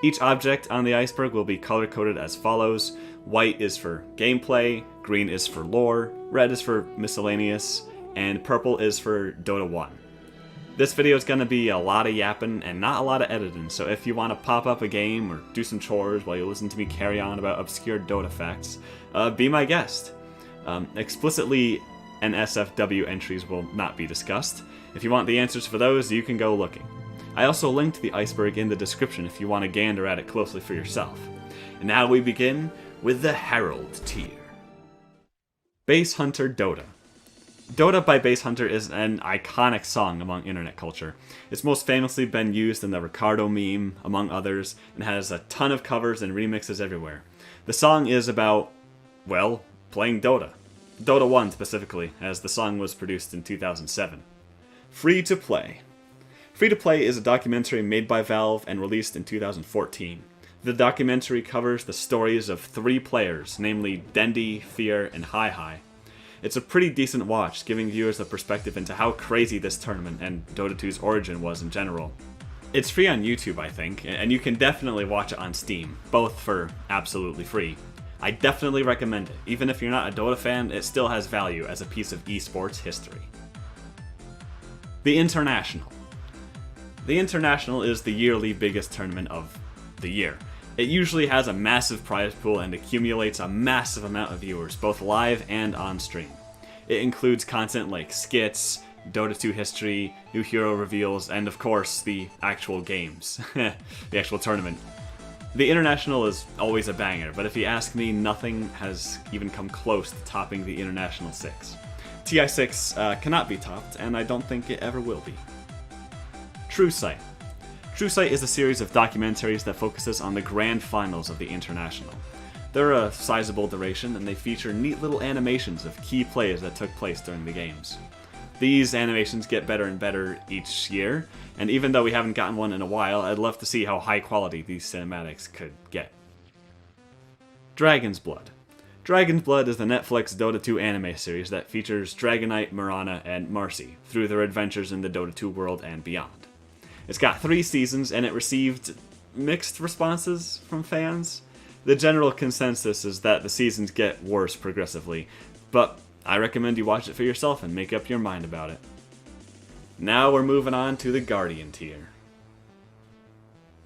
Each object on the iceberg will be color-coded as follows. White is for gameplay, green is for lore, red is for miscellaneous, and purple is for Dota 1. This video is going to be a lot of yapping and not a lot of editing, so if you want to pop up a game or do some chores while you listen to me carry on about obscure Dota facts, be my guest. Explicitly NSFW entries will not be discussed. If you want the answers for those, you can go looking. I also linked the iceberg in the description if you want to gander at it closely for yourself. And now we begin with the Herald tier. Base Hunter Dota. Dota by Base Hunter is an iconic song among internet culture. It's most famously been used in the Ricardo meme, among others, and has a ton of covers and remixes everywhere. The song is about, well, playing Dota. Dota 1 specifically, as the song was produced in 2007. Free to Play. Free to Play is a documentary made by Valve and released in 2014. The documentary covers the stories of 3 players, namely Dendi, Fear, and Hi. It's a pretty decent watch, giving viewers a perspective into how crazy this tournament and Dota 2's origin was in general. It's free on YouTube, I think, and you can definitely watch it on Steam, both for absolutely free. I definitely recommend it. Even if you're not a Dota fan, it still has value as a piece of esports history. The International. The International is the yearly biggest tournament of the year. It usually has a massive prize pool and accumulates a massive amount of viewers, both live and on stream. It includes content like skits, Dota 2 history, new hero reveals, and of course, the actual games. The actual tournament. The International is always a banger, but if you ask me, nothing has even come close to topping the International 6. TI6 cannot be topped, and I don't think it ever will be. True Sight. True Sight is a series of documentaries that focuses on the grand finals of the International. They're a sizable duration, and they feature neat little animations of key plays that took place during the games. These animations get better and better each year, and even though we haven't gotten one in a while, I'd love to see how high quality these cinematics could get. Dragon's Blood. Dragon's Blood is the Netflix Dota 2 anime series that features Dragonite, Mirana, and Marcy through their adventures in the Dota 2 world and beyond. It's got 3 seasons, and it received mixed responses from fans. The general consensus is that the seasons get worse progressively, but I recommend you watch it for yourself and make up your mind about it. Now we're moving on to the Guardian tier.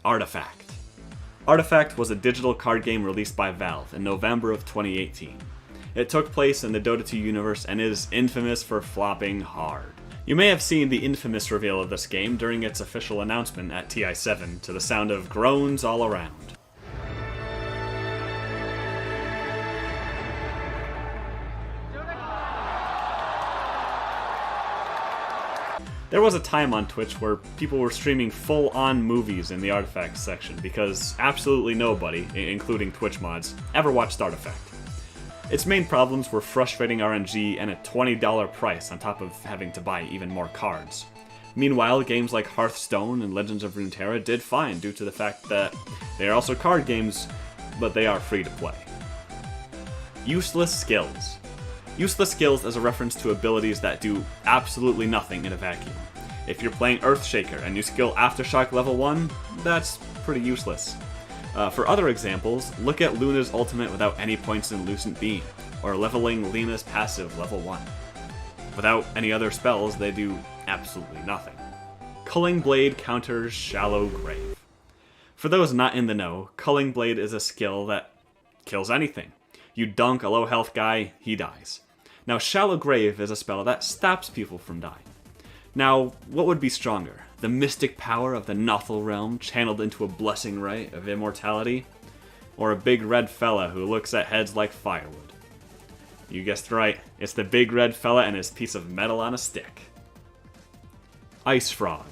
Artifact. Artifact was a digital card game released by Valve in November of 2018. It took place in the Dota 2 universe and is infamous for flopping hard. You may have seen the infamous reveal of this game during its official announcement at TI7 to the sound of groans all around. There was a time on Twitch where people were streaming full-on movies in the Artifact section because absolutely nobody, including Twitch mods, ever watched Artifact. Its main problems were frustrating RNG and a $20 price on top of having to buy even more cards. Meanwhile, games like Hearthstone and Legends of Runeterra did fine due to the fact that they are also card games, but they are free to play. Useless Skills. Useless Skills is a reference to abilities that do absolutely nothing in a vacuum. If you're playing Earthshaker and you skill Aftershock level 1, that's pretty useless. For other examples, look at Luna's ultimate without any points in Lucent Beam, or leveling Lena's passive level 1. Without any other spells, they do absolutely nothing. Culling Blade counters Shallow Grave. For those not in the know, Culling Blade is a skill that kills anything. You dunk a low health guy, he dies. Now, Shallow Grave is a spell that stops people from dying. Now, what would be stronger? The mystic power of the Nothel realm channeled into a blessing right of immortality? Or a big red fella who looks at heads like firewood? You guessed right, it's the big red fella and his piece of metal on a stick. Ice Frog.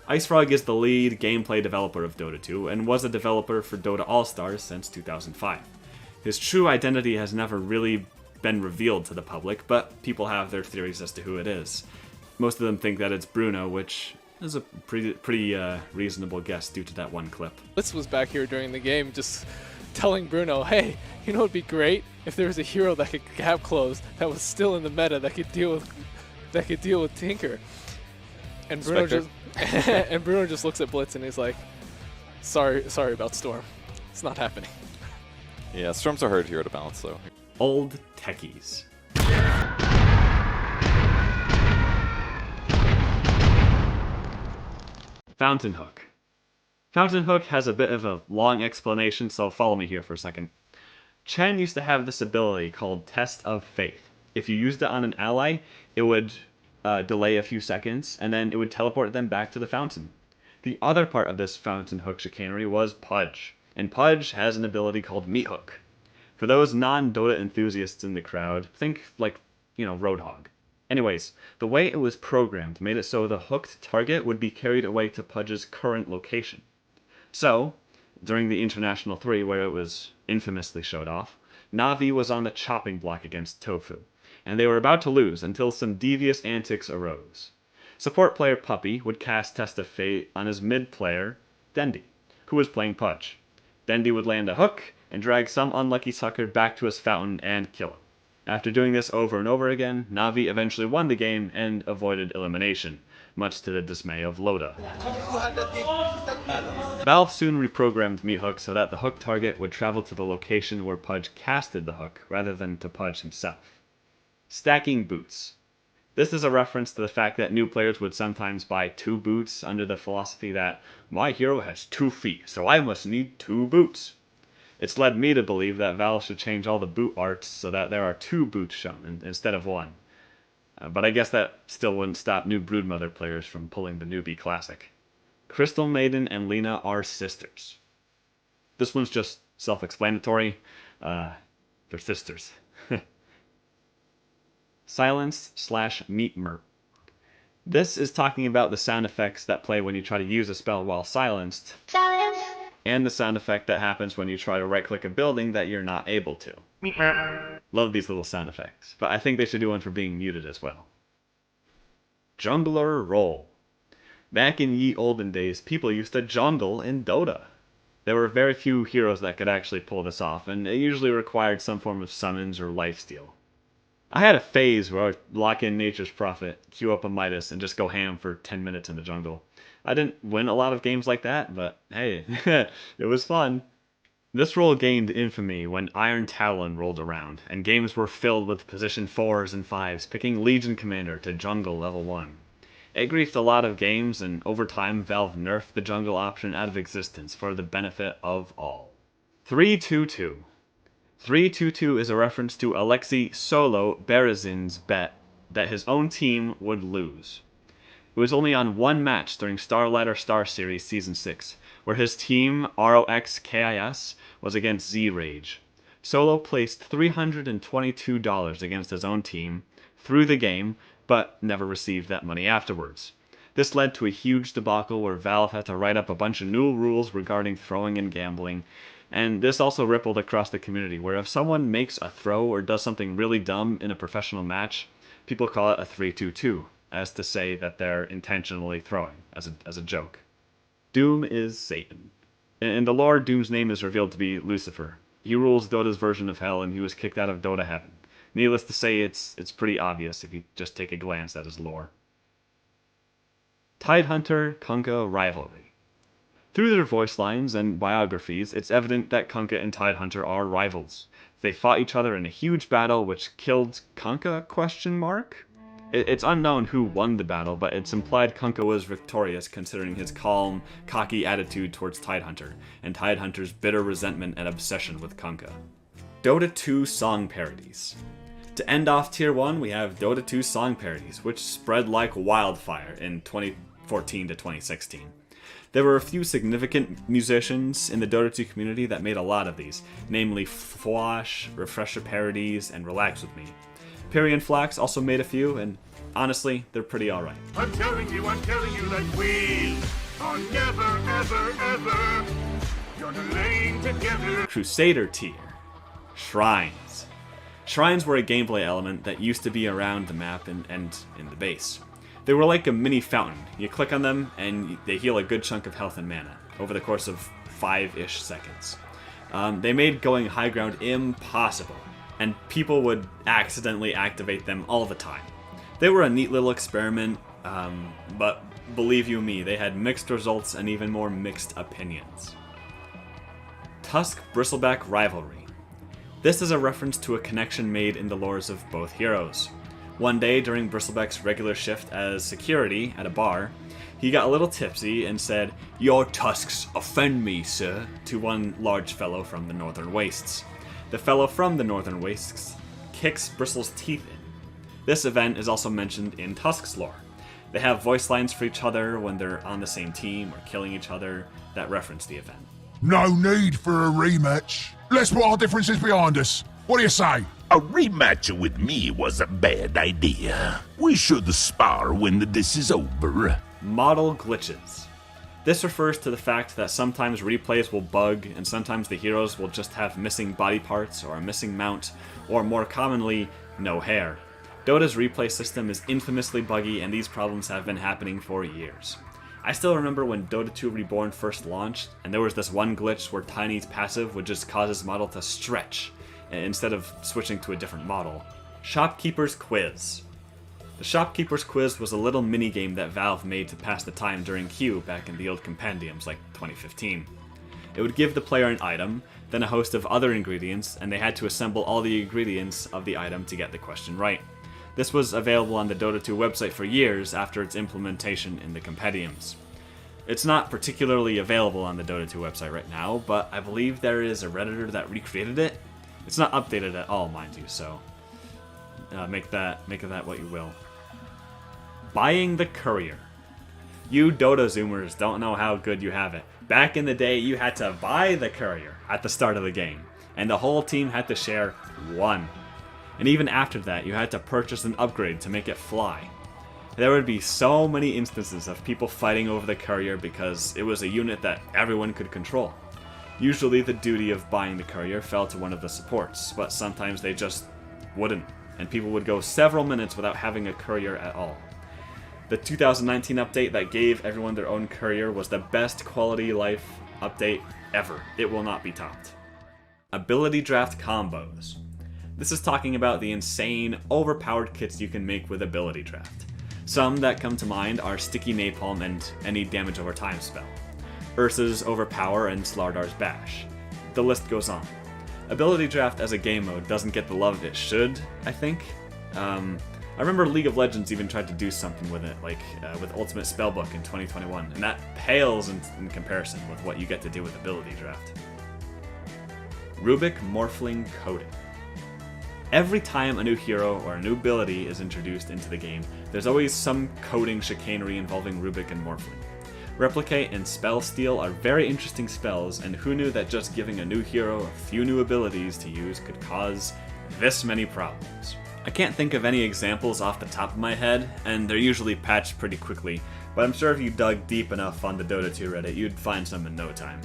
Ice Frog is the lead gameplay developer of Dota 2 and was a developer for Dota All-Stars since 2005. His true identity has never really been revealed to the public, but people have their theories as to who it is. Most of them think that it's Bruno, which is a pretty reasonable guess due to that one clip. Blitz was back here during the game just telling Bruno, hey, you know what would be great? If there was a hero that could gap close, that was still in the meta, that could deal with Tinker. And Bruno just looks at Blitz and he's like, Sorry about Storm. It's not happening. Yeah, storms are hard here to balance though. Old techies. Fountain Hook. Fountain Hook has a bit of a long explanation, so follow me here for a second. Chen used to have this ability called Test of Faith. If you used it on an ally, it would delay a few seconds, and then it would teleport them back to the fountain. The other part of this Fountain Hook chicanery was Pudge, and Pudge has an ability called Meat Hook. For those non-Dota enthusiasts in the crowd, think like, Roadhog. Anyways, the way it was programmed made it so the hooked target would be carried away to Pudge's current location. So, during the International 3, where it was infamously showed off, Na'Vi was on the chopping block against Tofu, and they were about to lose until some devious antics arose. Support player Puppy would cast Test of Fate on his mid player, Dendi, who was playing Pudge. Dendi would land a hook and drag some unlucky sucker back to his fountain and kill him. After doing this over and over again, Na'Vi eventually won the game and avoided elimination, much to the dismay of Loda. Valve soon reprogrammed Meat Hook so that the hook target would travel to the location where Pudge casted the hook, rather than to Pudge himself. Stacking boots. This is a reference to the fact that new players would sometimes buy 2 boots under the philosophy that, my hero has 2 feet, so I must need 2 boots. It's led me to believe that Valve should change all the boot arts so that there are 2 boots shown instead of 1. But I guess that still wouldn't stop new Broodmother players from pulling the newbie classic. Crystal Maiden and Lena are sisters. This one's just self-explanatory. They're sisters. Silence/meat merp. This is talking about the sound effects that play when you try to use a spell while silenced. Silence. And the sound effect that happens when you try to right-click a building that you're not able to. Love these little sound effects, but I think they should do one for being muted as well. Jungler Roll. Back in ye olden days, people used to jungle in Dota. There were very few heroes that could actually pull this off, and it usually required some form of summons or lifesteal. I had a phase where I would lock in Nature's Prophet, queue up a Midas, and just go ham for 10 minutes in the jungle. I didn't win a lot of games like that, but hey, it was fun. This role gained infamy when Iron Talon rolled around, and games were filled with position 4s and 5s picking Legion Commander to jungle level 1. It griefed a lot of games, and over time Valve nerfed the jungle option out of existence for the benefit of all. 3-2-2. 3-2-2 is a reference to Alexei Solo Berezin's bet that his own team would lose. It was only on one match during Starladder Star Series Season 6, where his team, ROX-KIS, was against Z-Rage. Solo placed $322 against his own team through the game, but never received that money afterwards. This led to a huge debacle where Valve had to write up a bunch of new rules regarding throwing and gambling, and this also rippled across the community, where if someone makes a throw or does something really dumb in a professional match, people call it a 3-2-2, as to say that they're intentionally throwing, as a joke. Doom is Satan. In the lore, Doom's name is revealed to be Lucifer. He rules Dota's version of hell, and he was kicked out of Dota Heaven. Needless to say, it's pretty obvious if you just take a glance at his lore. Tidehunter-Kunkka rivalry. Through their voice lines and biographies, it's evident that Kunkka and Tidehunter are rivals. They fought each other in a huge battle which killed Kunkka? It's unknown who won the battle, but it's implied Kunkka was victorious considering his calm, cocky attitude towards Tidehunter, and Tidehunter's bitter resentment and obsession with Kunkka. Dota 2 song parodies. To end off Tier 1, we have Dota 2 song parodies, which spread like wildfire in 2014 to 2016. There were a few significant musicians in the Dota 2 community that made a lot of these, namely Fwash, Refresher Parodies, and Relax With Me. Perry and Flax also made a few, and honestly, they're pretty alright. I'm telling you that we are never, ever, ever gonna lay together. Crusader tier. Shrines. Shrines were a gameplay element that used to be around the map and in the base. They were like a mini fountain. You click on them and they heal a good chunk of health and mana over the course of 5-ish seconds. They made going high ground impossible, and people would accidentally activate them all the time. They were a neat little experiment, but believe you me, they had mixed results and even more mixed opinions. Tusk-Bristleback rivalry. This is a reference to a connection made in the lores of both heroes. One day during Bristleback's regular shift as security at a bar, he got a little tipsy and said, "Your tusks offend me, sir," to one large fellow from the Northern Wastes. The fellow from the Northern Wastes kicks Bristle's teeth in. This event is also mentioned in Tusk's lore. They have voice lines for each other when they're on the same team or killing each other that reference the event. No need for a rematch. Let's put our differences behind us. What do you say? A rematch with me was a bad idea. We should spar when this is over. Model glitches. This refers to the fact that sometimes replays will bug and sometimes the heroes will just have missing body parts or a missing mount, or more commonly, no hair. Dota's replay system is infamously buggy and these problems have been happening for years. I still remember when Dota 2 Reborn first launched, and there was this one glitch where Tiny's passive would just cause his model to stretch, instead of switching to a different model. Shopkeeper's Quiz. The Shopkeeper's Quiz was a little mini-game that Valve made to pass the time during Q back in the old compendiums like 2015. It would give the player an item, then a host of other ingredients, and they had to assemble all the ingredients of the item to get the question right. This was available on the Dota 2 website for years after its implementation in the compendiums. It's not particularly available on the Dota 2 website right now, but I believe there is a Redditor that recreated it. It's not updated at all, mind you, so make of that what you will. Buying the Courier. You Dota Zoomers don't know how good you have it. Back in the day, you had to buy the Courier at the start of the game, and the whole team had to share one. And even after that, you had to purchase an upgrade to make it fly. There would be so many instances of people fighting over the Courier because it was a unit that everyone could control. Usually the duty of buying the Courier fell to one of the supports, but sometimes they just wouldn't, and people would go several minutes without having a Courier at all. The 2019 update that gave everyone their own Courier was the best quality life update ever. It will not be topped. Ability Draft Combos. This is talking about the insane, overpowered kits you can make with Ability Draft. Some that come to mind are Sticky Napalm and any damage over time spell, Ursa's Overpower and Slardar's Bash. The list goes on. Ability Draft as a game mode doesn't get the love it should, I think. I remember League of Legends even tried to do something with it, like with Ultimate Spellbook in 2021, and that pales in comparison with what you get to do with Ability Draft. Rubic Morphling Coding. Every time a new hero or a new ability is introduced into the game, there's always some coding chicanery involving Rubic and Morphling. Replicate and Spell Steal are very interesting spells, and who knew that just giving a new hero a few new abilities to use could cause this many problems. I can't think of any examples off the top of my head, and they're usually patched pretty quickly, but I'm sure if you dug deep enough on the Dota 2 Reddit, you'd find some in no time.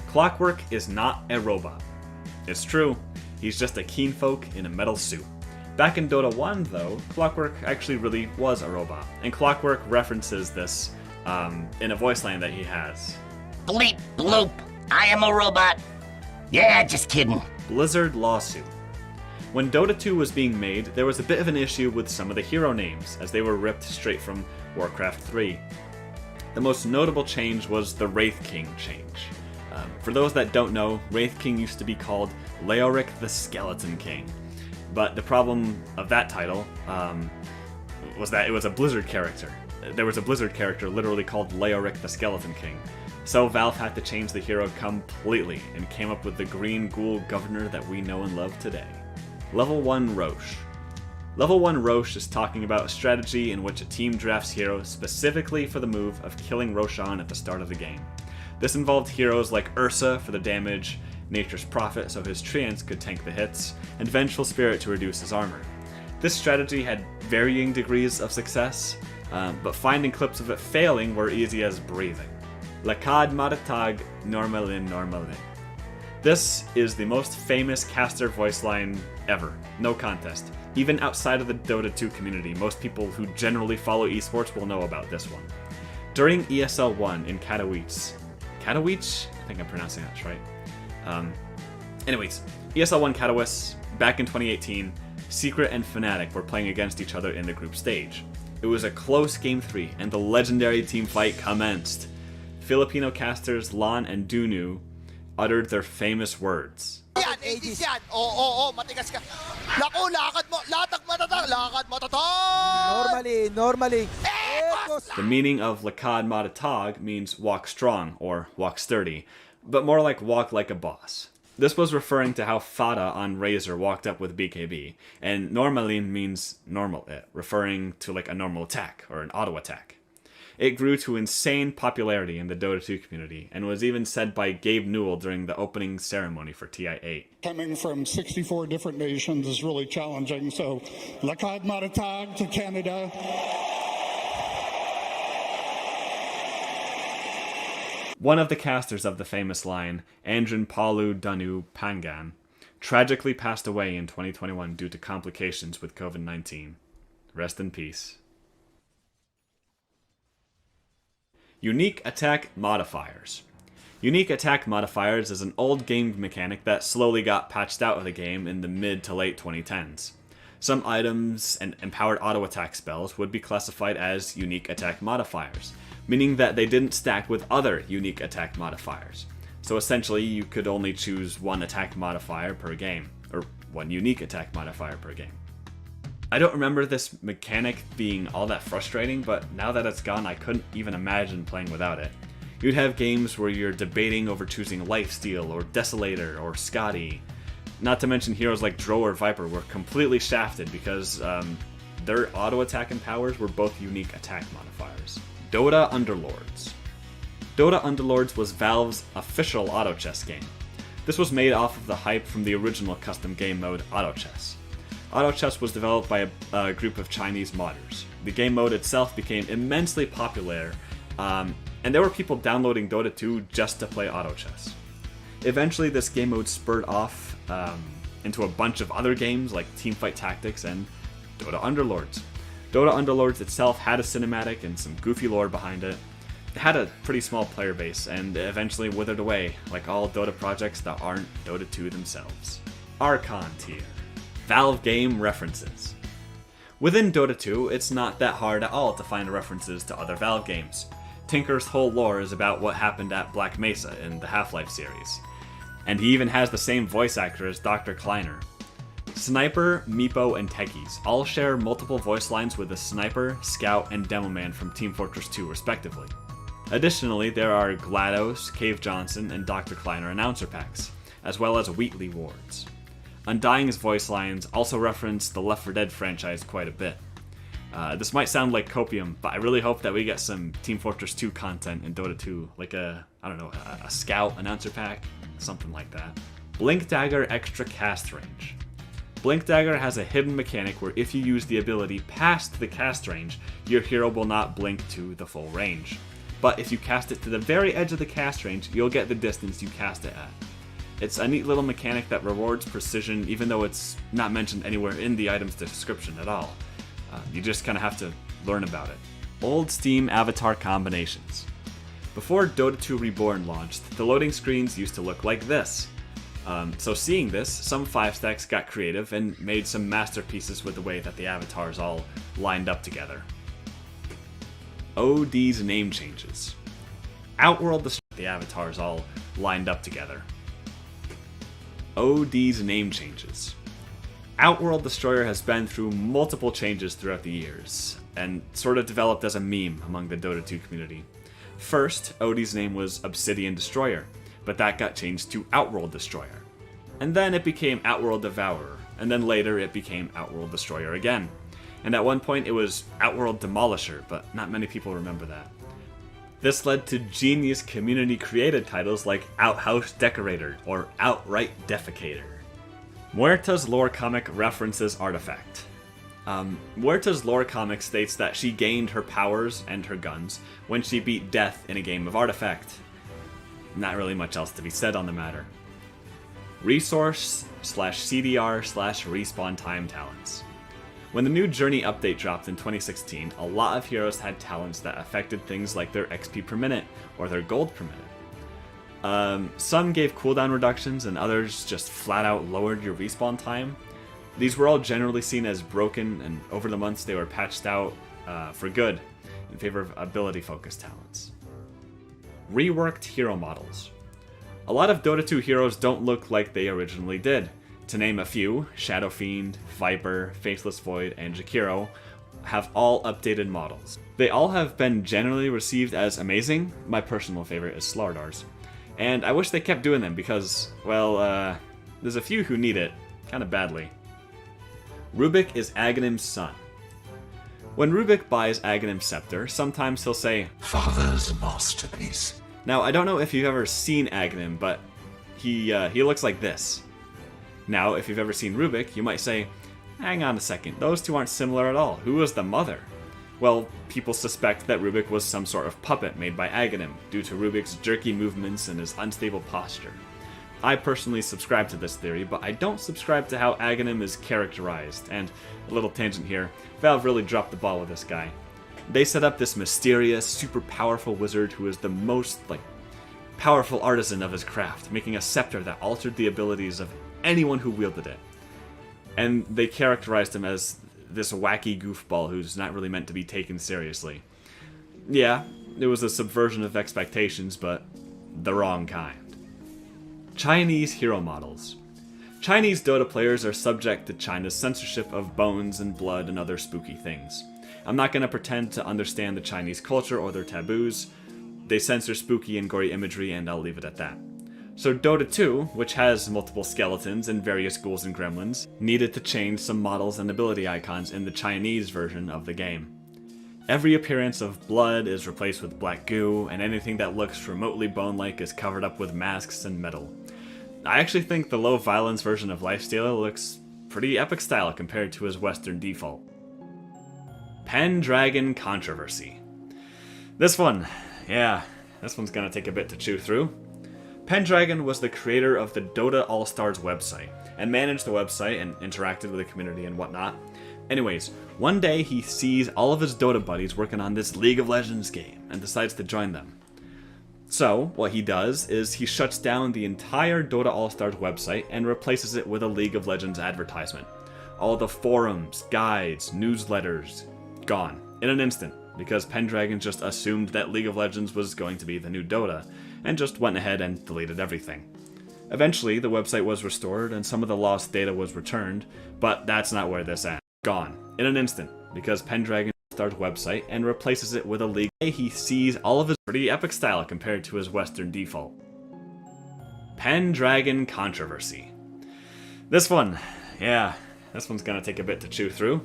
Clockwork is not a robot. It's true. He's just a keenfolk in a metal suit. Back in Dota 1, though, Clockwork actually really was a robot, and Clockwork references this in a voice line that he has. Bleep bloop, I am a robot. Yeah, just kidding. Blizzard Lawsuit. When Dota 2 was being made, there was a bit of an issue with some of the hero names, as they were ripped straight from Warcraft 3. The most notable change was the Wraith King change. For those that don't know, Wraith King used to be called Leoric the Skeleton King, but the problem of that title was that it was a Blizzard character. There was a Blizzard character literally called Leoric the Skeleton King, so Valve had to change the hero completely and came up with the Green Ghoul Governor that we know and love today. Level 1 Roche. Level 1 Roche is talking about a strategy in which a team drafts heroes specifically for the move of killing Roshan at the start of the game. This involved heroes like Ursa for the damage, Nature's Prophet so his treants could tank the hits, and Vengeful Spirit to reduce his armor. This strategy had varying degrees of success, but finding clips of it failing were easy as breathing. Lakad Maratag Normalin Normalin. This is the most famous caster voice line ever, no contest. Even outside of the Dota 2 community, most people who generally follow esports will know about this one. During ESL 1 in Katowice, I think I'm pronouncing that right. Anyways, ESL 1 Katowice, back in 2018, Secret and Fnatic were playing against each other in the group stage. It was a close Game 3, and the legendary team fight commenced. Filipino casters Lon and Dunu uttered their famous words. Yan, 80s yan. Oo, matigas ka. Naku, lakad mo, latak matatag, lakad matatag. Normally. The meaning of lakad matatag means walk strong or walk sturdy, but more like walk like a boss. This was referring to how Fada on Razor walked up with BKB, and normalin means normal it, referring to like a normal attack or an auto attack. It grew to insane popularity in the Dota 2 community, and was even said by Gabe Newell during the opening ceremony for TI8. Coming from 64 different nations is really challenging, so Lakad Matatag to Canada. One of the casters of the famous line, Andrin Palu Danu Pangan, tragically passed away in 2021 due to complications with COVID-19. Rest in peace. Unique attack modifiers. Unique attack modifiers is an old game mechanic that slowly got patched out of the game in the mid to late 2010s. Some items and empowered auto attack spells would be classified as unique attack modifiers, meaning that they didn't stack with other unique attack modifiers. So essentially, you could only choose one attack modifier per game, or one unique attack modifier per game. I don't remember this mechanic being all that frustrating, but now that it's gone, I couldn't even imagine playing without it. You'd have games where you're debating over choosing Lifesteal, or Desolator, or Scotty. Not to mention heroes like Drow or Viper were completely shafted because their auto attack and powers were both unique attack modifiers. Dota Underlords. Dota Underlords was Valve's official auto chess game. This was made off of the hype from the original custom game mode Auto Chess. Auto Chess was developed by a group of Chinese modders. The game mode itself became immensely popular, and there were people downloading Dota 2 just to play Auto Chess. Eventually, this game mode spurred off into a bunch of other games like Teamfight Tactics and Dota Underlords. Dota Underlords itself had a cinematic and some goofy lore behind it. It had a pretty small player base and eventually withered away, like all Dota projects that aren't Dota 2 themselves. Archon tier. Valve game references. Within Dota 2, it's not that hard at all to find references to other Valve games. Tinker's whole lore is about what happened at Black Mesa in the Half-Life series. And he even has the same voice actor as Dr. Kleiner. Sniper, Meepo, and Techies all share multiple voice lines with the Sniper, Scout, and Demoman from Team Fortress 2 respectively. Additionally, there are GLaDOS, Cave Johnson, and Dr. Kleiner announcer packs, as well as Wheatley wards. Undying's voice lines also reference the Left 4 Dead franchise quite a bit. This might sound like copium, but I really hope that we get some Team Fortress 2 content in Dota 2, like a Scout announcer pack, something like that. Blink Dagger extra cast range. Blink Dagger has a hidden mechanic where if you use the ability past the cast range, your hero will not blink to the full range. But if you cast it to the very edge of the cast range, you'll get the distance you cast it at. It's a neat little mechanic that rewards precision even though it's not mentioned anywhere in the item's description at all. You just kind of have to learn about it. Old Steam avatar combinations. Before Dota 2 Reborn launched, the loading screens used to look like this. So seeing this, some 5-stacks got creative and made some masterpieces with the way that the avatars all lined up together. OD's name changes. Outworld the avatars all lined up together. OD's name changes. Outworld Destroyer has been through multiple changes throughout the years, and sort of developed as a meme among the Dota 2 community. First, OD's name was Obsidian Destroyer, but that got changed to Outworld Destroyer. And then it became Outworld Devourer, and then later it became Outworld Destroyer again. And at one point it was Outworld Demolisher, but not many people remember that. This led to genius community-created titles like Outhouse Decorator or Outright Defecator. Muerta's lore comic references Artifact. Muerta's lore comic states that she gained her powers and her guns when she beat death in a game of Artifact. Not really much else to be said on the matter. Resource/CDR/respawn time talents. When the new Journey update dropped in 2016, a lot of heroes had talents that affected things like their XP per minute or their gold per minute. Some gave cooldown reductions and others just flat out lowered your respawn time. These were all generally seen as broken, and over the months they were patched out for good in favor of ability focused talents. Reworked hero models. A lot of Dota 2 heroes don't look like they originally did. To name a few, Shadow Fiend, Viper, Faceless Void, and Jakiro have all updated models. They all have been generally received as amazing. My personal favorite is Slardar's. And I wish they kept doing them because, well, there's a few who need it, kind of badly. Rubik is Aghanim's son. When Rubik buys Aghanim's scepter, sometimes he'll say, Father's masterpiece. Now, I don't know if you've ever seen Aghanim, but he looks like this. Now, if you've ever seen Rubik, you might say, hang on a second, those two aren't similar at all. Who was the mother? Well, people suspect that Rubik was some sort of puppet made by Aghanim, due to Rubik's jerky movements and his unstable posture. I personally subscribe to this theory, but I don't subscribe to how Aghanim is characterized, and a little tangent here, Valve really dropped the ball with this guy. They set up this mysterious, super powerful wizard who is the most, powerful artisan of his craft, making a scepter that altered the abilities of anyone who wielded it. And they characterized him as this wacky goofball who's not really meant to be taken seriously. Yeah, it was a subversion of expectations, but the wrong kind. Chinese hero models. Chinese Dota players are subject to China's censorship of bones and blood and other spooky things. I'm not going to pretend to understand the Chinese culture or their taboos. They censor spooky and gory imagery, and I'll leave it at that. So Dota 2, which has multiple skeletons and various ghouls and gremlins, needed to change some models and ability icons in the Chinese version of the game. Every appearance of blood is replaced with black goo, and anything that looks remotely bone-like is covered up with masks and metal. I actually think the low-violence version of Lifestealer looks pretty epic style compared to his Western default. Pendragon controversy. This one's gonna take a bit to chew through. Pendragon was the creator of the Dota All-Stars website, and managed the website and interacted with the community and whatnot. Anyways, one day he sees all of his Dota buddies working on this League of Legends game, and decides to join them. So, what he does is he shuts down the entire Dota All-Stars website and replaces it with a League of Legends advertisement. All the forums, guides, newsletters, gone. In an instant, because Pendragon just assumed that League of Legends was going to be the new Dota, and just went ahead and deleted everything. Eventually, the website was restored and some of the lost data was returned, but that's not where this ends. Gone. In an instant, because Pendragon starts website and replaces it with a league. He sees all of his pretty epic style compared to his Western default. Pendragon controversy. This one's gonna take a bit to chew through.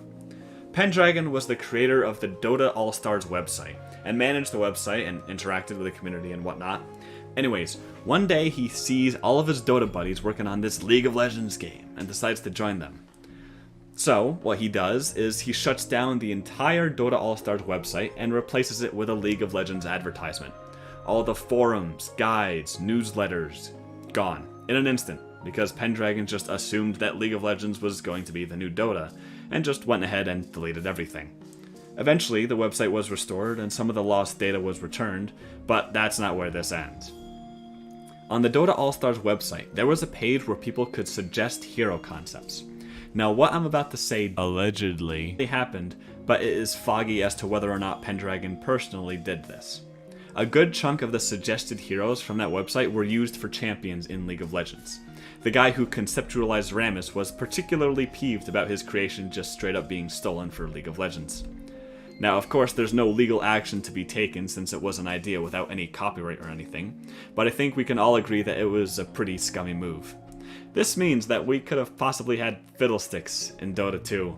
Pendragon was the creator of the Dota All-Stars website, and managed the website and interacted with the community and whatnot. Anyways, one day he sees all of his Dota buddies working on this League of Legends game, and decides to join them. So, what he does is he shuts down the entire Dota All-Stars website and replaces it with a League of Legends advertisement. All the forums, guides, newsletters, gone. In an instant, because Pendragon just assumed that League of Legends was going to be the new Dota, and just went ahead and deleted everything. Eventually, the website was restored and some of the lost data was returned, but that's not where this ends. On the Dota All-Stars website, there was a page where people could suggest hero concepts. Now, what I'm about to say allegedly happened, but it is foggy as to whether or not Pendragon personally did this. A good chunk of the suggested heroes from that website were used for champions in League of Legends. The guy who conceptualized Rammus was particularly peeved about his creation just straight up being stolen for League of Legends. Now, of course, there's no legal action to be taken since it was an idea without any copyright or anything, but I think we can all agree that it was a pretty scummy move. This means that we could have possibly had fiddlesticks in Dota 2,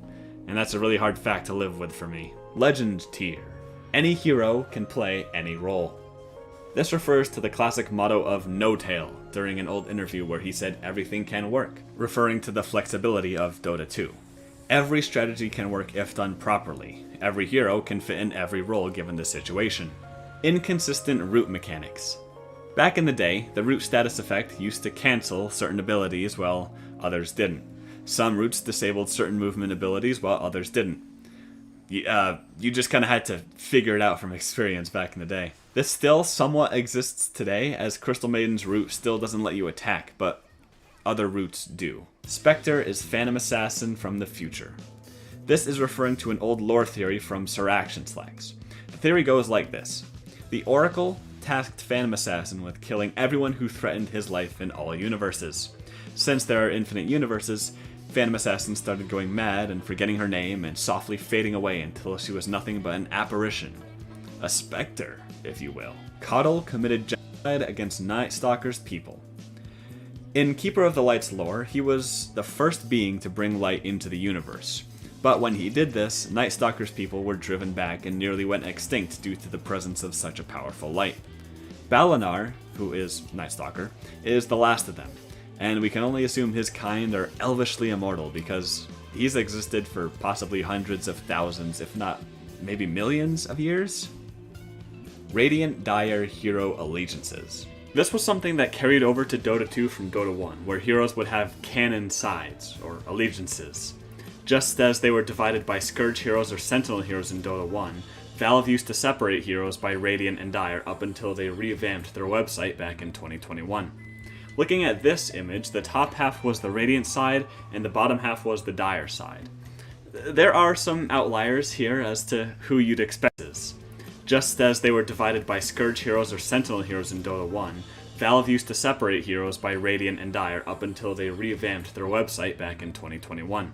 and that's a really hard fact to live with for me. Legend tier. Any hero can play any role. This refers to the classic motto of No Tail during an old interview where he said everything can work, referring to the flexibility of Dota 2. Every strategy can work if done properly. Every hero can fit in every role given the situation. Inconsistent root mechanics. Back in the day, the root status effect used to cancel certain abilities while others didn't. Some roots disabled certain movement abilities while others didn't. You just kind of had to figure it out from experience back in the day. This still somewhat exists today, as Crystal Maiden's root still doesn't let you attack, but other roots do. Spectre is Phantom Assassin from the future. This is referring to an old lore theory from Sir Action Slacks. The theory goes like this. The Oracle tasked Phantom Assassin with killing everyone who threatened his life in all universes. Since there are infinite universes, Phantom Assassin started going mad and forgetting her name and softly fading away until she was nothing but an apparition. A specter, if you will. Coddle committed genocide against Night Stalker's people. In Keeper of the Light's lore, he was the first being to bring light into the universe. But when he did this, Night Stalker's people were driven back and nearly went extinct due to the presence of such a powerful light. Balinar, who is Night Stalker, is the last of them, and we can only assume his kind are elvishly immortal because he's existed for possibly hundreds of thousands, if not maybe millions of years. Radiant Dire Hero Allegiances. This was something that carried over to Dota 2 from Dota 1, where heroes would have canon sides, or allegiances. Just as they were divided by Scourge heroes or Sentinel heroes in Dota 1, Valve used to separate heroes by Radiant and Dire up until they revamped their website back in 2021. Looking at this image, the top half was the Radiant side, and the bottom half was the Dire side. There are some outliers here as to who you'd expect this. Just as they were divided by Scourge heroes or Sentinel heroes in Dota 1, Valve used to separate heroes by Radiant and Dire up until they revamped their website back in 2021.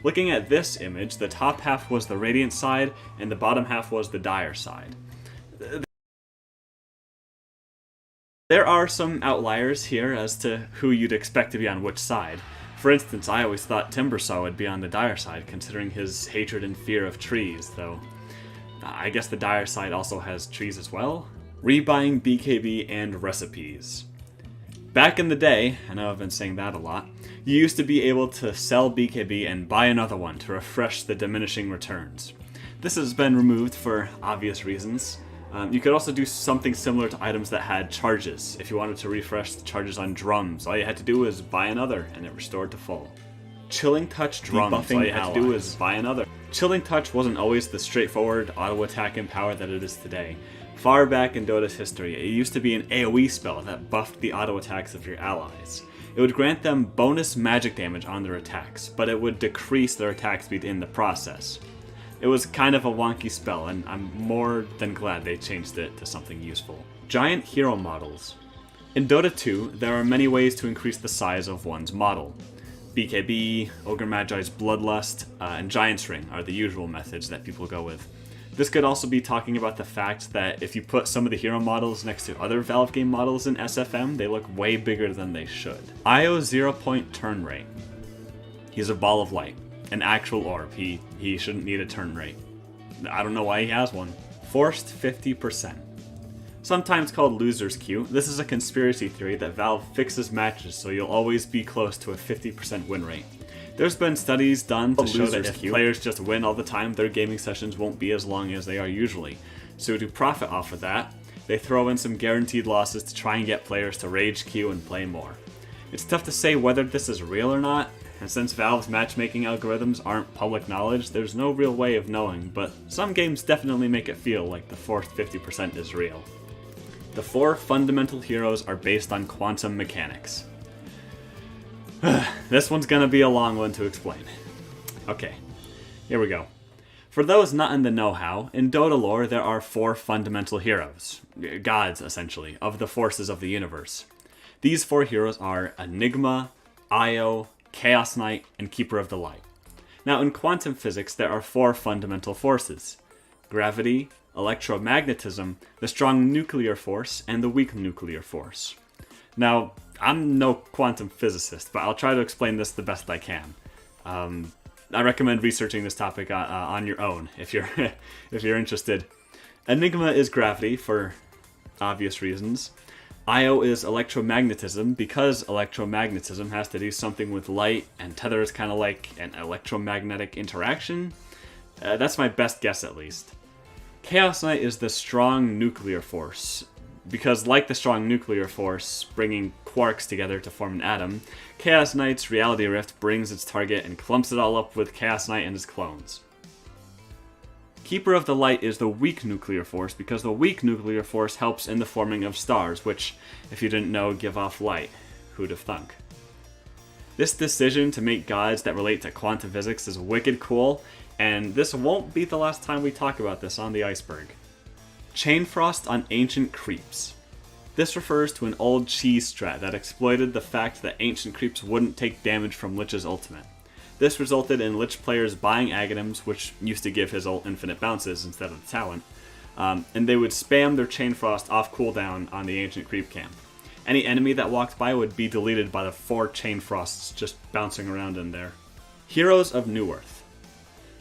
Looking at this image, the top half was the Radiant side, and the bottom half was the Dire side. There are some outliers here as to who you'd expect to be on which side. For instance, I always thought Timbersaw would be on the Dire side, considering his hatred and fear of trees, though I guess the Dire side also has trees as well? Rebuying BKB and recipes. Back in the day, I know I've been saying that a lot, you used to be able to sell BKB and buy another one to refresh the diminishing returns. This has been removed for obvious reasons. You could also do something similar to items that had charges. If you wanted to refresh the charges on drums, all you had to do was buy another and it restored to full. Chilling Touch drums, all you had to do was buy another. Chilling Touch wasn't always the straightforward auto attack and power that it is today. Far back in Dota's history, it used to be an AoE spell that buffed the auto attacks of your allies. It would grant them bonus magic damage on their attacks, but it would decrease their attack speed in the process. It was kind of a wonky spell, and I'm more than glad they changed it to something useful. Giant hero models. In Dota 2, there are many ways to increase the size of one's model. BKB, Ogre Magi's Bloodlust, and Giant's Ring are the usual methods that people go with. This could also be talking about the fact that if you put some of the hero models next to other Valve game models in SFM, they look way bigger than they should. Io 0-point turn rate. He's a ball of light. An actual orb. He shouldn't need a turn rate. I don't know why he has one. Forced 50%. Sometimes called loser's Q, this is a conspiracy theory that Valve fixes matches so you'll always be close to a 50% win rate. There's been studies done to show that if players just win all the time, their gaming sessions won't be as long as they are usually. So to profit off of that, they throw in some guaranteed losses to try and get players to rage queue and play more. It's tough to say whether this is real or not, and since Valve's matchmaking algorithms aren't public knowledge, there's no real way of knowing, but some games definitely make it feel like the forced 50% is real. The 4 fundamental heroes are based on quantum mechanics. This one's gonna be a long one to explain. Okay, here we go. For those not in the know-how, in Dota lore there are 4 fundamental heroes, gods essentially, of the forces of the universe. These 4 heroes are Enigma, Io, Chaos Knight, and Keeper of the Light. Now in quantum physics there are 4 fundamental forces: gravity, electromagnetism, the strong nuclear force, and the weak nuclear force. Now, I'm no quantum physicist, but I'll try to explain this the best I can. I recommend researching this topic on your own if you're interested. Enigma is gravity for obvious reasons. Io is electromagnetism because electromagnetism has to do something with light, and tether is kind of like an electromagnetic interaction. That's my best guess at least. Chaos Knight is the strong nuclear force, because like the strong nuclear force bringing quarks together to form an atom, Chaos Knight's reality rift brings its target and clumps it all up with Chaos Knight and his clones. Keeper of the Light is the weak nuclear force because the weak nuclear force helps in the forming of stars, which, if you didn't know, give off light. Who'd have thunk? This decision to make gods that relate to quantum physics is wicked cool, and this won't be the last time we talk about this on the Iceberg. Chain Frost on Ancient Creeps. This refers to an old cheese strat that exploited the fact that ancient creeps wouldn't take damage from Lich's ultimate. This resulted in Lich players buying Aghanims, which used to give his ult infinite bounces instead of the talent, and they would spam their Chain Frost off cooldown on the ancient creep camp. Any enemy that walked by would be deleted by the 4 Chain Frosts just bouncing around in there. Heroes of Newerth.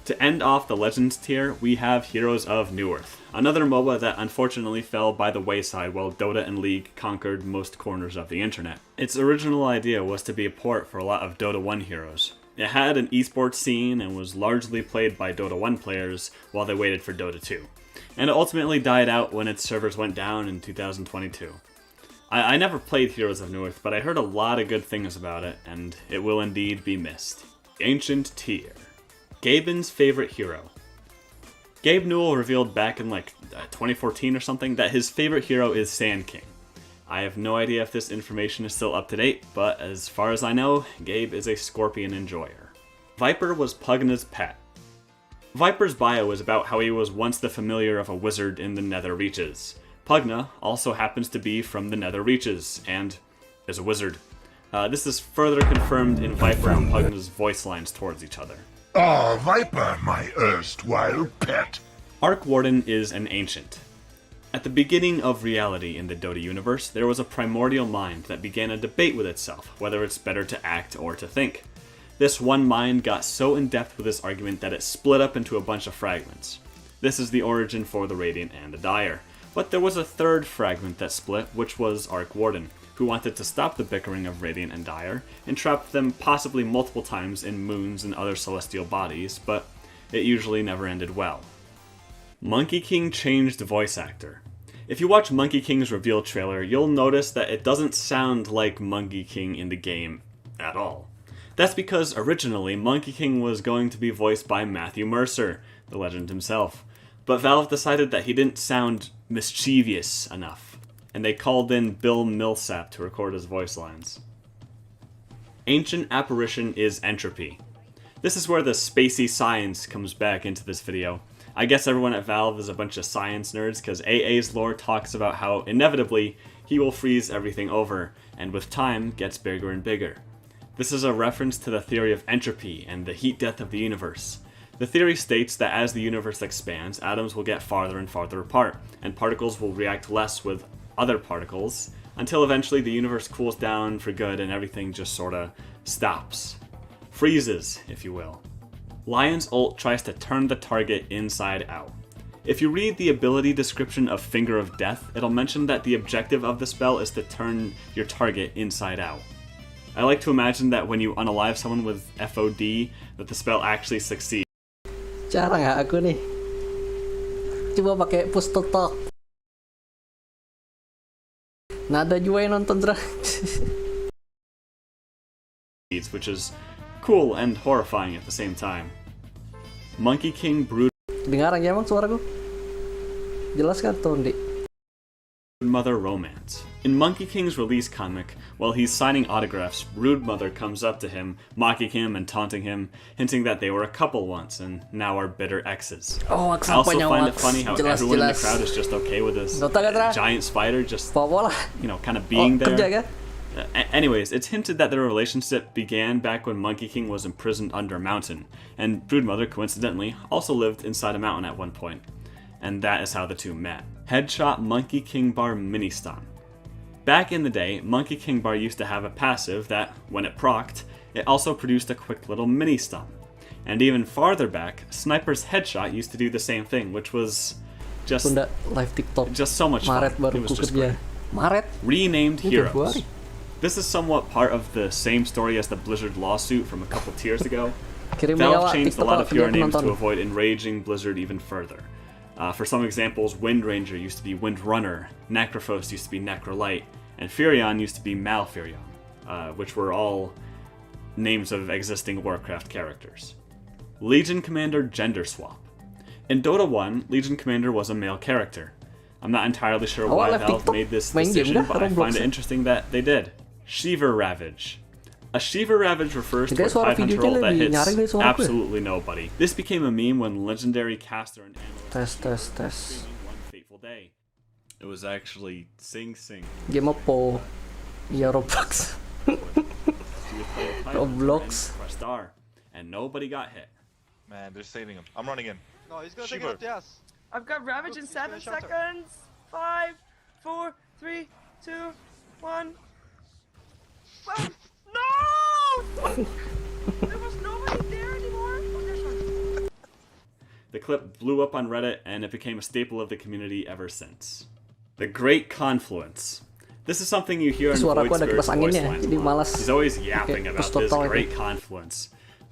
To end off the Legends tier, we have Heroes of Newerth, another MOBA that unfortunately fell by the wayside while Dota and League conquered most corners of the internet. Its original idea was to be a port for a lot of Dota 1 heroes. It had an esports scene and was largely played by Dota 1 players while they waited for Dota 2. And it ultimately died out when its servers went down in 2022. I never played Heroes of Newerth, but I heard a lot of good things about it, and it will indeed be missed. Ancient tier. Gaben's favorite hero. Gabe Newell revealed back in 2014 or something that his favorite hero is Sand King. I have no idea if this information is still up to date, but as far as I know, Gabe is a Scorpion enjoyer. Viper was Pugna's pet. Viper's bio is about how he was once the familiar of a wizard in the Nether Reaches. Pugna also happens to be from the Nether Reaches, and is a wizard. This is further confirmed in Viper and Pugna's voice lines towards each other. Ah, Viper, my erstwhile pet. Arc Warden is an ancient. At the beginning of reality in the Dota universe, there was a primordial mind that began a debate with itself, whether it's better to act or to think. This one mind got so in-depth with this argument that it split up into a bunch of fragments. This is the origin for the Radiant and the Dire. But there was a third fragment that split, which was Arc Warden, who wanted to stop the bickering of Radiant and Dire, and trapped them possibly multiple times in moons and other celestial bodies, but it usually never ended well. Monkey King changed voice actor. If you watch Monkey King's reveal trailer, you'll notice that it doesn't sound like Monkey King in the game at all. That's because originally Monkey King was going to be voiced by Matthew Mercer, the legend himself, but Valve decided that he didn't sound mischievous enough, and they called in Bill Millsap to record his voice lines. Ancient Apparition is Entropy. This is where the spacey science comes back into this video. I guess everyone at Valve is a bunch of science nerds, because AA's lore talks about how, inevitably, he will freeze everything over, and with time, gets bigger and bigger. This is a reference to the theory of entropy and the heat death of the universe. The theory states that as the universe expands, atoms will get farther and farther apart, and particles will react less with other particles, until eventually the universe cools down for good and everything just sorta stops. Freezes, if you will. Lion's ult tries to turn the target inside out. If you read the ability description of Finger of Death, it'll mention that the objective of the spell is to turn your target inside out. I like to imagine that when you unalive someone with FOD, that the spell actually succeeds. Cara nggak aku nih? Coba pakai push to talk. Nada juga yang nonton which is cool and horrifying at the same time. Monkey King Brood Dengaran ya emang suaraku? Jelas kan Tondi? Mother Romance. In Monkey King's release comic, while he's signing autographs, Brood Mother comes up to him, mocking him and taunting him, hinting that they were a couple once and now are bitter exes. Oh, I also find it funny how everyone in the crowd is just okay with this giant spider just, kind of being there. Anyways, it's hinted that their relationship began back when Monkey King was imprisoned under a mountain, and Brood Mother coincidentally also lived inside a mountain at one point. And that is how the two met. Headshot Monkey King Bar Ministan. Back in the day, Monkey King Bar used to have a passive that, when it procced, it also produced a quick little mini-stun. And even farther back, Sniper's Headshot used to do the same thing, which was just so much fun. It was just great. Renamed Heroes. This is somewhat part of the same story as the Blizzard lawsuit from a couple tiers ago. Valve changed a lot of hero names to avoid enraging Blizzard even further. For some examples, Wind Ranger used to be Wind Runner, Necrophos used to be Necrolight, and Furion used to be Malfurion, which were all names of existing Warcraft characters. Legion Commander Gender Swap. In Dota 1, Legion Commander was a male character. I'm not entirely sure why Valve made this decision, but I find it interesting that they did. Shiver Ravage. A Shiver Ravage refers to a 500 roll that hits absolutely nobody. This became a meme when legendary caster and analyst tes. day. It was actually Sing Sing. Game apa? Ya Roblox. Roblox. Pressed R, and nobody got hit. Man, they're saving him. I'm running in. No, he's gonna take take it it up the ass. I've got Ravage in He's gonna 7 shelter. seconds. 5, 4, 3, 2, 1. Well, no! There was nobody there anymore. Oh, there's one. The clip blew up on Reddit, and it became a staple of the community ever since. The Great Confluence. This is something you hear in Suara Void aku ada Spirit's kipas voice anginnya, lines a jadi lot. malas He's always yapping pakai about push this total Great itu. Confluence.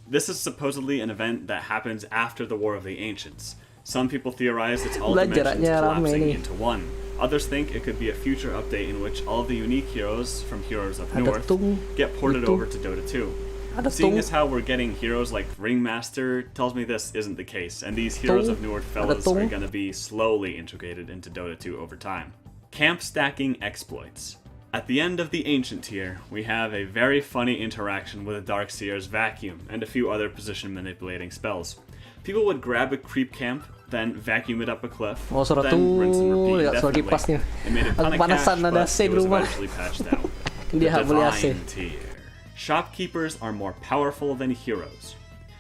This is supposedly an event that happens after the War of the Ancients. Some people theorize it's all dimensions Jaraknya rame collapsing nih. into one. Others think it could be a future update in which all of the unique heroes from Heroes of Ada North tung, get ported itu. over to Dota 2. Ada Seeing tung. as how we're getting heroes like Ringmaster tells me this isn't the case, and these Heroes of North fellas tung. are gonna be slowly integrated into Dota 2 over time. Camp stacking exploits. At the end of the Ancient tier, we have a very funny interaction with a Darkseer's Vacuum and a few other position manipulating spells. People would grab a creep camp, then vacuum it up a cliff, Oh, suara then rinse and tuh, repeat lihat suara indefinitely. kipasnya. It made a ton of Panasan cash, ada but AC it di was rumah. eventually patched out. The Dia beli AC. Divine tier. Shopkeepers are more powerful than heroes.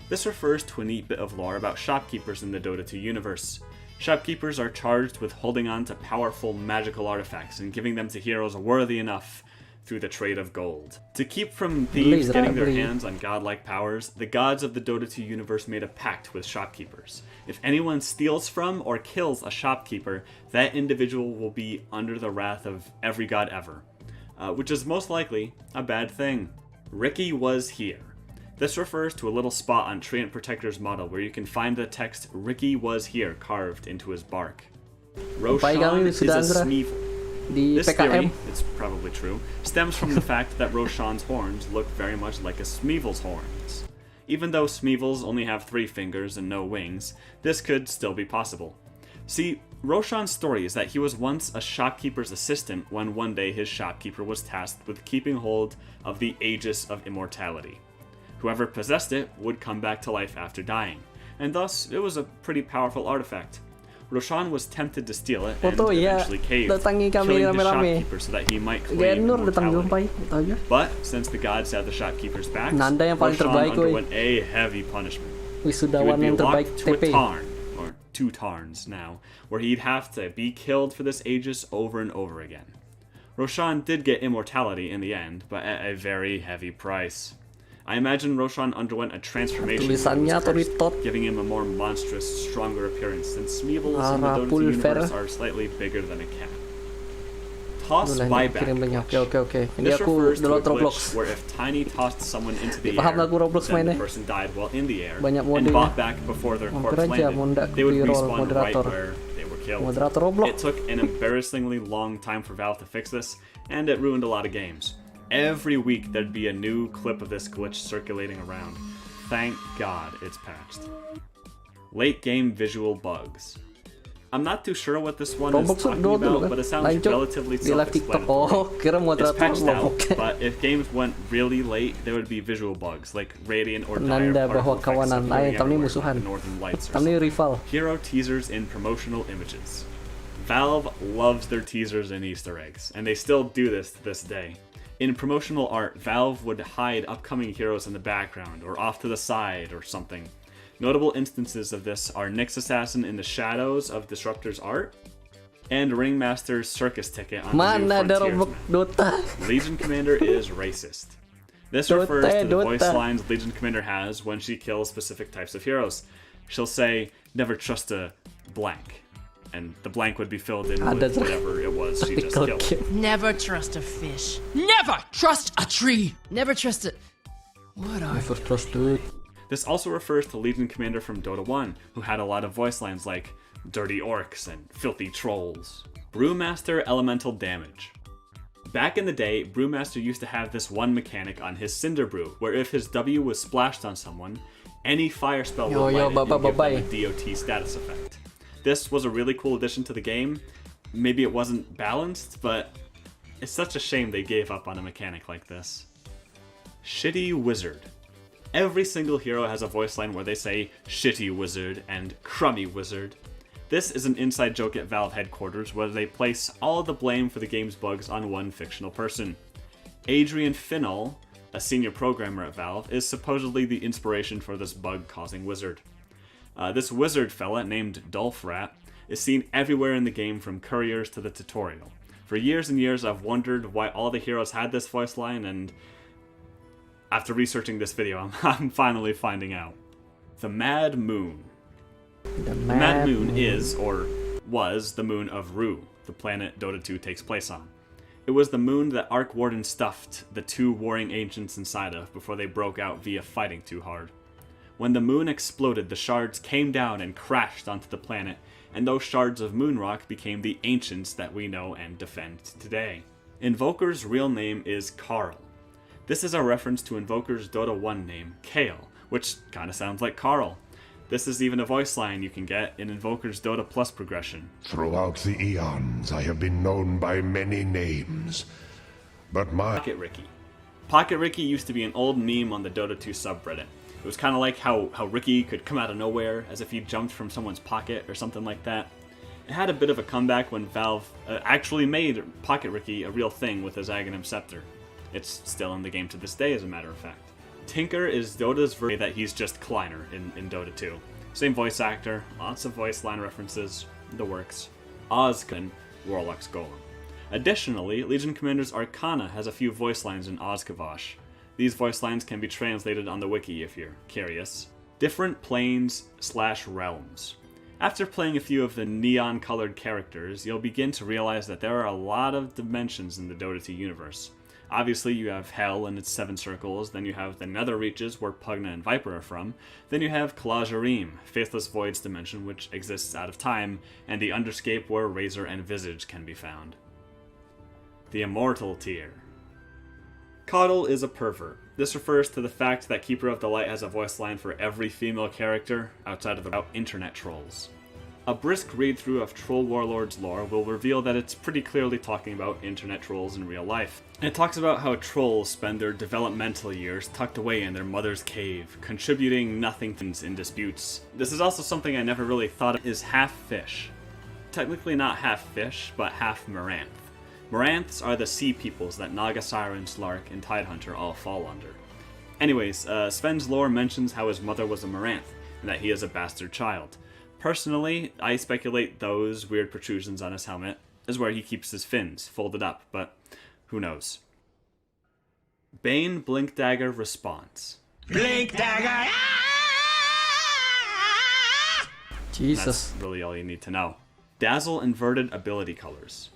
This refers to a neat bit of lore about shopkeepers in the Dota 2 universe. Shopkeepers are charged with holding on to powerful magical artifacts and giving them to heroes worthy enough through the trade of gold. To keep from thieves getting their hands on godlike powers, the gods of the Dota 2 universe made a pact with shopkeepers. If anyone steals from or kills a shopkeeper, that individual will be under the wrath of every god ever, which is most likely a bad thing. Ricky was here. This refers to a little spot on Treant Protector's model where you can find the text Ricky was here carved into his bark. Roshan is a Smeevil. This theory, it's probably true, stems from the fact that Roshan's horns look very much like a Smeevil's horns. Even though Smeevils only have 3 fingers and no wings, this could still be possible. See, Roshan's story is that he was once a shopkeeper's assistant when one day his shopkeeper was tasked with keeping hold of the Aegis of Immortality. Whoever possessed it would come back to life after dying, and thus it was a pretty powerful artifact. Roshan was tempted to steal it and eventually caved, datangi kami killing his rame-rame. shopkeeper so that he might claim Genur datang immortality. jumpai, tahu aja. But since the gods had the shopkeeper's backs, Nanda yang paling Roshan terbaik, woy. underwent a heavy punishment. He Wisudawan would be yang terbaik locked to a TP. tarn, or 2 tarns now, where he'd have to be killed for this Aegis over and over again. Roshan did get immortality in the end, but at a very heavy price. I imagine Roshan underwent a transformation, Tulisannya Toritot. giving him a more monstrous, stronger appearance, since Smeevils in the Dota 2 Pulver. universe are slightly bigger than a cat. Toss Kirim buyback. banyak. Oke. Ini This aku refers to a download glitch Roblox. where if Tiny tossed someone into the Paham air, lagu Roblox then the mainnya. person died while in the air Banyak and modenya. bought back before their Hampir corpse aja mau landed, ndak they would di-roll respawn right moderator. where they were killed. Moderator Roblox. It took an embarrassingly long time for Valve to fix this, and it ruined a lot of games. Every week there'd be a new clip of this glitch circulating around. Thank God it's patched. Late game visual bugs. I'm not too sure what this one is Roblox talking dulu about, kan? but it sounds Lanjut. relatively Di live TikTok. self-explanatory. Oh, kira It's moderator patched out, Roblox. but if games went really late, there would be visual bugs like radiant or dire Penanda bahwa particle effects kawanan appearing lain, kami everywhere, musuhan. like the northern lights or Kami something. rival. Hero teasers in promotional images. Valve loves their teasers and Easter eggs, and they still do this to this day. In promotional art, Valve would hide upcoming heroes in the background or off to the side or something. Notable instances of this are Nyx Assassin in the shadows of Disruptor's art, and Ringmaster's circus ticket on the new Mana ada Frontiersman. Roblox Dota? Legion Commander is racist. This Dota, refers to the voice Dota. lines Legion Commander has when she kills specific types of heroes. She'll say, "Never trust a blank," and the blank would be filled in with Ada whatever it was she just artikel killed. game. Never trust a fish. Never trust a tree. Never trust it. What are Never trust it. This also refers to Legion Commander from Dota 1, who had a lot of voice lines like dirty orcs and filthy trolls. Brewmaster Elemental Damage. Back in the day, Brewmaster used to have this one mechanic on his Cinder Brew, where if his W was splashed on someone, any fire spell would light it and give them a DOT status effect. This was a really cool addition to the game. Maybe it wasn't balanced, but it's such a shame they gave up on a mechanic like this. Shitty Wizard. Every single hero has a voice line where they say shitty wizard and crummy wizard. This is an inside joke at Valve headquarters where they place all of the blame for the game's bugs on one fictional person. Adrian Finnell, a senior programmer at Valve, is supposedly the inspiration for this bug-causing wizard. This wizard fella, named Dolphrat, is seen everywhere in the game from couriers to the tutorial. For years and years I've wondered why all the heroes had this voice line, and after researching this video, I'm finally finding out. The Mad Moon. The Mad Moon is, or was, the moon of Ru, the planet Dota 2 takes place on. It was the moon that Arc Warden stuffed the two warring ancients inside of before they broke out via fighting too hard. When the moon exploded, the shards came down and crashed onto the planet, and those shards of moon rock became the ancients that we know and defend today. Invoker's real name is Karl. This is a reference to Invoker's Dota 1 name, Kale, which kinda sounds like Carl. This is even a voice line you can get in Invoker's Dota Plus progression. Throughout the eons, I have been known by many names, but my... Pocket Ricky. Pocket Ricky used to be an old meme on the Dota 2 subreddit. It was kind of like how Ricky could come out of nowhere, as if he jumped from someone's pocket or something like that. It had a bit of a comeback when Valve actually made Pocket Ricky a real thing with his Aghanim Scepter. It's still in the game to this day, as a matter of fact. Tinker is Dota's version that he's just Kleiner in Dota 2. Same voice actor, lots of voice line references, the works. Ozkin, Warlock's Golem. Additionally, Legion Commander's Arcana has a few voice lines in Ozkavosh. These voice lines can be translated on the wiki if you're curious. Different planes/realms. After playing a few of the neon-colored characters, you'll begin to realize that there are a lot of dimensions in the Dota 2 universe. Obviously, you have Hell and its 7 circles, then you have the Nether Reaches, where Pugna and Viper are from, then you have Kalajarim, Faithless Void's dimension, which exists out of time, and the Underscape, where Razor and Visage can be found. The Immortal tier. Coddle is a pervert. This refers to the fact that Keeper of the Light has a voice line for every female character outside of the internet trolls. A brisk read-through of Troll Warlord's lore will reveal that it's pretty clearly talking about internet trolls in real life. It talks about how trolls spend their developmental years tucked away in their mother's cave, contributing nothing in disputes. This is also something I never really thought of, is half fish. Technically not half fish, but half Moranth. Moranths are the sea peoples that Naga Siren, Slark, and Tidehunter all fall under. Anyways, Sven's lore mentions how his mother was a Moranth, and that he is a bastard child. Personally, I speculate those weird protrusions on his helmet is where he keeps his fins, folded up, but who knows. Bane Blink Dagger response. Blink Dagger! Jesus. That's really all you need to know. Dazzle inverted ability colors.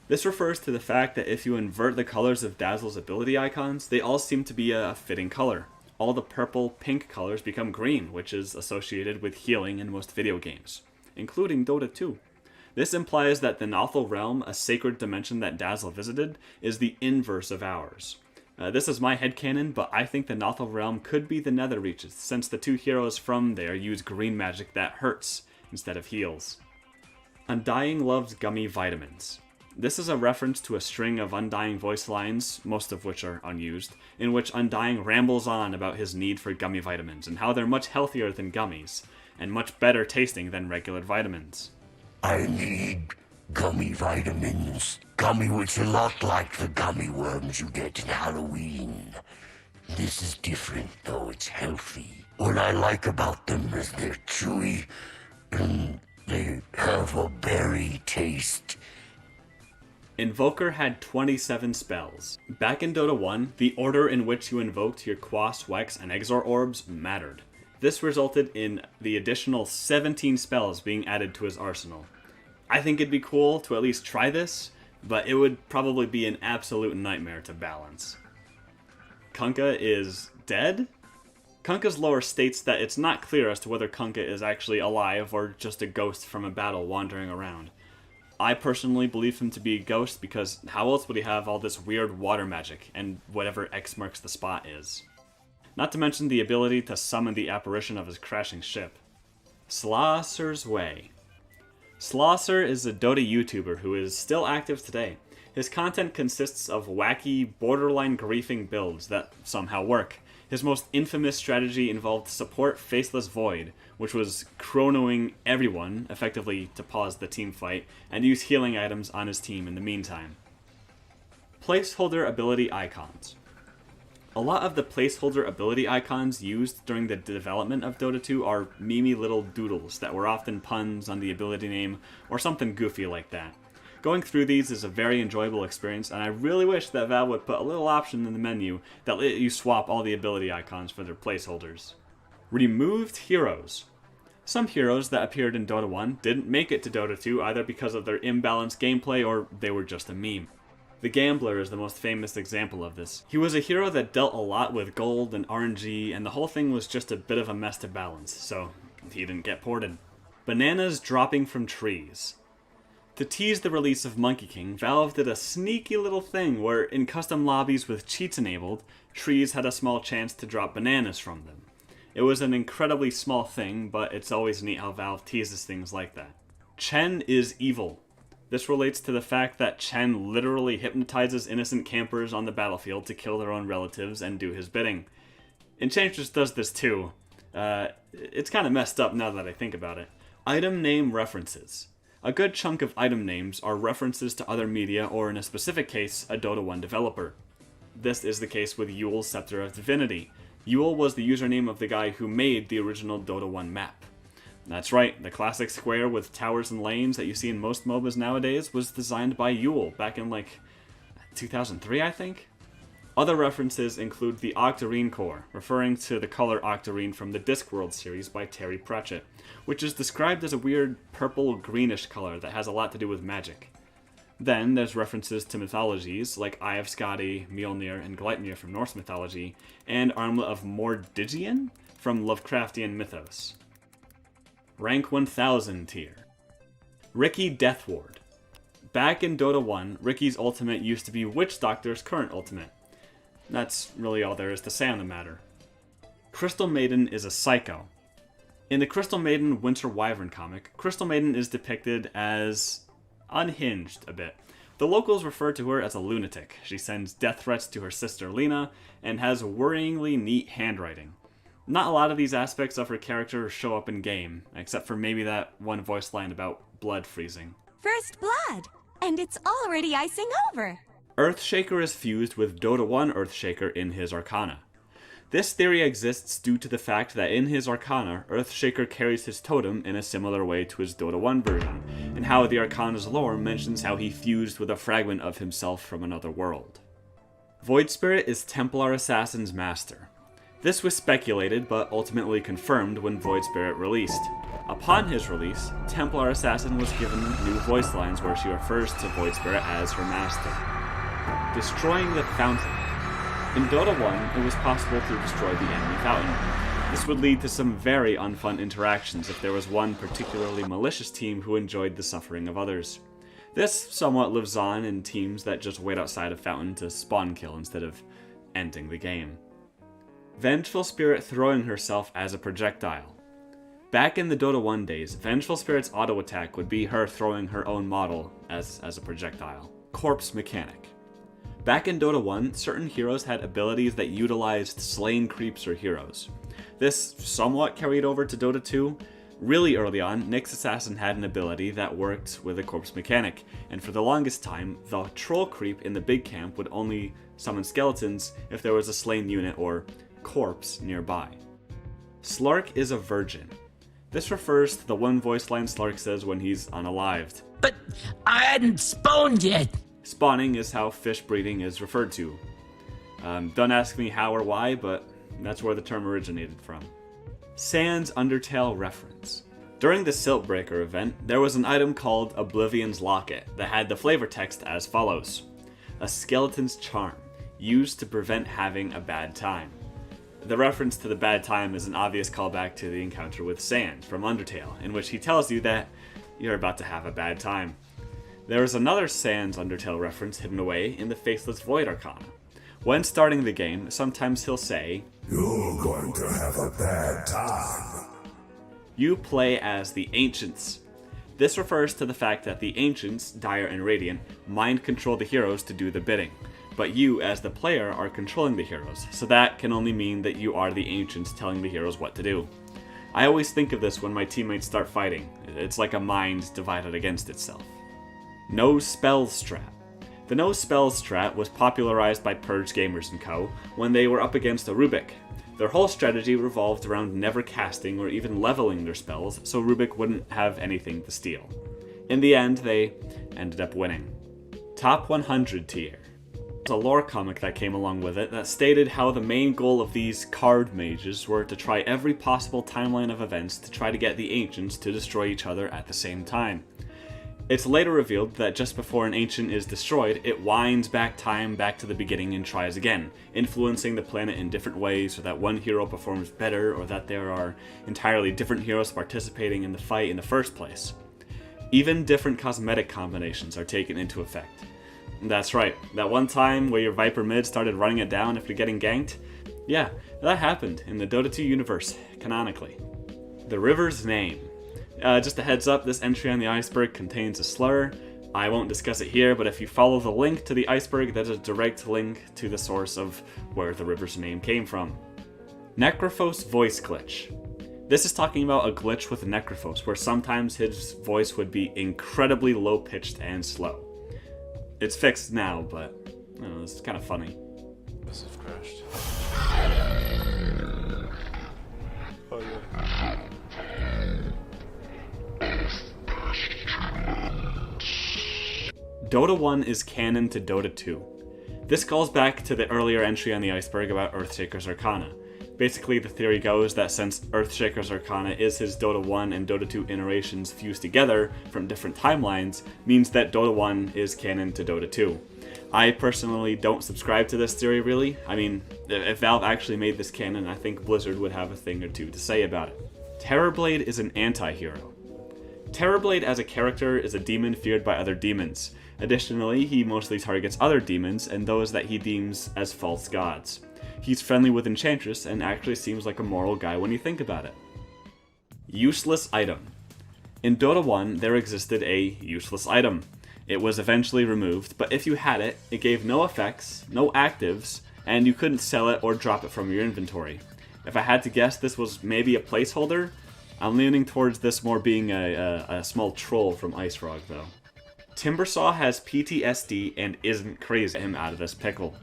This refers to the fact that if you invert the colors of Dazzle's ability icons, they all seem to be a fitting color. All the purple, pink colors become green, which is associated with healing in most video games, including Dota 2. This implies that the Nothal Realm, a sacred dimension that Dazzle visited, is the inverse of ours. This is my headcanon, but I think the Nothal Realm could be the Nether Reaches, since the two heroes from there use green magic that hurts instead of heals. Undying loves gummy vitamins. This is a reference to a string of Undying voice lines, most of which are unused, in which Undying rambles on about his need for gummy vitamins and how they're much healthier than gummies, and much better tasting than regular vitamins. I need gummy vitamins. Gummy looks a lot like the gummy worms you get in Halloween. This is different, though it's healthy. What I like about them is they're chewy, and they have a berry taste. Invoker had 27 spells. Back in Dota 1, the order in which you invoked your Quas, Wex, and Exor orbs mattered. This resulted in the additional 17 spells being added to his arsenal. I think it'd be cool to at least try this, but it would probably be an absolute nightmare to balance. Kunkka is dead? Kunkka's lore states that it's not clear as to whether Kunkka is actually alive or just a ghost from a battle wandering around. I personally believe him to be a ghost because how else would he have all this weird water magic and whatever X marks the spot is? Not to mention the ability to summon the apparition of his crashing ship. Slaucer's Way. Slaucer is a Dota YouTuber who is still active today. His content consists of wacky, borderline griefing builds that somehow work. His most infamous strategy involved support Faceless Void, which was chronoing everyone, effectively to pause the team fight, and use healing items on his team in the meantime. Placeholder ability icons. A lot of the placeholder ability icons used during the development of Dota 2 are memey little doodles that were often puns on the ability name or something goofy like that. Going through these is a very enjoyable experience, and I really wish that Valve would put a little option in the menu that let you swap all the ability icons for their placeholders. Removed heroes. Some heroes that appeared in Dota 1 didn't make it to Dota 2 either because of their imbalanced gameplay or they were just a meme. The Gambler is the most famous example of this. He was a hero that dealt a lot with gold and RNG, and the whole thing was just a bit of a mess to balance, so he didn't get ported. Bananas dropping from trees. To tease the release of Monkey King, Valve did a sneaky little thing where in custom lobbies with cheats enabled, trees had a small chance to drop bananas from them. It was an incredibly small thing, but it's always neat how Valve teases things like that. Chen is evil. This relates to the fact that Chen literally hypnotizes innocent campers on the battlefield to kill their own relatives and do his bidding. Enchantress does this too. It's kind of messed up now that I think about it. Item name references. A good chunk of item names are references to other media or, in a specific case, a Dota 1 developer. This is the case with Yule's Scepter of Divinity. Yule was the username of the guy who made the original Dota 1 map. That's right, the classic square with towers and lanes that you see in most MOBAs nowadays was designed by Yule back in 2003, I think? Other references include the Octarine core, referring to the color Octarine from the Discworld series by Terry Pratchett, which is described as a weird purple-greenish color that has a lot to do with magic. Then there's references to mythologies like Eye of Skadi, Mjolnir, and Gleipnir from Norse mythology, and Armlet of Mordigian from Lovecraftian mythos. Rank 1000 tier. Riki Deathward. Back in Dota 1, Riki's ultimate used to be Witch Doctor's current ultimate. That's really all there is to say on the matter. Crystal Maiden is a psycho. In the Crystal Maiden Winter Wyvern comic, Crystal Maiden is depicted as unhinged a bit. The locals refer to her as a lunatic. She sends death threats to her sister Lena, and has worryingly neat handwriting. Not a lot of these aspects of her character show up in game, except for maybe that one voice line about blood freezing. First blood, and it's already icing over. Earthshaker is fused with Dota 1 Earthshaker in his Arcana. This theory exists due to the fact that in his Arcana, Earthshaker carries his totem in a similar way to his Dota 1 version, and how the Arcana's lore mentions how he fused with a fragment of himself from another world. Void Spirit is Templar Assassin's master. This was speculated, but ultimately confirmed when Void Spirit released. Upon his release, Templar Assassin was given new voice lines where she refers to Void Spirit as her master. Destroying the Fountain. In Dota 1, it was possible to destroy the enemy fountain. This would lead to some very unfun interactions if there was one particularly malicious team who enjoyed the suffering of others. This somewhat lives on in teams that just wait outside a fountain to spawn kill instead of ending the game. Vengeful Spirit throwing herself as a projectile. Back in the Dota 1 days, Vengeful Spirit's auto attack would be her throwing her own model as a projectile. Corpse Mechanic. Back in Dota 1, certain heroes had abilities that utilized slain creeps or heroes. This somewhat carried over to Dota 2. Really early on, Nyx Assassin had an ability that worked with a Corpse Mechanic, and for the longest time, the Troll Creep in the big camp would only summon skeletons if there was a slain unit or corpse nearby. Slark is a virgin. This refers to the one voice line Slark says when he's unalived. But I hadn't spawned yet. Spawning is how fish breeding is referred to. Don't ask me how or why, but that's where the term originated from. Sans Undertale reference. During the Siltbreaker event, there was an item called Oblivion's Locket that had the flavor text as follows. A skeleton's charm, used to prevent having a bad time. The reference to the bad time is an obvious callback to the encounter with Sans from Undertale, in which he tells you that you're about to have a bad time. There is another Sans Undertale reference hidden away in the Faceless Void Arcana. When starting the game, sometimes he'll say, "You're going to have a bad time." You play as the Ancients. This refers to the fact that the Ancients, Dire and Radiant, mind control the heroes to do the bidding. but you, as the player, are controlling the heroes, so that can only mean that you are the ancients telling the heroes what to do. I always think of this when my teammates start fighting. It's like a mind divided against itself. No spells strat. The no spells strat was popularized by Purge Gamers & Co. when they were up against a Rubik. Their whole strategy revolved around never casting or even leveling their spells, so Rubik wouldn't have anything to steal. In the end, they ended up winning. Top 100 tier. There's a lore comic that came along with it that stated how the main goal of these card mages were to try every possible timeline of events to try to get the ancients to destroy each other at the same time. It's later revealed that just before an ancient is destroyed, it winds back time back to the beginning and tries again, influencing the planet in different ways so that one hero performs better or that there are entirely different heroes participating in the fight in the first place. Even different cosmetic combinations are taken into effect. That's right, that one time where your Viper mid started running it down after getting ganked? Yeah, that happened in the Dota 2 universe, canonically. The river's name. Just a heads up, this entry on the iceberg contains a slur. I won't discuss it here, but if you follow the link to the iceberg, there's a direct link to the source of where the river's name came from. Necrophos voice glitch. This is talking about a glitch with Necrophos, where sometimes his voice would be incredibly low-pitched and slow. It's fixed now, but I don't know, it's kind of funny. This has crashed. Oh yeah. Dota 1 is canon to Dota 2. This calls back to the earlier entry on the iceberg about Earthshaker's Arcana. Basically, the theory goes that since Earthshaker's Arcana is his Dota 1 and Dota 2 iterations fused together from different timelines, means that Dota 1 is canon to Dota 2. I personally don't subscribe to this theory, really. I mean, if Valve actually made this canon, I think Blizzard would have a thing or two to say about it. Terrorblade is an anti-hero. Terrorblade as a character is a demon feared by other demons. Additionally, he mostly targets other demons and those that he deems as false gods. He's friendly with Enchantress and actually seems like a moral guy when you think about it. Useless item. In Dota 1, there existed a useless item. It was eventually removed, but if you had it, it gave no effects, no actives, and you couldn't sell it or drop it from your inventory. If I had to guess, this was maybe a placeholder. I'm leaning towards this more being a small troll from Ice Frog, though. Timbersaw has PTSD and isn't crazy him out of this pickle.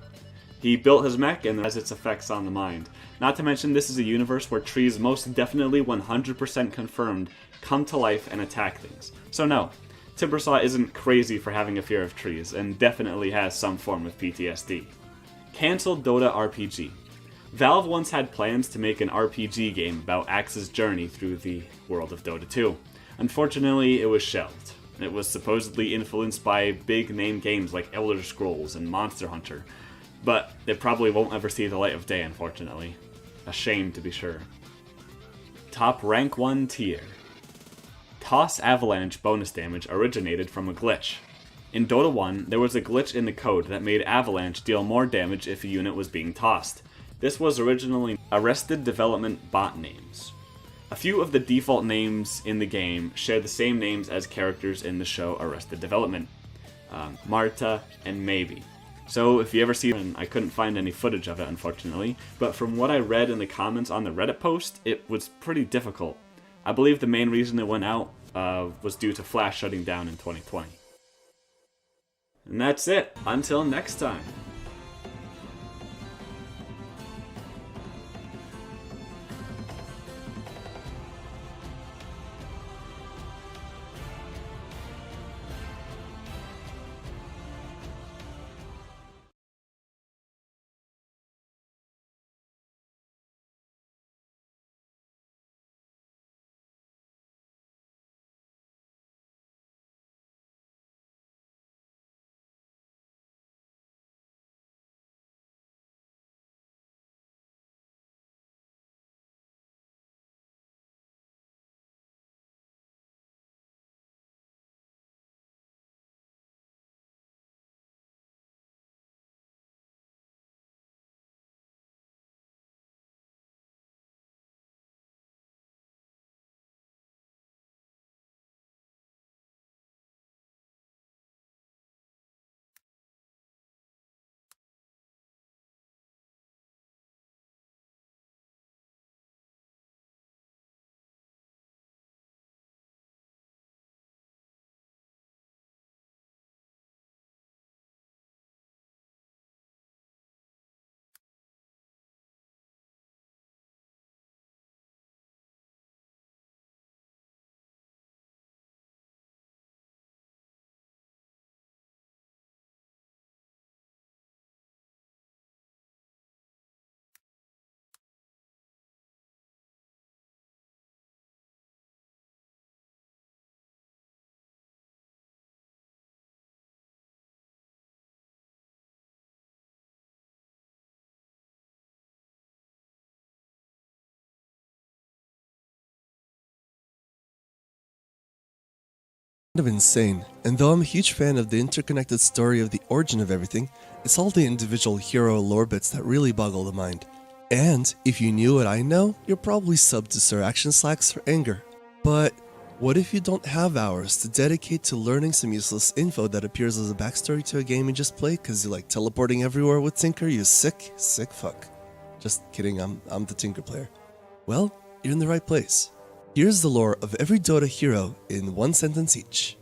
He built his mech and has its effects on the mind. Not to mention, this is a universe where trees most definitely 100% confirmed come to life and attack things. So no, Timbersaw isn't crazy for having a fear of trees, and definitely has some form of PTSD. Cancelled Dota RPG. Valve once had plans to make an RPG game about Axe's journey through the world of Dota 2. Unfortunately, it was shelved. It was supposedly influenced by big-name games like Elder Scrolls and Monster Hunter, but it probably won't ever see the light of day, unfortunately. A shame, to be sure. Top Rank 1 tier. Toss Avalanche bonus damage originated from a glitch. In Dota 1, there was a glitch in the code that made Avalanche deal more damage if a unit was being tossed. This was originally Arrested Development bot names. A few of the default names in the game share the same names as characters in the show Arrested Development. Marta and Maybe. So if you ever see it, I couldn't find any footage of it, unfortunately, but from what I read in the comments on the Reddit post, it was pretty difficult. I believe the main reason it went out was due to Flash shutting down in 2020. And that's it. Until next time. of insane, and though I'm a huge fan of the interconnected story of the origin of everything, it's all the individual hero lore bits that really boggle the mind. And if you knew what I know, you're probably subbed to Sir Action Slacks for anger. But what if you don't have hours to dedicate to learning some useless info that appears as a backstory to a game you just played because you like teleporting everywhere with Tinker, you sick fuck. Just kidding, I'm the Tinker player. Well, you're in the right place. Here's the lore of every Dota hero in one sentence each.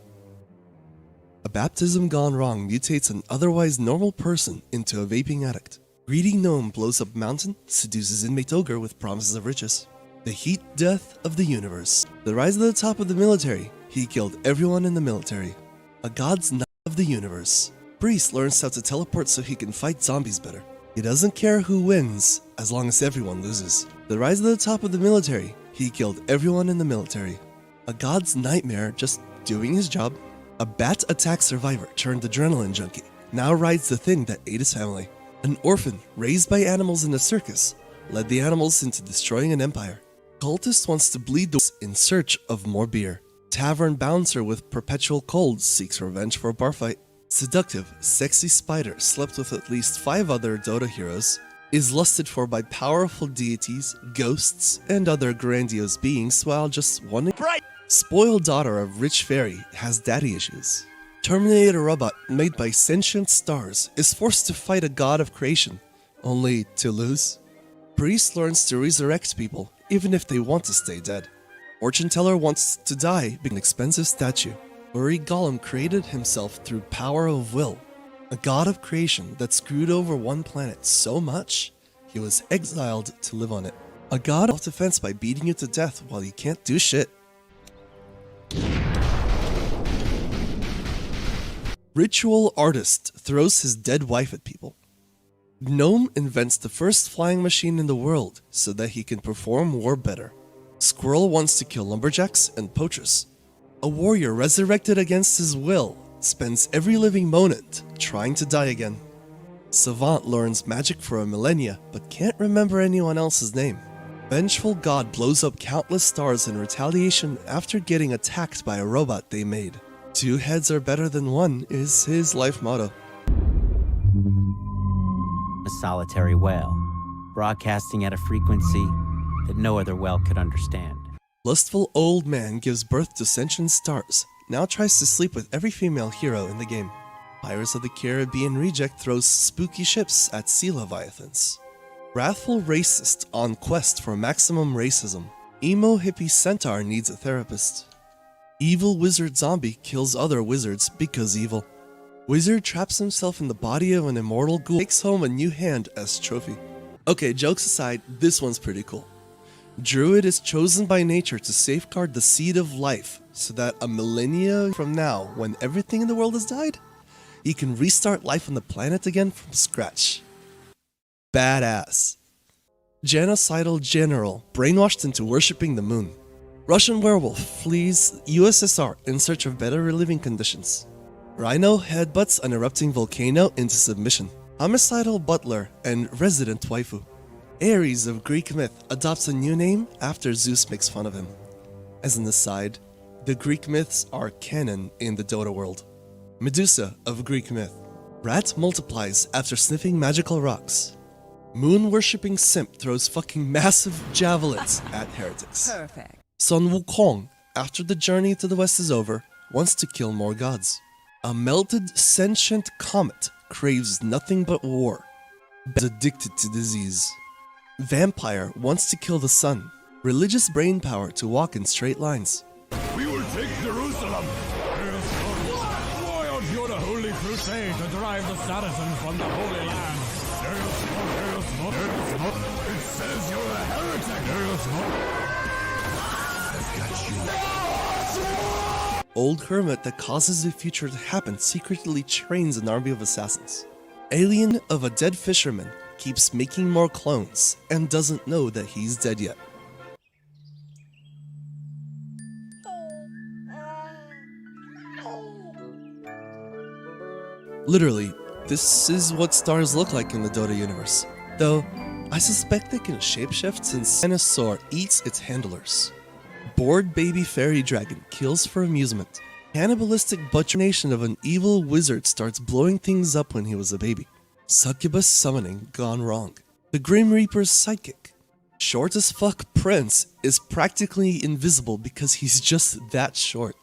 A baptism gone wrong mutates an otherwise normal person into a vaping addict. Greedy gnome blows up mountain, seduces inmate ogre with promises of riches. The heat death of the universe. The rise to the top of the military. He killed everyone in the military. A god's knight of the universe. Priest learns how to teleport so he can fight zombies better. He doesn't care who wins, as long as everyone loses. The rise to the top of the military. He killed everyone in the military. A god's nightmare just doing his job. A bat attack survivor turned adrenaline junkie. Now rides the thing that ate his family. An orphan raised by animals in a circus led the animals into destroying an empire. Cultist wants to bleed the in search of more beer. Tavern bouncer with perpetual cold seeks revenge for a bar fight. Seductive, sexy spider slept with at least 5 other Dota heroes. Is lusted for by powerful deities, ghosts, and other grandiose beings while just wanting. Spoiled daughter of rich fairy has daddy issues. Terminator robot made by sentient stars is forced to fight a god of creation, only to lose. Priest learns to resurrect people even if they want to stay dead. Fortune teller wants to die being an expensive statue. Furry Golem created himself through power of will. A god of creation that screwed over one planet so much, he was exiled to live on it. A god of self-defense by beating you to death while you can't do shit. Ritual artist throws his dead wife at people. Gnome invents the first flying machine in the world so that he can perform war better. Squirrel wants to kill lumberjacks and poachers. A warrior resurrected against his will spends every living moment trying to die again. Savant learns magic for a millennia but can't remember anyone else's name. Vengeful god blows up countless stars in retaliation after getting attacked by a robot they made. 2 heads are better than 1 is his life motto. A solitary whale, broadcasting at a frequency that no other whale could understand. Lustful old man gives birth to sentient stars, now tries to sleep with every female hero in the game. Pirates of the Caribbean reject throws spooky ships at sea leviathans. Wrathful racist on quest for maximum racism. Emo hippie centaur needs a therapist. Evil wizard zombie kills other wizards because evil. Wizard traps himself in the body of an immortal ghoul, takes home a new hand as trophy. Okay, jokes aside, this one's pretty cool. Druid is chosen by nature to safeguard the seed of life so that a millennia from now, when everything in the world has died, he can restart life on the planet again from scratch. Badass. Genocidal general brainwashed into worshipping the moon. Russian werewolf flees USSR in search of better living conditions. Rhino headbutts an erupting volcano into submission. Homicidal butler and resident waifu. Ares of Greek myth adopts a new name after Zeus makes fun of him. As an aside, the Greek myths are canon in the Dota world. Medusa of Greek myth. Rat multiplies after sniffing magical rocks. Moon-worshipping simp throws fucking massive javelins at heretics. Perfect. Sun Wukong, after the journey to the west is over, wants to kill more gods. A melted sentient comet craves nothing but war. Is addicted to disease. Vampire wants to kill the sun. Religious brain power to walk in straight lines. We will take Jerusalem! Why aren't you on a holy crusade to drive the Saracens from the Holy Land? It says you're a heretic! Old hermit that causes the future to happen secretly trains an army of assassins. Alien of a dead fisherman keeps making more clones and doesn't know that he's dead yet. Literally, this is what stars look like in the Dota universe. Though, I suspect they can shapeshift since Dinosaur eats its handlers. Bored baby fairy dragon kills for amusement. Cannibalistic butcheration of an evil wizard starts blowing things up when he was a baby. Succubus summoning gone wrong. The Grim Reaper's psychic. Short as fuck Prince is practically invisible because he's just that short.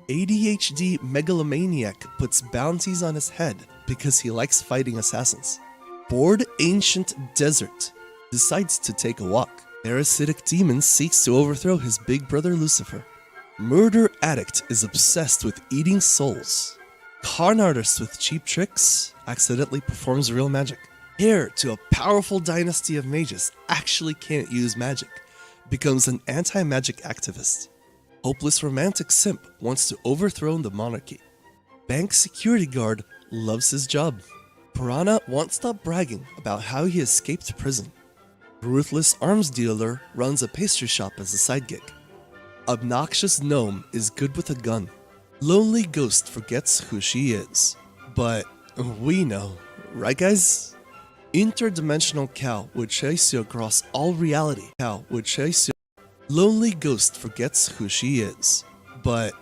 ADHD megalomaniac puts bounties on his head because he likes fighting assassins. Bored ancient desert decides to take a walk. Parasitic demon seeks to overthrow his big brother Lucifer. Murder addict is obsessed with eating souls. Con artist with cheap tricks accidentally performs real magic. Heir to a powerful dynasty of mages actually can't use magic, becomes an anti-magic activist. Hopeless romantic simp wants to overthrow the monarchy. Bank security guard loves his job. Piranha won't stop bragging about how he escaped prison. Ruthless arms dealer runs a pastry shop as a side gig. Obnoxious gnome is good with a gun. Lonely ghost forgets who she is. But we know, right guys? Interdimensional cow would chase you across all reality. Cow would chase you. Lonely ghost forgets who she is. But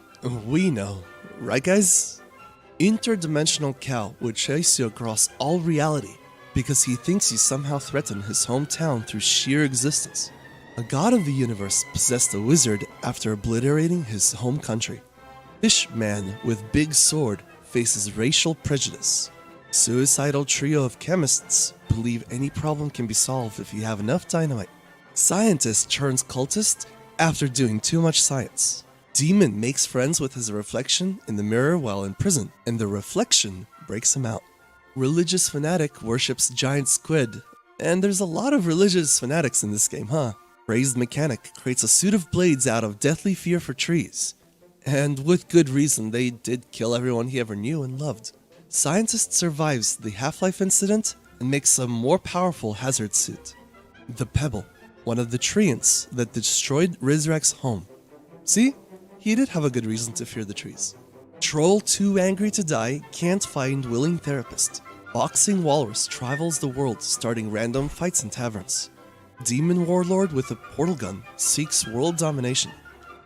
we know, right guys? Interdimensional cow would chase you across all reality because he thinks you somehow threaten his hometown through sheer existence. A god of the universe possessed a wizard after obliterating his home country. Fish man with big sword faces racial prejudice. Suicidal trio of chemists believe any problem can be solved if you have enough dynamite. Scientist turns cultist after doing too much science. Demon makes friends with his reflection in the mirror while in prison, and the reflection breaks him out. Religious fanatic worships giant squid, and there's a lot of religious fanatics in this game, huh? Crazed mechanic creates a suit of blades out of deathly fear for trees. And with good reason, they did kill everyone he ever knew and loved. Scientist survives the Half-Life incident and makes a more powerful hazard suit. The Pebble, one of the treants that destroyed Rizrak's home. See? He did have a good reason to fear the trees. Troll too angry to die can't find willing therapist. Boxing walrus travels the world starting random fights in taverns. Demon warlord with a portal gun seeks world domination.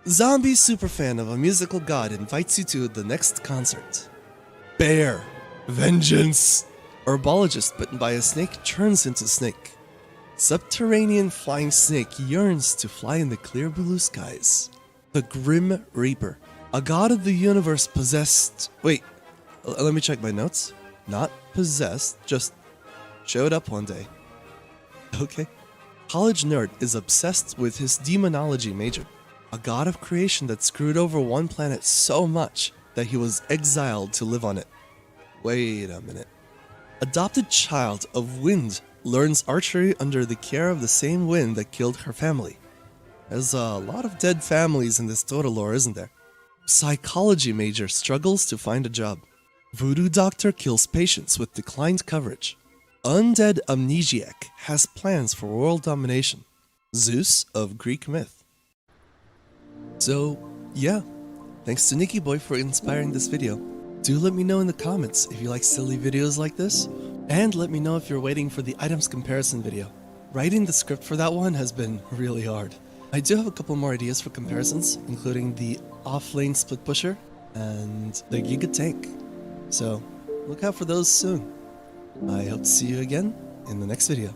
Zombie superfan of a musical god invites you to the next concert. Bear. Vengeance. Herbologist bitten by a snake turns into snake. Subterranean flying snake yearns to fly in the clear blue skies. The Grim Reaper. A god of the universe possessed... Wait, let me check my notes. Not possessed, just showed up one day. Okay. College nerd is obsessed with his demonology major. A god of creation that screwed over one planet so much that he was exiled to live on it. Wait a minute. Adopted child of wind learns archery under the care of the same wind that killed her family. There's a lot of dead families in this Dota lore, isn't there? Psychology major struggles to find a job. Voodoo doctor kills patients with declined coverage. Undead amnesiac has plans for world domination. Zeus of Greek myth. So, yeah. Thanks to Nicky Boy for inspiring this video. Do let me know in the comments if you like silly videos like this, and let me know if you're waiting for the items comparison video. Writing the script for that one has been really hard. I do have a couple more ideas for comparisons, including the off-lane split pusher and the Giga Tank. So, look out for those soon. I hope to see you again in the next video.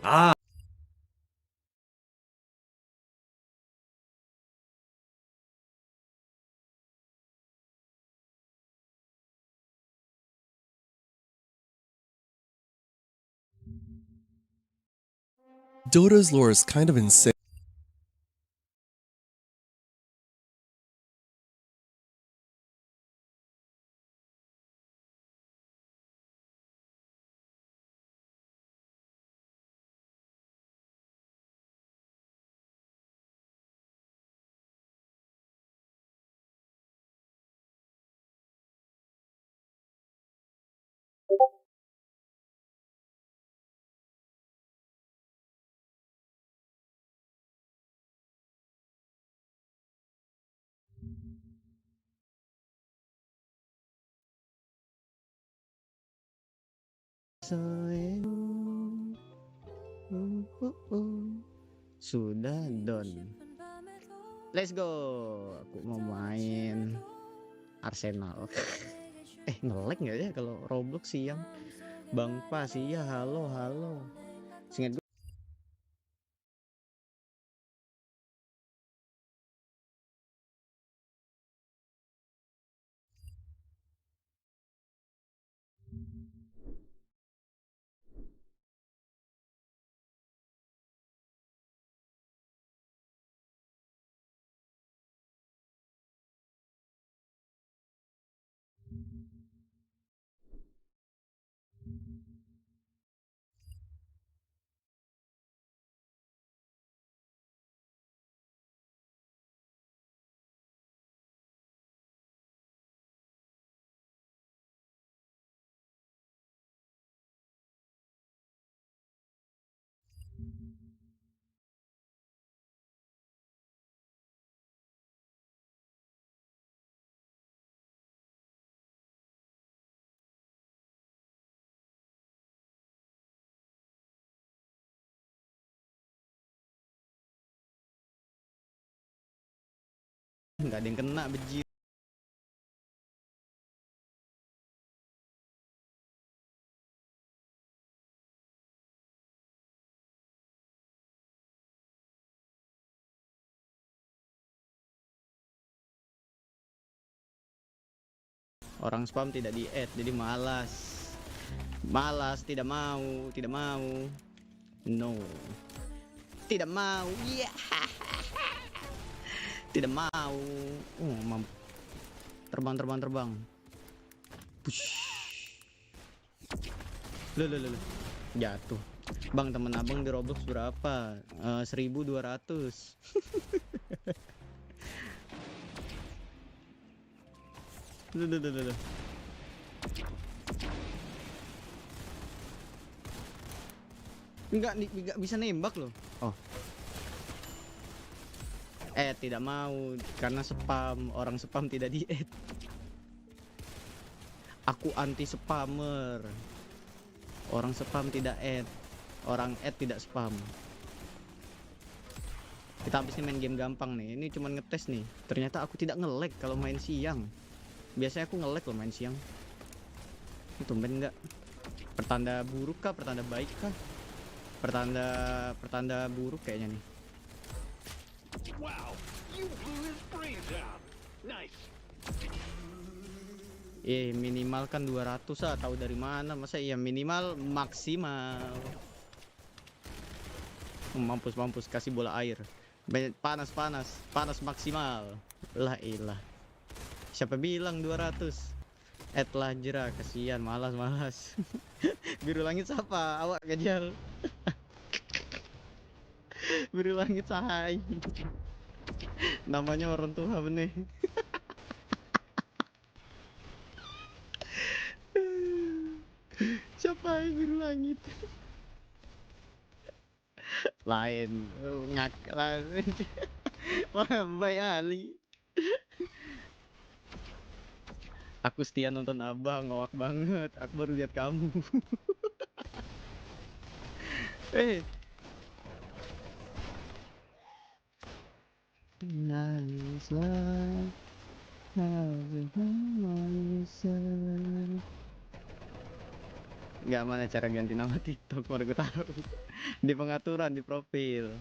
Ah. Dota's lore is kind of insane. Sudah don. Let's go. Aku mau main Arsenal. Nge-lag nggak ya kalau Roblox siang? Bang Pas, iya, halo. Seingat gue nggak ada yang kena bejir. Orang spam tidak di-add, jadi malas, tidak mau, no, tidak mau, yeah. Tidak mau. Terbang. Push. Loh. Jatuh. Bang, temen abang di Roblox berapa? 1.200. Loh. Enggak bisa nembak loh. Oh. Tidak mau karena spam. Orang spam tidak di-add. Aku anti spammer. Orang spam tidak add. Orang add tidak spam. Kita habis main game gampang nih. Ini cuman ngetes nih. Ternyata aku tidak nge-lag kalau main siang. Biasanya aku nge-lag kalau main siang. Tumben enggak? Pertanda buruk kah? Pertanda baik kah? Pertanda buruk kayaknya nih. Wow, you blew his brains out. Nice. Minimal kan 200 ah, tahu dari mana? Masa iya minimal maksimal. Mampus kasih bola air. Panas maksimal. Lah ilah. Siapa bilang 200? Lah jera, kasihan, malas. Biru langit siapa? Awak gajal. Biru langit sahai. Namanya orang tua benih. Siapa yang biru langit? Lain lain. Wah, baik Ali. Aku setia nonton abang, ngawak banget. Aku baru lihat kamu. Nangislah, Nggak, mana cara ganti nama TikTok, baru gue tahu. Di pengaturan, di profil.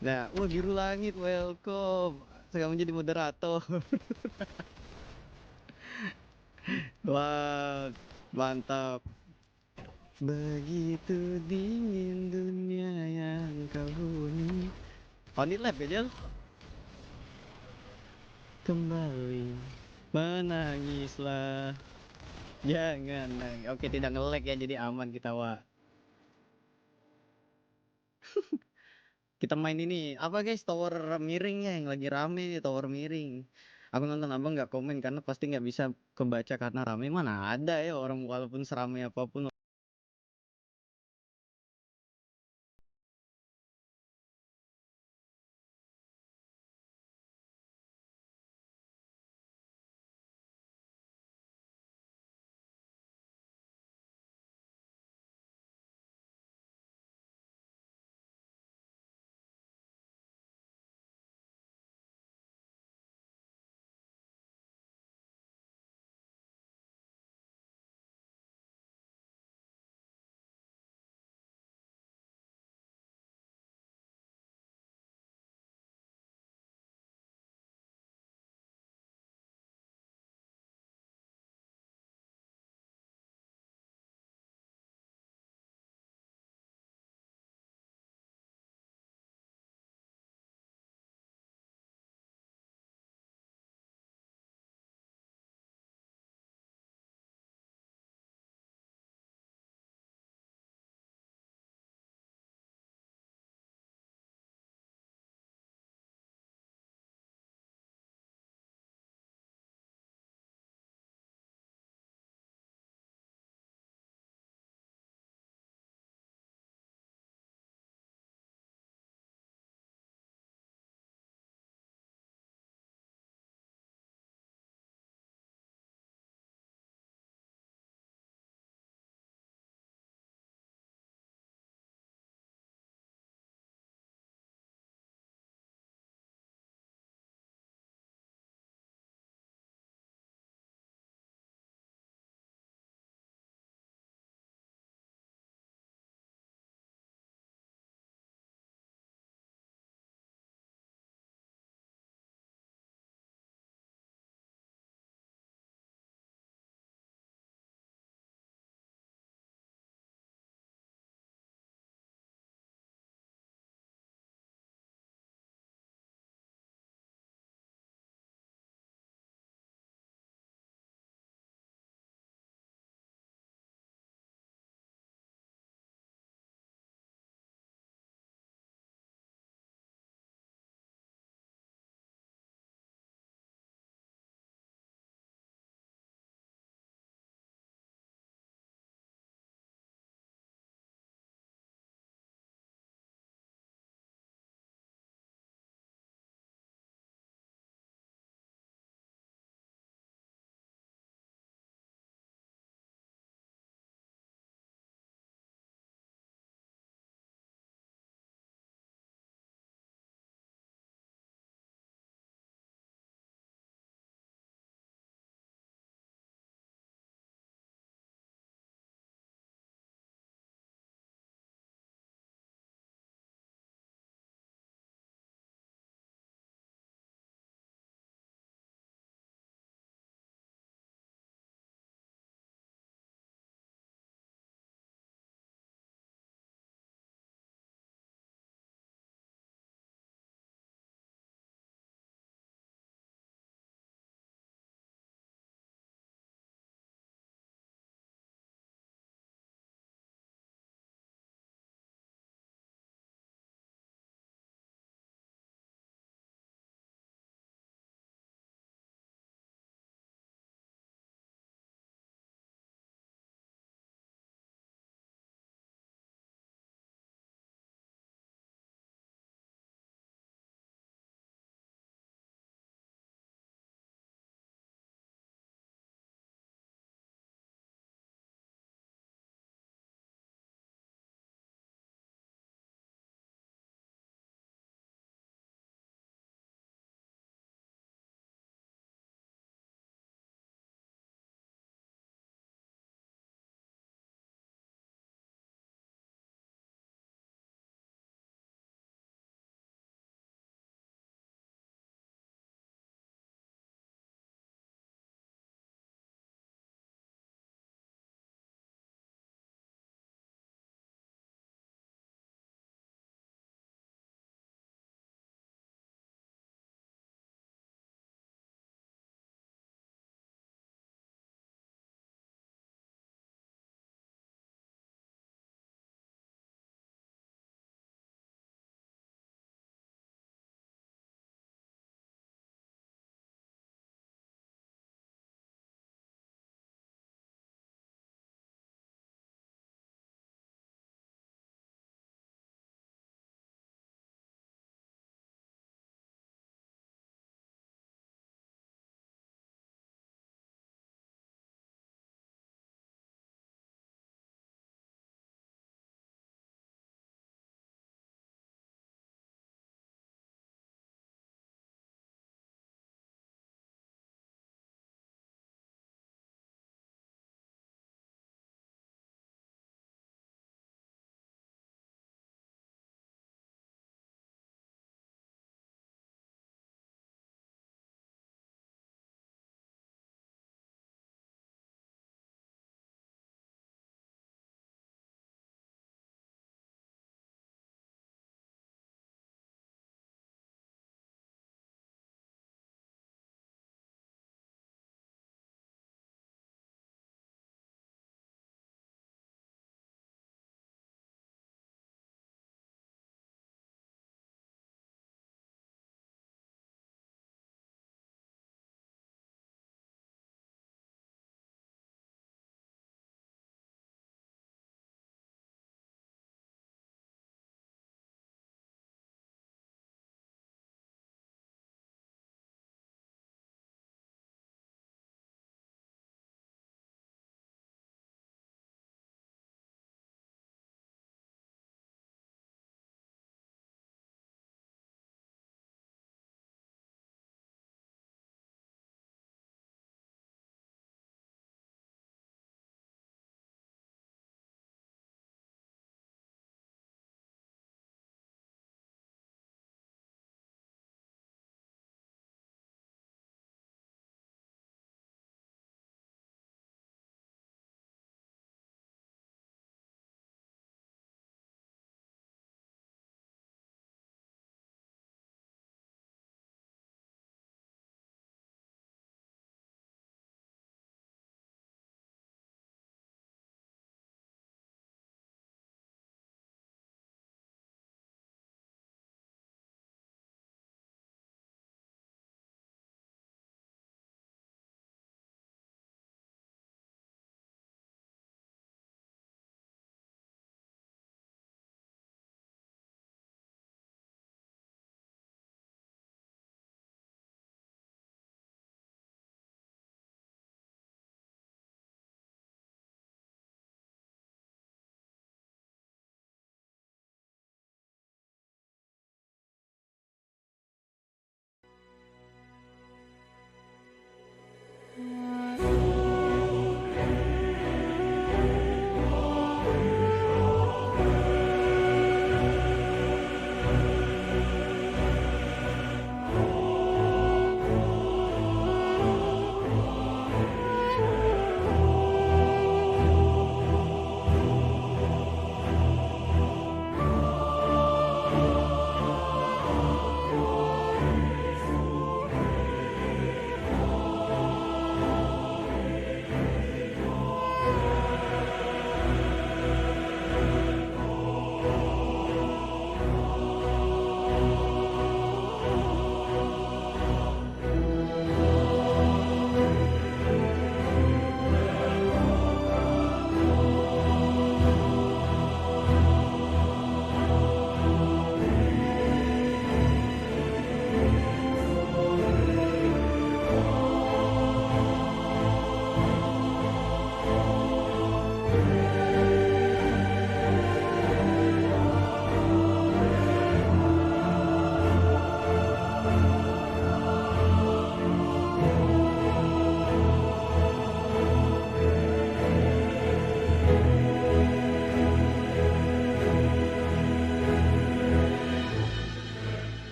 Nah, wah biru langit, welcome. Sekarang menjadi moderator. Wah, mantap. Begitu dingin dunia yang kau huni. Oh, ini lab ya, Jel? Kembali menangislah. Jangan nangis. Oke, tidak nge-lag ya, jadi aman kita, Wak. Kita main ini apa guys, tower miringnya yang lagi rame nih, tower miring. Aku nonton abang nggak komen karena pasti nggak bisa kebaca karena rame. Mana ada ya orang walaupun seramai apapun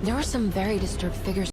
There were some very disturbed figures.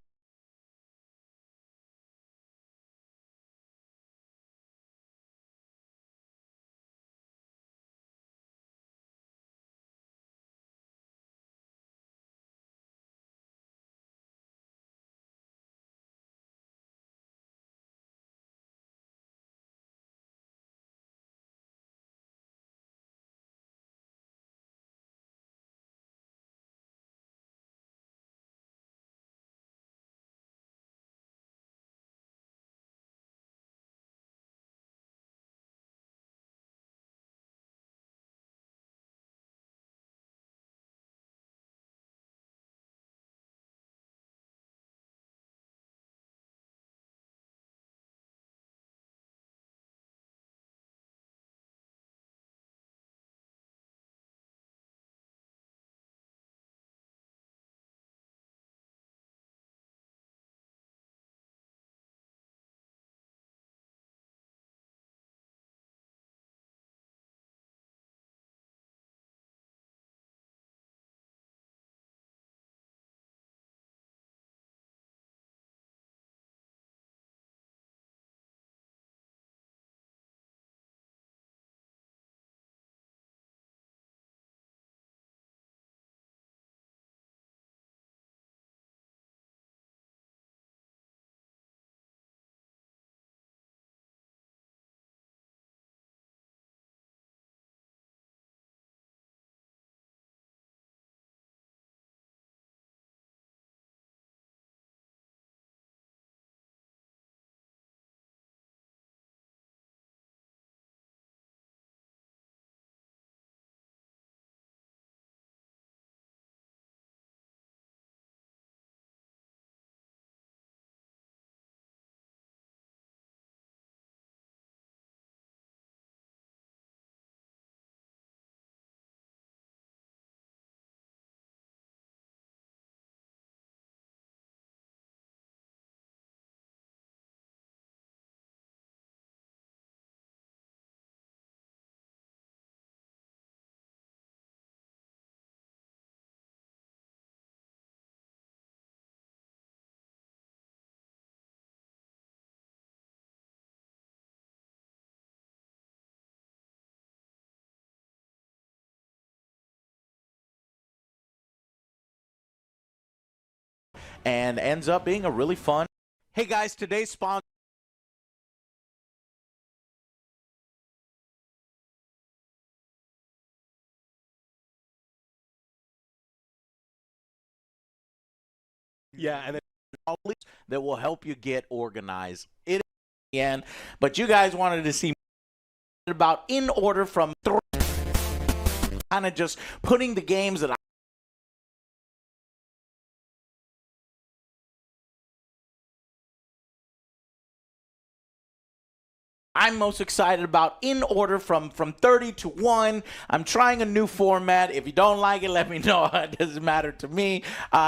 And ends up being a really fun. Hey guys, today's sponsor. Yeah, and always that will help you get organized. It again, but you guys wanted to see about in order from kind of just putting the games that I'm most excited about in order from 30 to 1. I'm trying a new format. If you don't like it, let me know. It doesn't matter to me.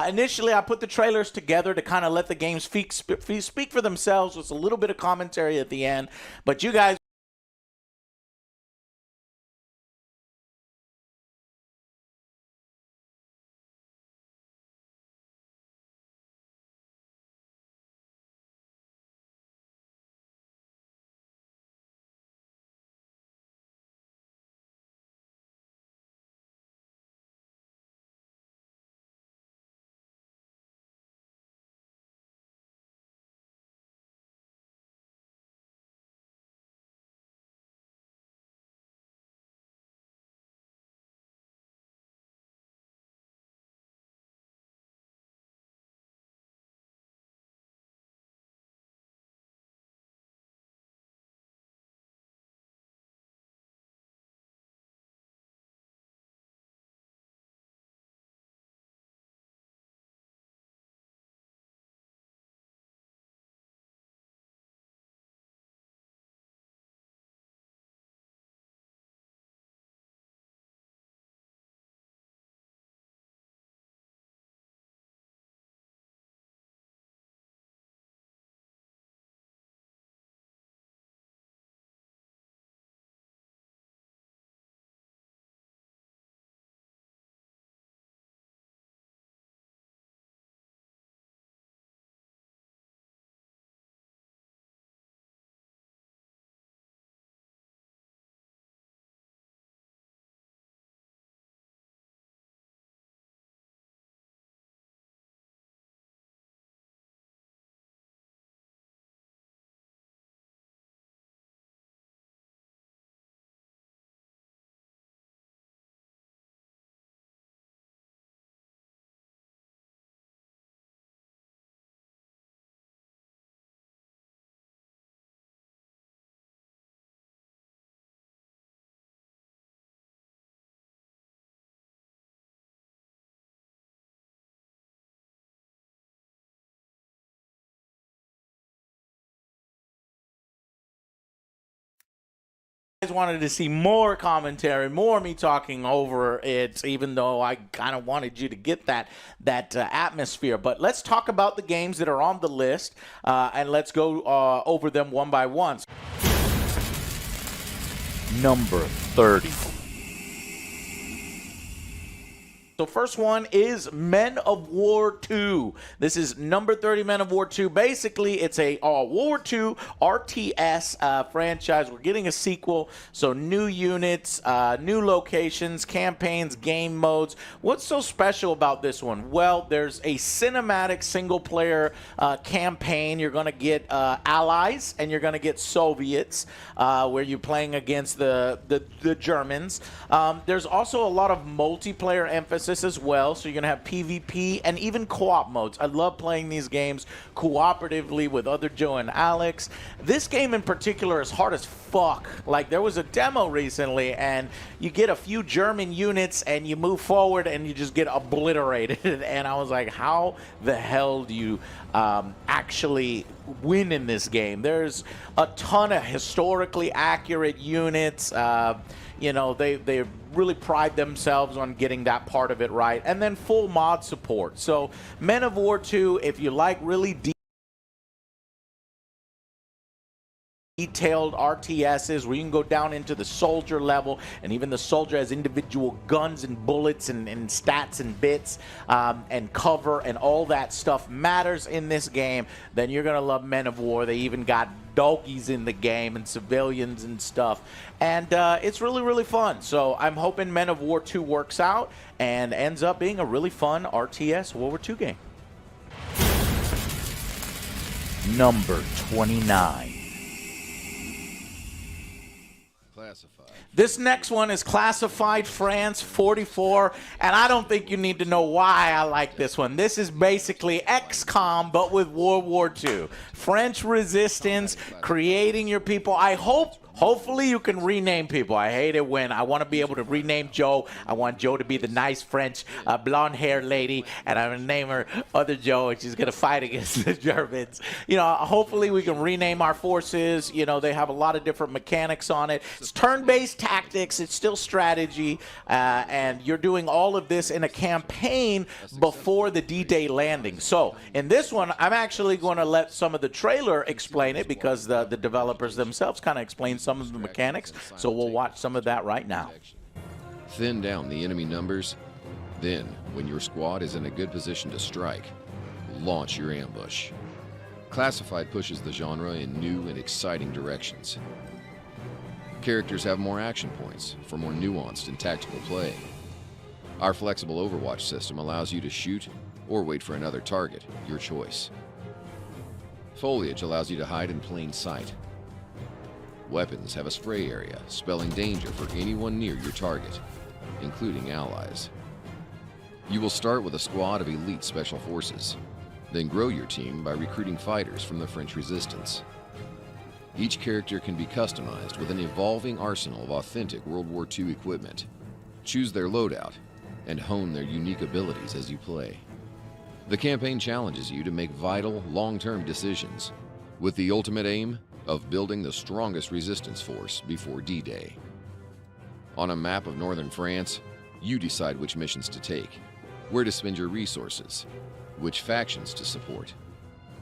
Initially, I put the trailers together to kind of let the games speak for themselves with a little bit of commentary at the end. But you guys guys wanted to see more commentary, more me talking over it, even though I kind of wanted you to get that atmosphere. But let's talk about the games that are on the list, and let's go over them one by one. Number 30. So first one is Men of War 2. This is number 30, Men of War 2. Basically, it's a World War II RTS franchise. We're getting a sequel, so new units, new locations, campaigns, game modes. What's so special about this one? Well, there's a cinematic single-player campaign. You're going to get allies, and you're going to get Soviets, where you're playing against the Germans. There's also a lot of multiplayer emphasis as well, so you're going to have PvP and even co-op modes. I love playing these games cooperatively with other Joe and Alex. This game in particular is hard as fuck. Like, there was a demo recently, and you get a few German units, and you move forward, and you just get obliterated. And I was like, how the hell do you actually win in this game? There's a ton of historically accurate units. You know, they really pride themselves on getting that part of it right. And then full mod support. So Men of War 2, if you like really detailed RTSs where you can go down into the soldier level, and even the soldier has individual guns and bullets and stats and bits and cover, and all that stuff matters in this game, then you're gonna love Men of War. They even got doggies in the game and civilians and stuff, and it's really, really fun. So I'm hoping Men of War 2 works out and ends up being a really fun RTS World War II game. Number 29. This next one is Classified France 44, and I don't think you need to know why I like this one. This is basically XCOM, but with World War II. French resistance, creating your people. Hopefully you can rename people. I hate it when I want to be able to rename Joe. I want Joe to be the nice French blonde-haired lady, and I'm going to name her Other Joe, and she's going to fight against the Germans. You know, hopefully we can rename our forces. You know, they have a lot of different mechanics on it. It's turn-based tactics. It's still strategy, and you're doing all of this in a campaign before the D-Day landing. So in this one, I'm actually going to let some of the trailer explain it, because the developers themselves kind of explain some of the mechanics, so we'll watch some of that right now. Thin down the enemy numbers, then, when your squad is in a good position to strike, launch your ambush. Classified pushes the genre in new and exciting directions. Characters have more action points for more nuanced and tactical play. Our flexible Overwatch system allows you to shoot or wait for another target, your choice. Foliage allows you to hide in plain sight. Weapons have a spray area, spelling danger for anyone near your target, including allies. You will start with a squad of elite special forces, then grow your team by recruiting fighters from the French resistance. Each character can be customized with an evolving arsenal of authentic World War II equipment. Choose their loadout and hone their unique abilities as you play. The campaign challenges you to make vital, long-term decisions, with the ultimate aim of building the strongest resistance force before D-Day. On a map of northern France, you decide which missions to take, where to spend your resources, which factions to support,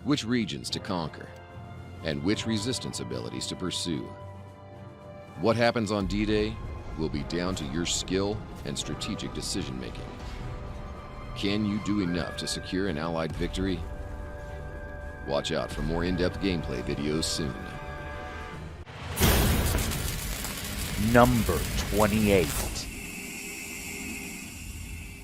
which regions to conquer, and which resistance abilities to pursue. What happens on D-Day will be down to your skill and strategic decision-making. Can you do enough to secure an Allied victory? Watch out for more in-depth gameplay videos soon. Number 28.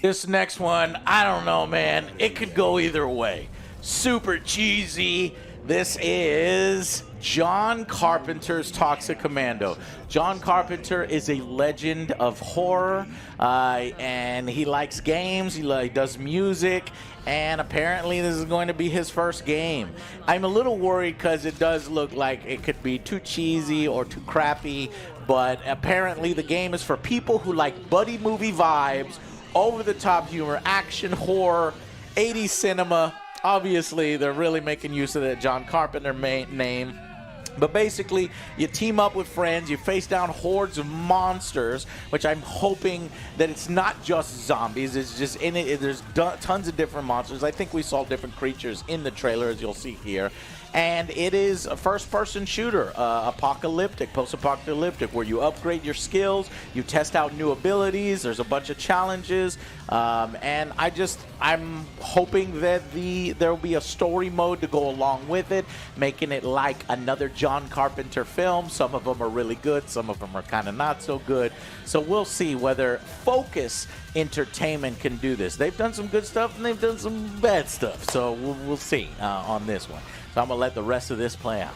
This next one, I don't know, man. It could go either way. Super cheesy. This is John Carpenter's Toxic Commando. John Carpenter is a legend of horror, and he likes games, he does music, and apparently this is going to be his first game. I'm a little worried because it does look like it could be too cheesy or too crappy, but apparently the game is for people who like buddy movie vibes, over-the-top humor, action, horror, 80s cinema. Obviously, they're really making use of that John Carpenter name. But basically, you team up with friends, you face down hordes of monsters, which I'm hoping that it's not just zombies. It's just in it. There's tons of different monsters. I think we saw different creatures in the trailer, as you'll see here. And it is a first-person shooter, apocalyptic, post-apocalyptic, where you upgrade your skills, you test out new abilities. There's a bunch of challenges, and I'm hoping that there will be a story mode to go along with it, making it like another John Carpenter film. Some of them are really good, some of them are kind of not so good. So we'll see whether Focus Entertainment can do this. They've done some good stuff and they've done some bad stuff. So we'll see on this one. So I'm going to let the rest of this play out.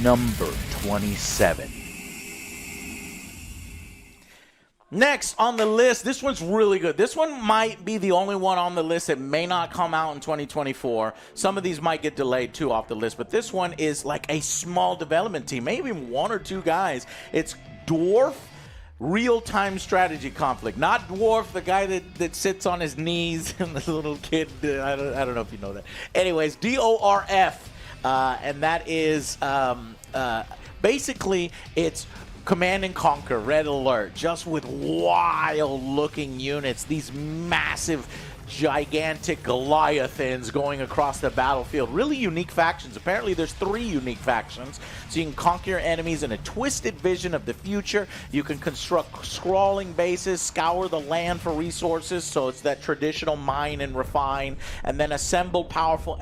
Number 27. Next on the list, this one's really good. This one might be the only one on the list that may not come out in 2024. Some of these might get delayed too off the list, but this one is like a small development team, maybe one or two guys. It's Dwarf Real-Time Strategy Conflict. Not Dwarf, the guy that sits on his knees and the little kid. I don't know if you know that. Anyways, DORF, and that is basically it's Command and Conquer, Red Alert, just with wild-looking units, these massive, gigantic Goliathans going across the battlefield. Really unique factions. Apparently, there's 3 unique factions, so you can conquer your enemies in a twisted vision of the future. You can construct scrawling bases, scour the land for resources, so it's that traditional mine and refine, and then assemble powerful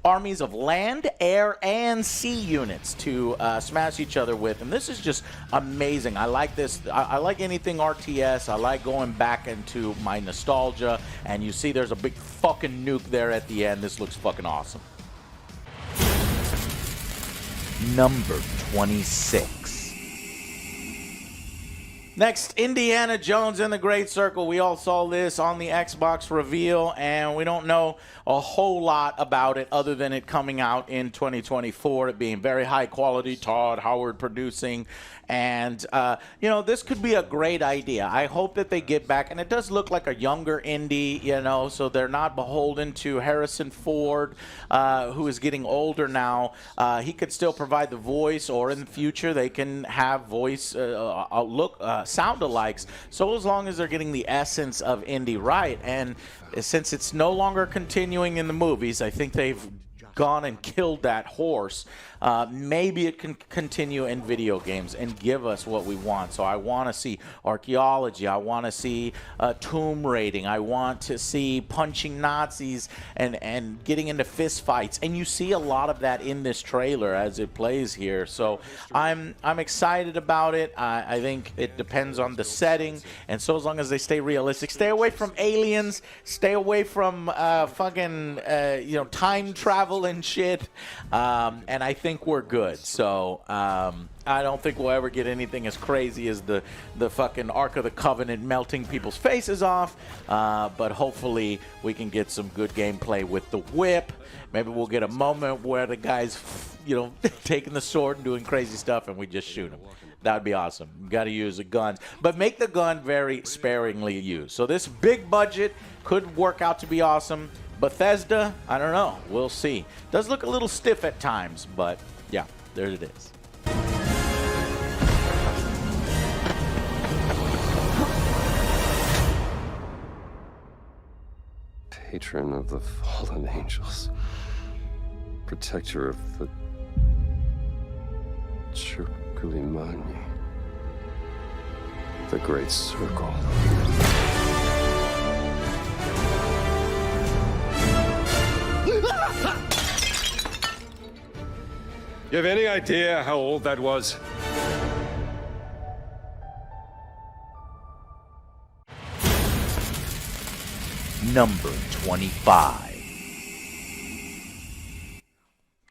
armies of land, air, and sea units to smash each other with. And this is just amazing. I like this. I like anything RTS. I like going back into my nostalgia. And you see there's a big fucking nuke there at the end. This looks fucking awesome. Number 26. Next, Indiana Jones and the Great Circle. We all saw this on the Xbox reveal, and we don't know a whole lot about it other than it coming out in 2024, it being very high quality, Todd Howard producing. And, you know, this could be a great idea. I hope that they get back, and it does look like a younger Indy, you know, so they're not beholden to Harrison Ford, who is getting older now. He could still provide the voice, or in the future they can have voice sound-alikes. So as long as they're getting the essence of Indy right, and since it's no longer continuing in the movies, I think they've gone and killed that horse. Maybe it can continue in video games and give us what we want. So I want to see archaeology. I want to see tomb raiding. I want to see punching Nazis and getting into fist fights. And you see a lot of that in this trailer as it plays here. So I'm excited about it. I think it depends on the setting. And so as long as they stay realistic, stay away from aliens, stay away from fucking time travel and shit. And I think we're good. So I don't think we'll ever get anything as crazy as the fucking Ark of the Covenant melting people's faces off. But hopefully we can get some good gameplay with the whip. Maybe we'll get a moment where the guy's, taking the sword and doing crazy stuff and we just shoot him. That would be awesome. You got to use a gun. But make the gun very sparingly used. So this big budget could work out to be awesome. Bethesda, I don't know. We'll see. Does look a little stiff at times, but yeah, there it is. Patron of the fallen angels. Protector of the Circulimani. The Great Circle. You have any idea how old that was? Number 25.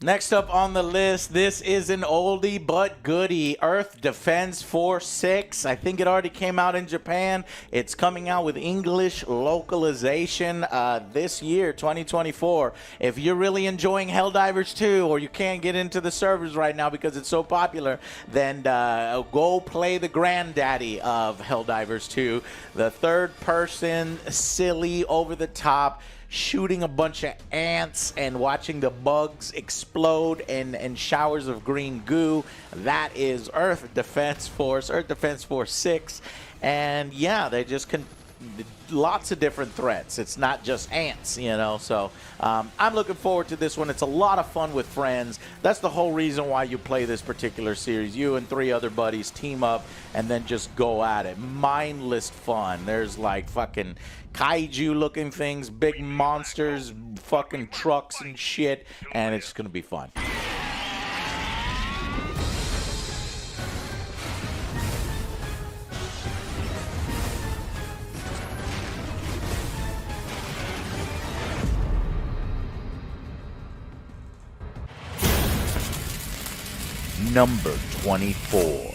Next up on the list, this is an oldie but goodie. Earth Defense Force 6. I think it already came out in Japan. It's coming out with English localization this year, 2024. If you're really enjoying Helldivers 2 or you can't get into the servers right now because it's so popular, then go play the granddaddy of Helldivers 2. The third-person, silly, over-the-top, shooting a bunch of ants and watching the bugs explode and showers of green goo. That is Earth Defense Force 6. And yeah, they just lots of different threats. It's not just ants, you know. So I'm looking forward to this one. It's a lot of fun with friends. That's the whole reason why you play this particular series. You and 3 other buddies team up and then just go at it. Mindless fun. There's like fucking kaiju looking things, big monsters, fucking trucks and shit, and it's gonna be fun. Number 24.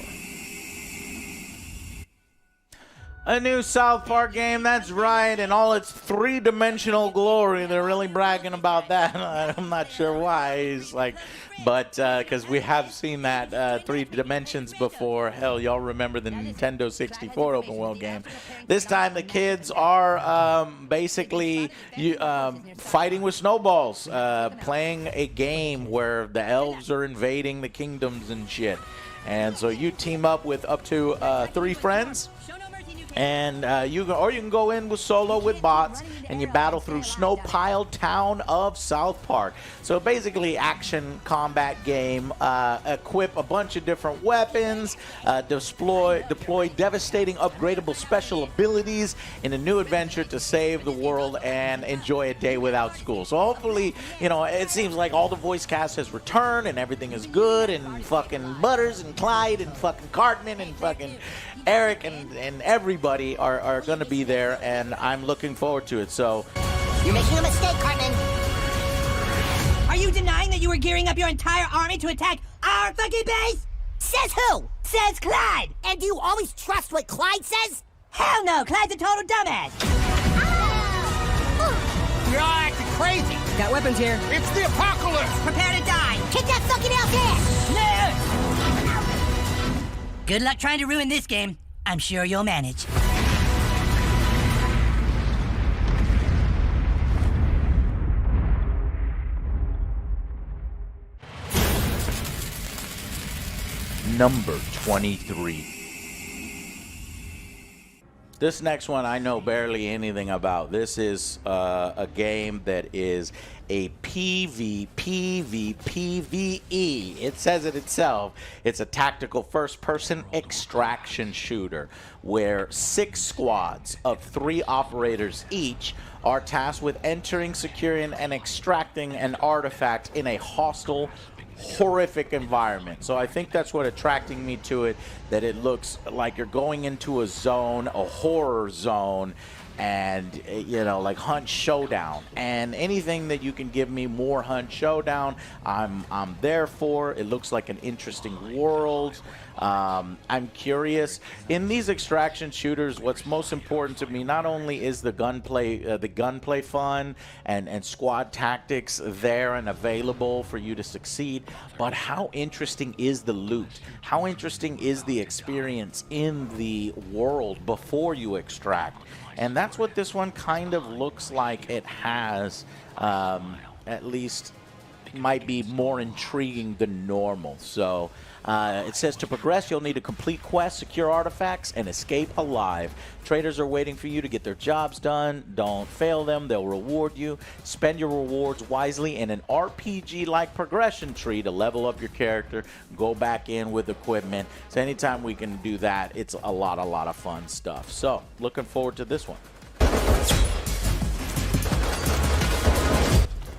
A new South Park game, that's right, in all its 3-dimensional glory. They're really bragging about that. I'm not sure why. It's like, but because we have seen that 3 dimensions before. Hell, y'all remember the Nintendo 64 open world game. This time the kids are basically fighting with snowballs, playing a game where the elves are invading the kingdoms and shit. And so you team up with up to 3 friends. And you can go in with solo with bots, and you battle through snow-piled town of South Park. So basically, action combat game. Equip a bunch of different weapons. Deploy devastating, upgradable special abilities in a new adventure to save the world and enjoy a day without school. So hopefully, you know, it seems like all the voice cast has returned and everything is good, and fucking Butters and Clyde and fucking Cartman and fucking Eric and everybody are going to be there, and I'm looking forward to it. So You're making a mistake, Cartman. Are you denying that you were gearing up your entire army to attack our fucking base? Says who? Says Clyde. And do you always trust what Clyde says? Hell no, Clyde's a total dumbass. You're all acting crazy. Got weapons here. It's the apocalypse. Prepare to die. Kick that fucking elf's ass. No! Good luck trying to ruin this game. I'm sure you'll manage. Number 23. This next one I know barely anything about. This is a game that is a PvE. It says it itself. It's a tactical first-person extraction shooter where 6 squads of 3 operators each are tasked with entering, securing, and extracting an artifact in a hostile, horrific environment. So I think that's what attracting me to it, that it looks like you're going into a zone, a horror zone, and you know, like Hunt Showdown, and anything that you can give me more Hunt Showdown, I'm there for. It looks like an interesting world. I'm curious in these extraction shooters. What's most important to me not only is the gunplay fun and squad tactics there and available for you to succeed, but how interesting is the loot? How interesting is the experience in the world before you extract? And that's what this one kind of looks like it has, at least might be more intriguing than normal. So it says to progress, you'll need to complete quests, secure artifacts, and escape alive. Traders are waiting for you to get their jobs done. Don't fail them. They'll reward you. Spend your rewards wisely in an RPG-like progression tree to level up your character, go back in with equipment. So anytime we can do that, it's a lot of fun stuff. So looking forward to this one.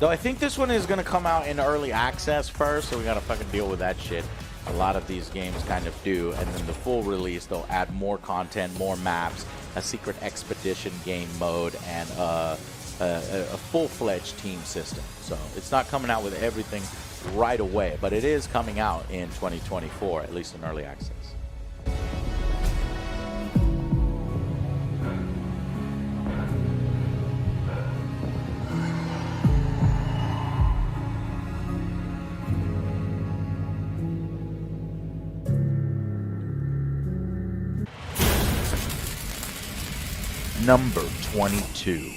Though I think this one is going to come out in early access first, so we got to fucking deal with that shit. A lot of these games kind of do, and then the full release, they'll add more content, more maps, a secret expedition game mode, and a full-fledged team system. So it's not coming out with everything right away, but it is coming out in 2024, at least in early access. Number 22.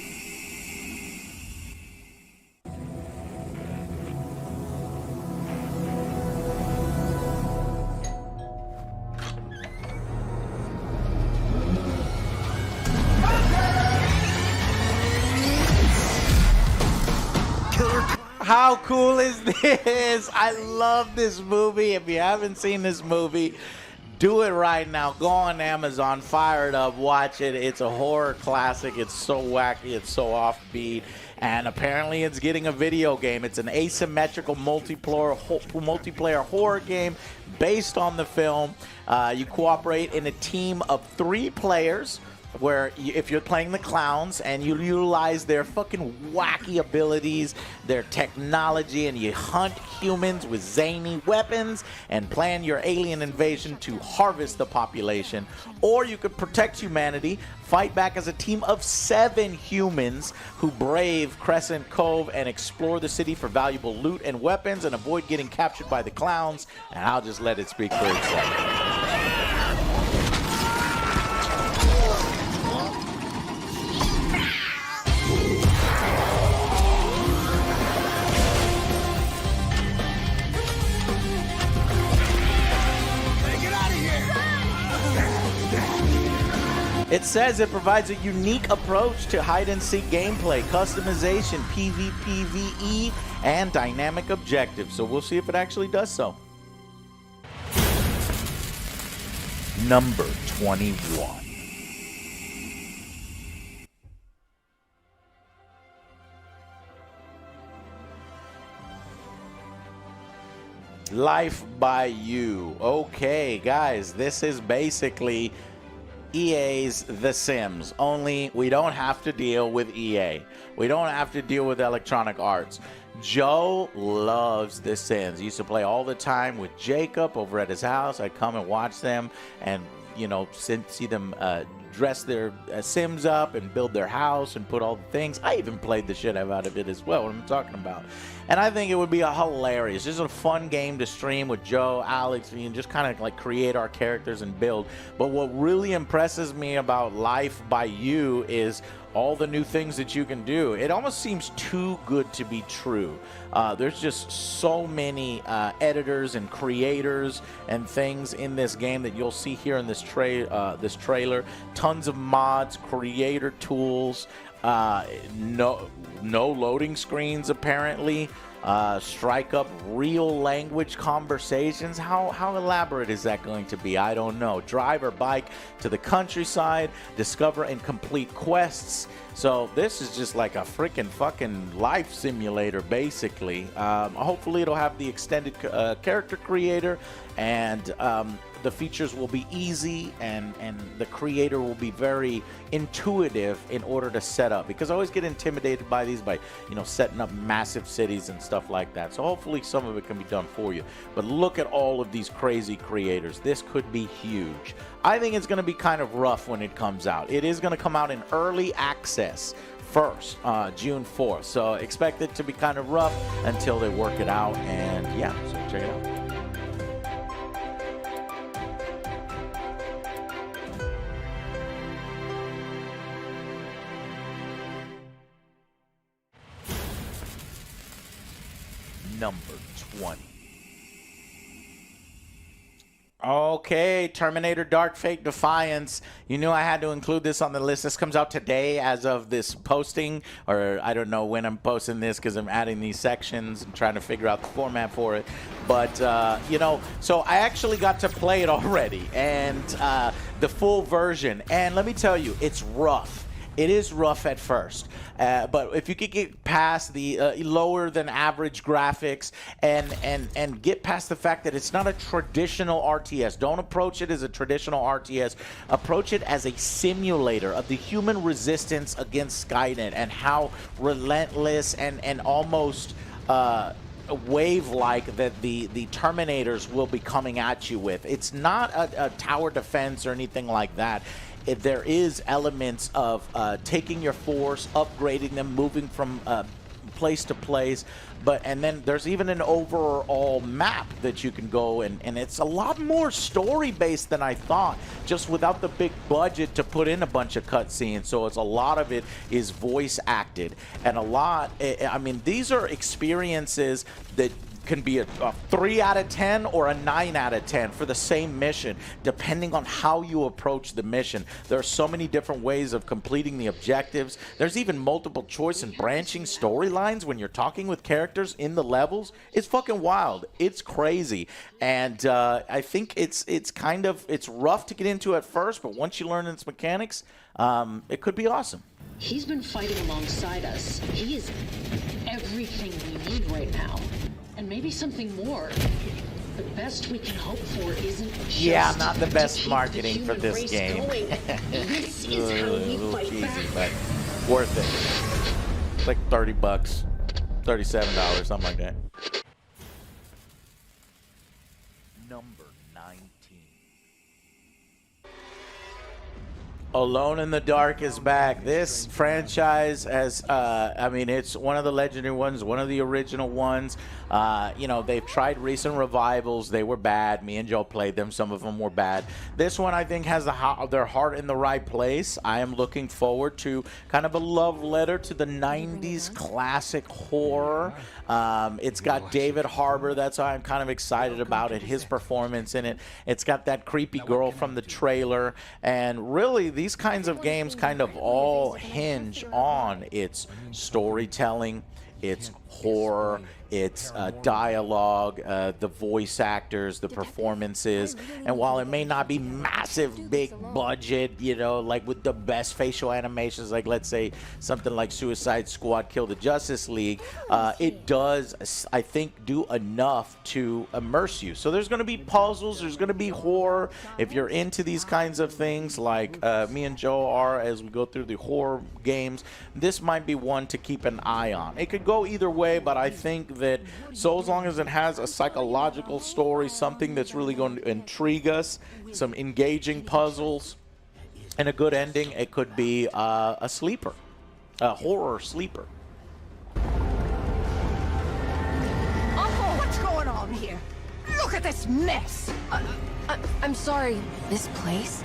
How cool is this? I love this movie. If you haven't seen this movie, do it right now. Go on Amazon, fire it up, watch it. It's a horror classic. It's so wacky. It's so offbeat. And apparently it's getting a video game. It's an asymmetrical multiplayer horror game based on the film. You cooperate in a team of 3 players, where if you're playing the clowns and you utilize their fucking wacky abilities, their technology, and you hunt humans with zany weapons and plan your alien invasion to harvest the population. Or you could protect humanity, fight back as a team of 7 humans who brave Crescent Cove and explore the city for valuable loot and weapons and avoid getting captured by the clowns. And I'll just let it speak for itself. It says it provides a unique approach to hide-and-seek gameplay, customization, PvPvE, and dynamic objectives. So we'll see if it actually does so. Number 21. Life by You. Okay, guys, this is basically EA's The Sims, only we don't have to deal with EA. We don't have to deal with Electronic Arts. Joe loves The Sims. He used to play all the time with Jacob over at his house. I'd come and watch them and, you know, see them dress their Sims up and build their house and put all the things. I even played the shit out of it as well, what I'm talking about. And I think it would be a hilarious, just a fun game to stream with Joe, Alex, and just kind of like create our characters and build. But what really impresses me about Life by You is all the new things that you can do. It almost seems too good to be true. There's just so many editors and creators and things in this game that you'll see here in this trailer. Tons of mods, creator tools, no loading screens apparently. Strike up real language conversations. How elaborate is that going to be? I don't know. Drive or bike to the countryside, discover and complete quests. So this is just like a freaking fucking life simulator, basically. Hopefully it'll have the extended character creator, and the features will be easy, and the creator will be very intuitive in order to set up, because I always get intimidated by these, by, you know, setting up massive cities and stuff like that. So hopefully some of it can be done for you. But look at all of these crazy creators. This could be huge. I think it's going to be kind of rough when it comes out. It is going to come out in early access first, June 4th. So expect it to be kind of rough until they work it out. And yeah, so check it out. Number 20. Okay, Terminator Dark Fate Defiance. You knew I had to include this on the list. This comes out today as of this posting, or I don't know when I'm posting this because I'm adding these sections and trying to figure out the format for it. But, you know, so I actually got to play it already, and the full version. And let me tell you, it's rough. It is rough at first, but if you could get past the lower than average graphics and get past the fact that it's not a traditional RTS, don't approach it as a traditional RTS. Approach it as a simulator of the human resistance against Skynet and how relentless and almost wave-like that the Terminators will be coming at you with. It's not a tower defense or anything like that. There is elements of taking your force, upgrading them, moving from place to place, and then there's even an overall map that you can go and it's a lot more story based than I thought, just without the big budget to put in a bunch of cutscenes. So it's a lot of it is voice acted, and a lot, I mean, these are experiences that can be a 3 out of 10 or a 9 out of 10 for the same mission, depending on how you approach the mission. There are so many different ways of completing the objectives. There's even multiple choice and branching storylines when you're talking with characters in the levels. It's fucking wild. It's crazy. And I think it's rough to get into at first, but once you learn its mechanics, it could be awesome. He's been fighting alongside us. He is everything we need right now. And maybe something more. The best we can hope for isn't just not the best marketing for this game. This is how we fight cheesy, back. but worth it. It's like $30, $37, something like that. Number 19. Alone in the Dark is back. This franchise has, I mean, it's one of the legendary ones, one of the original ones. You know, they've tried recent revivals. They were bad. Me and Joe played them. Some of them were bad. This one, I think, has their heart in the right place. I am looking forward to kind of a love letter to the 90s classic horror. It's got David Harbour. That's why I'm kind of excited about it, his performance in it. It's got that creepy girl from the trailer. And really, these kinds of games kind of all hinge on its storytelling, its horror, its dialogue, the voice actors, the performances. And while it may not be massive, big budget, you know, like with the best facial animations, like let's say something like Suicide Squad Kill the Justice League, it does, I think, do enough to immerse you. So there's going to be puzzles, there's going to be horror. If you're into these kinds of things, like me and Joe are as we go through the horror games, this might be one to keep an eye on. It could go either way, but I think that so as long as it has a psychological story, something that's really going to intrigue us, some engaging puzzles, and a good ending, it could be a sleeper, a horror sleeper. Oh, what's going on here? Look at this mess! I'm sorry. This place,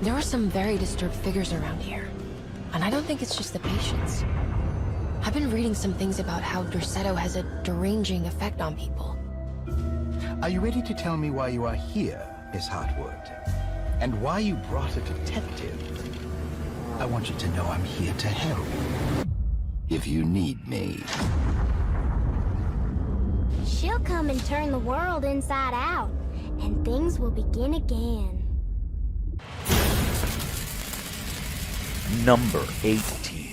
there are some very disturbed figures around here. And I don't think it's just the patients. I've been reading some things about how Derceto has a deranging effect on people. Are you ready to tell me why you are here, Miss Hartwood? And why you brought a detective? I want you to know I'm here to help. If you need me. She'll come and turn the world inside out, and things will begin again. Number 18.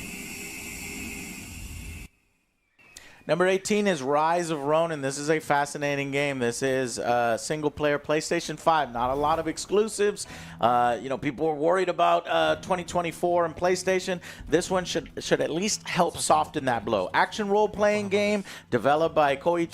Number 18 is Rise of Ronin. This is a fascinating game. This is single-player PlayStation 5. Not a lot of exclusives. You know, people were worried about 2024 and PlayStation. This one should at least help soften that blow. Action role-playing game developed by Koei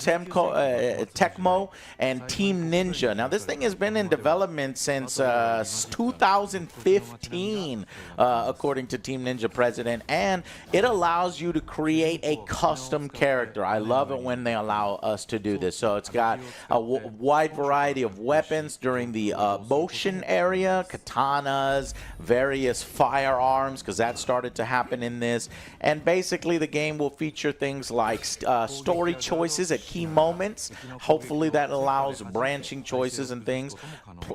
Tecmo and Team Ninja. Now, this thing has been in development since 2015, according to Team Ninja president, and it allows you to create a custom character. I love it when they allow us to do this. So it's got a wide variety of weapons during the Boshin area, katanas, various firearms, because that started to happen in this. And basically the game will feature things like story choices at key moments. Hopefully that allows branching choices and things,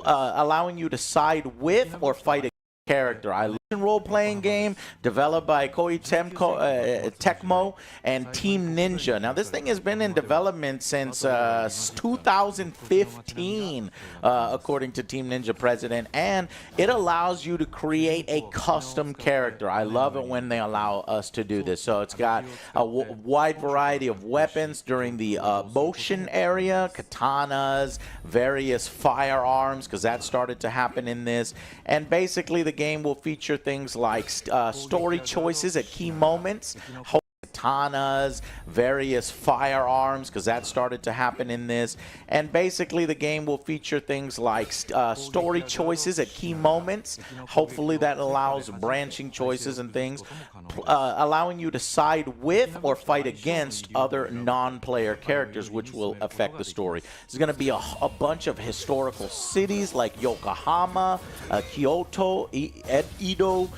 allowing you to side with or fight a character. I love role-playing game developed by Koei Tecmo and Team Ninja. Now, this thing has been in development since 2015, according to Team Ninja president, and it allows you to create a custom character. I love it when they allow us to do this. So it's got a wide variety of weapons during the Boshin area, katanas, various firearms, because that started to happen in this. And basically the game will feature things like story choices at key moments, katanas, various firearms, because that started to happen in this. And basically the game will feature things like story choices at key moments. Hopefully that allows branching choices and things, allowing you to side with or fight against other non-player characters, which will affect the story. There's going to be a bunch of historical cities like Yokohama, Kyoto, Edo,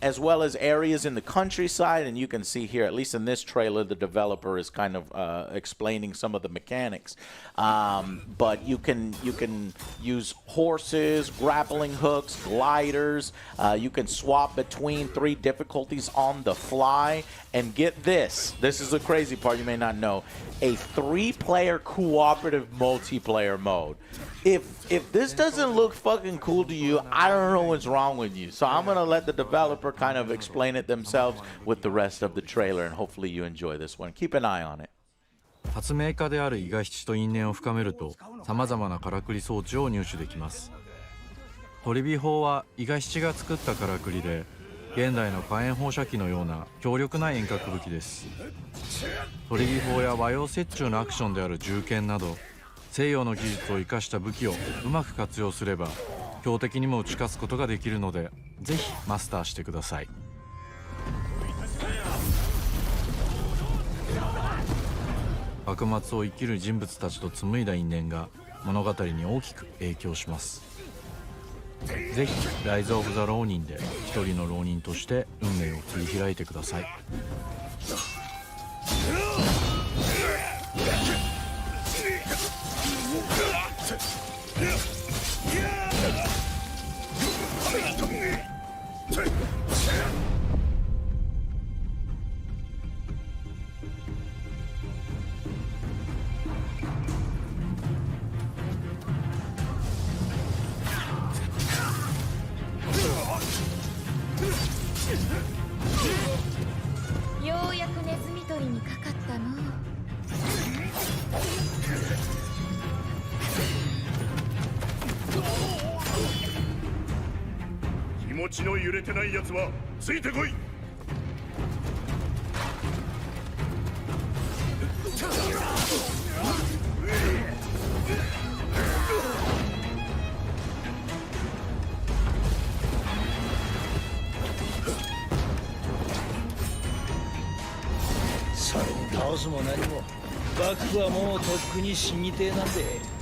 as well as areas in the countryside. And you can see here, at least in this trailer, the developer is kind of explaining some of the mechanics. But you can use horses, grappling hooks, gliders. You can swap between 3 difficulties on the fly. And get this. This is the crazy part you may not know. A 3-player cooperative multiplayer mode. If this doesn't look fucking cool to you, I don't know what's wrong with you. So I'm going to let the developer kind of explain it themselves with the rest of the trailer, and hopefully you enjoy this one. Keep an eye on it. 発明家である伊賀七と因縁を深めると、様々なからくり装置を入手できます。取火砲は伊賀七が作ったからくりで、現代の火炎放射器のような強力な遠隔武器です。取火砲や和洋折衷のアクションである銃剣など、西洋の技術を生かした武器をうまく活用すれば強敵にも打ち勝つことができるので、ぜひマスターしてください。幕末を生きる人物たちと紡いだ因縁が物語に大きく影響します。ぜひライズ・オブ・ザ・浪人で一人の浪人として運命を切り開いてください。ようやくネズミ捕りにかかったの。気持ちの揺れてないやつはついてこい。それに倒すも何も幕府はもうとっくに死にてえなんで。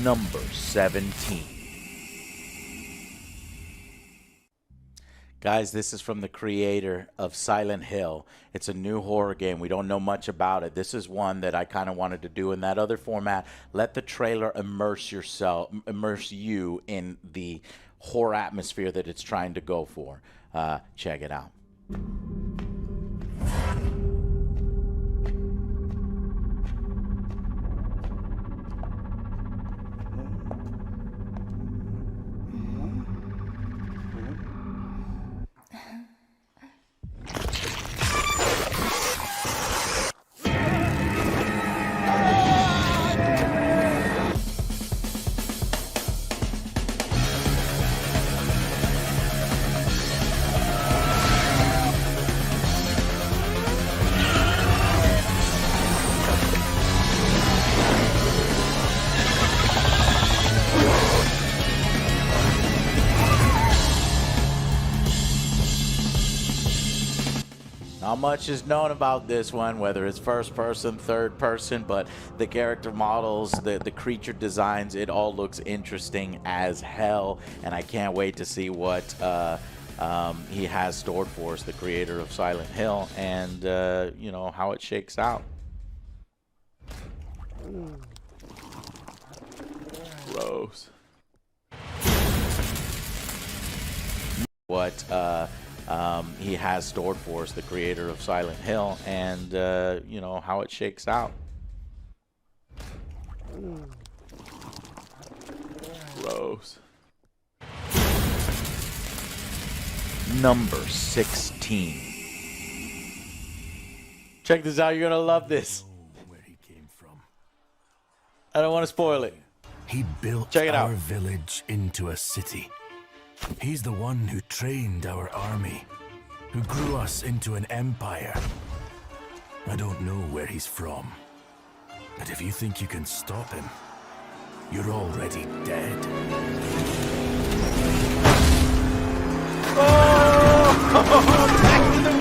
Number 17. Guys, this is from the creator of Silent Hill. It's a new horror game. We don't know much about it. This is one that I kind of wanted to do in that other format. Let the trailer immerse you in the horror atmosphere that it's trying to go for. Check it out. Not much is known about this one, whether it's first person, third person, but the character models, the creature designs, it all looks interesting as hell, and I can't wait to see what he has stored for us, the creator of Silent Hill, and you know, how it shakes out. Gross. What he has stored for us, the creator of Silent Hill, and you know, how it shakes out. Gross. Number 16. Check this out, you're gonna love this. I don't want to spoil it. He built Check it our out. village into a city. He's the one who trained our army, who grew us into an empire. I don't know where he's from, but if you think you can stop him, you're already dead. Oh! Back to the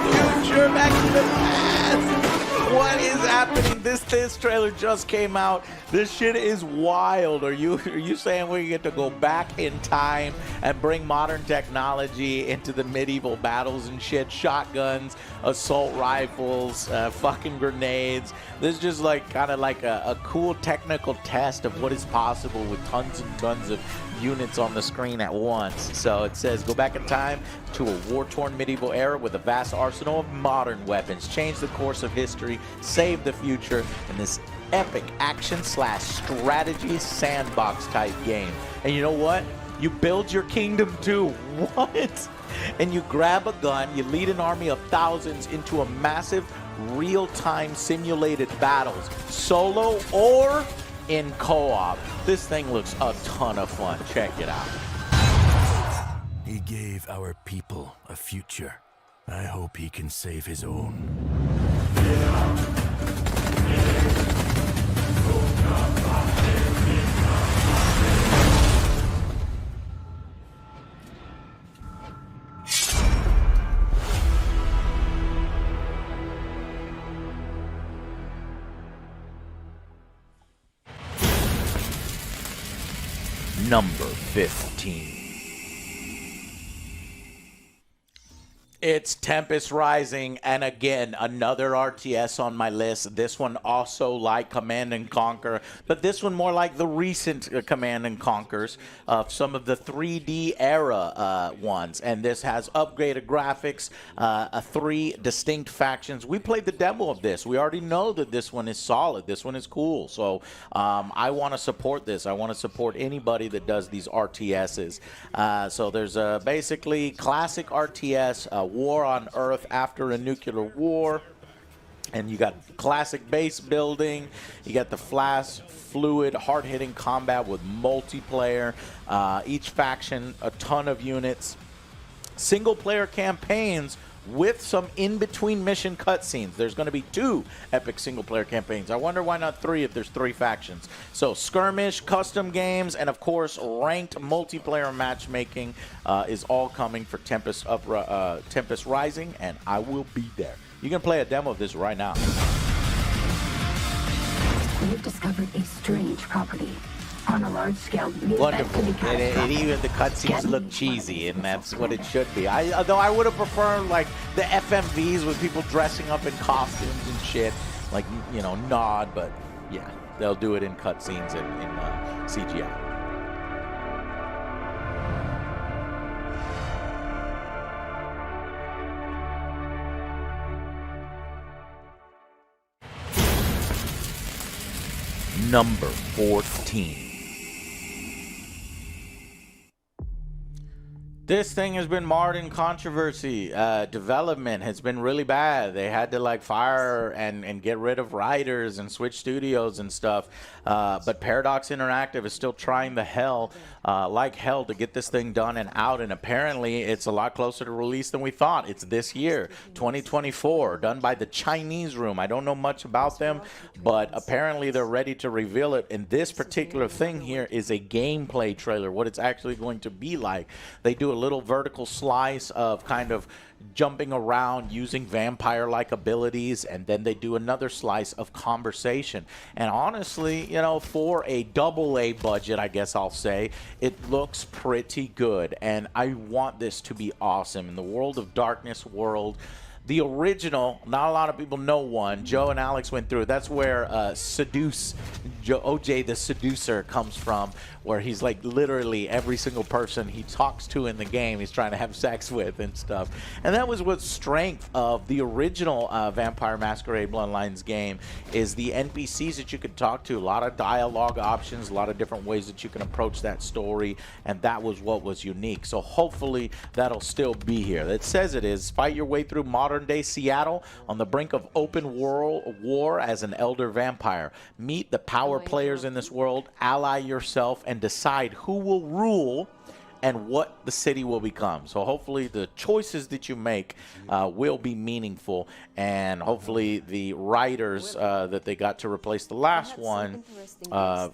future, back to the past. What is happening? This trailer just came out. This shit is wild. Are you saying we get to go back in time and bring modern technology into the medieval battles and shit? Shotguns, assault rifles, fucking grenades. This is just like kind of like a cool technical test of what is possible with tons and tons of units on the screen at once. So it says go back in time to a war-torn medieval era with a vast arsenal of modern weapons. Change the course of history, save the future in this epic action/strategy sandbox type game. And you know what? You build your kingdom too. What? And you grab a gun, you lead an army of thousands into a massive real-time simulated battles, solo or in co-op. This thing looks a ton of fun. Check it out. He gave our people a future. I hope he can save his own. Number 15. It's Tempest Rising, and again, another RTS on my list. This one also like Command & Conquer, but this one more like the recent Command & Conquers of some of the 3D era ones. And this has upgraded graphics, 3 distinct factions. We played the demo of this. We already know that this one is solid. This one is cool. So I want to support this. I want to support anybody that does these RTSs. So there's basically classic RTS, war on Earth after a nuclear war, and you got classic base building, you got the fast, fluid, hard-hitting combat with multiplayer, each faction, a ton of units, single-player campaigns with some in-between mission cutscenes. There's going to be 2 epic single-player campaigns. I wonder why not 3 if there's 3 factions. So skirmish, custom games, and of course ranked multiplayer matchmaking is all coming for Tempest Rising, and I will be there. You can play a demo of this right now. We've discovered a strange property on a large scale. Wonderful. And even the cutscenes look cheesy, and that's what it should be. Though I would have preferred like the FMVs with people dressing up in costumes and shit, like, you know, Nod, but yeah, they'll do it in cutscenes and in CGI. Number 14. This thing has been marred in controversy. Development has been really bad. They had to like fire and get rid of writers and switch studios and stuff. But Paradox Interactive is still trying like hell to get this thing done and out. And apparently it's a lot closer to release than we thought. It's this year, 2024, done by the Chinese Room. I don't know much about them, but apparently they're ready to reveal it. And this particular thing here is a gameplay trailer, what it's actually going to be like. They do a little vertical slice of kind of jumping around using vampire-like abilities, and then they do another slice of conversation. And honestly, you know, for a AA budget, I guess I'll say, it looks pretty good, and I want this to be awesome. In the World of Darkness world, the original, not a lot of people know one. Joe and Alex went through it. That's where OJ the Seducer comes from, where he's like literally every single person he talks to in the game he's trying to have sex with and stuff. And that was what strength of the original Vampire Masquerade Bloodlines game is the NPCs that you could talk to. A lot of dialogue options, a lot of different ways that you can approach that story, and that was what was unique. So hopefully that'll still be here. It says it is. Fight your way through modern modern-day Seattle on the brink of open world war as an elder vampire. Meet the power players in this world, ally yourself, and decide who will rule and what the city will become. So hopefully the choices that you make will be meaningful, and hopefully the writers that they got to replace the last one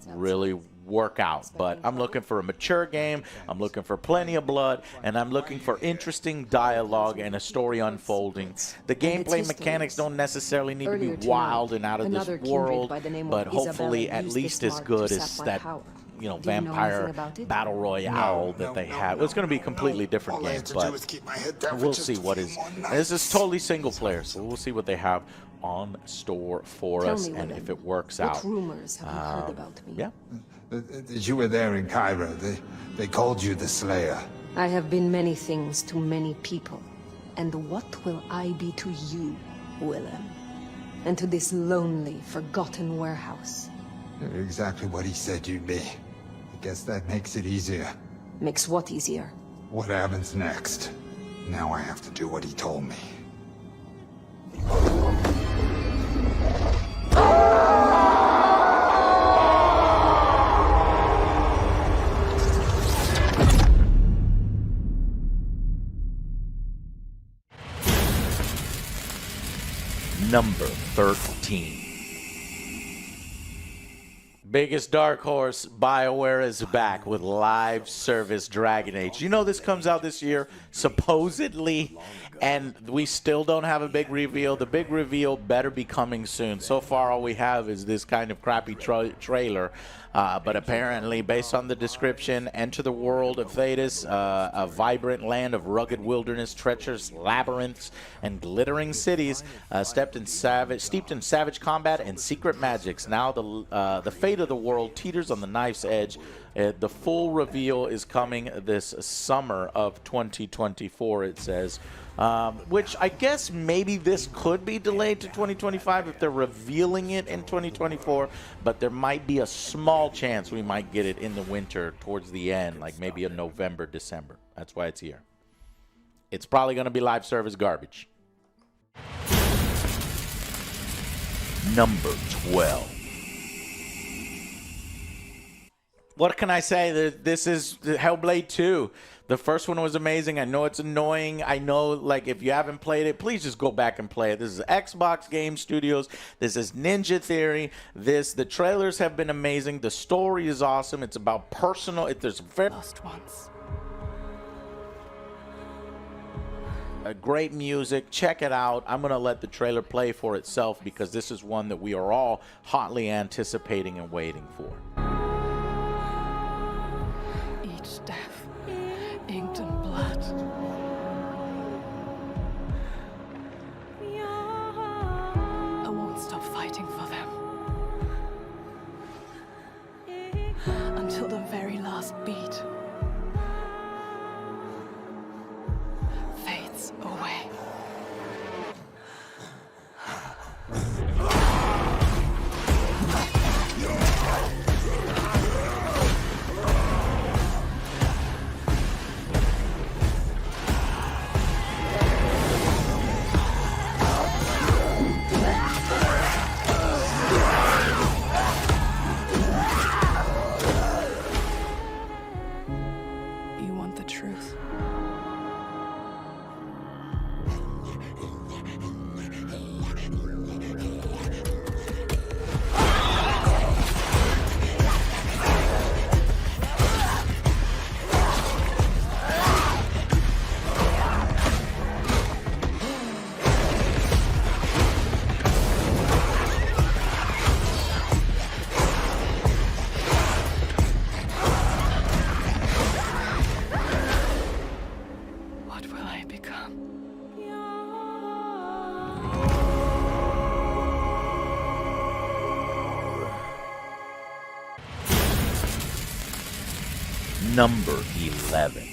really work out. But I'm looking for a mature game, I'm looking for plenty of blood, and I'm looking for interesting dialogue and a story unfolding. The gameplay mechanics don't necessarily need to be wild and out of this world, but hopefully at least as good as that vampire battle royale that they have. It's going to be a completely different game, but we'll see what is. This is totally single player, so we'll see what they have on store for us and if it works out. What rumors have you heard about me? Yeah. That you were there in Cairo. They called you the Slayer. I have been many things to many people. And what will I be to you, Willem? And to this lonely, forgotten warehouse? You're exactly what he said you'd be. I guess that makes it easier. Makes what easier? What happens next? Now I have to do what he told me. Number 13. Biggest dark horse, BioWare is back with live service Dragon Age. You know this comes out this year, supposedly, and we still don't have a big reveal. The big reveal better be coming soon. So far, all we have is this kind of crappy trailer. But apparently, based on the description, enter the world of Thetis, a vibrant land of rugged wilderness, treacherous labyrinths, and glittering cities, steeped in savage combat and secret magics. Now the fate of the world teeters on the knife's edge. The full reveal is coming this summer of 2024, it says. Which I guess maybe this could be delayed to 2025 if they're revealing it in 2024, but there might be a small chance we might get it in the winter towards the end, like maybe in November, December. That's why it's here. It's probably going to be live service garbage. Number 12. What can I say? This is Hellblade 2. The first one was amazing. I know it's annoying. I know, like, if you haven't played it, please just go back and play it. This is Xbox Game Studios. This is Ninja Theory. The trailers have been amazing. The story is awesome. It's about personal. There's very lost once. Great music. Check it out. I'm going to let the trailer play for itself because this is one that we are all hotly anticipating and waiting for. Each death, inked in blood. I won't stop fighting for them until the very last beat fades away. You want the truth? What will I become? Number 11.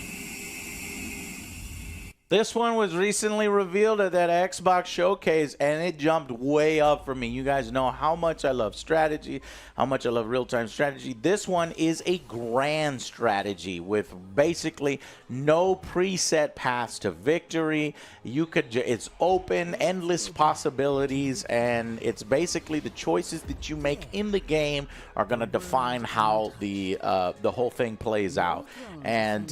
This one was recently revealed at that Xbox showcase, and it jumped way up for me. You guys know how much I love strategy, how much I love real-time strategy. This one is a grand strategy with basically no preset paths to victory. It's open, endless possibilities, and it's basically the choices that you make in the game are going to define how the whole thing plays out. And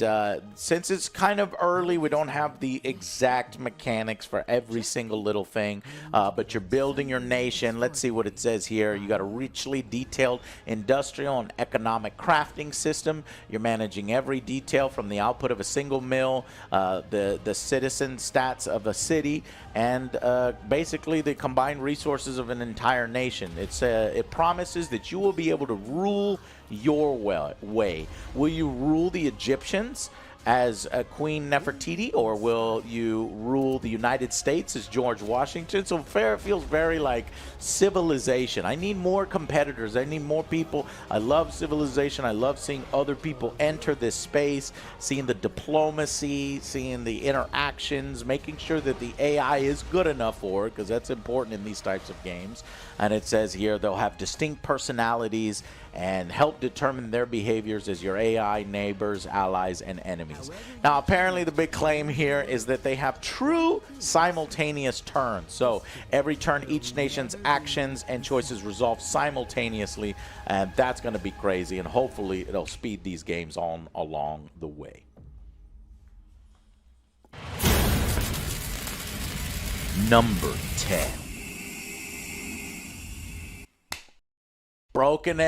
since it's kind of early, we don't have the exact mechanics for every single little thing, but you're building your nation. Let's see what it says here. You got a richly detailed industrial and economic crafting system. You're managing every detail from the output of a single mill, the citizen stats of a city, and basically the combined resources of an entire nation. It promises that you will be able to rule your way. Will you rule the Egyptians as Queen Nefertiti, or will you rule the United States as George Washington? So it feels very like Civilization. I need more competitors. I need more people. I love Civilization. I love seeing other people enter this space, seeing the diplomacy, seeing the interactions, making sure that the AI is good enough for it, because that's important in these types of games. And it says here they'll have distinct personalities and help determine their behaviors as your AI, neighbors, allies, and enemies. Now, apparently the big claim here is that they have true simultaneous turns. So every turn, each nation's actions and choices resolve simultaneously, and that's going to be crazy, and hopefully it'll speed these games on along the way. Number 10. Broken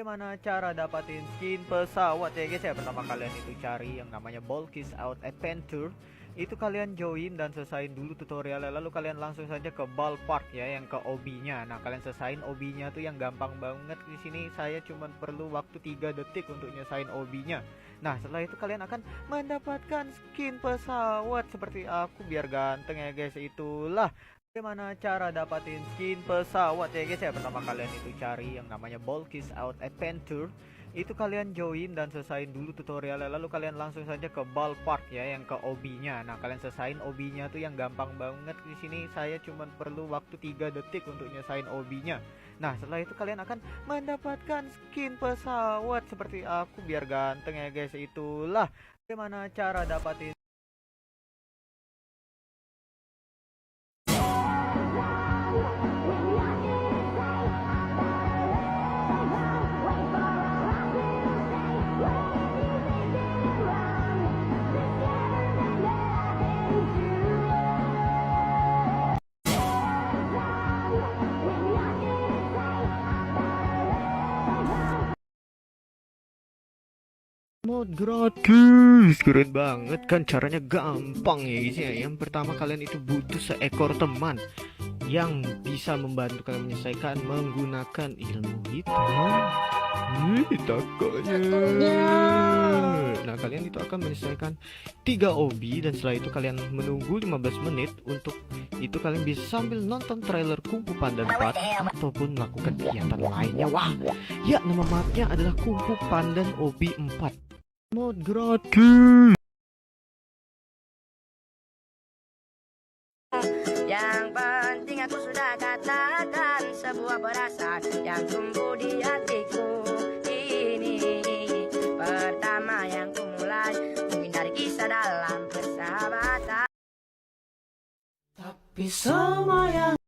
Bagaimana cara dapatin skin pesawat ya guys ya? Pertama kalian itu cari yang namanya Bulkis Out Adventure. Itu kalian join dan selesain dulu tutorialnya, lalu kalian langsung saja ke ballpark ya, yang ke OB-nya. Nah, kalian selesain OB-nya tuh yang gampang banget. Di sini saya cuma perlu waktu 3 detik untuk nyesain OB-nya. Nah, setelah itu kalian akan mendapatkan skin pesawat seperti aku biar ganteng ya guys. Itulah bagaimana cara dapatin skin pesawat ya guys ya? Pertama kalian itu cari yang namanya Bulkis Out Adventure. Itu kalian join dan selesain dulu tutorialnya, lalu kalian langsung saja ke ballpark ya, yang ke OB-nya. Nah, kalian selesain OB-nya tuh yang gampang banget. Di sini saya cuma perlu waktu 3 detik untuk nyesain OB-nya. Nah, setelah itu kalian akan mendapatkan skin pesawat seperti aku biar ganteng ya guys. Itulah bagaimana cara dapatin mod gratis. Keren banget kan, caranya gampang ya guys ya. Yang pertama kalian itu butuh seekor teman yang bisa membantu kalian menyelesaikan menggunakan ilmu hitam. Takutnya. Nah, kalian itu akan menyelesaikan 3 OB dan setelah itu kalian menunggu 15 menit. Untuk itu kalian bisa sambil nonton trailer Kung Fu Panda 4 ataupun melakukan kegiatan lainnya. Wah, ya nama mapnya adalah Kung Fu Panda OB 4. Mod gratis. Yang penting aku sudah katakan sebuah perasaan yang tumbuh di hatiku. Ini pertama yang kumulai, mungkin dari kisah dalam persahabatan. Tapi semua yang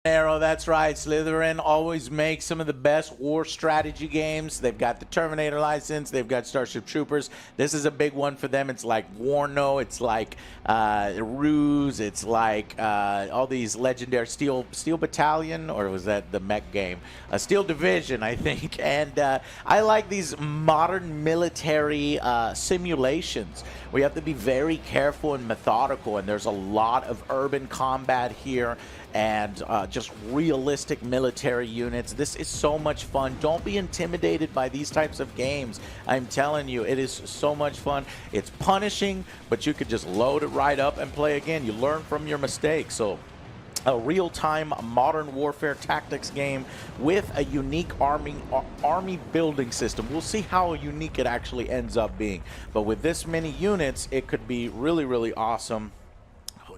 Arrow, that's right. Slytherin always makes some of the best war strategy games. They've got the Terminator license. They've got Starship Troopers. This is a big one for them. It's like Warno. It's like Ruse. It's like all these legendary Steel Battalion, or was that the mech game? Steel Division, I think. And I like these modern military simulations. We have to be very careful and methodical, and there's a lot of urban combat here and just realistic military units. This is so much fun. Don't be intimidated by these types of games. I'm telling you, it is so much fun. It's punishing, but you could just load it right up and play again. You learn from your mistakes. So a real-time modern warfare tactics game with a unique army building system. We'll see how unique it actually ends up being. But with this many units, it could be really, really awesome.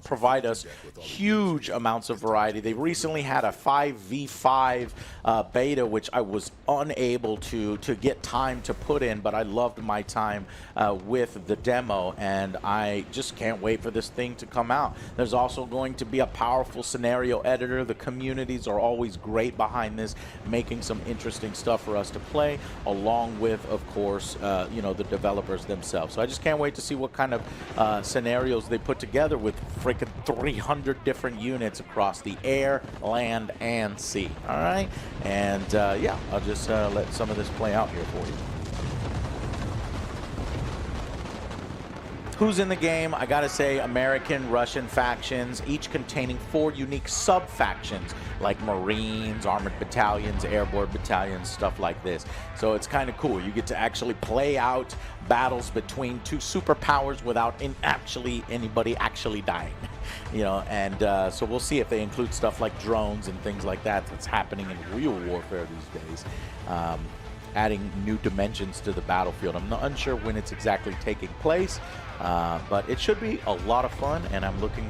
Provide us huge amounts of variety. They recently had a 5v5 beta, which I was unable to get time to put in, but I loved my time with the demo, and I just can't wait for this thing to come out. There's also going to be a powerful scenario editor. The communities are always great behind this, making some interesting stuff for us to play, along with, of course, you know, the developers themselves. So I just can't wait to see what kind of scenarios they put together with freaking 300 different units across the air, land, and sea. All right, and yeah, I'll just let some of this play out here for you. Who's in the game? I gotta say, American, Russian factions, each containing 4 unique sub-factions, like Marines, Armored Battalions, Airborne Battalions, stuff like this. So it's kind of cool. You get to actually play out battles between 2 superpowers without anybody actually dying. You know, and so we'll see if they include stuff like drones and things like that that's happening in real warfare these days. Adding new dimensions to the battlefield. I'm not unsure when it's exactly taking place, but it should be a lot of fun, and I'm looking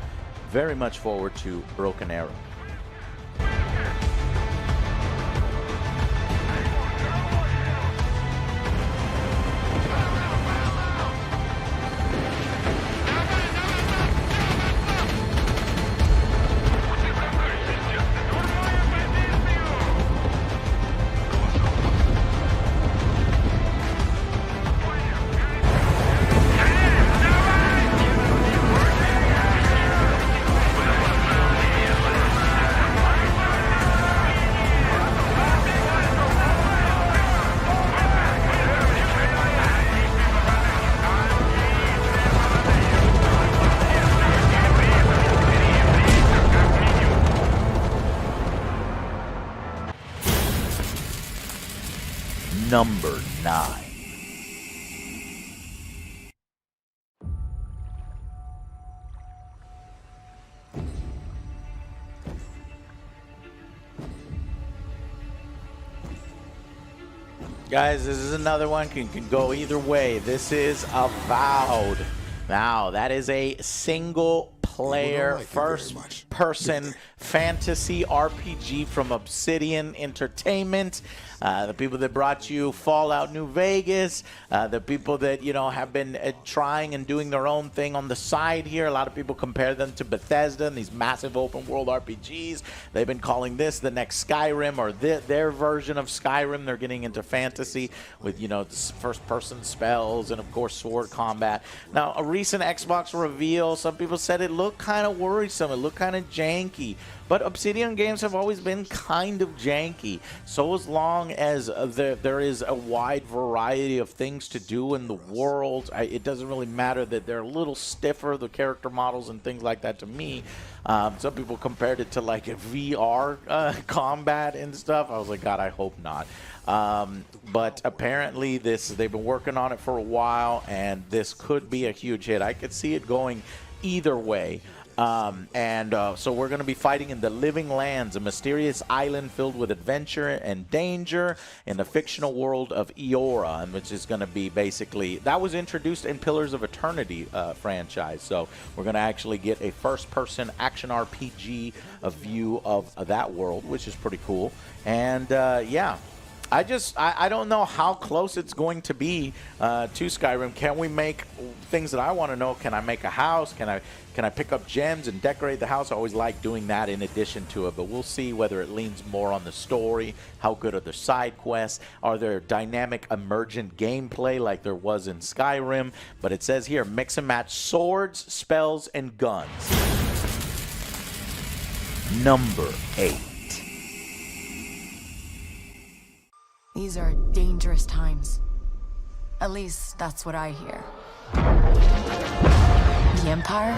very much forward to Broken Arrow. Number 9. Guys, this is another one can go either way. This is Avowed. Now, that is a single player, first-person fantasy RPG from Obsidian Entertainment. The people that brought you Fallout New Vegas, the people that, you know, have been trying and doing their own thing on the side here. A lot of people compare them to Bethesda and these massive open world RPGs. They've been calling this the next Skyrim, or their version of Skyrim. They're getting into fantasy with, you know, first-person spells and, of course, sword combat. Now, a recent Xbox reveal, some people said it looked kind of worrisome. It looked kind of janky. But Obsidian games have always been kind of janky. So as long as there is a wide variety of things to do in the world, it doesn't really matter that they're a little stiffer, the character models and things like that to me. Some people compared it to like a VR combat and stuff. I was like, God, I hope not. But apparently they've been working on it for a while, and this could be a huge hit. I could see it going either way. So we're going to be fighting in the Living Lands, a mysterious island filled with adventure and danger in the fictional world of Eora, and which is going to be basically, that was introduced in Pillars of Eternity franchise. So we're going to actually get a first-person action RPG, a view of that world, which is pretty cool. And yeah. I don't know how close it's going to be to Skyrim. Can we make things that I want to know? Can I make a house? Can I Can I pick up gems and decorate the house? I always like doing that in addition to it, but we'll see whether it leans more on the story. How good are the side quests? Are there dynamic emergent gameplay like there was in Skyrim? But it says here, mix and match swords, spells, and guns. Number 8. These are dangerous times. At least that's what I hear. The Empire?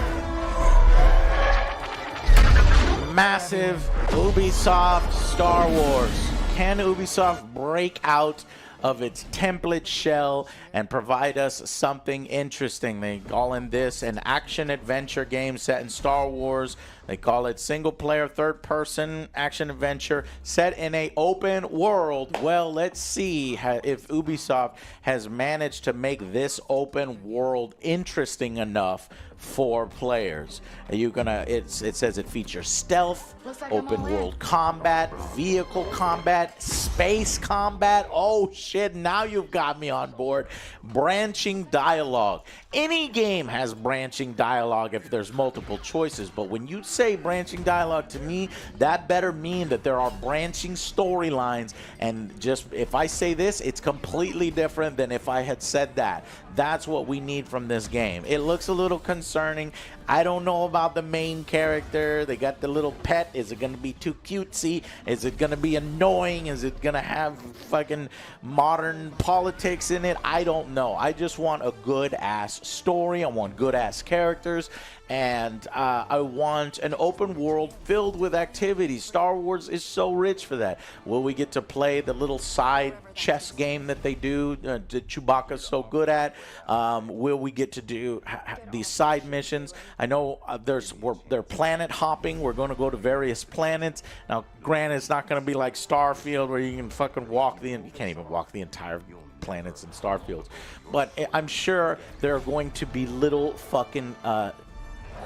Massive Ubisoft Star Wars. Can Ubisoft break out of its template shell and provide us something interesting? They call in this an action-adventure game set in Star Wars. They call it single-player, third-person action-adventure set in an open world. Well, let's see if Ubisoft has managed to make this open world interesting enough for players. Are you gonna? It says it features stealth, open world combat, vehicle combat, space combat. Oh shit! Now you've got me on board. Branching dialogue. Any game has branching dialogue if there's multiple choices, but when you say branching dialogue, to me that better mean that there are branching storylines. And just if I say this, it's completely different than if I had said that. That's what we need from this game. It looks a little concerning. I don't know about the main character. They got the little pet. Is it going to be too cutesy? Is it going to be annoying? Is it going to have fucking modern politics in it? I don't know. I just want a good-ass story. I want good-ass characters. And I want an open world filled with activities. Star Wars is so rich for that. Will we get to play the little side chess game that they do, that Chewbacca's so good at? Will we get to do these side missions? I know they're planet hopping. We're going to go to various planets. Now, granted, it's not going to be like Starfield where you can fucking you can't even walk the entire planets in Starfield. But I'm sure there are going to be little fucking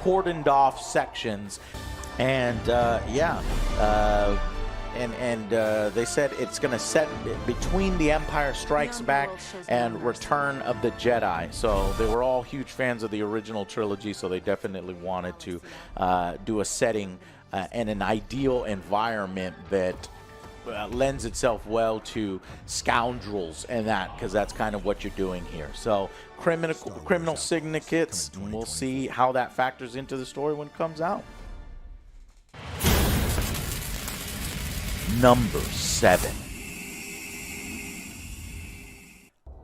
cordoned off sections, and they said it's going to set between The Empire Strikes Back and Return of the Jedi. So they were all huge fans of the original trilogy, so they definitely wanted to do a setting and an ideal environment that lends itself well to scoundrels and that, because that's kind of what you're doing here. So criminal syndicates, and we'll see how that factors into the story when it comes out. Number 7.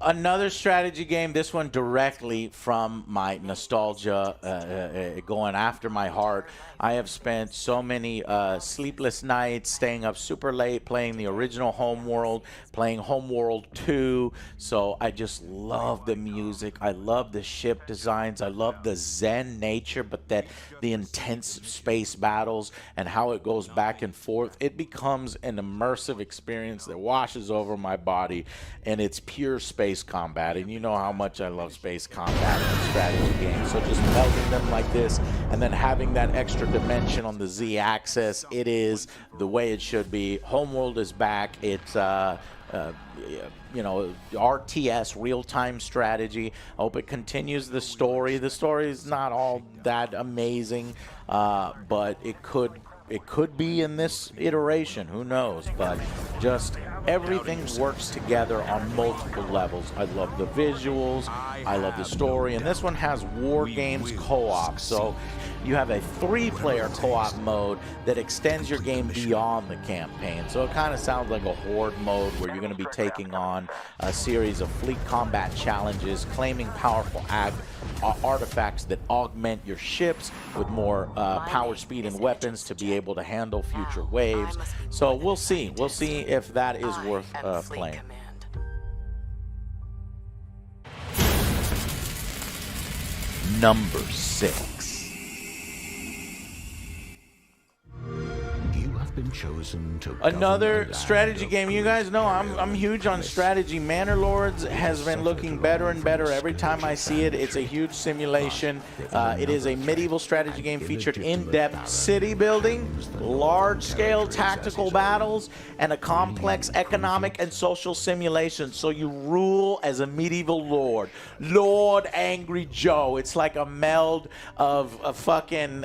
Another strategy game, this one directly from my nostalgia, going after my heart. I have spent so many sleepless nights, staying up super late, playing the original Homeworld, playing Homeworld 2. So I just love the music. I love the ship designs. I love the zen nature, but that the intense space battles and how it goes back and forth. It becomes an immersive experience that washes over my body, and it's pure space combat. And you know how much I love space combat and strategy games. So just melding them like this and then having that extra dimension on the Z-axis, it is the way it should be. Homeworld is back. It's RTS, real-time strategy. I hope it continues the story. The story is not all that amazing, but it could be in this iteration. Who knows? But just everything works together on multiple levels. I love the visuals. I love the story. And this one has War Games co-op. So you have a 3-player co-op mode that extends your game beyond the campaign. So it kind of sounds like a horde mode where you're going to be taking on a series of fleet combat challenges, claiming powerful artifacts that augment your ships with more power, speed, and weapons to be able to handle future waves. So we'll see. We'll see if that is worth playing. Number 6. You have been chosen to Another strategy game. You guys know I'm huge on strategy. Manor Lords has been looking better and better every time I see it. It's a huge simulation. It is a medieval strategy game featured in-depth city building, large-scale tactical battles, and a complex economic and social simulation. So you rule as a medieval lord, Lord Angry Joe. It's like a meld of a fucking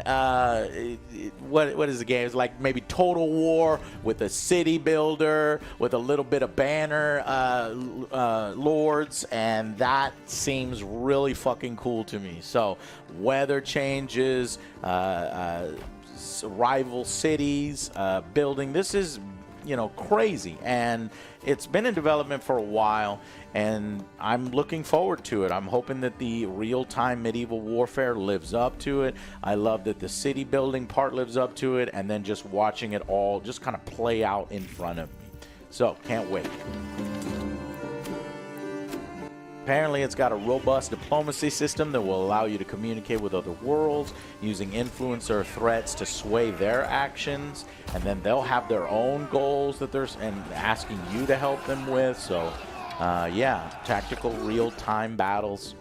what is the game? It's like maybe Total War with a city builder with a little bit of banner lords, and that seems really fucking cool to me. So weather changes, rival cities, building. This is, you know, crazy, and it's been in development for a while, and I'm looking forward to it. I'm hoping that the real-time medieval warfare lives up to it. I love that the city building part lives up to it, and then just watching it all just kind of play out in front of me. So can't wait. Apparently, it's got a robust diplomacy system that will allow you to communicate with other worlds using influencer threats to sway their actions, and then they'll have their own goals that they're asking you to help them with. So, yeah, tactical real-time battles.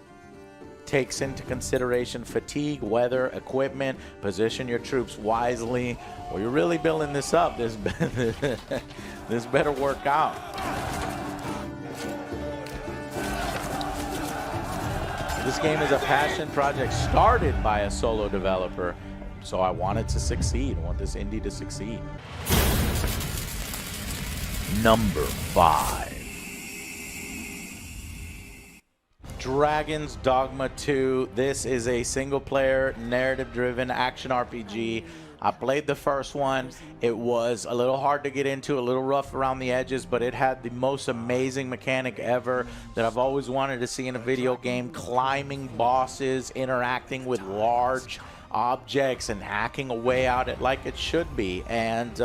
Takes into consideration fatigue, weather, equipment. Position your troops wisely. Well, you're really building this up. This better work out. This game is a passion project started by a solo developer, so I want it to succeed. I want this indie to succeed. Number 5. Dragon's Dogma 2. This is a single-player, narrative-driven action RPG. I played the first one. It was a little hard to get into, a little rough around the edges, but it had the most amazing mechanic ever that I've always wanted to see in a video game. Climbing bosses, interacting with large objects, and hacking away at it like it should be. And,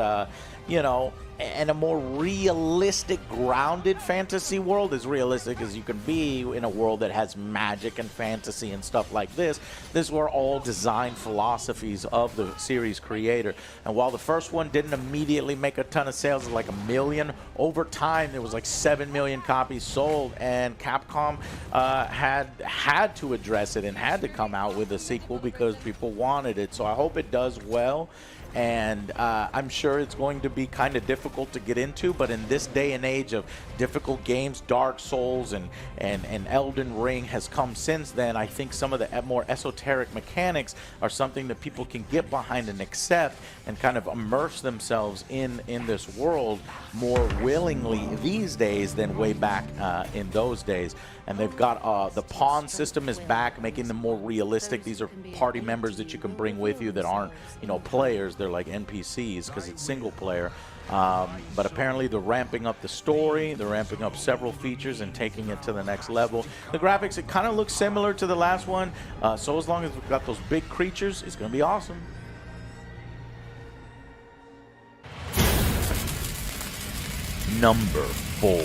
you know, and a more realistic, grounded fantasy world, as realistic as you can be in a world that has magic and fantasy and stuff like this. These were all design philosophies of the series creator. And while the first one didn't immediately make a ton of sales, like 1 million, over time there was like 7 million copies sold, and Capcom had to address it and had to come out with a sequel because people wanted it. So I hope it does well. And I'm sure it's going to be kind of difficult to get into, but in this day and age of difficult games, Dark Souls and Elden Ring has come since then. I think some of the more esoteric mechanics are something that people can get behind and accept and kind of immerse themselves in this world more willingly these days than way back in those days. And they've got the pawn system is back, making them more realistic. These are party members that you can bring with you that aren't, you know, players. They're like NPCs because it's single player. But apparently they're ramping up the story. They're ramping up several features and taking it to the next level. The graphics, it kind of looks similar to the last one. So as long as we've got those big creatures, it's going to be awesome. Number 4.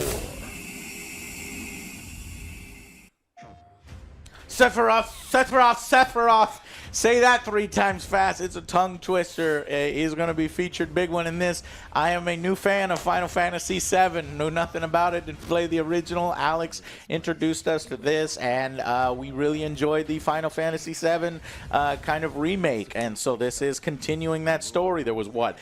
Sephiroth. Say that 3 times fast. It's a tongue twister. He's going to be featured big one in this. I am a new fan of Final Fantasy VII. Know nothing about it. Didn't play the original. Alex introduced us to this, and we really enjoyed the Final Fantasy VII kind of remake. And so this is continuing that story. There was, what,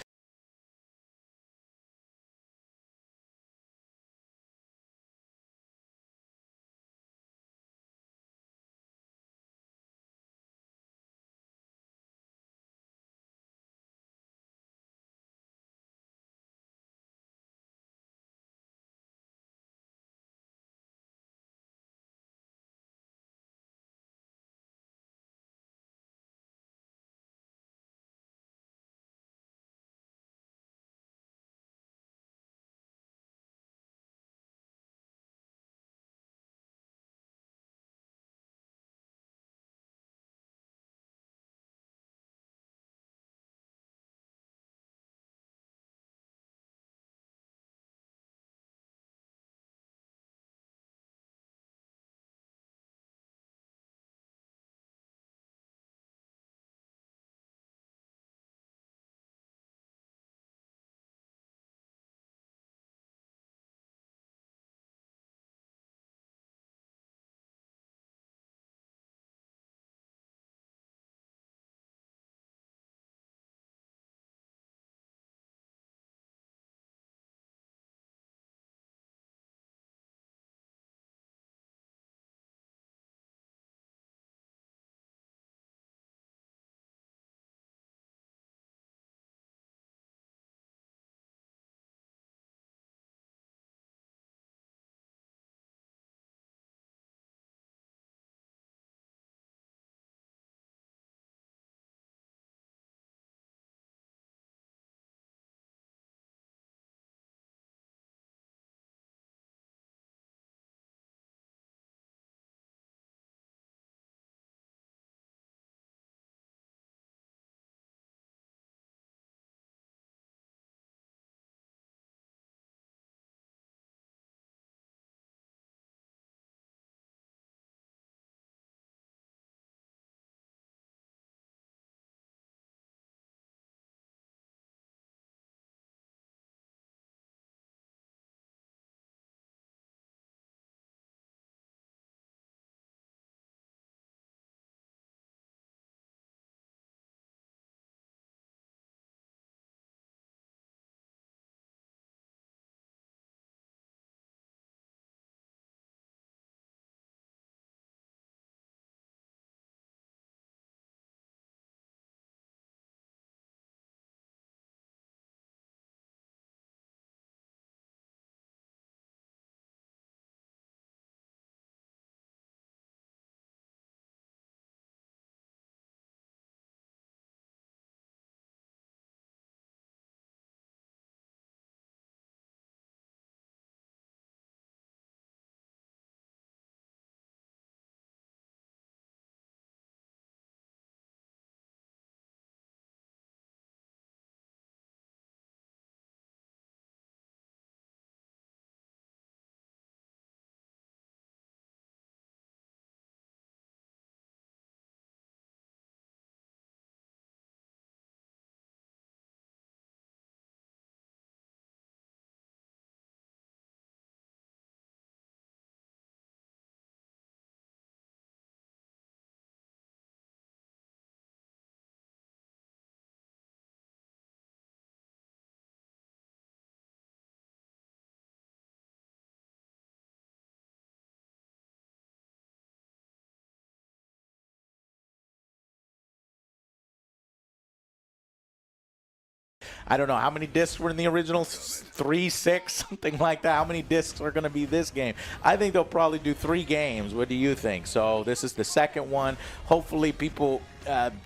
I don't know how many discs were in the original, 3, 6, something like that. How many discs are going to be this game? I think they'll probably do 3 games. What do you think? So this is the second one. Hopefully people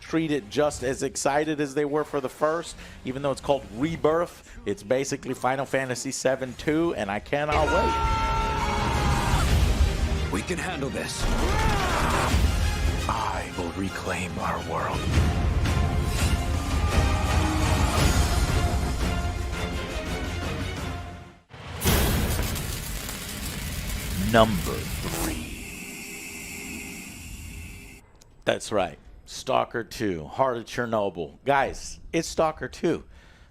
treat it just as excited as they were for the first, even though it's called Rebirth. It's basically Final Fantasy VII 2, and I cannot wait. We can handle this. I will reclaim our world. Number 3. That's right. Stalker 2, Heart of Chernobyl. Guys, it's Stalker 2.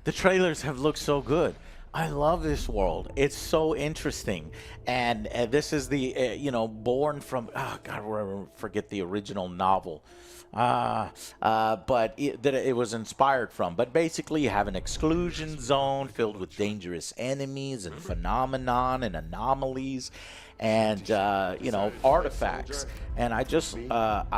The trailers have looked so good. I love this world. It's so interesting. And this is the, born from, oh God, I forget the original novel. But it was inspired from. But basically you have an exclusion zone filled with dangerous enemies and phenomenon and anomalies and artifacts. And I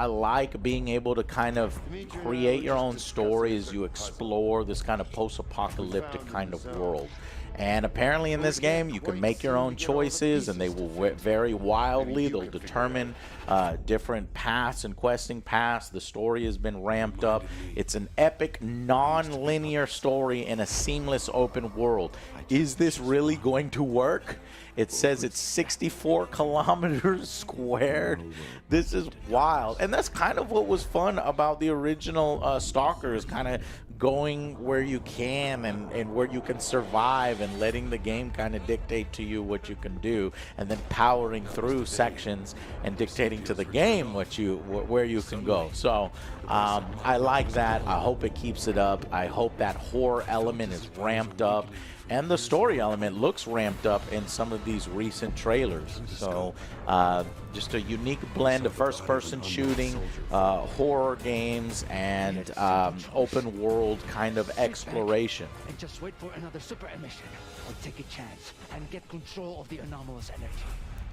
like being able to kind of create your own story as you explore this kind of post-apocalyptic kind of world. And apparently in this game, you can make your own choices, and they will vary wildly. They'll determine different paths and questing paths. The story has been ramped up. It's an epic, non-linear story in a seamless open world. Is this really going to work? It says it's 64 kilometers squared. This is wild. And that's kind of what was fun about the original Stalker, is kind of going where you can and where you can survive and letting the game kind of dictate to you what you can do, and then powering through sections and dictating to the game where you can go. So I like that. I hope it keeps it up. I hope that horror element is ramped up. And the story element looks ramped up in some of these recent trailers. So just a unique blend of first-person shooting, horror games, and open world kind of exploration. And just wait for another super emission, or take a chance and get control of the anomalous energy.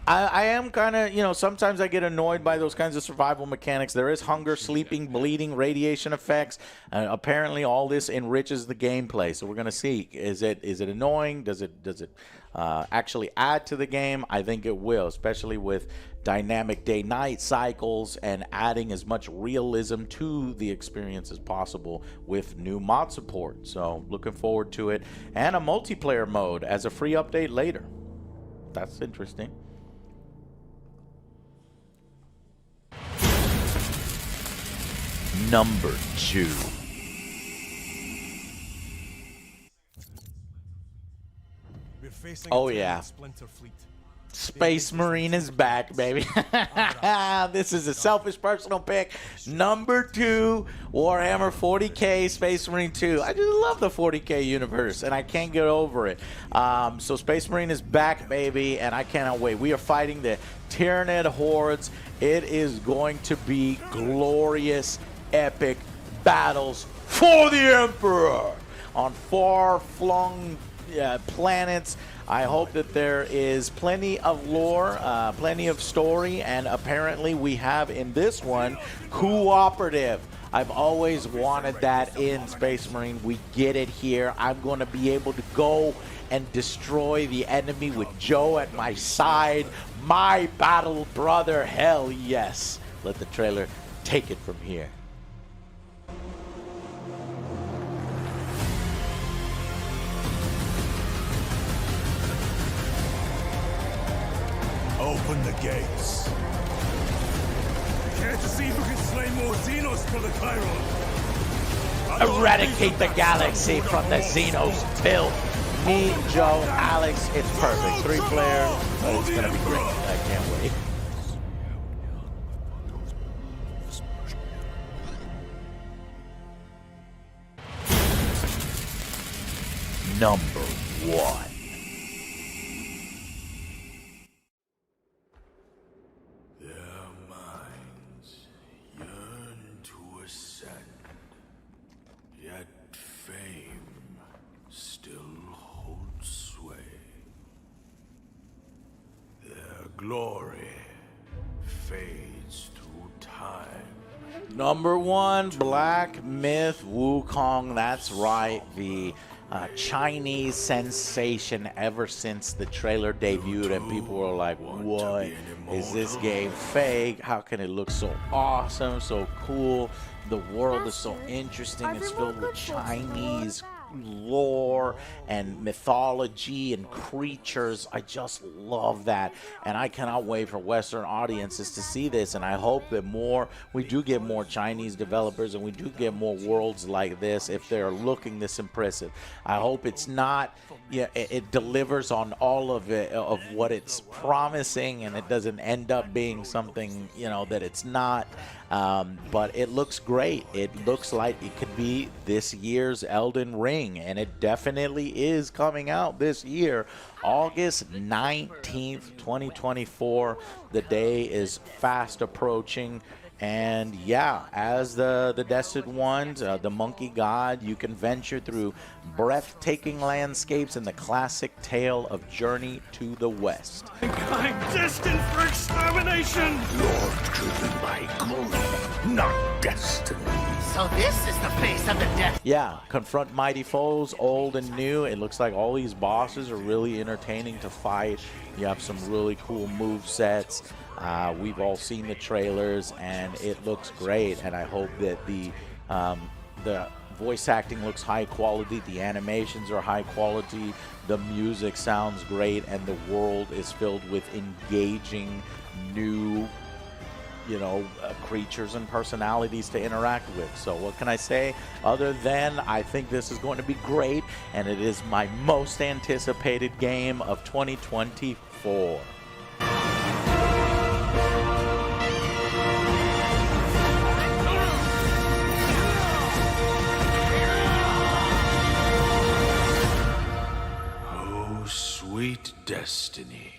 I am kind of, sometimes I get annoyed by those kinds of survival mechanics. There is hunger, sleeping, bleeding, radiation effects. Apparently all this enriches the gameplay. So we're going to see, is it annoying? Does it actually add to the game? I think it will, especially with dynamic day-night cycles and adding as much realism to the experience as possible with new mod support. So looking forward to it. And a multiplayer mode as a free update later. That's interesting. Number 2. Oh yeah, Space Marine is back, baby. This is a selfish personal pick. Number 2, Warhammer 40k Space Marine 2. I just love the 40k universe, and I can't get over it. So Space Marine is back, baby, and I cannot wait. We are fighting the Tyranid hordes. It is going to be glorious, epic battles for the Emperor on far-flung planets. I hope that there is plenty of lore, plenty of story, and apparently we have in this one cooperative. I've always wanted that in Space Marine. We get it here. I'm going to be able to go and destroy the enemy with Joe at my side. My battle brother, hell yes. Let the trailer take it from here. Open the gates. Care to see who can slay more Xenos for the Chiron? Eradicate the galaxy from the Xenos filth. Me, Joe, Alex, it's perfect. 3-player, oh, it's gonna be great. I can't wait. Number 1. Glory fades through time. Number 1, Black Myth Wukong. That's right, the Chinese sensation ever since the trailer debuted, and people were like, what is this game fake? How can it look so awesome, so cool? The world is so interesting. It's filled with Chinese lore and mythology and creatures. I just love that, and I cannot wait for Western audiences to see this, and I hope that we do get more Chinese developers, and we do get more worlds like this if they're looking this impressive. I hope it's not, it delivers on all of it, of what it's promising, and it doesn't end up being something, that it's not. But it looks great. It looks like it could be this year's Elden Ring, and it definitely is coming out this year, August 19th, 2024. The day is fast approaching. And yeah, as the Destined Ones, the Monkey God, you can venture through breathtaking landscapes in the classic tale of Journey to the West. I'm destined for extermination! You're driven by glory, not destiny. So this is the face of the death. Yeah, confront mighty foes, old and new. It looks like all these bosses are really entertaining to fight. You have some really cool move sets. We've all seen the trailers, and it looks great. And I hope that the voice acting looks high quality, the animations are high quality, the music sounds great, and the world is filled with engaging new creatures and personalities to interact with. So what can I say other than I think this is going to be great, and it is my most anticipated game of 2024. Oh, sweet destiny.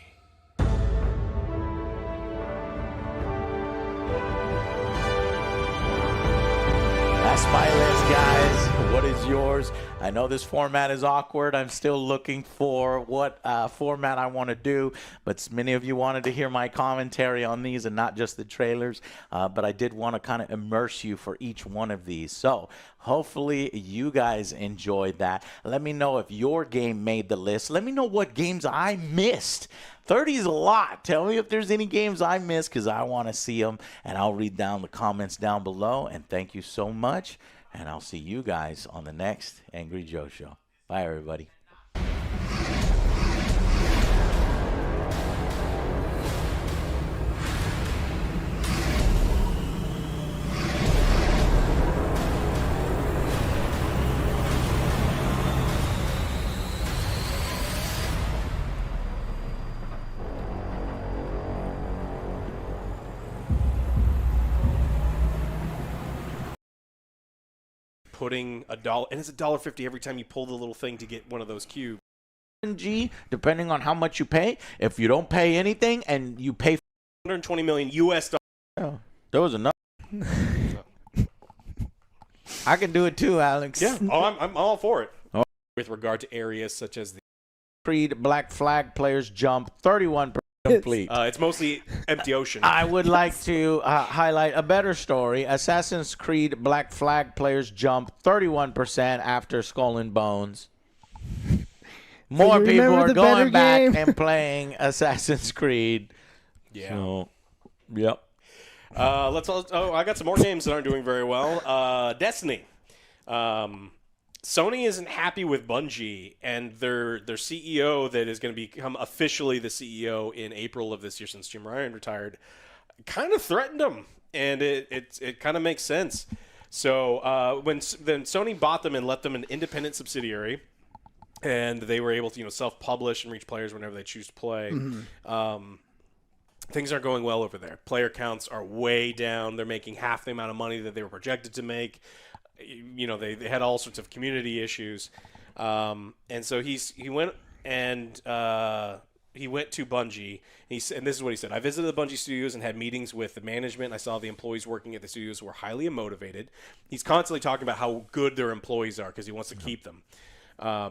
That's my list, guys. What is yours? I know this format is awkward. I'm still looking for what format I want to do, but many of you wanted to hear my commentary on these and not just the trailers, but I did want to kind of immerse you for each one of these. So hopefully you guys enjoyed that. Let me know if your game made the list. Let me know what games I missed. 30 is a lot. Tell me if there's any games I missed, because I want to see them, and I'll read down the comments down below. And thank you so much, and I'll see you guys on the next Angry Joe Show. Bye, everybody. Putting $1, and it's $1.50 every time you pull the little thing to get one of those cubes. Depending on how much you pay, if you don't pay anything and you pay 120 million US dollars. Oh, there was enough. I can do it too, Alex. Yeah, I'm all for it. Oh. With regard to areas such as the Creed Black Flag players jump 31% complete. It's mostly empty ocean. I would like to highlight a better story. Assassin's Creed Black Flag players jump 31% after Skull and Bones. More people are going back and playing Assassin's Creed. Yeah. So, yep. I got some more games that aren't doing very well. Destiny. Sony isn't happy with Bungie, and their CEO that is going to become officially the CEO in April of this year, since Jim Ryan retired, kind of threatened them, and it kind of makes sense. So when Sony bought them and let them an independent subsidiary, and they were able to self-publish and reach players whenever they choose to play. Mm-hmm. Things aren't going well over there. Player counts are way down. They're making half the amount of money that they were projected to make. They had all sorts of community issues, and so he went to Bungie. And this is what he said: I visited the Bungie studios and had meetings with the management. I saw the employees working at the studios were highly motivated. He's constantly talking about how good their employees are because he wants to keep them.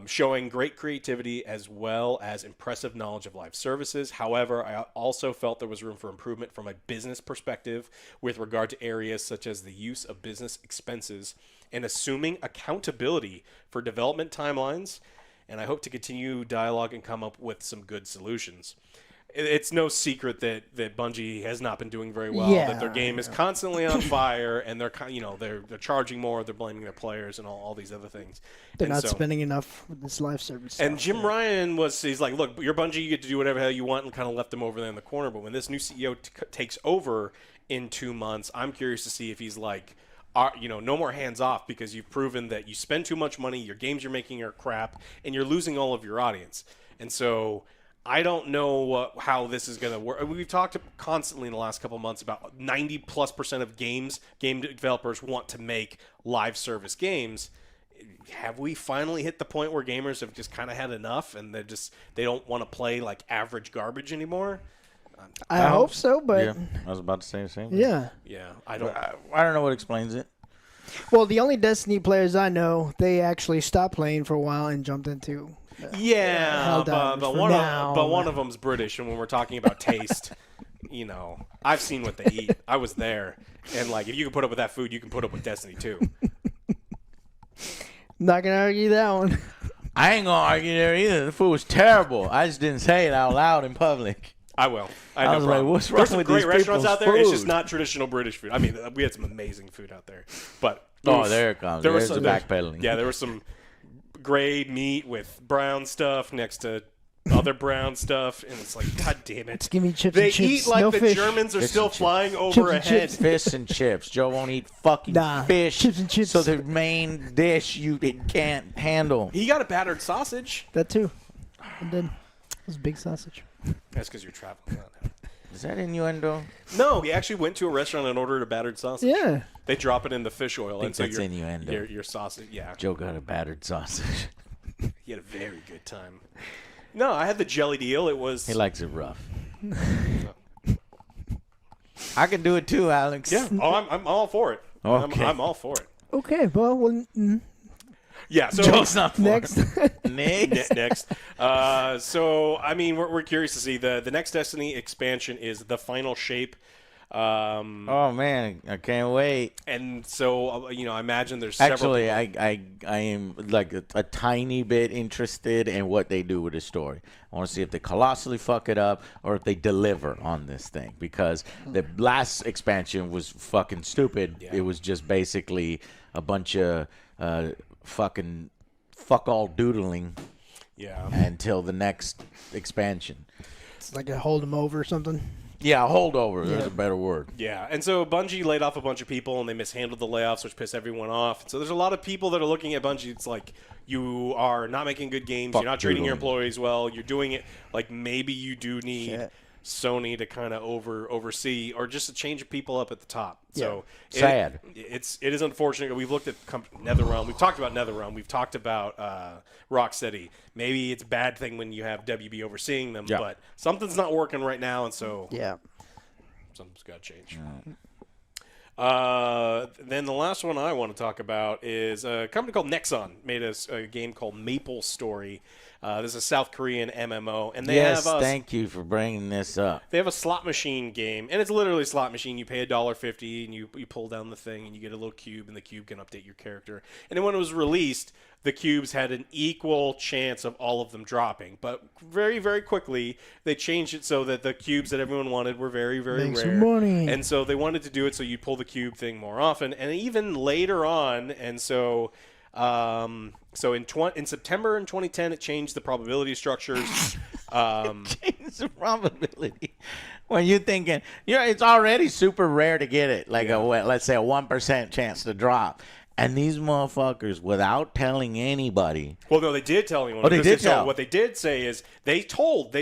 showing great creativity as well as impressive knowledge of live services. However, I also felt there was room for improvement from a business perspective with regard to areas such as the use of business expenses and assuming accountability for development timelines. And I hope to continue dialogue and come up with some good solutions. It's no secret that Bungie has not been doing very well. Yeah. That their game is constantly on fire, and they're charging more. They're blaming their players and all these other things. They're not spending enough with this live service. And Jim Ryan he's like, look, you're Bungie, you get to do whatever the hell you want, and kind of left them over there in the corner. But when this new CEO takes over in 2 months, I'm curious to see if he's like, no more hands off, because you've proven that you spend too much money, your games you're making are crap, and you're losing all of your audience. And so I don't know how this is going to work. We've talked constantly in the last couple of months about 90+% of game developers want to make live service games. Have we finally hit the point where gamers have just kind of had enough and they don't want to play like average garbage anymore? I hope so, but yeah, I was about to say the same thing. Yeah. Yeah, I don't know what explains it. Well, the only Destiny players I know, they actually stopped playing for a while and jumped into but one of them's British, and when we're talking about taste, I've seen what they eat. I was there, and like if you can put up with that food, you can put up with Destiny too. Not gonna argue that one. I ain't gonna argue there either. The food was terrible. I just didn't say it out loud in public. I will. I was like, what's wrong There's some with great these restaurants people's out there. It's food? just not traditional British food. I mean, we had some amazing food out there, but there it comes. There's the backpedaling. Yeah, there was some gray meat with brown stuff next to other brown stuff, and it's like, God damn it! Just give me chips they and chips. eat like no the fish. Germans are Fish still and chips. flying Chips overhead. and Fish and chips. Joe won't eat fucking fish. Chips and chips. So the main dish it can't handle. He got a battered sausage. That too. And then it was big sausage. That's because you're traveling. Is that innuendo? No, he actually went to a restaurant and ordered a battered sausage. Yeah. They drop it in the fish oil, I think and so that's innuendo. Your sausage, yeah. Joe got a battered sausage. He had a very good time. No, I had the jelly deal. It was. He likes it rough. I can do it too, Alex. Yeah. Oh, I'm all for it. Okay. I'm all for it. Okay, well, Yeah. So Joe's not for next. Next. next. So I mean, we're curious to see the next Destiny expansion is the Final Shape. Oh man, I can't wait. And so I imagine there's several. Actually, I am like a tiny bit interested in what they do with the story. I want to see if they colossally fuck it up or if they deliver on this thing, because the last expansion was fucking stupid. Yeah. It was just basically a bunch of fucking fuck all doodling. Yeah. Until the next expansion. It's like a hold them over or something. Yeah, a holdover. That's a better word. Yeah, and so Bungie laid off a bunch of people, and they mishandled the layoffs, which pissed everyone off. So there's a lot of people that are looking at Bungie. It's like, you are not making good games. You're not treating your employees well. You're doing it like maybe you do need Sony to kind of oversee, or just a change of people up at the top. So sad. It is unfortunate. We've looked at NetherRealm. We've talked about NetherRealm. We've talked about Rocksteady. Maybe it's a bad thing when you have WB overseeing them, but something's not working right now, and so something's got to change. Then the last one I want to talk about is a company called Nexon made a game called Maple Story. This is a South Korean MMO, and they have thank you for bringing this up. They have a slot machine game, and it's literally a slot machine. You pay $1.50, and you pull down the thing, and you get a little cube, and the cube can update your character. And then when it was released, the cubes had an equal chance of all of them dropping. But very, very quickly, they changed it so that the cubes that everyone wanted were very, very Make rare. some money. And so they wanted to do it so you pull the cube thing more often, and even later on. And so in September in 2010, it changed the probability structures. Changed the probability. When you're thinking, it's already super rare to get it, like let's say a 1% chance to drop. And these motherfuckers, without telling anybody. Well, no, they did tell anyone. Oh, they did tell. What they did say is they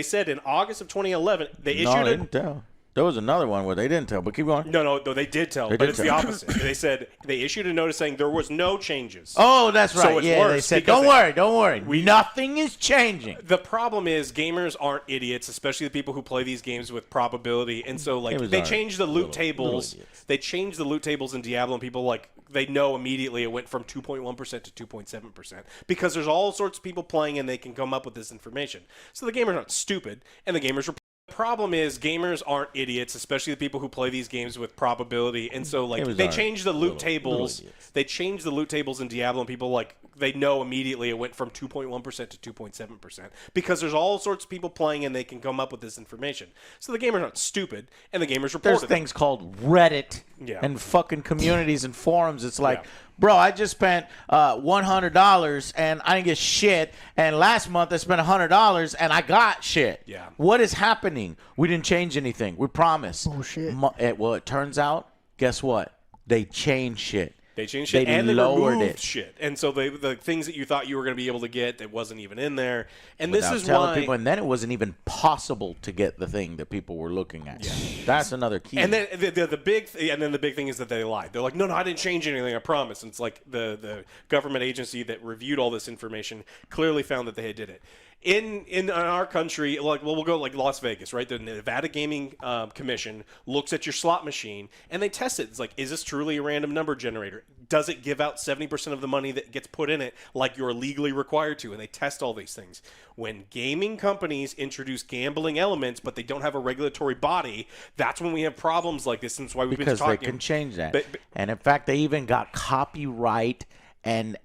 said in August of 2011, they issued No, they didn't tell. There was another one where they didn't tell, but keep going. No, they did tell, but it's the opposite. They said they issued a notice saying there was no changes. Oh, that's right. So it's yeah, worse they said, because don't worry. Nothing is changing. The problem is gamers aren't idiots, especially the people who play these games with probability. And so, like, they changed the loot tables. They changed the loot tables in Diablo, and people, like, they know immediately it went from 2.1% to 2.7% because there's all sorts of people playing and they can come up with this information. So the gamers aren't stupid, and the gamers are. The problem is gamers aren't idiots, especially the people who play these games with probability. And so, like, they change the loot tables. They change the loot tables in Diablo, and people, like, they know immediately it went from 2.1% to 2.7% because there's all sorts of people playing and they can come up with this information. So the gamers aren't stupid, and the gamers report There's it. things called Reddit and fucking communities and forums. It's like, bro, I just spent $100 and I didn't get shit. And last month I spent $100 and I got shit. Yeah. What is happening? We didn't change anything. We promise. Bullshit. Well, it turns out, guess what? They changed shit. They changed shit and they lowered removed it. shit. And so the things that you thought you were going to be able to get that wasn't even in there. And Without this is telling why people, and then it wasn't even possible to get the thing that people were looking at. That's another key. And then the big thing is that they lied. They're like, no, I didn't change anything. I promise. And it's like the government agency that reviewed all this information clearly found that they did it. In our country, like, well, we'll go like Las Vegas, right? The Nevada Gaming Commission looks at your slot machine and they test it. It's like, is this truly a random number generator? Does it give out 70% of the money that gets put in it like you're legally required to? And they test all these things. When gaming companies introduce gambling elements, but they don't have a regulatory body, that's when we have problems like this. And that's why we've been talking. Because they can change that. And in fact, they even got copyright and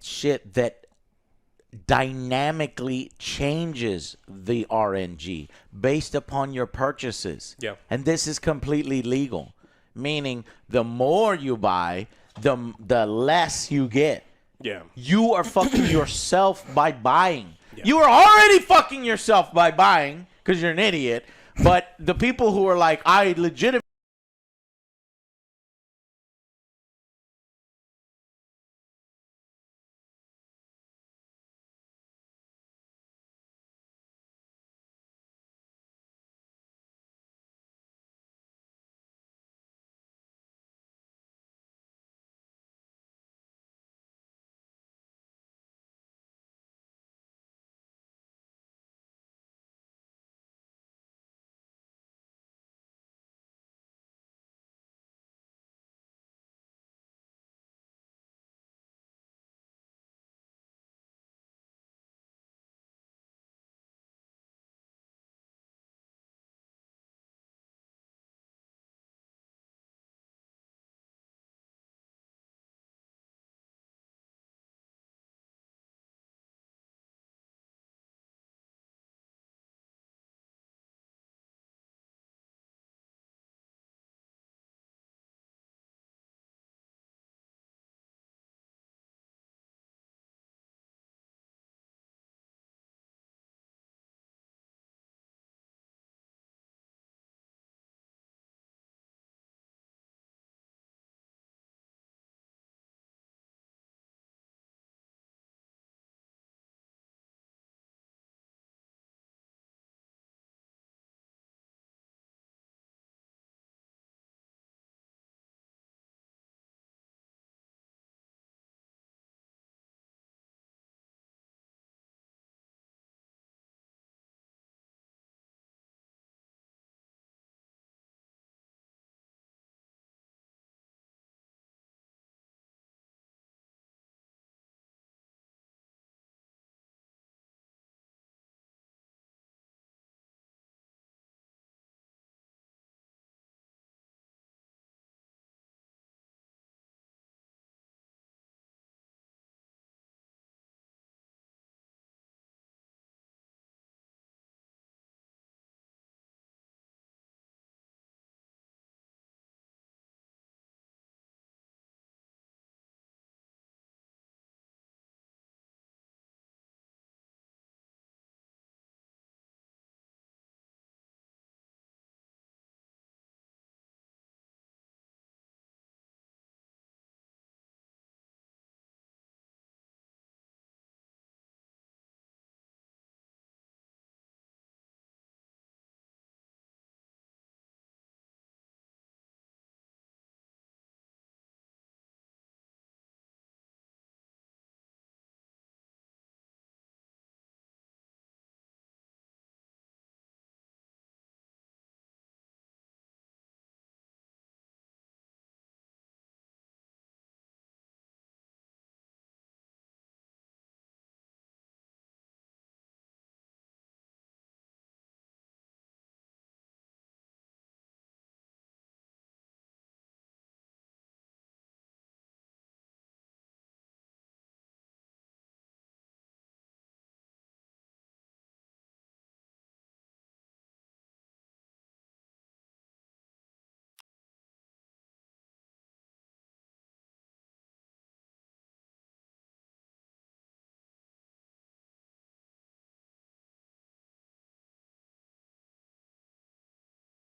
shit that dynamically changes the RNG based upon your purchases. Yeah. And this is completely legal, meaning the more you buy, the less you get. Yeah. You are fucking yourself by buying. Yeah. You are already fucking yourself by buying because you're an idiot. But the people who are like, I legitimately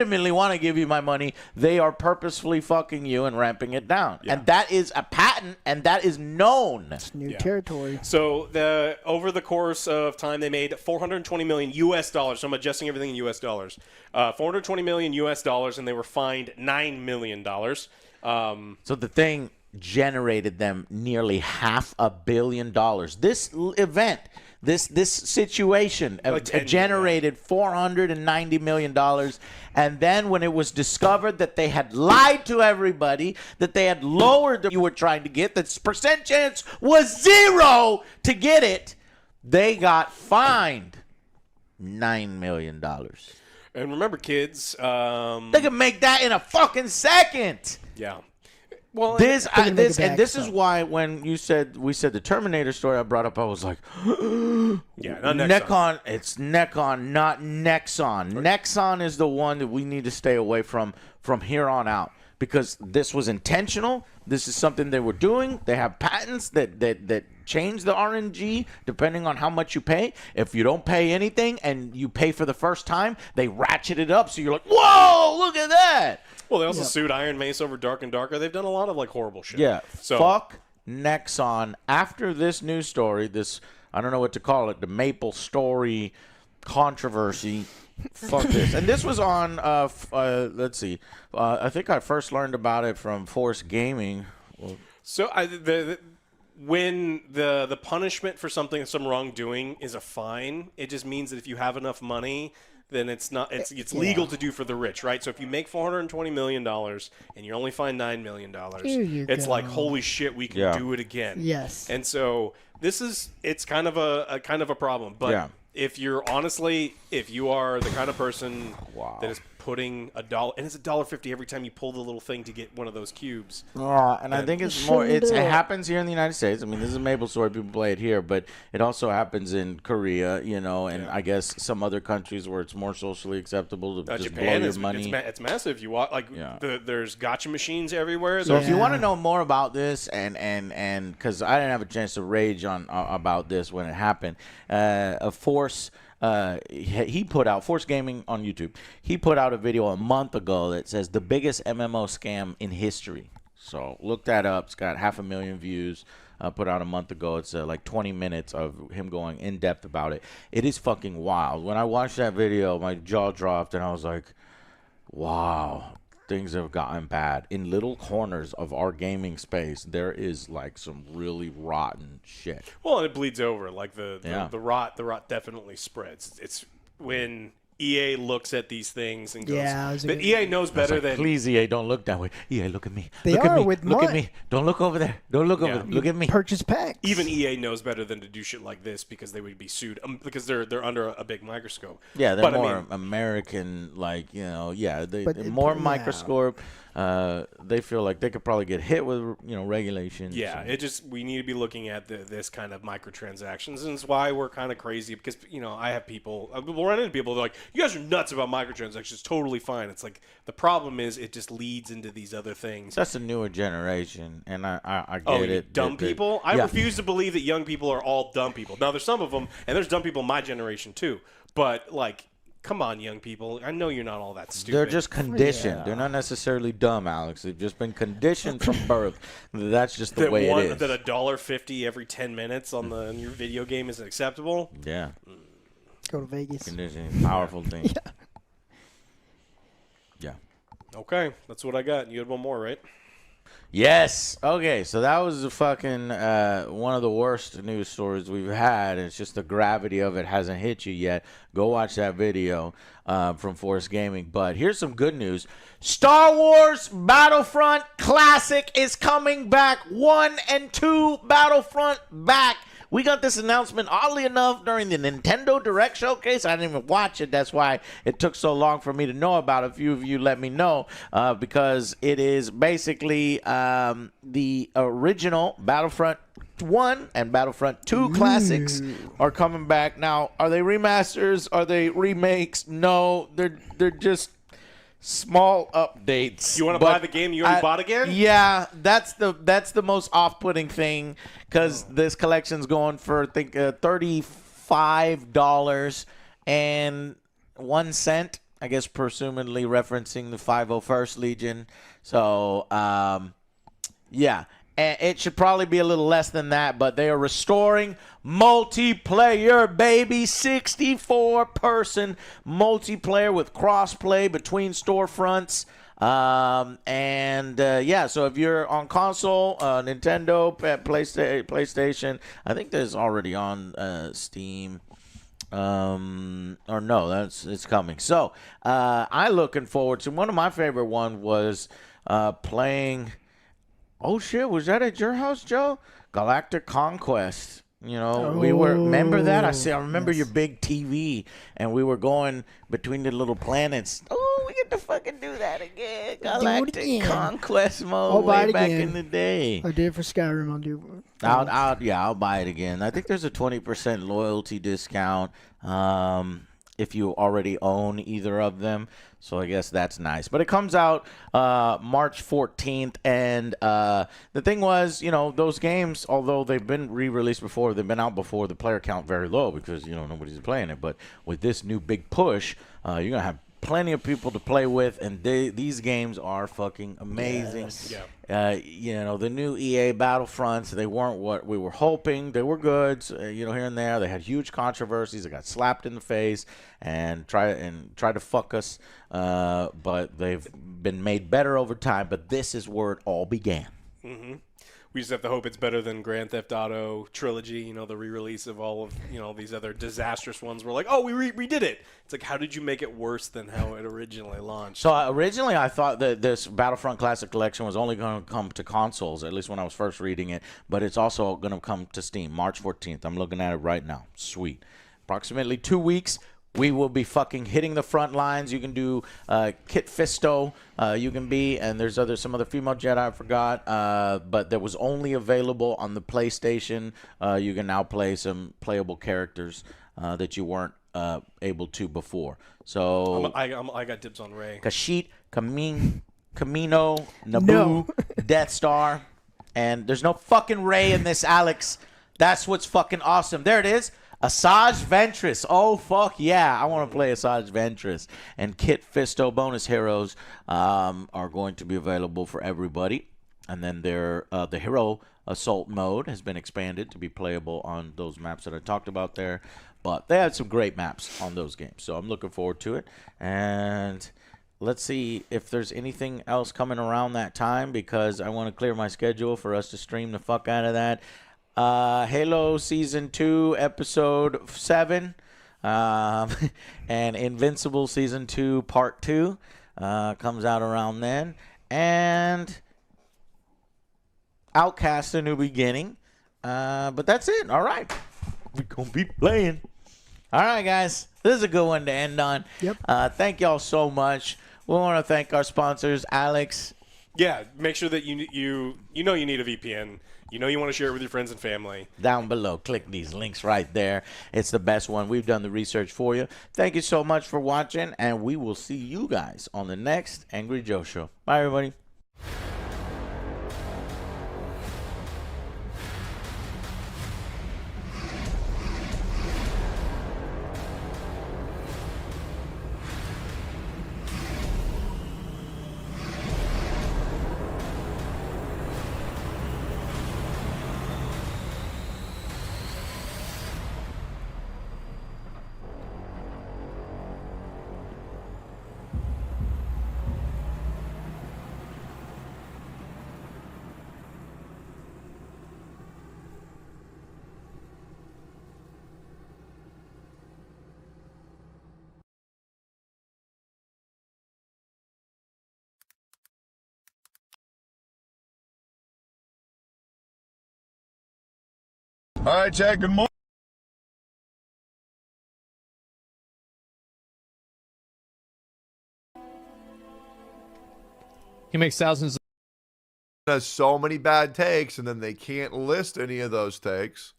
legitimately want to give you my money, they are purposefully fucking you and ramping it down. Yeah. And that is a patent, and that is known. It's new territory. So over the course of time, they made $420 million US dollars. So I'm adjusting everything in US dollars. $420 million US dollars, and they were fined $9 million. So the thing generated them nearly $500 million. This event, this situation generated $490 million. And then when it was discovered that they had lied to everybody, that they had lowered the you were trying to get, that percent chance was 0 to get it, they got fined $9 million. And remember, kids, they can make that in a fucking second. Yeah. Well, this is why when we said the Terminator story I brought up, I was like, yeah, not Nekon. It's Nekon, not Nexon. Nexon is the one that we need to stay away from here on out, because this was intentional. This is something they were doing. They have patents that change the RNG depending on how much you pay. If you don't pay anything and you pay for the first time, they ratchet it up. So you're like, whoa, look at that. Well, they also sued Iron Mace over Dark and Darker. They've done a lot of horrible shit. Yeah. So fuck Nexon. After this news story, this, I don't know what to call it, the Maple Story controversy. Fuck this. And this was on, let's see. I think I first learned about it from Force Gaming. So when the punishment for some wrongdoing is a fine, it just means that if you have enough money, then it's legal to do for the rich, right? So if you make $420 million and you only find $9 million, it's like, holy shit, we can do it again. Yes. And so it's kind of a problem. But if you are the kind of person that is putting $1, and it's $1.50 every time you pull the little thing to get one of those cubes. And I think it's more. It happens here in the United States. I mean, this is a Maple Story. People play it here, but it also happens in Korea, and I guess some other countries where it's more socially acceptable to just Japan blow your money. It's massive. You walk there's gotcha machines everywhere. So if you want to know more about this, and because I didn't have a chance to rage on about this when it happened, Force Gaming on YouTube. He put out a video a month ago that says the biggest MMO scam in history. So look that up. It's got 500,000 views. Put out a month ago. It's like 20 minutes of him going in depth about it. It is fucking wild. When I watched that video, my jaw dropped and I was like, wow. Things have gotten bad. In little corners of our gaming space, there is some really rotten shit. Well, and it bleeds over. The rot definitely spreads. It's when EA looks at these things and goes, EA knows better than... Please, EA, don't look that way. EA, look at me. Look at me. Don't look over there. Don't look over there. Look at me. Purchase packs. Even EA knows better than to do shit like this because they would be sued because they're under a big microscope. Yeah, they're more American, they're more microscope. They feel like they could probably get hit with regulations. Yeah, we need to be looking at this kind of microtransactions, and it's why we're kind of crazy because I have people, we'll run into people that are like, you guys are nuts about microtransactions. It's totally fine. It's like the problem is it just leads into these other things. That's a newer generation, and I get it. Dumb people. I refuse to believe that young people are all dumb people. Now there's some of them, and there's dumb people in my generation too. But come on, young people. I know you're not all that stupid. They're just conditioned. They're not necessarily dumb, Alex. They've just been conditioned from birth. That's just the way it is. That $1.50 every 10 minutes on your video game is acceptable? Yeah. Go to Vegas. Conditioning. Powerful thing. Yeah. Okay. That's what I got. You had one more, right? Yes. Okay, so that was the fucking one of the worst news stories we've had. It's just the gravity of it hasn't hit you yet. Go watch that video from Force Gaming. But here's some good news. Star Wars Battlefront Classic is coming back. 1 and 2 Battlefront back. We got this announcement, oddly enough, during the Nintendo Direct showcase. I didn't even watch it. That's why it took so long for me to know about it. A few of you let me know because it is basically the original Battlefront 1 and Battlefront 2 classics are coming back. Now, are they remasters? Are they remakes? No, they're just small updates. You want to buy the game you already bought again? Yeah, that's the most off-putting thing because this collection's going for $35.01 I guess presumably referencing the 501st Legion. So, yeah. And it should probably be a little less than that, but they are restoring multiplayer, baby. 64-person multiplayer with crossplay between storefronts. Yeah, so if you're on console, Nintendo, PlayStation, I think there's already on Steam. Or no, it's coming. So I'm looking forward to one of my favorite one was playing. Oh shit, was that at your house, Joe? Galactic Conquest. You know, we were, remember that? I remember your big TV, and we were going between the little planets. Oh, we get to fucking do that again. Galactic Conquest mode way back in the day. I did for Skyrim. I'll do. I'll buy it again. I think there's a 20% loyalty discount if you already own either of them. So I guess that's nice. But it comes out March 14th. And the thing was, you know, those games, although they've been re-released before, they've been out before, the player count very low because, you know, nobody's playing it. But with this new big push, you're going to have plenty of people to play with, and these games are fucking amazing. Yes. You know, the new EA Battlefronts, they weren't what we were hoping. They were good, you know, here and there. They had huge controversies. They got slapped in the face and tried to fuck us, but they've been made better over time. But this is where it all began. Mm-hmm. We just have to hope it's better than Grand Theft Auto Trilogy, you know, the re-release of all of, you know, these other disastrous ones. We're like, oh, we redid it. It's like, how did you make it worse than how it originally launched? So originally I thought that this Battlefront Classic Collection was only going to come to consoles, at least when I was first reading it, but it's also going to come to Steam, March 14th. I'm looking at it right now. Sweet. Approximately 2 weeks. We will be fucking hitting the front lines. You can do Kit Fisto. You can be, and there's some other female Jedi I forgot. But that was only available on the PlayStation. You can now play some playable characters that you weren't able to before. So I got dibs on Rey. Kashyyyk, Camino, Naboo, Death Star, and there's no fucking Rey in this, Alex. That's what's fucking awesome. There it is. Asajj Ventress. Oh, fuck yeah. I want to play Asajj Ventress. And Kit Fisto bonus heroes are going to be available for everybody. And then the Hero Assault mode has been expanded to be playable on those maps that I talked about there. But they had some great maps on those games. So I'm looking forward to it. And let's see if there's anything else coming around that time, because I want to clear my schedule for us to stream the fuck out of that. Halo Season 2, Episode 7, and Invincible Season 2, Part 2, comes out around then, and Outcast: A New Beginning, but that's it. All right, we're gonna be playing. All right, guys, this is a good one to end on. Yep. Thank y'all so much. We want to thank our sponsors, Alex. Yeah, make sure that you need a VPN. You know you want to share it with your friends and family. Down below, click these links right there. It's the best one. We've done the research for you. Thank you so much for watching, and we will see you guys on the next Angry Joe Show. Bye, everybody. All right, Chad, good morning. He makes thousands. Has so many bad takes, and then they can't list any of those takes.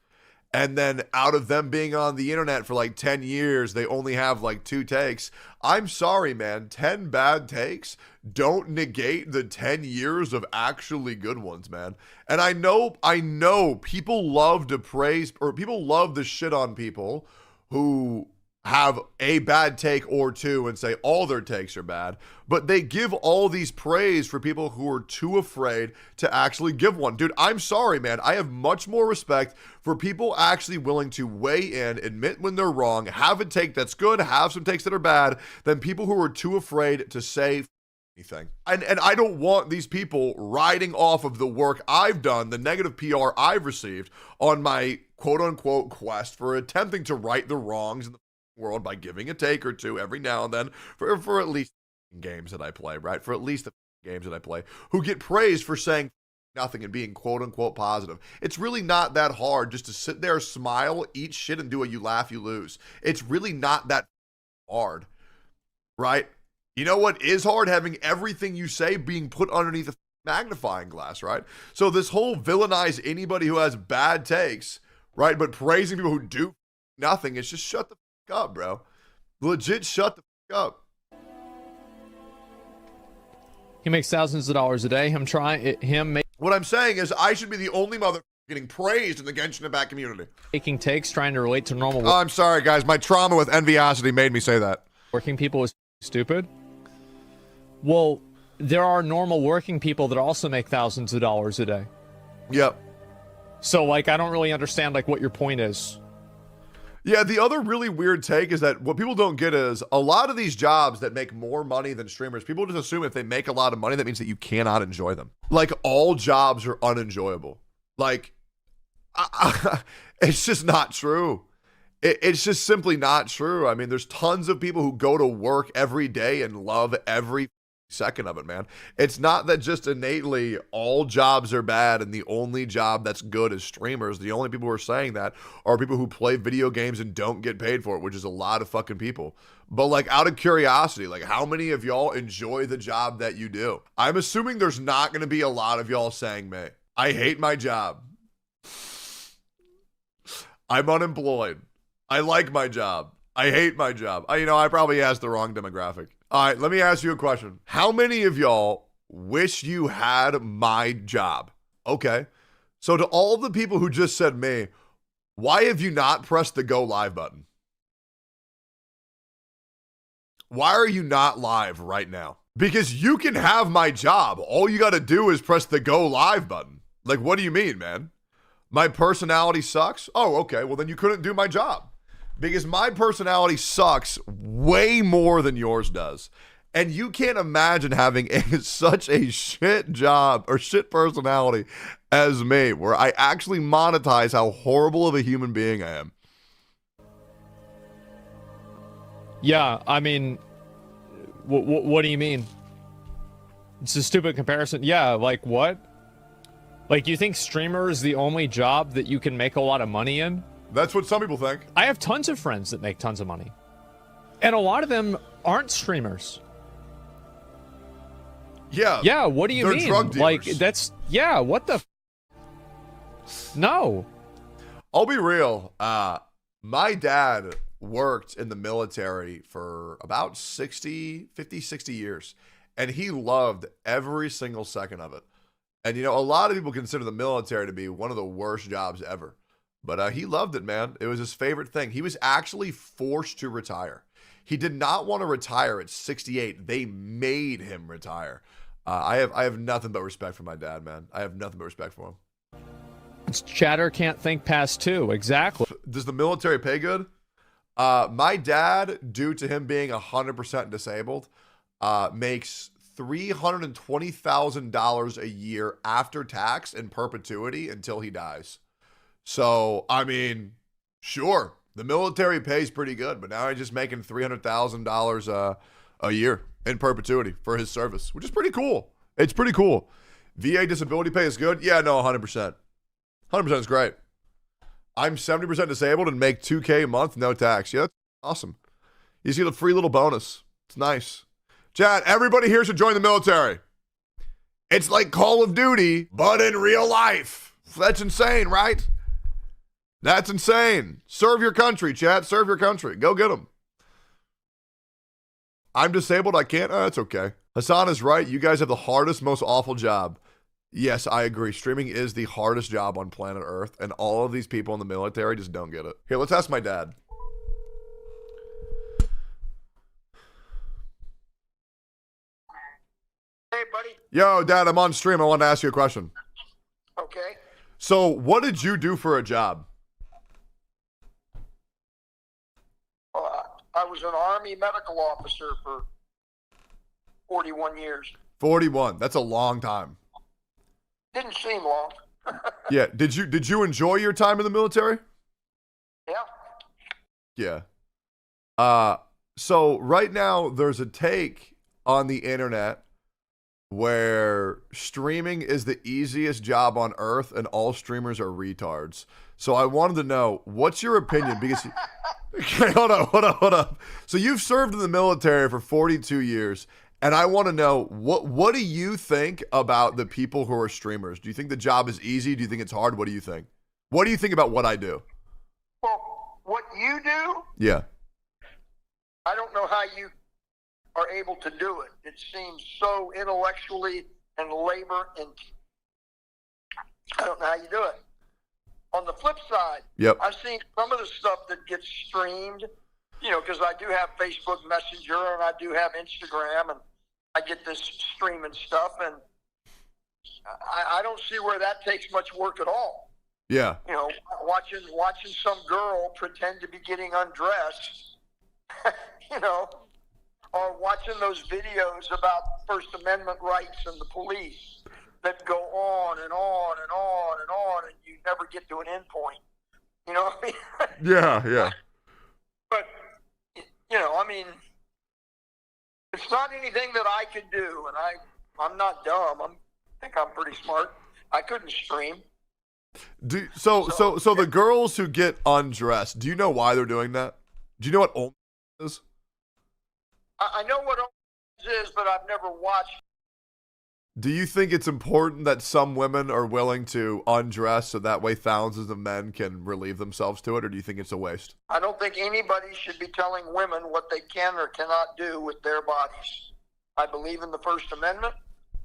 And then out of them being on the internet for like 10 years, they only have like 2 takes. I'm sorry, man. 10 bad takes don't negate the 10 years of actually good ones, man. And I know people love to praise, or people love to shit on people who have a bad take or two and say all their takes are bad, but they give all these praise for people who are too afraid to actually give one. Dude, I'm sorry, man. I have much more respect for people actually willing to weigh in, admit when they're wrong, have a take that's good, have some takes that are bad, than people who are too afraid to say anything. And I don't want these people riding off of the work I've done, the negative PR I've received on my quote-unquote quest for attempting to right the wrongs in the world by giving a take or two every now and then for at least games that I play, right? For at least the games that I play, who get praised for saying nothing and being quote-unquote positive. It's really not that hard just to sit there, smile, eat shit, and do a you laugh, you lose. It's really not that hard, right? You know what is hard? Having everything you say being put underneath a magnifying glass, right? So this whole villainize anybody who has bad takes, right? But praising people who do nothing is just shut the up, bro. Legit shut the up. He makes thousands of dollars a day. What I'm saying is I should be the only mother getting praised in the Genshin Impact community. Making takes, trying to relate to normal. Oh, I'm sorry, guys. My trauma with enviosity made me say that. Working people is stupid. Well, there are normal working people that also make thousands of dollars a day. Yep. So, like, I don't really understand, like, what your point is. Yeah, the other really weird take is that what people don't get is a lot of these jobs that make more money than streamers, people just assume if they make a lot of money, that means that you cannot enjoy them. Like, all jobs are unenjoyable. Like, it's just not true. It's just simply not true. I mean, there's tons of people who go to work every day and love every second of it, man. It's not that just innately all jobs are bad and the only job that's good is streamers. The only people who are saying that are people who play video games and don't get paid for it, which is a lot of fucking people. But like, out of curiosity, like, how many of y'all enjoy the job that you do? I'm assuming there's not going to be a lot of y'all saying, "Mate, I hate my job. I'm unemployed. I like my job. I hate my job." I probably asked the wrong demographic. All right, let me ask you a question. How many of y'all wish you had my job? Okay. So to all the people who just said me, why have you not pressed the go live button? Why are you not live right now? Because you can have my job. All you got to do is press the go live button. Like, what do you mean, man? My personality sucks? Oh, okay. Well, then you couldn't do my job. Because my personality sucks way more than yours does. And you can't imagine having such a shit job or shit personality as me, where I actually monetize how horrible of a human being I am. Yeah, I mean, what do you mean? It's a stupid comparison. Yeah, like what? Like, you think streamer is the only job that you can make a lot of money in? That's what some people think. I have tons of friends that make tons of money. And a lot of them aren't streamers. Yeah. Yeah, what do you mean? Drug dealers. Like, that's... Yeah, what the... No. I'll be real. My dad worked in the military for about 50, 60 years. And he loved every single second of it. And, a lot of people consider the military to be one of the worst jobs ever. But he loved it, man. It was his favorite thing. He was actually forced to retire. He did not want to retire at 68. They made him retire. I have nothing but respect for my dad, man. I have nothing but respect for him. It's chatter can't think past two. Exactly. Does the military pay good? My dad, due to him being 100% disabled, makes $320,000 a year after tax in perpetuity until he dies. So, I mean, sure, the military pays pretty good, but now he's just making $300,000 a year in perpetuity for his service, which is pretty cool. It's pretty cool. VA disability pay is good? Yeah, no, 100%. 100% is great. I'm 70% disabled and make $2K a month, no tax. Yeah, that's awesome. You just get a free little bonus. It's nice. Chat, everybody here should join the military. It's like Call of Duty, but in real life. That's insane, right? That's insane. Serve your country, chat. Serve your country. Go get them. I'm disabled. I can't. Oh, that's okay. Hassan is right. You guys have the hardest, most awful job. Yes, I agree. Streaming is the hardest job on planet Earth, and all of these people in the military just don't get it. Here, let's ask my dad. Yo, Dad, I'm on stream. I want to ask you a question. Okay. So, what did you do for a job? I was an Army medical officer for 41 years. 41. That's a long time. Didn't seem long. Yeah. Did you enjoy your time in the military? Yeah. Yeah. So right now there's a take on the internet where streaming is the easiest job on earth and all streamers are retards. So I wanted to know, what's your opinion? Because okay, hold up. So you've served in the military for 42 years, and I want to know, what do you think about the people who are streamers? Do you think the job is easy? Do you think it's hard? What do you think? What do you think about what I do? Well, what you do, Yeah. I don't know how you are able to do it. It seems so intellectually and labor and I don't know how you do it. On the flip side, Yep. I've seen some of the stuff that gets streamed, you know, because I do have Facebook Messenger and I do have Instagram and I get this streaming stuff and I don't see where that takes much work at all. Yeah. You know, watching some girl pretend to be getting undressed, you know, or watching those videos about First Amendment rights and the police that go on and on and on and on, and you never get to an end point. You know what I mean? Yeah. But, you know, I mean, it's not anything that I could do, and I'm not dumb. I think I'm pretty smart. I couldn't stream. So the girls who get undressed, do you know why they're doing that? Do you know what OnlyFans is? I know what OnlyFans is, but I've never watched. Do you think it's important that some women are willing to undress so that way thousands of men can relieve themselves to it, or do you think it's a waste? I don't think anybody should be telling women what they can or cannot do with their bodies. I believe in the First Amendment,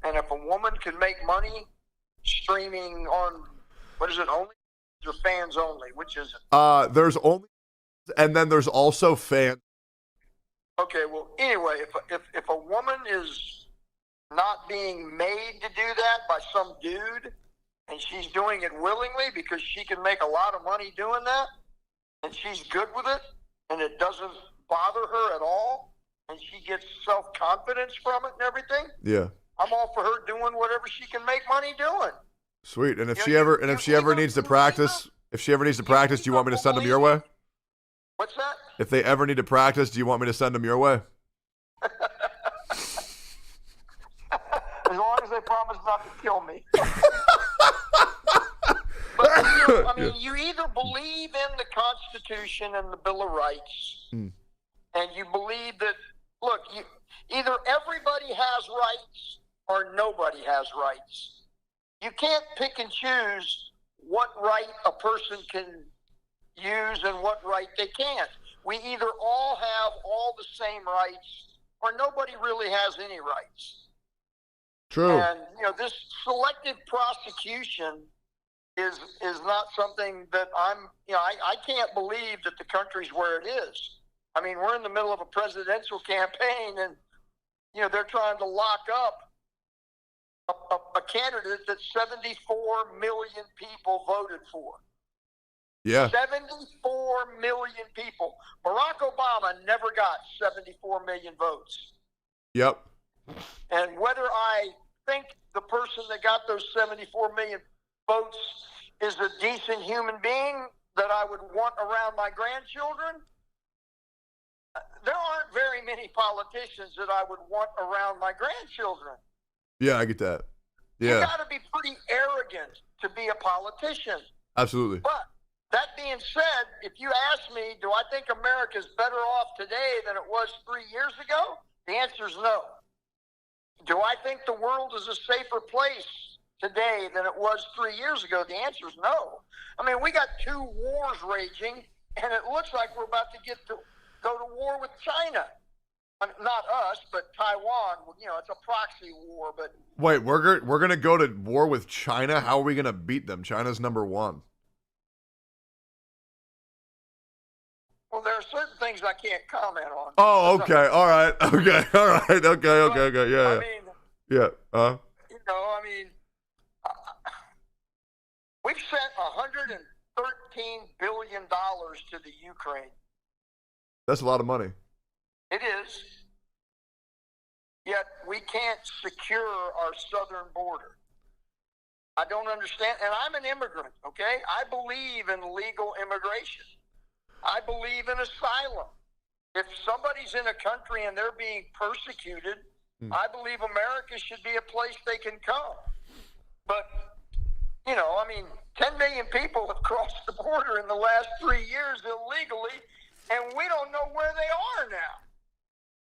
and if a woman can make money streaming on, what is it, only or fans only? Which is it? There's only, and then there's also fans. Okay, well, anyway, if a woman is not being made to do that by some dude, and she's doing it willingly because she can make a lot of money doing that, and she's good with it, and it doesn't bother her at all, and she gets self-confidence from it and everything, Yeah. I'm all for her doing whatever she can make money doing. Sweet. And if she ever needs to practice, do you want me to send them your way? What's that? If they ever need to practice, do you want me to send them your way? As long as they promise not to kill me. But, you know, I mean, you either believe in the Constitution and the Bill of Rights, and you believe that, look, either everybody has rights or nobody has rights. You can't pick and choose what right a person can use and what right they can't. We either all have all the same rights or nobody really has any rights. True. And, you know, this selective prosecution is not something that I can't believe that the country's where it is. I mean, we're in the middle of a presidential campaign and, you know, they're trying to lock up a candidate that 74 million people voted for. Yeah. 74 million people. Barack Obama never got 74 million votes. Yep. And whether I think the person that got those 74 million votes is a decent human being that I would want around my grandchildren, there aren't very many politicians that I would want around my grandchildren. Yeah, I get that. You Yeah. got to be pretty arrogant to be a politician. Absolutely. But that being said, if you ask me, do I think America's better off today than it was 3 years ago? The answer is no. Do I think the world is a safer place today than it was 3 years ago? The answer is no. I mean, we got 2 wars raging, and it looks like we're about to go to war with China. I mean, not us, but Taiwan. You know, it's a proxy war. But Wait, we're gonna go to war with China? How are we gonna beat them? China's number one. well, there are certain things I can't comment on. Oh, okay. All right. Okay. All right. Okay. Yeah. I Yeah. mean, Yeah. I mean, we've sent $113 billion to the Ukraine. That's a lot of money. It is. Yet we can't secure our southern border. I don't understand. And I'm an immigrant, okay? I believe in legal immigration. I believe in asylum. If somebody's in a country and they're being persecuted, I believe America should be a place they can come. But, you know, I mean, 10 million people have crossed the border in the last 3 years illegally, and we don't know where they are now.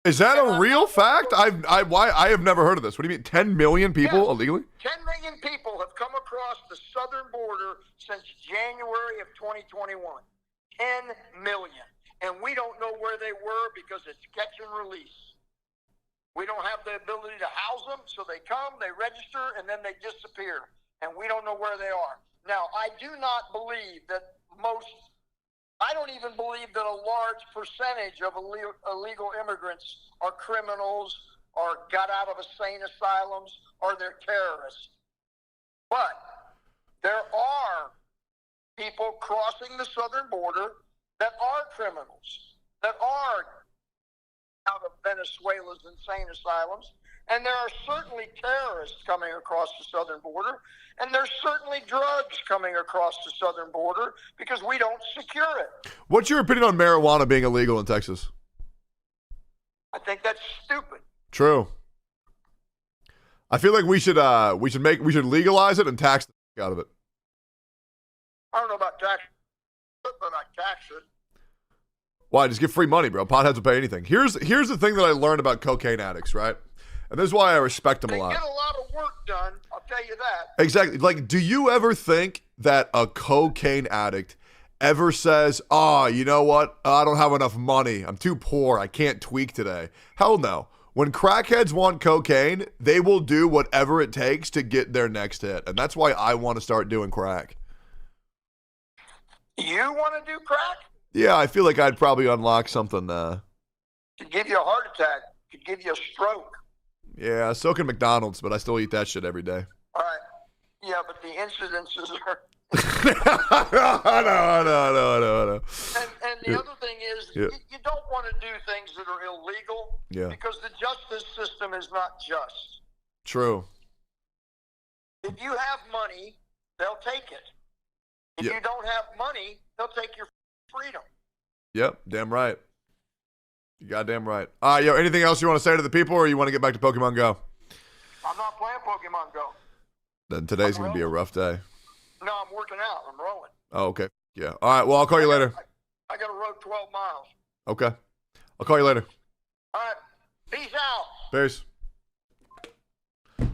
Is that a real fact? I have never heard of this. What do you mean, 10 million people illegally? 10 million people have come across the southern border since January of 2021. 10 million. And we don't know where they were because it's catch and release. We don't have the ability to house them, so they come, they register, and then they disappear. And we don't know where they are. Now, I do not believe that I don't even believe that a large percentage of illegal immigrants are criminals or got out of insane asylums or they're terrorists. But there are people crossing the southern border that are criminals, that are out of Venezuela's insane asylums. And there are certainly terrorists coming across the southern border. And there's certainly drugs coming across the southern border because we don't secure it. What's your opinion on marijuana being illegal in Texas? I think that's stupid. True. I feel like we should legalize it and tax the out of it. I don't know about tax, but I tax it. Why? Just get free money, bro. Potheads will pay anything. Here's the thing that I learned about cocaine addicts, right? And this is why I respect them a lot. They get a lot of work done, I'll tell you that. Exactly. Like, do you ever think that a cocaine addict ever says, oh, you know what? I don't have enough money. I'm too poor. I can't tweak today. Hell no. When crackheads want cocaine, they will do whatever it takes to get their next hit. And that's why I want to start doing crack. You want to do crack? Yeah, I feel like I'd probably unlock something. Could give you a heart attack. Could give you a stroke. Yeah, so can McDonald's, but I still eat that shit every day. All right. Yeah, but the incidences are... No. And the other thing is, you don't want to do things that are illegal because the justice system is not just. True. If you have money, they'll take it. If you don't have money, they'll take your freedom. Yep, damn right. You goddamn right. Yo, anything else you want to say to the people, or you want to get back to Pokemon Go? I'm not playing Pokemon Go. Then today's going to be a rough day. No, I'm working out. I'm rolling. Oh, okay. Yeah. All right, well, I'll call you later. I got to row 12 miles. Okay. I'll call you later. All right. Peace out. Peace.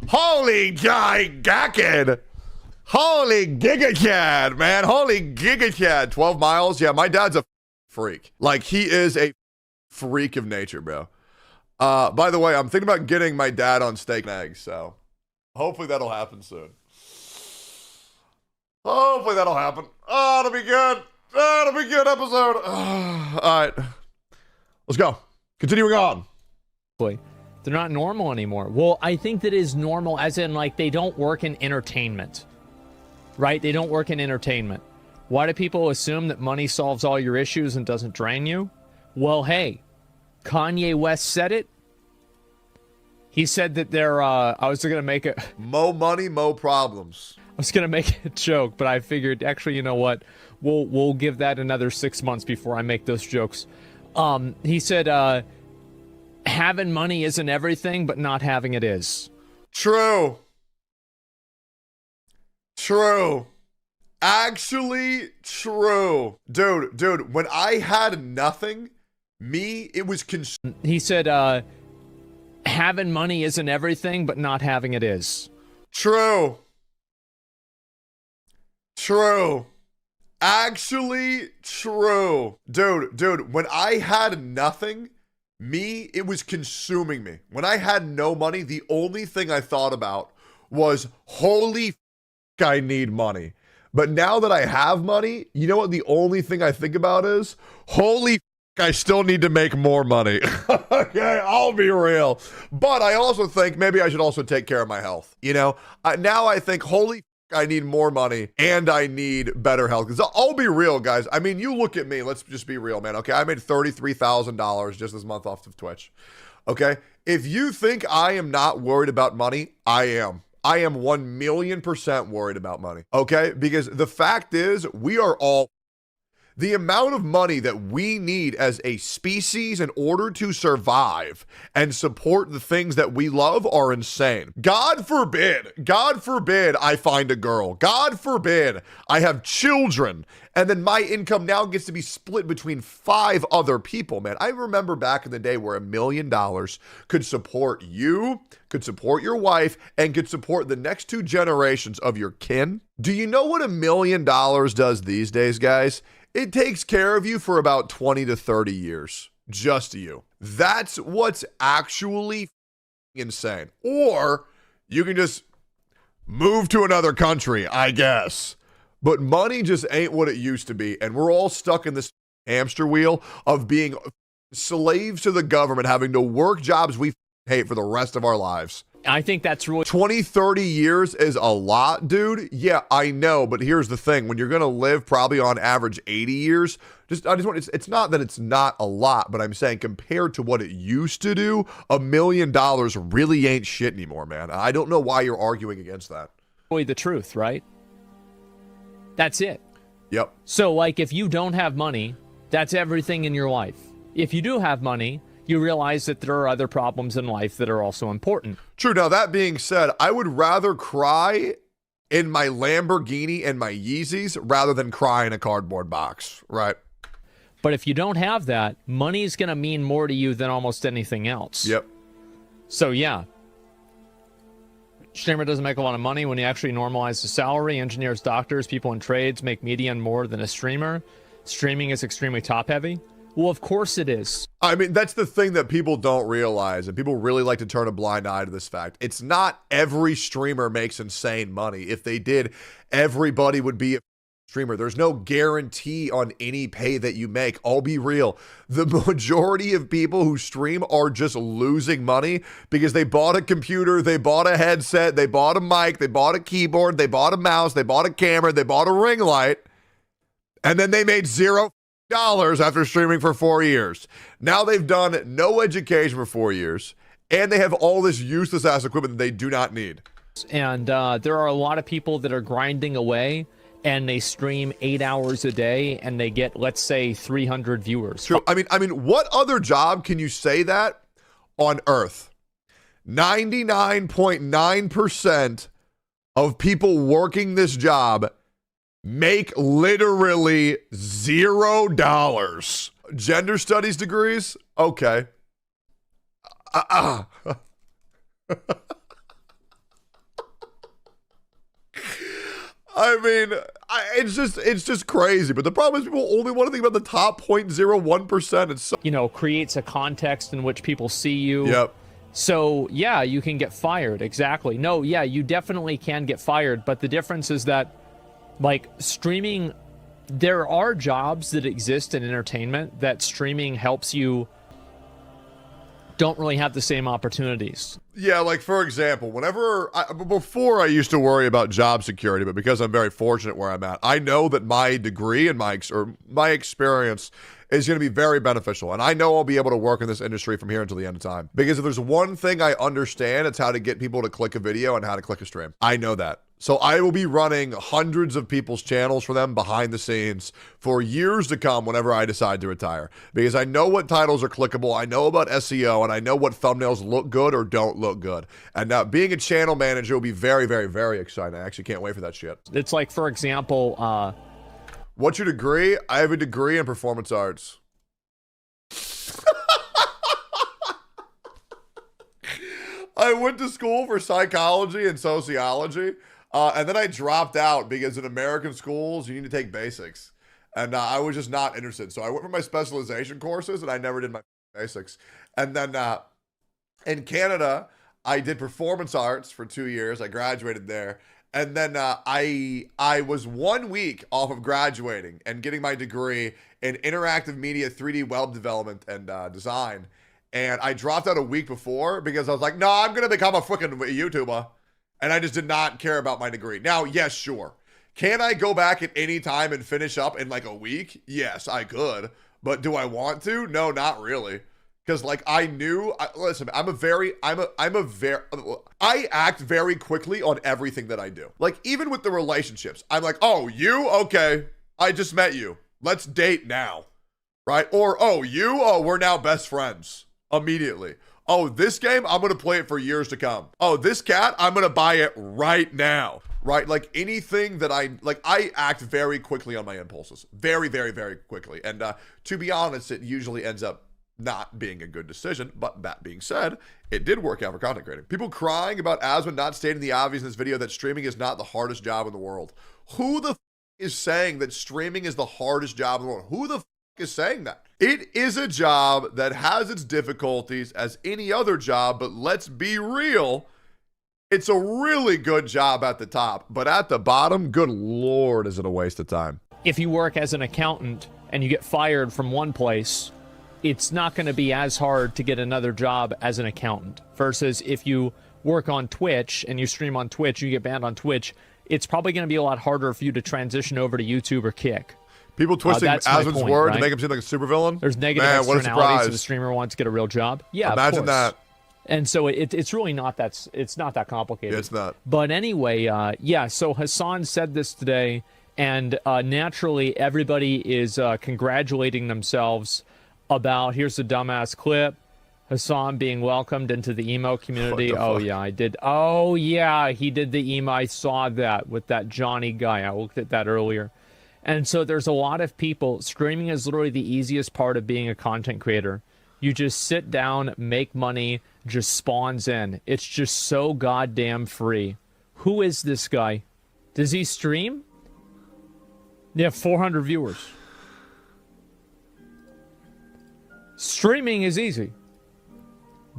Holy gigackid. Holy gigachad, man. Holy gigachad. 12 miles. Yeah, my dad's a freak. Like, he is a freak of nature, bro. By the way, I'm thinking about getting my dad on steak and eggs, so hopefully that'll happen soon. Hopefully that'll happen. Oh, it'll be good. Oh, it'll be a good episode. All right. Let's go. Continuing on. They're not normal anymore. Well, I think that is normal as in, like, they don't work in entertainment. Right? They don't work in entertainment. Why do people assume that money solves all your issues and doesn't drain you? Well, hey, Kanye West said it. He said that they're, I was going to make a... Mo money, mo problems. I was going to make a joke, but I figured, actually, you know what? We'll give that another 6 months before I make those jokes. He said, having money isn't everything, but not having it is. True. True. Actually, true. Dude, when I had nothing, it was... He said, having money isn't everything, but not having it is. True. True. Actually, true. Dude, when I had nothing, it was consuming me. When I had no money, the only thing I thought about was, holy f***, I need money. But now that I have money, you know what the only thing I think about is, holy f***, I still need to make more money. Okay, I'll be real. But I also think maybe I should also take care of my health. You know, now I think, holy, I need more money and I need better health. Because I'll be real, guys. I mean, you look at me. Let's just be real, man. Okay, I made $33,000 just this month off of Twitch. Okay, if you think I am not worried about money, I am. I am 1,000,000% worried about money. Okay, because the fact is, we are all. The amount of money that we need as a species in order to survive and support the things that we love are insane. God forbid I find a girl. God forbid I have children. And then my income now gets to be split between 5 other people, man. I remember back in the day where $1 million could support you, could support your wife, and could support the next 2 generations of your kin. Do you know what $1 million does these days, guys? It takes care of you for about 20 to 30 years. Just you. That's what's actually insane. Or you can just move to another country, I guess. But money just ain't what it used to be. And we're all stuck in this hamster wheel of being slaves to the government, having to work jobs we hate for the rest of our lives. I think that's really 20, 30 years is a lot, dude. Yeah, I know. But here's the thing. When you're going to live probably on average 80 years, it's not that it's not a lot, but I'm saying compared to what it used to do, $1 million really ain't shit anymore, man. I don't know why you're arguing against that. the truth, right? That's it. Yep. So, like, if you don't have money, that's everything in your life. If you do have money, you realize that there are other problems in life that are also important. True. Now, that being said, I would rather cry in my Lamborghini and my Yeezys rather than cry in a cardboard box, right? But if you don't have that, money is going to mean more to you than almost anything else. Yep. So, yeah. Streamer doesn't make a lot of money when you actually normalize the salary. Engineers, doctors, people in trades make median more than a streamer. Streaming is extremely top-heavy. Well, of course it is. I mean, that's the thing that people don't realize, and people really like to turn a blind eye to this fact. It's not every streamer makes insane money. If they did, everybody would be a streamer. There's no guarantee on any pay that you make. I'll be real. The majority of people who stream are just losing money because they bought a computer, they bought a headset, they bought a mic, they bought a keyboard, they bought a mouse, they bought a camera, they bought a ring light, and then they made $0 after streaming for 4 years. Now they've done no education for 4 years, and they have all this useless ass equipment that they do not need. And there are a lot of people that are grinding away, and they stream 8 hours a day, and they get, let's say, 300 viewers. True. I mean, what other job can you say that on Earth? 99.9% of people working this job make literally $0. Gender studies degrees? Okay. I mean, it's just crazy. But the problem is people only want to think about the top 0.01%. It's so, creates a context in which people see you. Yep. So, yeah, you can get fired. Exactly. No, yeah, you definitely can get fired. But the difference is that, like, streaming, there are jobs that exist in entertainment that streaming helps you don't really have the same opportunities. Yeah, like, for example, before I used to worry about job security, but because I'm very fortunate where I'm at, I know that my degree and my experience is going to be very beneficial. And I know I'll be able to work in this industry from here until the end of time. Because if there's one thing I understand, it's how to get people to click a video and how to click a stream. I know that. So I will be running hundreds of people's channels for them behind the scenes for years to come whenever I decide to retire. Because I know what titles are clickable, I know about SEO, and I know what thumbnails look good or don't look good. And now being a channel manager will be very, very, very exciting. I actually can't wait for that shit. It's like, for example, what's your degree? I have a degree in performance arts. I went to school for psychology and sociology. And then I dropped out because in American schools, you need to take basics. And I was just not interested. So I went for my specialization courses and I never did my basics. And then in Canada, I did performance arts for 2 years. I graduated there. And then I was 1 week off of graduating and getting my degree in interactive media, 3D web development, and design. And I dropped out a week before because I was like, no, I'm going to become a freaking YouTuber. And I just did not care about my degree. Now, yes, sure. Can I go back at any time and finish up in like a week? Yes, I could. But do I want to? No, not really. Because like I knew, listen, I act very quickly on everything that I do. Like even with the relationships, I'm like, oh, you? Okay. I just met you. Let's date now. Right? Or, oh, you? Oh, we're now best friends. Immediately. Oh, this game, I'm going to play it for years to come. Oh, this cat, I'm going to buy it right now. Right? Like anything that I act very quickly on my impulses. Very, very, very quickly. And to be honest, it usually ends up not being a good decision. But that being said, it did work out for content creating. People crying about Asmund not stating the obvious in this video that streaming is not the hardest job in the world. Who the is saying that streaming is the hardest job in the world? Who the is saying that? It is a job that has its difficulties as any other job, but let's be real, it's a really good job at the top, but at the bottom, good Lord, is it a waste of time. If you work as an accountant and you get fired from one place, it's not going to be as hard to get another job as an accountant versus if you work on Twitch and you stream on Twitch, you get banned on Twitch, it's probably going to be a lot harder for you to transition over to YouTube or Kick. People twisting Asmund's word to make him seem like a supervillain. There's negative externalities if the streamer wants to get a real job. Yeah, imagine that. And so it's really not that complicated. Yeah, it's not. But anyway, yeah. So Hassan said this today, and naturally everybody is congratulating themselves about here's a dumbass clip. Hassan being welcomed into the emo community. Oh yeah, I did. Oh yeah, he did the emo. I saw that with that Johnny guy. I looked at that earlier. And so there's a lot of people. Streaming is literally the easiest part of being a content creator. You just sit down, make money, just spawns in. It's just so goddamn free. Who is this guy? Does he stream? Yeah, 400 viewers. Streaming is easy.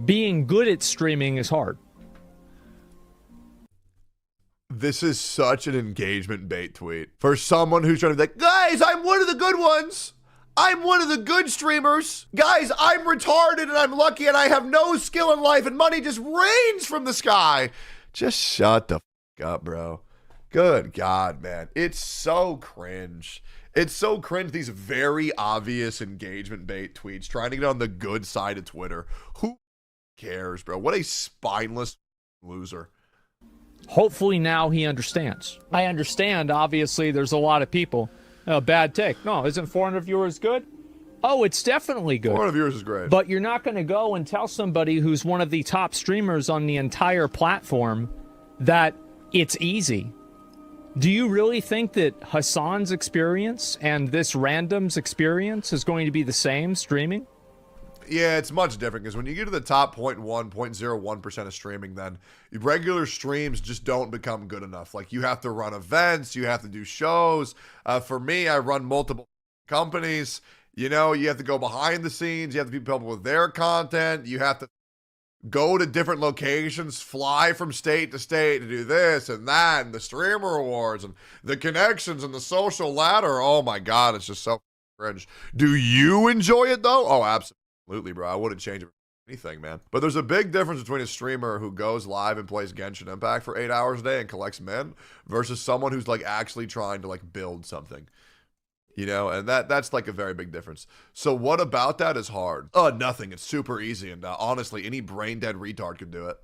Being good at streaming is hard. This is such an engagement bait tweet for someone who's trying to be like, guys, I'm one of the good ones. I'm one of the good streamers. Guys, I'm retarded and I'm lucky and I have no skill in life and money just rains from the sky. Just shut the fuck up, bro. Good God, man. It's so cringe. It's so cringe, these very obvious engagement bait tweets trying to get on the good side of Twitter. Who cares, bro? What a spineless loser. Hopefully now he understands. I understand, obviously, there's a lot of people. Bad take. No, isn't 400 viewers good? Oh, it's definitely good. 400 viewers is great. But you're not going to go and tell somebody who's one of the top streamers on the entire platform that it's easy. Do you really think that Hassan's experience and this random's experience is going to be the same streaming? Yeah, it's much different because when you get to the top 0.01% of streaming, then regular streams just don't become good enough. Like you have to run events, you have to do shows. For me, I run multiple companies. You know, you have to go behind the scenes. You have to be people with their content. You have to go to different locations, fly from state to state to do this and that, and the streamer awards and the connections and the social ladder. Oh my God, it's just so cringe. Do you enjoy it though? Oh, absolutely, bro. I wouldn't change it for anything, man. But there's a big difference between a streamer who goes live and plays Genshin Impact for 8 hours a day and collects men versus someone who's like actually trying to like build something. You know, and that's like a very big difference. So what about that is hard? Nothing. It's super easy. And honestly, any brain dead retard can do it.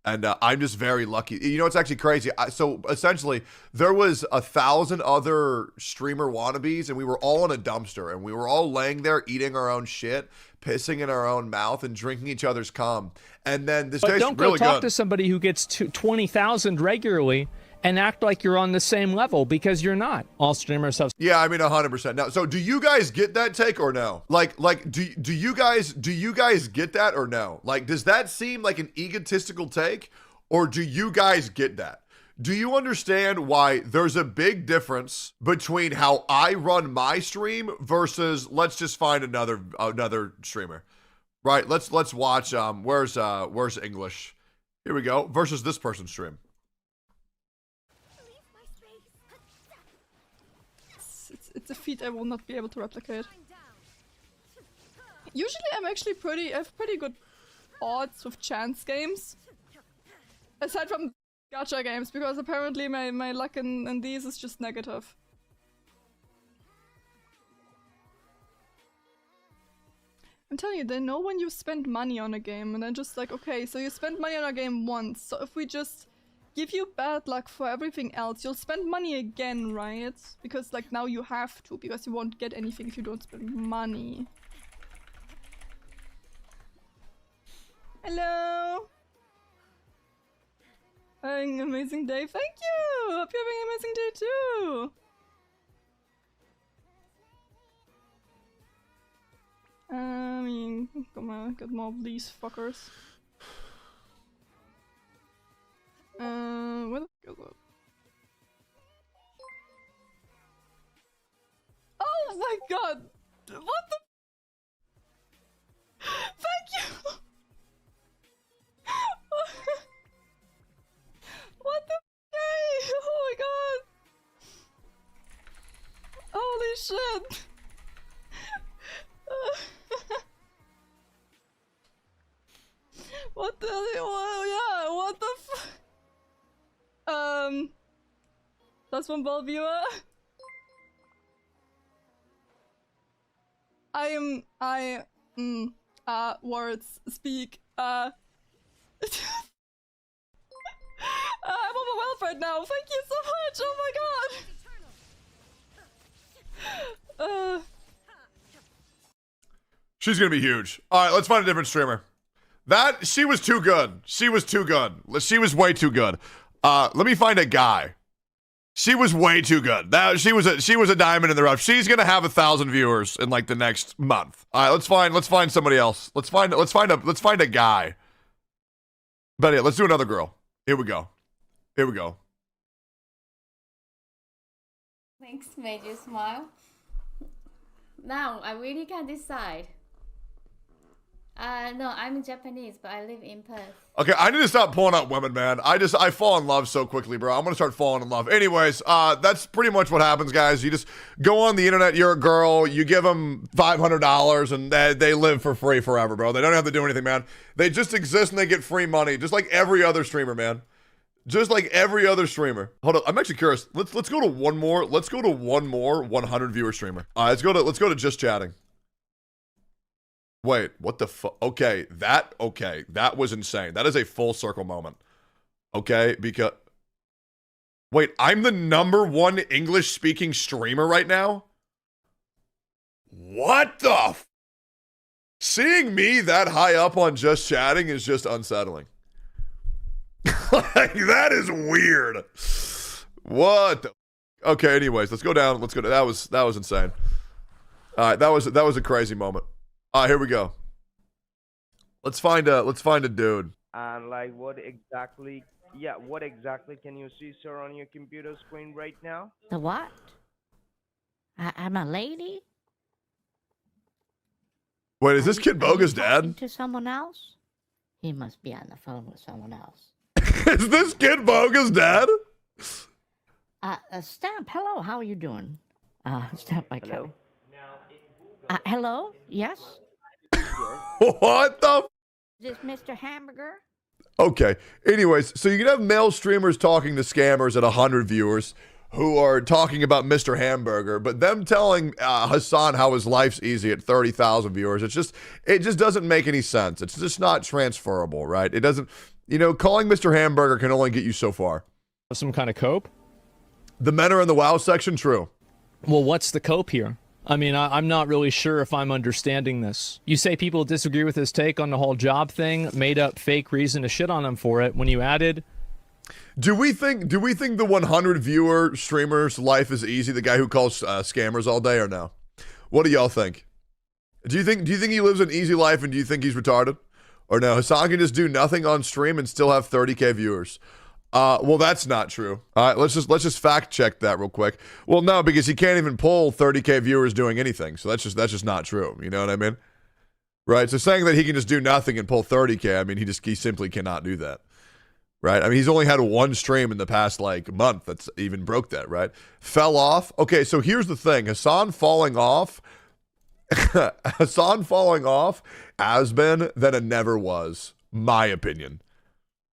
And I'm just very lucky. You know, it's actually crazy. So essentially, there was 1,000 other streamer wannabes, and we were all in a dumpster, and we were all laying there eating our own shit, pissing in our own mouth, and drinking each other's cum. And then this tastes really good. But don't go talk to somebody who gets 20,000 regularly and act like you're on the same level, because you're not. All streamers have. Yeah, I mean 100%. Now, so do you guys get that take or no? Like do you guys get that or no? Like, does that seem like an egotistical take, or do you guys get that? Do you understand why there's a big difference between how I run my stream versus let's just find another streamer, right? Let's watch where's English? Here we go. Versus this person's stream. a feat I will not be able to replicate. Usually I'm actually I have pretty good odds with chance games. Aside from gacha games, because apparently my luck in these is just negative. I'm telling you, they know when you spend money on a game, and then just like, okay, so you spend money on a game once, so if we just give you bad luck for everything else, you'll spend money again, right? Because like now you have to, because you won't get anything if you don't spend money. Hello! Having an amazing day, thank you! Hope you're having an amazing day too! I mean, come on, get more of these fuckers. Where the fuck is it? Oh my god! What the? Thank you! What the? Hey! Oh my god! Holy shit! What the? Well, yeah, what the that's one ball viewer. Words speak. I'm overwhelmed right now. Thank you so much. Oh my god. She's gonna be huge. All right, let's find a different streamer. She was too good. She was too good. She was way too good. Let me find a guy. She was way too good. She was a diamond in the rough. She's gonna have 1,000 viewers in like the next month. All right, let's find somebody else. Let's find a guy. But yeah, let's do another girl. Here we go. Thanks, made you smile. Now I really can't decide. No, I'm Japanese, but I live in Perth. Okay, I need to stop pulling out women, man. I fall in love so quickly, bro. I'm gonna start falling in love. Anyways, that's pretty much what happens, guys. You just go on the internet, you're a girl, you give them $500, and they live for free forever, bro. They don't have to do anything, man. They just exist and they get free money, just like every other streamer, man. Just like every other streamer. Hold on, I'm actually curious. Let's go to one more. Let's go to one more 100 viewer streamer. Let's go to just chatting. Wait, what the fuck? Okay, that was insane. That is a full circle moment. Okay, because wait, I'm the #1 English speaking streamer right now? What the seeing me that high up on just chatting is just unsettling. Like, that is weird. What the okay, anyways, let's go down. That was insane. Alright, that was a crazy moment. Here we go. Let's find a dude. And like what exactly can you see, sir, on your computer screen right now? The what? I'm a lady? Wait, is this kid Boga's dad? To someone else? He must be on the phone with someone else. Is this kid Boga's dad? Stamp, hello, how are you doing? Stamp, my hello. Hello? Yes? What the? Is this Mr. Hamburger? Okay. Anyways, so you can have male streamers talking to scammers at 100 viewers who are talking about Mr. Hamburger, but them telling Hassan how his life's easy at 30,000 viewers, it just doesn't make any sense. It's just not transferable, right? It doesn't, calling Mr. Hamburger can only get you so far. Some kind of cope? The men are in the WoW section, true. Well, what's the cope here? I mean, I'm not really sure if I'm understanding this. You say people disagree with his take on the whole job thing, made up fake reason to shit on him for it when you added... Do we think the 100 viewer streamer's life is easy, the guy who calls scammers all day, or no? What do y'all think? Do you think he lives an easy life, and do you think he's retarded? Or no, Hassan can just do nothing on stream and still have 30k viewers. Well, that's not true. All right, let's just fact check that real quick. Well, no, because he can't even pull 30k viewers doing anything. So that's just not true. You know what I mean? Right. So saying that he can just do nothing and pull 30k, I mean, he simply cannot do that. right? I mean, he's only had one stream in the past like month that's even broke that, right? Fell off. Okay, so here's the thing. Hassan falling off has been than it never was. My opinion.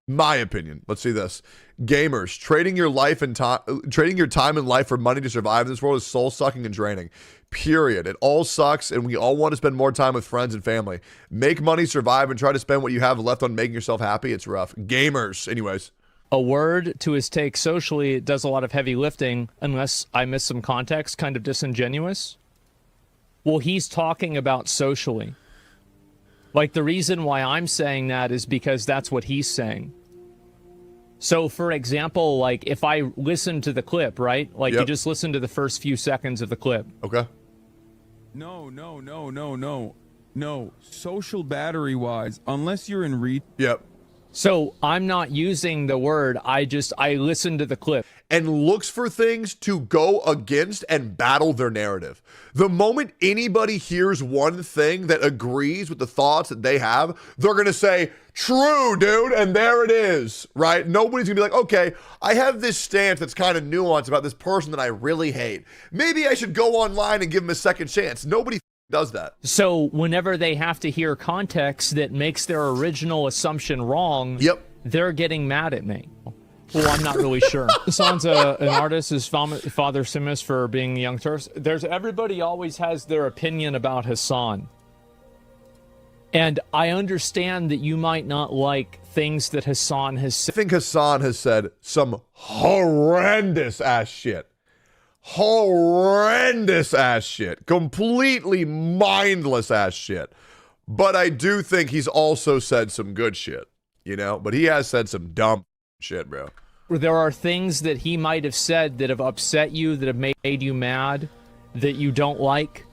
Let's see this. Gamers, trading your time and life for money to survive in this world is soul sucking and draining. Period. It all sucks, and we all want to spend more time with friends and family. Make money, survive, and try to spend what you have left on making yourself happy. It's rough. Gamers, anyways. A word to his take socially, it does a lot of heavy lifting, unless I miss some context, kind of disingenuous. Well, he's talking about socially. Like, the reason why I'm saying that is because that's what he's saying. So, for example, like, if I listen to the clip, right? Like, you just listen to the first few seconds of the clip. Okay. No. Social battery-wise, unless you're in Yep. So, I'm not using the word, I listen to the clip. And looks for things to go against and battle their narrative. The moment anybody hears one thing that agrees with the thoughts that they have, they're going to say, true, dude, and there it is, right? Nobody's going to be like, okay, I have this stance that's kind of nuanced about this person that I really hate. Maybe I should go online and give him a second chance. Nobody does that. So whenever they have to hear context that makes their original assumption wrong, they're getting mad at me. Well, I'm not really sure. Hassan's an artist. His father famous for being the Young Turks. Everybody always has their opinion about Hassan. And I understand that you might not like things that Hassan has said. I think Hassan has said some horrendous ass shit. Completely mindless ass shit. But I do think he's also said some good shit, you know? But he has said some dumb shit, bro. There are things that he might have said that have upset you, that have made you mad, that you don't like.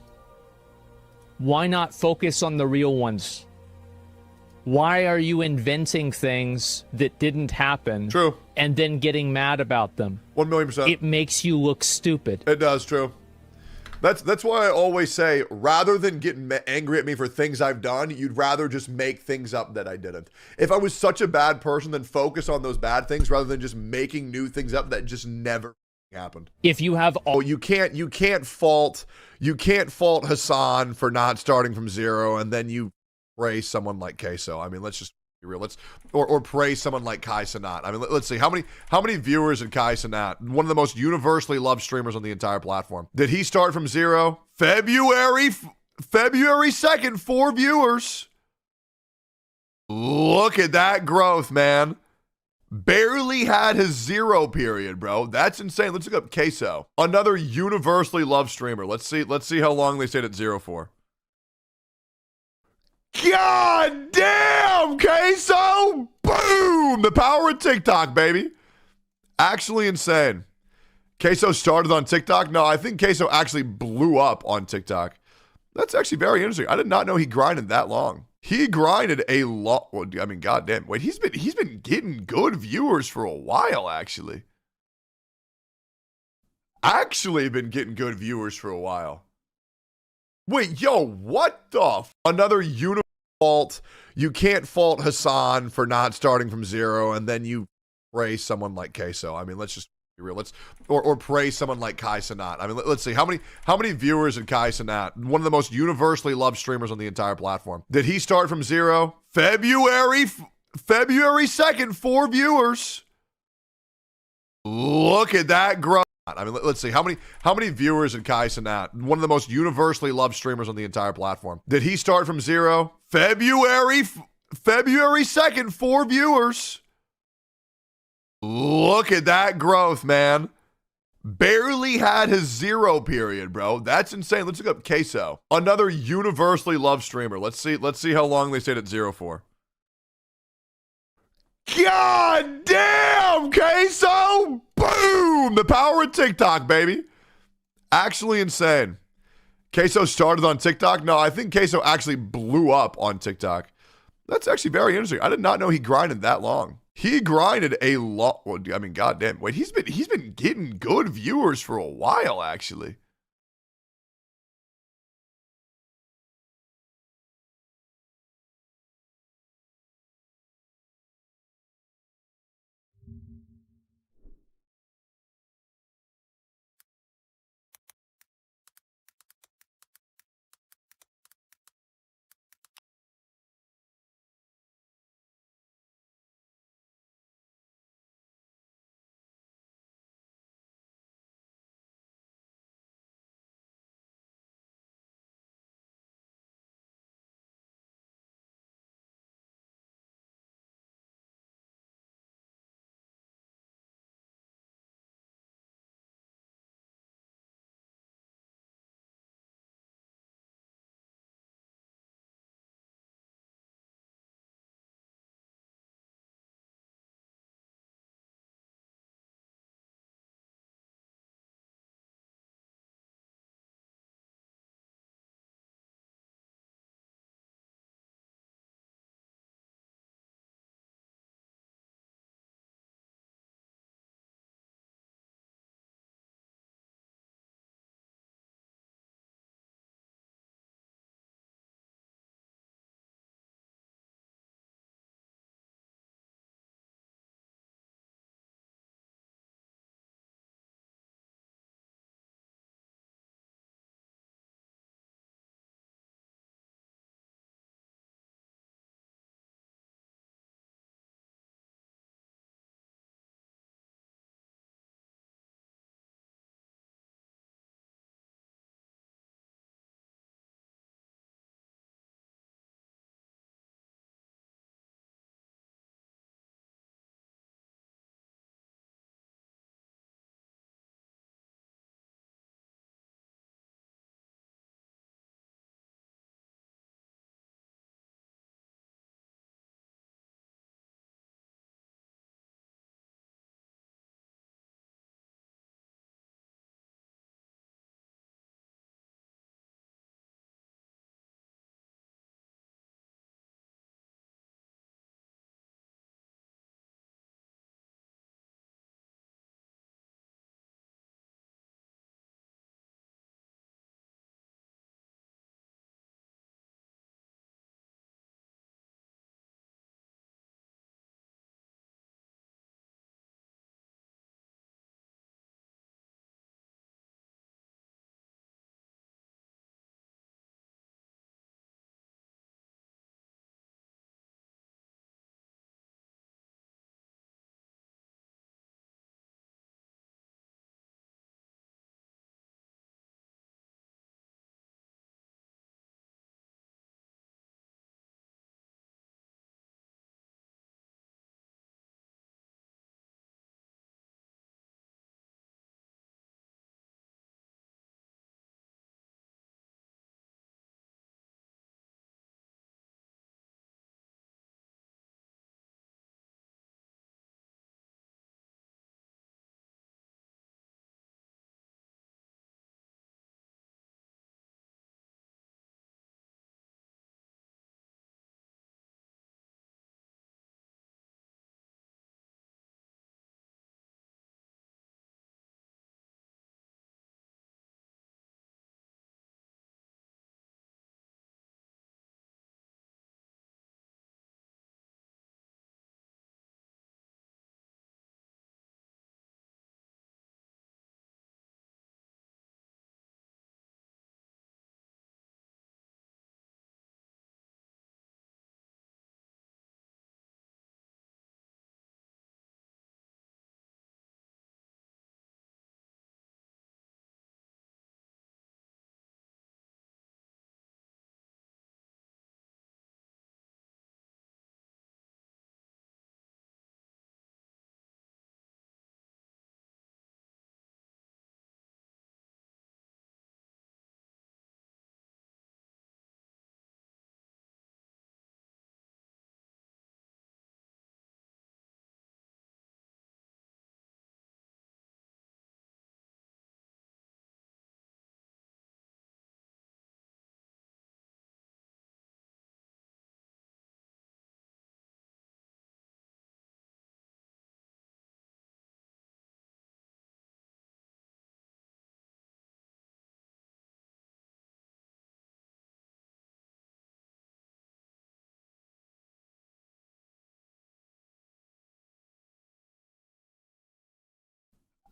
Why not focus on the real ones? Why are you inventing things that didn't happen? True. And then getting mad about them? 1,000,000%. It makes you look stupid. It does, true. That's why I always say, rather than getting angry at me for things I've done, you'd rather just make things up that I didn't. If I was such a bad person, then focus on those bad things rather than just making new things up that just never happened. If you have you can't fault Hassan for not starting from zero, and then you praise someone like Queso. I mean, let's just be real. Or praise someone like Kai Cenat. I mean, let's see how many viewers did Kai Cenat, one of the most universally loved streamers on the entire platform, did he start from zero? February 2nd, 4 viewers. Look at that growth, man. Barely had his 0 period, bro. That's insane. Let's look up Queso, another universally loved streamer. Let's see how long they stayed at 0 for. God damn, Queso! Boom! The power of TikTok, baby. Actually insane. Queso started on TikTok? No, I think Queso actually blew up on TikTok. That's actually very interesting. I did not know he grinded that long. He grinded a lot. Well, I mean, goddamn. Wait, he's been getting good viewers for a while, actually. Been getting good viewers for a while. Wait, yo, what the another fault. You can't fault Hassan for not starting from 0, and then you praise someone like Queso. I mean, let's just be real. Or praise someone like Kai Cenat. I mean, let's see how many viewers did Kai Cenat, one of the most universally loved streamers on the entire platform, did he start from 0? February 2nd, 4 viewers. Look at that growth. I mean, let's see how many viewers did Kai Cenat, one of the most universally loved streamers on the entire platform, did he start from 0? February 2nd, 4 viewers. Look at that growth, man. Barely had his 0 period, bro. That's insane. Let's look up Queso, another universally loved streamer. Let's see how long they stayed at 0 for. God damn, Queso! Boom! The power of TikTok, baby. Actually insane. Queso started on TikTok? No, I think Queso actually blew up on TikTok. That's actually very interesting. I did not know he grinded that long. He grinded a lot. Well, I mean, goddamn. Wait, he's been getting good viewers for a while, actually.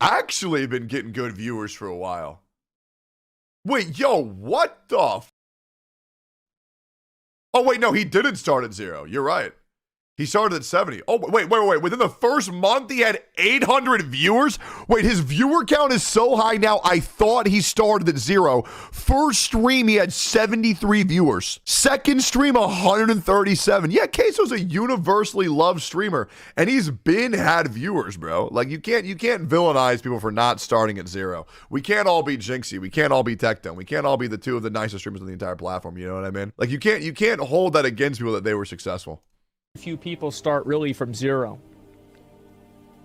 actually been getting good viewers for a while. Wait, yo, what the Oh, wait, no, he didn't start at 0. You're right. He started at 70. Oh, wait. Within the first month, he had 800 viewers? Wait, his viewer count is so high now, I thought he started at 0. First stream, he had 73 viewers. Second stream, 137. Yeah, Queso's a universally loved streamer, and he's had viewers, bro. Like, you can't villainize people for not starting at 0. We can't all be Jinxie. We can't all be Tecton. We can't all be the two of the nicest streamers on the entire platform, you know what I mean? Like, you can't hold that against people that they were successful. Few people start really from 0.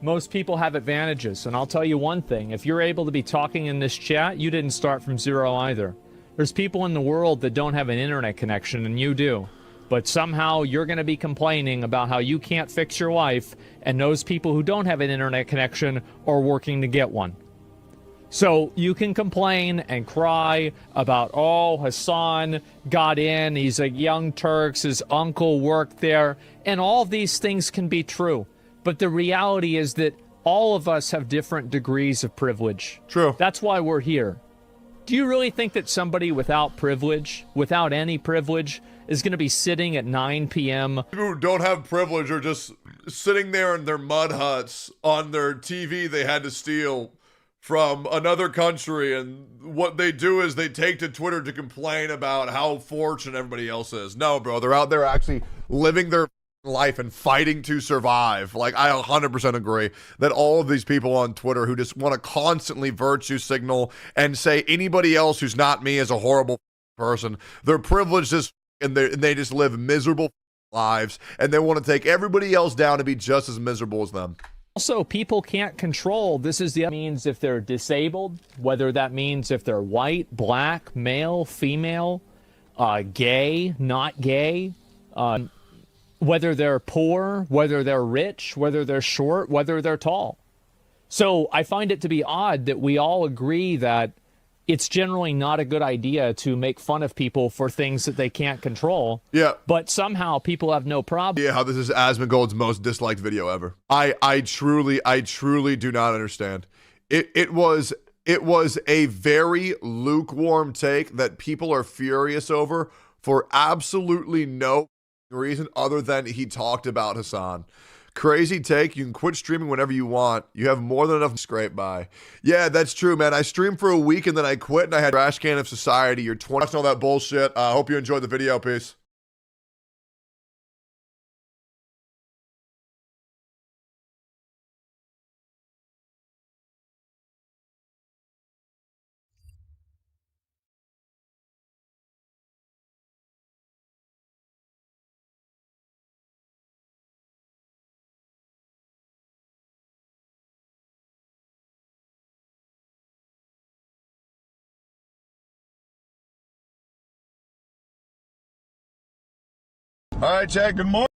Most people have advantages, and I'll tell you one thing. If you're able to be talking in this chat, you didn't start from 0 either. There's people in the world that don't have an internet connection, and you do. But somehow you're going to be complaining about how you can't fix your life, and those people who don't have an internet connection are working to get one. So you can complain and cry about, oh, Hassan got in, he's a young Turks, his uncle worked there, and all these things can be true. But the reality is that all of us have different degrees of privilege. True. That's why we're here. Do you really think that somebody without privilege, without any privilege, is going to be sitting at 9 p.m. People who don't have privilege are just sitting there in their mud huts on their TV they had to steal from another country, and what they do is they take to Twitter to complain about how fortunate everybody else is. No, bro, they're out there actually living their life and fighting to survive. Like, I 100% agree that all of these people on Twitter who just want to constantly virtue signal and say anybody else who's not me is a horrible person, they're privileged as and they just live miserable lives, and they want to take everybody else down to be just as miserable as them. Also, people can't control, this is the means if they're disabled, whether that means if they're white, black, male, female, gay, not gay, whether they're poor, whether they're rich, whether they're short, whether they're tall. So I find it to be odd that we all agree that it's generally not a good idea to make fun of people for things that they can't control. Yeah. But somehow people have no problem. Yeah, how this is Asmongold's most disliked video ever. I truly do not understand. It was a very lukewarm take that people are furious over for absolutely no reason other than he talked about Hassan. Crazy take. You can quit streaming whenever you want. You have more than enough to scrape by. Yeah, that's true, man. I streamed for a week and then I quit and I had trash can of society. You're 20 and all that bullshit. I hope you enjoyed the video. Peace. All right, Chad, good morning.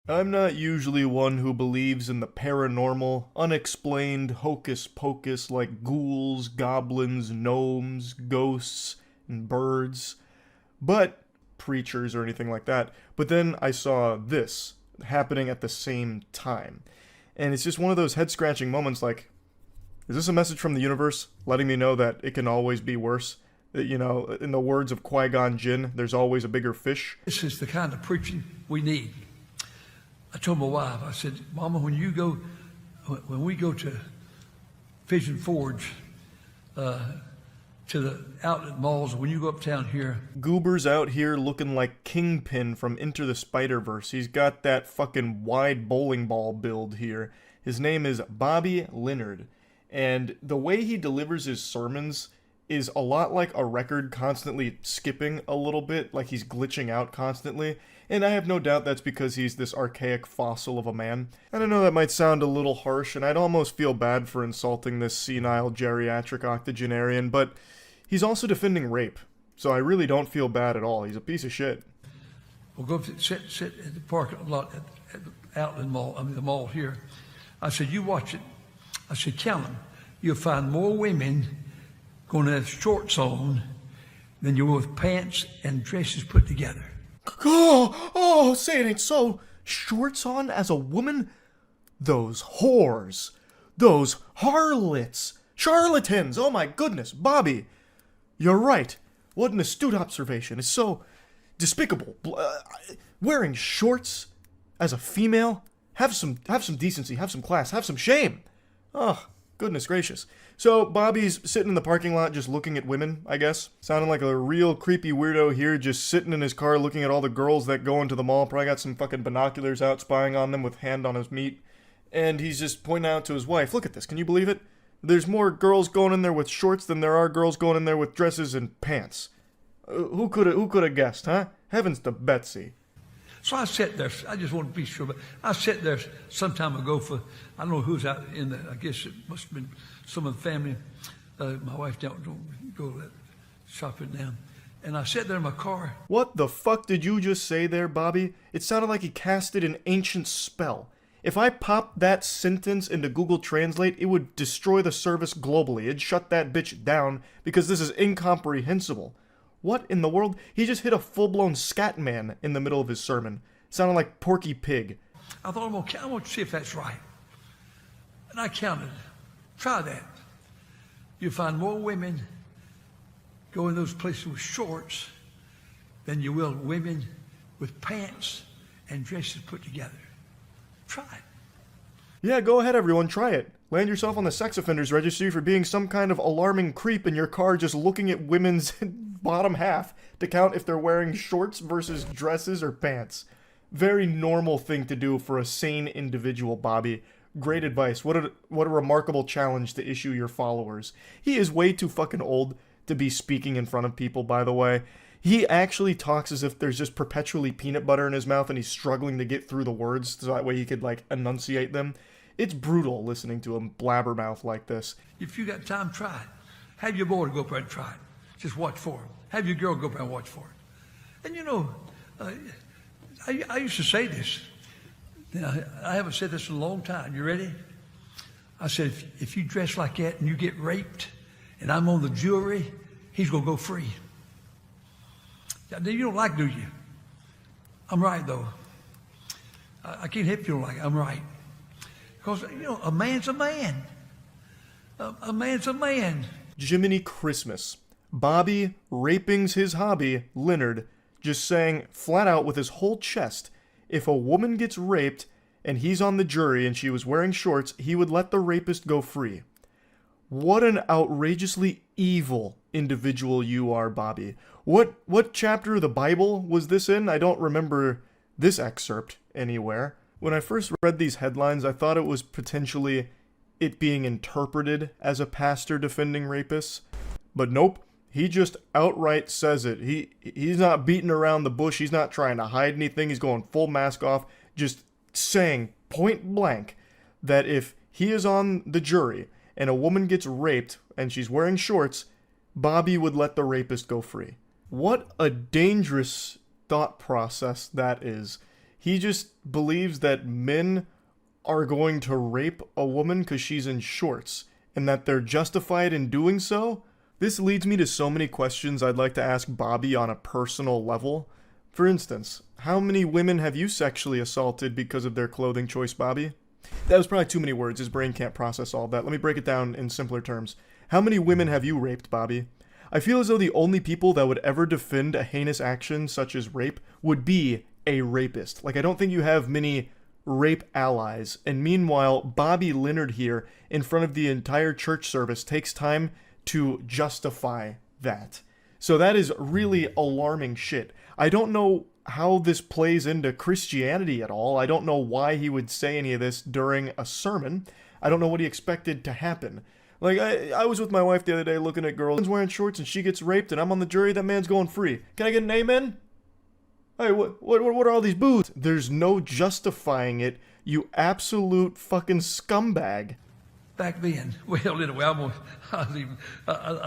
I'm not usually one who believes in the paranormal, unexplained hocus-pocus like ghouls, goblins, gnomes, ghosts, and birds, but preachers or anything like that. But then I saw this happening at the same time. And it's just one of those head-scratching moments like, is this a message from the universe letting me know that it can always be worse? That, you know, in the words of Qui-Gon Jinn, there's always a bigger fish. This is the kind of preaching we need. I told my wife, I said, Mama, when we go to Pigeon Forge, to the outlet malls, when you go uptown here. Goober's out here looking like Kingpin from Into the Spider-Verse. He's got that fucking wide bowling ball build here. His name is Bobby Leonard. And the way he delivers his sermons is a lot like a record constantly skipping a little bit, like he's glitching out constantly, and I have no doubt that's because he's this archaic fossil of a man. And I know that might sound a little harsh, and I'd almost feel bad for insulting this senile geriatric octogenarian, but he's also defending rape, so I really don't feel bad at all. He's a piece of shit. We'll go sit at the parking lot at the outlet mall, the mall here. I said, you watch it. I said, count them. You'll find more women going to have shorts on than you will with pants and dresses put together. Oh, say it ain't so. Shorts on as a woman? Those whores. Those harlots. Charlatans. Oh my goodness, Bobby. You're right. What an astute observation. It's so despicable. Wearing shorts as a female? Have some decency, have some class, have some shame. Oh, goodness gracious. So Bobby's sitting in the parking lot just looking at women, I guess. Sounding like a real creepy weirdo here, just sitting in his car looking at all the girls that go into the mall. Probably got some fucking binoculars out spying on them with hand on his meat. And he's just pointing out to his wife, look at this, can you believe it? There's more girls going in there with shorts than there are girls going in there with dresses and pants. Who could have guessed, huh? Heavens to Betsy. So I sat there, I just want to be sure, but I sat there some time ago for, I don't know who's out in the, I guess it must have been some of the family. My wife don't go shopping now. And I sat there in my car. What the fuck did you just say there, Bobby? It sounded like he casted an ancient spell. If I popped that sentence into Google Translate, it would destroy the service globally. It'd shut that bitch down because this is incomprehensible. What in the world? He just hit a full-blown scat man in the middle of his sermon. Sounded like Porky Pig. I thought, I want to see if that's right. And I counted. Try that. You'll find more women go in those places with shorts than you will women with pants and dresses put together. Try it. Yeah, go ahead, everyone. Try it. Land yourself on the sex offenders registry for being some kind of alarming creep in your car just looking at women's bottom half to count if they're wearing shorts versus dresses or pants. Very normal thing to do for a sane individual, Bobby. Great advice. What a remarkable challenge to issue your followers. He is way too fucking old to be speaking in front of people, by the way. He actually talks as if there's just perpetually peanut butter in his mouth and he's struggling to get through the words so that way he could, like, enunciate them. It's brutal listening to him blabbermouth like this. If you got time, try it. Have your boy go up there and try it. Just watch for him. Have your girl go up there and watch for it. And you know, I used to say this. I haven't said this in a long time. You ready? I said, if you dress like that and you get raped and I'm on the jury, he's going to go free. You don't like it, do you? I'm right, though. I can't help you don't like it. I'm right. Because, you know, a man's a man. A man's a man. Jiminy Christmas. Bobby raping's his hobby, Leonard, just saying flat out with his whole chest, if a woman gets raped and he's on the jury and she was wearing shorts, he would let the rapist go free. What an outrageously evil individual you are, Bobby. What chapter of the Bible was this in? I don't remember this excerpt anywhere. When I first read these headlines, I thought it was potentially it being interpreted as a pastor defending rapists. But nope, he just outright says it. He's not beating around the bush. He's not trying to hide anything. He's going full mask off, just saying point blank that if he is on the jury and a woman gets raped and she's wearing shorts, Bobby would let the rapist go free. What a dangerous thought process that is. He just believes that men are going to rape a woman because she's in shorts and that they're justified in doing so. This leads me to so many questions I'd like to ask Bobby on a personal level. For instance, how many women have you sexually assaulted because of their clothing choice, Bobby? That was probably too many words. His brain can't process all that. Let me break it down in simpler terms. How many women have you raped, Bobby? I feel as though the only people that would ever defend a heinous action such as rape would be a rapist. Like, I don't think you have many rape allies. And meanwhile, Bobby Leonard here, in front of the entire church service, takes time to justify that. So that is really alarming shit. I don't know how this plays into Christianity at all. I don't know why he would say any of this during a sermon. I don't know what he expected to happen. Like, I was with my wife the other day looking at girls wearing shorts and she gets raped and I'm on the jury, that man's going free. Can I get an amen? Hey, what are all these boos? There's no justifying it, you absolute fucking scumbag. Back then, well, anyway, I don't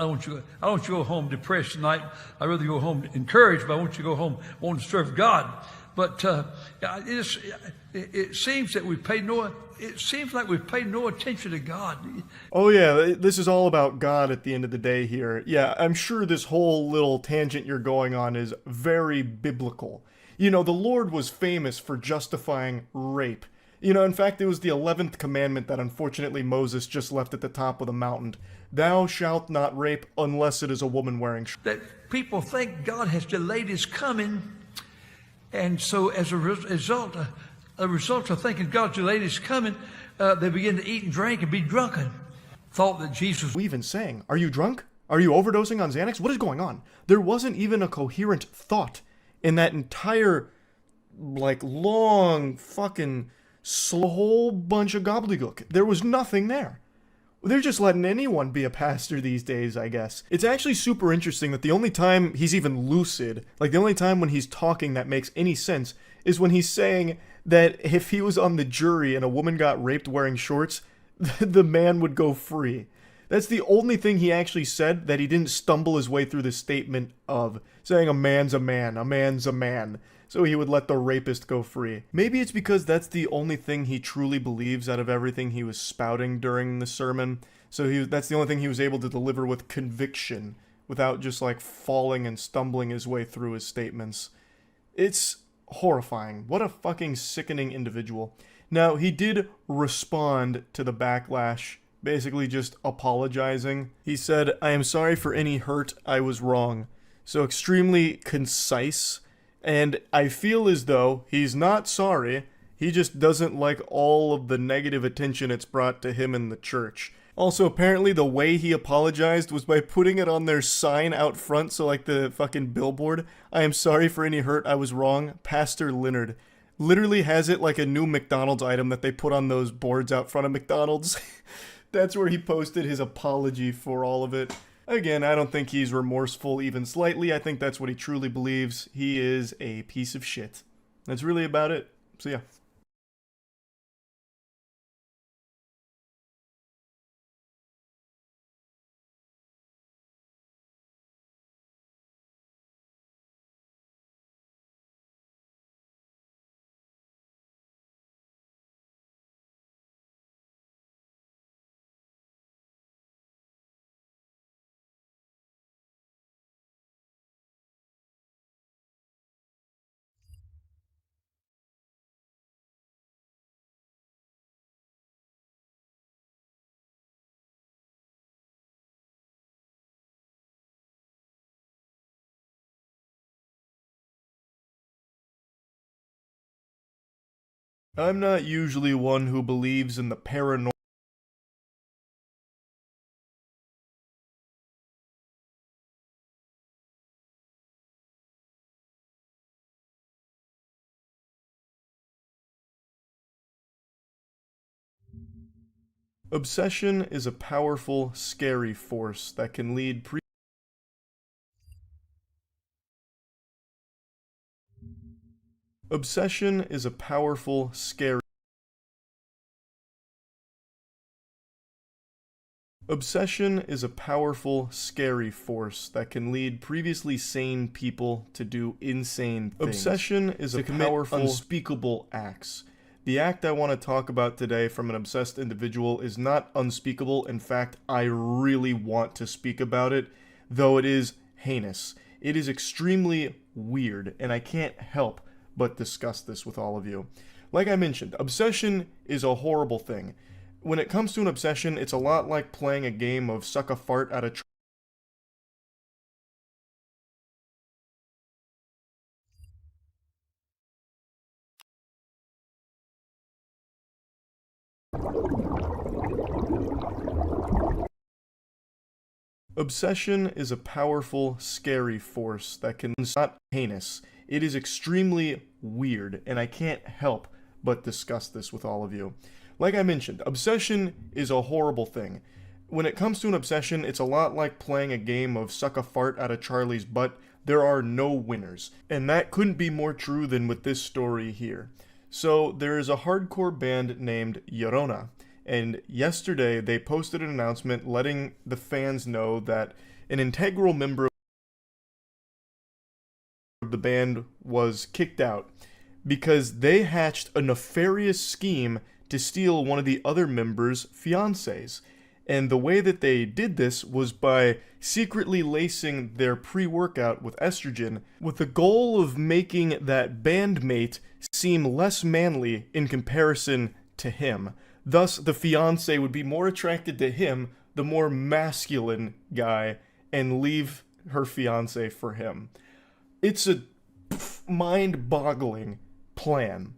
want you to go home depressed tonight. I'd rather go home encouraged, but I want you to go home wanting to serve God. But it seems that it seems like we've paid no attention to God. Oh yeah, this is all about God at the end of the day here. Yeah, I'm sure this whole little tangent you're going on is very biblical. You know, the Lord was famous for justifying rape. You know, in fact, it was the 11th commandment that unfortunately Moses just left at the top of the mountain. Thou shalt not rape unless it is a woman wearing shorts. That people think God has delayed his coming, and so as a result of thinking God's delayed his coming, they begin to eat and drink and be drunken. Thought that Jesus... We even saying, are you drunk? Are you overdosing on Xanax? What is going on? There wasn't even a coherent thought in that entire, like, long fucking... whole bunch of gobbledygook. There was nothing there. They're just letting anyone be a pastor these days, I guess. It's actually super interesting that the only time he's even lucid, like the only time when he's talking that makes any sense, is when he's saying that if he was on the jury and a woman got raped wearing shorts, the man would go free. That's the only thing he actually said that he didn't stumble his way through the statement of, saying a man's a man, a man's a man. So he would let the rapist go free. Maybe it's because that's the only thing he truly believes out of everything he was spouting during the sermon. So that's the only thing he was able to deliver with conviction, without just like falling and stumbling his way through his statements. It's horrifying. What a fucking sickening individual. Now, he did respond to the backlash, basically just apologizing. He said, "I am sorry for any hurt, I was wrong." So extremely concise. And I feel as though he's not sorry, he just doesn't like all of the negative attention it's brought to him in the church. Also, apparently the way he apologized was by putting it on their sign out front, so like the fucking billboard, "I am sorry for any hurt, I was wrong, Pastor Leonard." Literally has it like a new McDonald's item that they put on those boards out front of McDonald's. That's where he posted his apology for all of it. Again, I don't think he's remorseful even slightly. I think that's what he truly believes. He is a piece of shit. That's really about it. So yeah. I'm not usually one who believes in the paranormal. Obsession is a powerful, scary force that can lead Obsession is a powerful, scary... Obsession is a powerful, scary force that can lead previously sane people to do insane things. Obsession is a powerful, unspeakable acts. The act I want to talk about today from an obsessed individual is not unspeakable. In fact, I really want to speak about it, though it is heinous. It is extremely weird, and I can't help but discuss this with all of you. Like I mentioned, obsession is a horrible thing. When it comes to an obsession, it's a lot like playing a game of suck a fart out of Obsession is a powerful, scary force that can not heinous. It is extremely weird, and I can't help but discuss this with all of you. Like I mentioned, obsession is a horrible thing. When it comes to an obsession, it's a lot like playing a game of suck a fart out of Charlie's butt. There are no winners. And that couldn't be more true than with this story here. So there is a hardcore band named Llorona. And yesterday they posted an announcement letting the fans know that an integral member of the band was kicked out because they hatched a nefarious scheme to steal one of the other members' fiancés. And the way that they did this was by secretly lacing their pre-workout with estrogen with the goal of making that bandmate seem less manly in comparison to him. Thus, the fiancé would be more attracted to him, the more masculine guy, and leave her fiancé for him. It's a mind-boggling plan.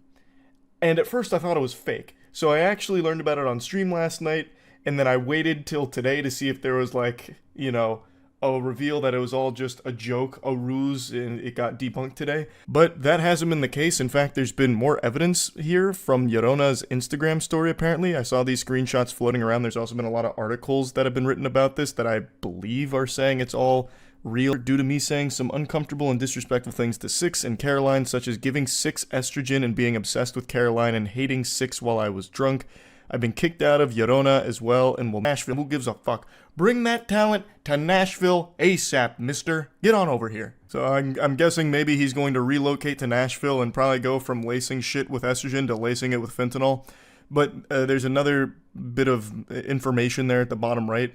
And at first I thought it was fake. So I actually learned about it on stream last night, and then I waited till today to see if there was like, you know, a reveal that it was all just a joke, a ruse, and it got debunked today. But that hasn't been the case. In fact, there's been more evidence here from Llorona's Instagram story, apparently. I saw these screenshots floating around. There's also been a lot of articles that have been written about this that I believe are saying it's all real due to me saying some uncomfortable and disrespectful things to Six and Caroline, such as giving Six estrogen and being obsessed with Caroline and hating Six while I was drunk. I've been kicked out of Llorona as well, and will Nashville. Who gives a fuck? Bring that talent to Nashville ASAP, mister. Get on over here. So I'm guessing maybe he's going to relocate to Nashville and probably go from lacing shit with estrogen to lacing it with fentanyl. But there's another bit of information there at the bottom right.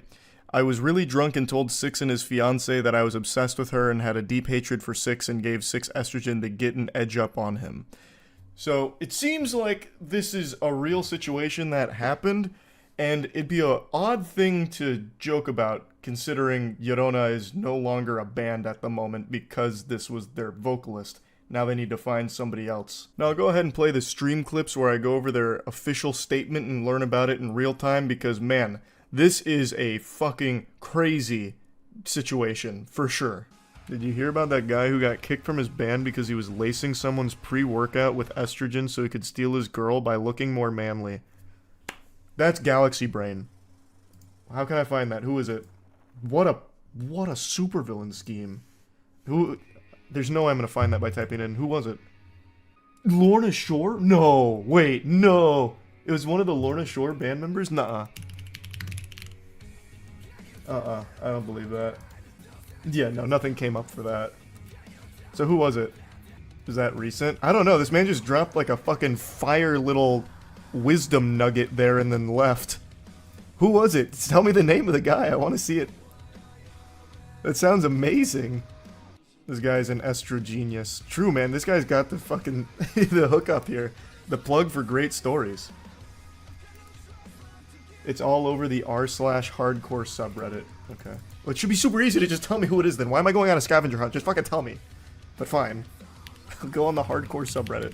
I was really drunk and told Six and his fiancé that I was obsessed with her and had a deep hatred for Six and gave Six estrogen to get an edge up on him. So it seems like this is a real situation that happened, and it'd be an odd thing to joke about considering Llorona is no longer a band at the moment because this was their vocalist. Now they need to find somebody else. Now I'll go ahead and play the stream clips where I go over their official statement and learn about it in real time because, man, this is a fucking crazy situation, for sure. Did you hear about that guy who got kicked from his band because he was lacing someone's pre-workout with estrogen so he could steal his girl by looking more manly? That's Galaxy Brain. How can I find that? Who is it? What a supervillain scheme. Who? There's no way I'm gonna find that by typing in. Who was it? Lorna Shore? No. Wait, no. It was one of the Lorna Shore band members? Nuh-uh. I don't believe that. Yeah, no, nothing came up for that. So who was it? Is that recent? I don't know. This man just dropped like a fucking fire little wisdom nugget there and then left. Who was it? Tell me the name of the guy. I want to see it. That sounds amazing. This guy's an estrogenius. True, man. This guy's got the fucking the hookup here. The plug for great stories. It's all over the r/hardcore subreddit. Okay. Well, it should be super easy to just tell me who it is then. Why am I going on a scavenger hunt? Just fucking tell me. But fine. I'll go on the hardcore subreddit.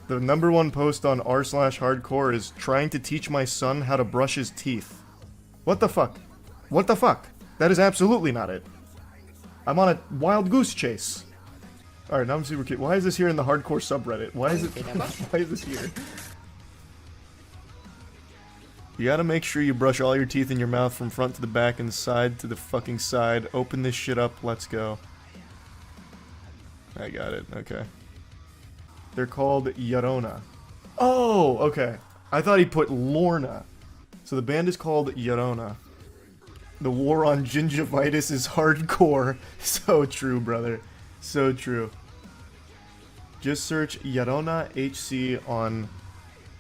The #1 post on r/hardcore is trying to teach my son how to brush his teeth. What the fuck? What the fuck? That is absolutely not it. I'm on a wild goose chase. Alright, now I'm super cute. Why is this here in the hardcore subreddit? Why is it why is this here? You gotta make sure you brush all your teeth in your mouth from front to the back and side to the fucking side. Open this shit up, let's go. I got it, okay. They're called Llorona. Oh, okay. I thought he put Lorna. So the band is called Llorona. The war on gingivitis is hardcore. So true, brother. So true. Just search Llorona HC on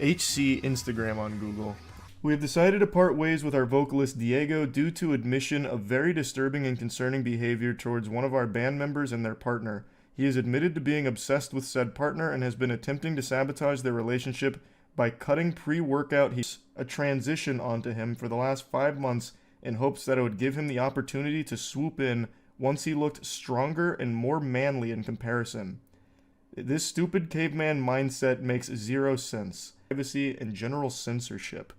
HC Instagram on Google. We have decided to part ways with our vocalist Diego due to admission of very disturbing and concerning behavior towards one of our band members and their partner. He has admitted to being obsessed with said partner and has been attempting to sabotage their relationship by cutting pre-workout a transition onto him for the last 5 months in hopes that it would give him the opportunity to swoop in once he looked stronger and more manly in comparison. This stupid caveman mindset makes zero sense. Privacy and general censorship.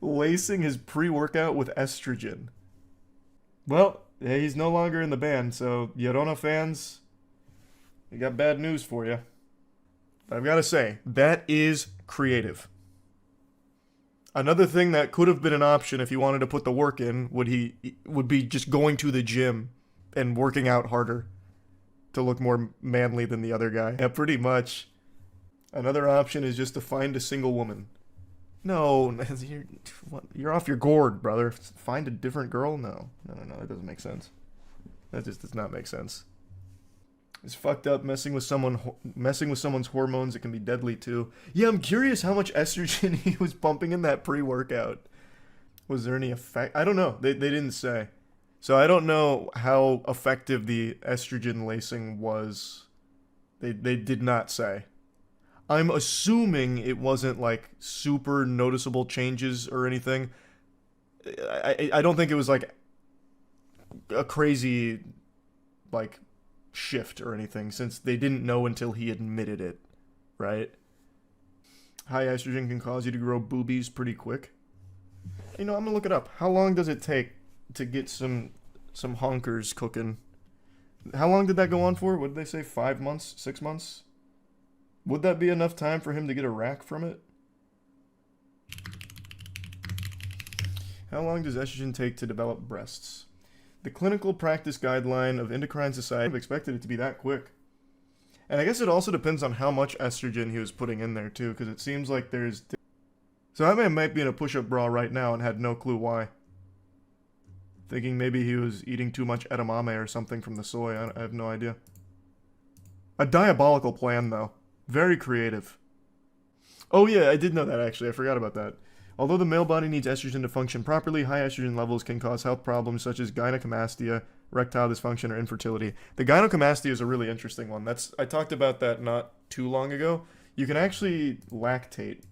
Lacing his pre-workout with estrogen. Well, he's no longer in the band, so Llorona fans, I got bad news for you. But I've got to say, that is creative. Another thing that could have been an option if he wanted to put the work in would be just going to the gym and working out harder to look more manly than the other guy. Yeah, pretty much. Another option is just to find a single woman. No, you're off your gourd, brother. Find a different girl? No, that doesn't make sense. That just does not make sense. It's fucked up messing with someone's hormones. It can be deadly too. Yeah, I'm curious how much estrogen he was pumping in that pre-workout. Was there any effect? I don't know. They didn't say. So I don't know how effective the estrogen lacing was. They did not say. I'm assuming it wasn't like super noticeable changes or anything. I don't think it was like a crazy like shift or anything, since they didn't know until he admitted it, right? High estrogen can cause you to grow boobies pretty quick. You know, I'm gonna look it up. How long does it take to get some honkers cooking? How long did that go on for? What did they say? 5 months? 6 months? Would that be enough time for him to get a rack from it? How long does estrogen take to develop breasts? The Clinical Practice Guideline of Endocrine Society expected it to be that quick. And I guess it also depends on how much estrogen he was putting in there too, because it seems like there's... So that man might be in a push-up bra right now and had no clue why. Thinking maybe he was eating too much edamame or something from the soy. I have no idea. A diabolical plan, though. Very creative. Oh yeah, I did know that actually. I forgot about that. Although the male body needs estrogen to function properly, high estrogen levels can cause health problems such as gynecomastia, erectile dysfunction, or infertility. The gynecomastia is a really interesting one. I talked about that not too long ago. You can actually lactate,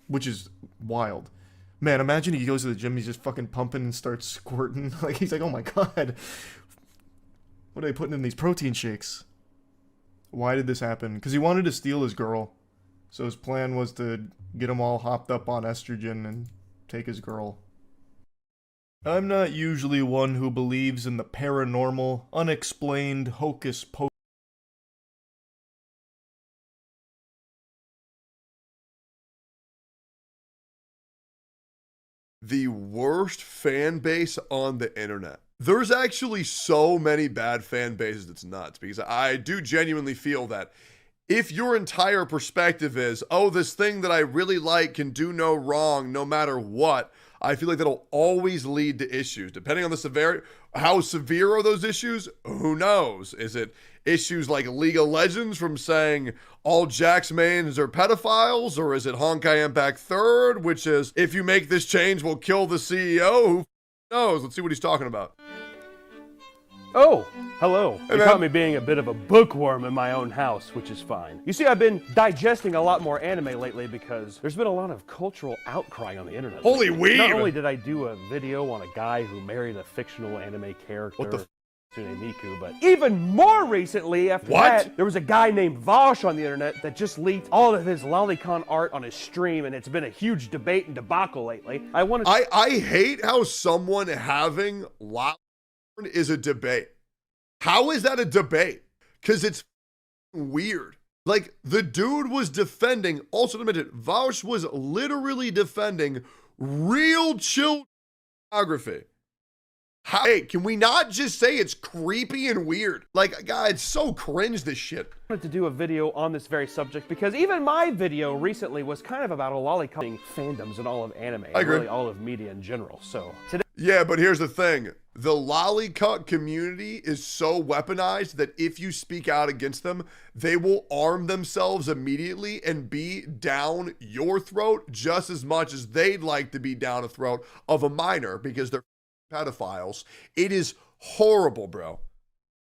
which is wild. Man, imagine he goes to the gym, he's just fucking pumping and starts squirting. Like, he's like, oh my god. What are they putting in these protein shakes? Why did this happen? Because he wanted to steal his girl. So his plan was to get him all hopped up on estrogen and take his girl. I'm not usually one who believes in the paranormal, unexplained hocus pocus. The worst fan base on the internet. There's actually so many bad fan bases, it's nuts, because I do genuinely feel that if your entire perspective is, oh, this thing that I really like can do no wrong no matter what, I feel like that'll always lead to issues. Depending on the severity, how severe are those issues? Who knows? Is it issues like League of Legends from saying all Jax mains are pedophiles? Or is it Honkai Impact 3rd, which is, if you make this change, we'll kill the CEO? Who knows? Let's see what he's talking about. Oh, hello. Hey, You man. caught me being a bit of a bookworm in my own house, which is fine. You see, I've been digesting a lot more anime lately because there's been a lot of cultural outcry on the internet. Holy lately. weeb! Not only did I do a video on a guy who married a fictional anime character, What the Tsune Miku, but even more recently after that, there was a guy named Vosh on the internet that just leaked all of his lolicon art on his stream, and it's been a huge debate and debacle lately. I hate how someone having loud is a debate. How is that a debate? Because it's weird. Like, the dude was defending, also to mention, Vaush was literally defending real child pornography. Hey, can we not just say it's creepy and weird? Like, God, it's so cringe, this shit. I wanted to do a video on this very subject because even my video recently was kind of about a lolicon fandoms and all of anime, I and agree. really all of media in general. So today, Yeah, but here's the thing. The lollycut community is so weaponized that if you speak out against them, they will arm themselves immediately and be down your throat just as much as they'd like to be down a throat of a minor because they're pedophiles. It is horrible, bro.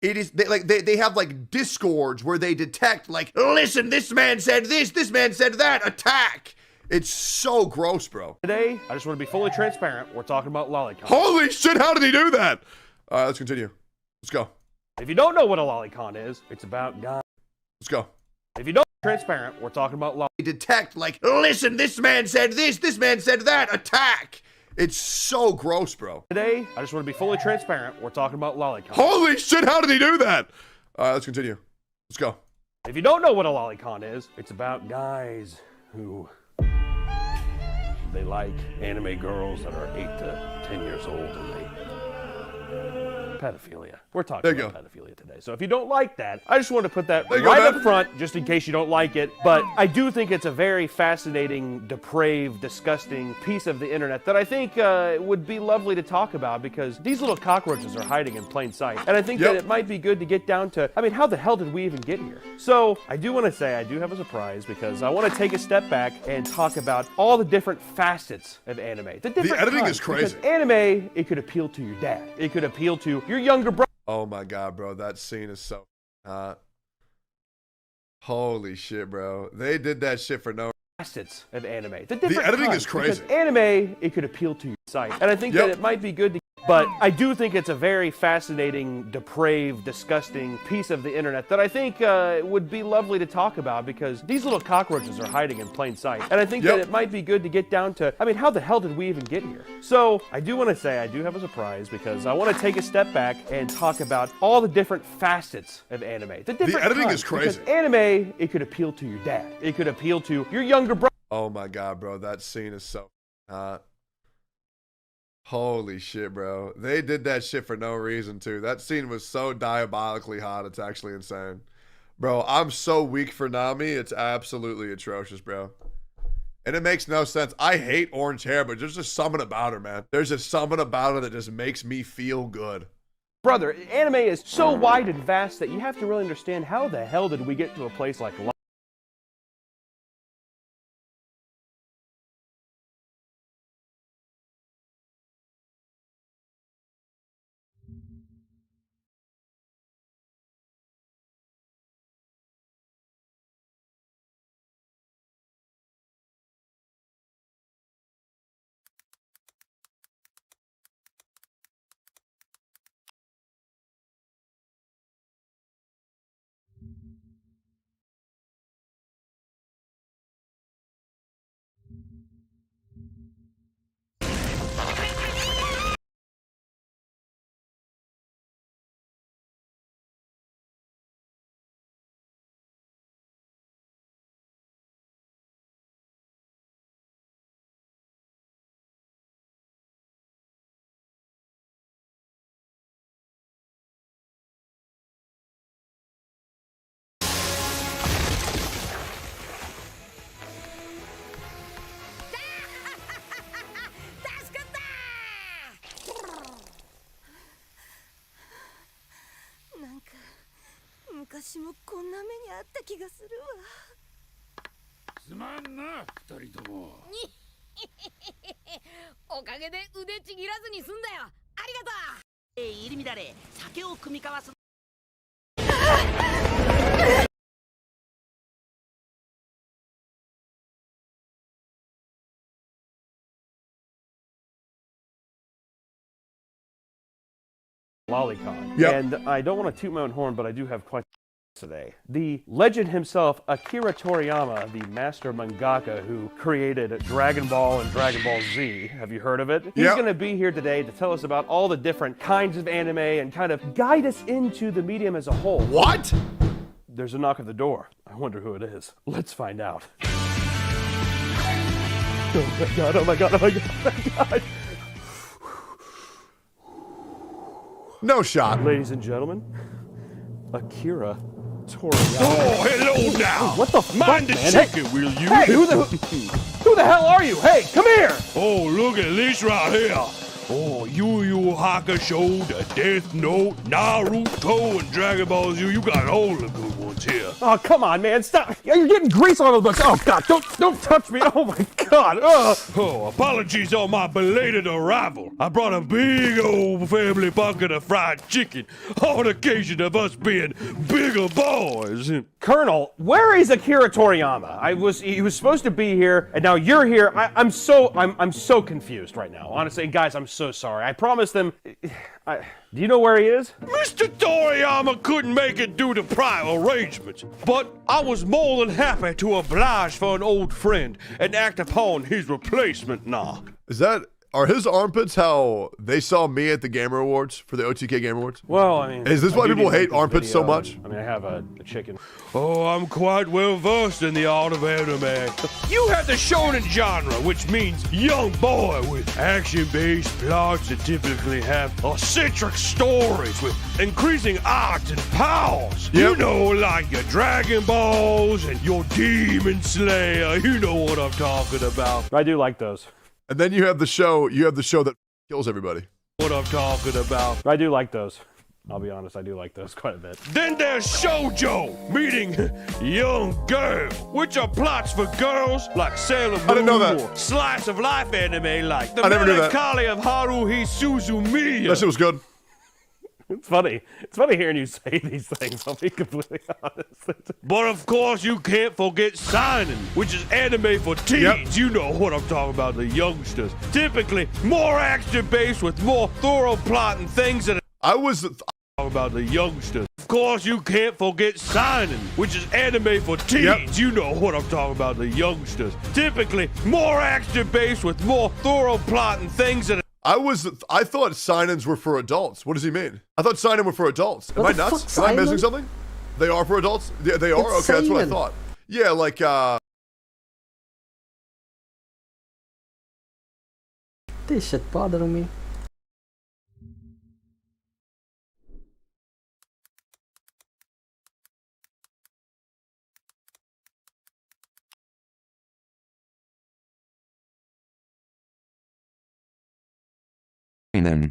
It is they have like discords where they detect like, listen, this man said this man said that, attack. It's so gross, bro. Today, I just want to be fully transparent. We're talking about lolicon. Holy shit, how did he do that? All right, let's continue. Let's go. If you don't know what a lolicon is, it's about guys. Let's go. If you don't transparent, we're talking about lolicon. Detect like, listen, this man said this man said that, attack. It's so gross, bro. Today, I just want to be fully transparent. We're talking about lolicon. Holy shit, how did he do that? All right, let's continue. Let's go. If you don't know what a lolicon is, it's about guys who They like anime girls that are 8 to 10 years old, and they pedophilia. We're talking about pedophilia today. So if you don't like that, I just want to put that right up front, just in case you don't like it. But I do think it's a very fascinating, depraved, disgusting piece of the internet that I think would be lovely to talk about, because these little cockroaches are hiding in plain sight. And I think that it might be good to get down to, I mean, how the hell did we even get here? So I do want to say I do have a surprise, because I want to take a step back and talk about all the different facets of anime. The editing is crazy. Because anime, it could appeal to your dad. It could appeal to your younger brother. Oh my god, bro, that scene is so hot. Holy shit, bro. They did that shit for no facets of anime. The editing is crazy. Because anime, it could appeal to your sight. And I think that it might be good to, but I do think it's a very fascinating, depraved, disgusting piece of the internet that I think would be lovely to talk about, because these little cockroaches are hiding in plain sight. And I think that it might be good to get down to, I mean, how the hell did we even get here? So I do want to say I do have a surprise, because I want to take a step back and talk about all the different facets of anime. The editing is crazy. Because anime, it could appeal to your dad. It could appeal to your younger brother. Oh my god, bro, that scene is so hot. Holy shit, bro. They did that shit for no reason, too. That scene was so diabolically hot, it's actually insane. Bro, I'm so weak for Nami, it's absolutely atrocious, bro. And it makes no sense. I hate orange hair, but there's just something about her, man. There's just something about her that just makes me feel good. Brother, anime is so wide and vast that you have to really understand how the hell did we get to a place like Lolicon. And I don't want to toot my own horn, but I do have quite today. The legend himself, Akira Toriyama, the master mangaka who created Dragon Ball and Dragon Ball Z. Have you heard of it? He's going to be here today to tell us about all the different kinds of anime and kind of guide us into the medium as a whole. What? There's a knock at the door. I wonder who it is. Let's find out. Oh my god, oh my god, oh my god, oh my god. No shot. Ladies and gentlemen, Akira Toriyama. Oh, hello now. What the fuck, Mind the man? chicken, will you? Hey, who the hell are you? Hey, come here. Oh, look at this right here. Oh, Yu Yu Hakusho, the Death Note, Naruto, and Dragon Ball Z. You got all the good ones here. Oh, come on, man. Stop. You're getting grease on those books. Oh, God. Don't touch me. Oh, my God. Oh, apologies on my belated arrival. I brought a big old family bucket of fried chicken on occasion of us being bigger boys. Colonel, where is Akira Toriyama? He was supposed to be here, and now you're here. I'm so confused right now. Honestly, guys, I'm so sorry. I promised them. Do you know where he is? Mr. Toriyama couldn't make it due to prior arrangements, but I was more than happy to oblige for an old friend and act upon his replacement now. Is that Are his armpits how they saw me at the Gamer Awards for the OTK Game Awards? Well, I mean, is this I why do people need to hate make this armpits so video, much? and, I mean, I have a chicken. Oh, I'm quite well versed in the art of anime. You have the shonen genre, which means young boy with action-based plots that typically have eccentric stories with increasing art and powers. You know, like your Dragon Balls and your Demon Slayer. You know what I'm talking about. I do like those. And then you have the show that kills everybody. What I'm talking about. I do like those. I'll be honest, I do like those quite a bit. Then there's shoujo, meaning young girl, which are plots for girls like Sailor Moon. I didn't know that. Or slice of life anime like The I never knew that. Melancholy of Haruhi Suzumiya. That shit was good. It's funny. It's funny hearing you say these things, I'll be completely honest. But of course, you can't forget Seinen, which is anime for teens. Yep. You know what I'm talking about, the youngsters. Typically, more action-based with more thorough plot and things that talking about the youngsters. Of course, you can't forget Seinen, which is anime for teens. Yep. You know what I'm talking about, the youngsters. Typically, more action-based with more thorough plot and things that I thought Seinens were for adults. What does he mean? I thought Seinen were for adults. Am I nuts? Am I missing something? They are for adults? Yeah, they are? It's okay, that's what I seinen. thought. Yeah, like, This shit bothering me. Seinen.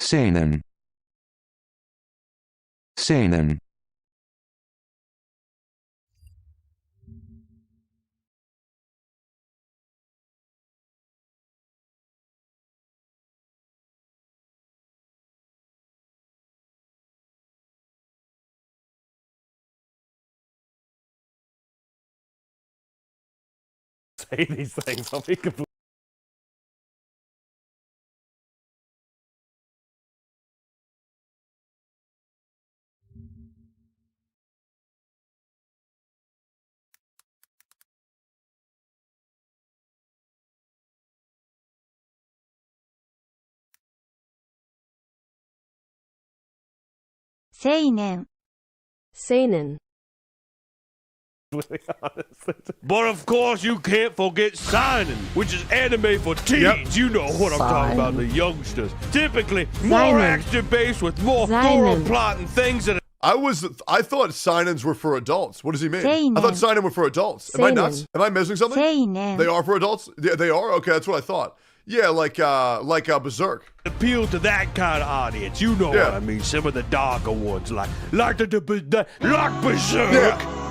Seinen. Seinen. Say these things, I'll be completely. Seinen. Seinen. But of course, you can't forget Seinen, which is anime for teens. Yep. You know what I'm talking about, the youngsters. Typically, more Seinen. action-based with more Seinen. thorough plot and things that I thought Seinens were for adults. What does he mean? Seinen. I thought Seinen were for adults. Am I nuts? Seinen. Am I missing something? Seinen. They are for adults? Yeah, they are? Okay, that's what I thought. Yeah, like Berserk. appeal to that kind of audience. You know what I mean? Some of the darker ones, like Berserk.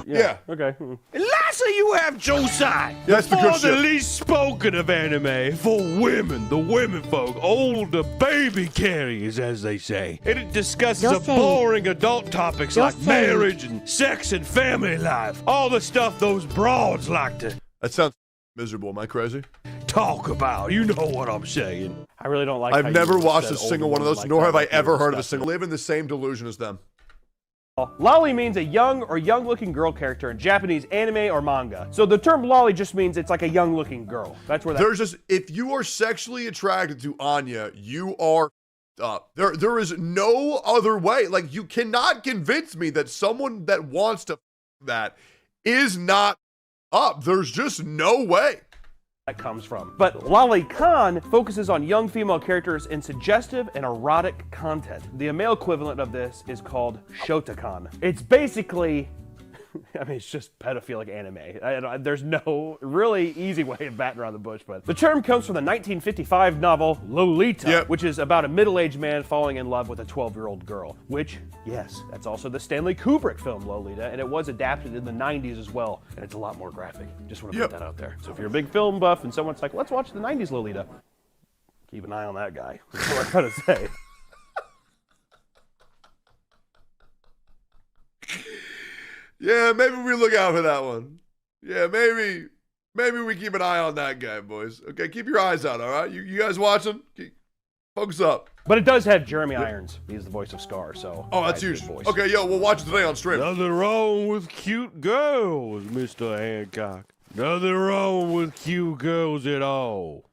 Yeah. Okay. And lastly, you have Josai. That's the good the shit. least spoken of anime for women, the women folk, older baby carriers, as they say. And it discusses Josei. boring adult topics like Josei. marriage and sex and family life. All the stuff those broads like to That sounds miserable. Am I crazy? talk about. You know what I'm saying. I really don't like. I've never watched a single one of those, nor have I ever heard of a single. Live in the same delusion as them. Loli means a young or young-looking girl character in Japanese anime or manga. So the term loli just means it's like a young-looking girl. That's where that. There's just, if you are sexually attracted to Anya, you are up. There is no other way. Like, you cannot convince me that someone that wants to that is not up. There's just no way. That comes from. But Lolicon focuses on young female characters in suggestive and erotic content. The male equivalent of this is called Shotacon. It's basically, I mean, it's just pedophilic anime. There's no really easy way of batting around the bush, but the term comes from the 1955 novel Lolita, which is about a middle-aged man falling in love with a 12-year-old girl, which, yes, that's also the Stanley Kubrick film Lolita, and it was adapted in the 90s as well, and it's a lot more graphic. Just want to put that out there. So if you're a big film buff and someone's like, let's watch the 90s Lolita, keep an eye on that guy. That's what I'm trying to say. Yeah, maybe we look out for that one. Yeah, maybe we keep an eye on that guy, boys. Okay, keep your eyes out, all right? You guys watching? Focus up. But it does have Jeremy Irons. He's the voice of Scar, so. Oh, that's huge. Okay, yo, we'll watch it today on stream. Nothing wrong with cute girls, Mr. Hancock. Nothing wrong with cute girls at all.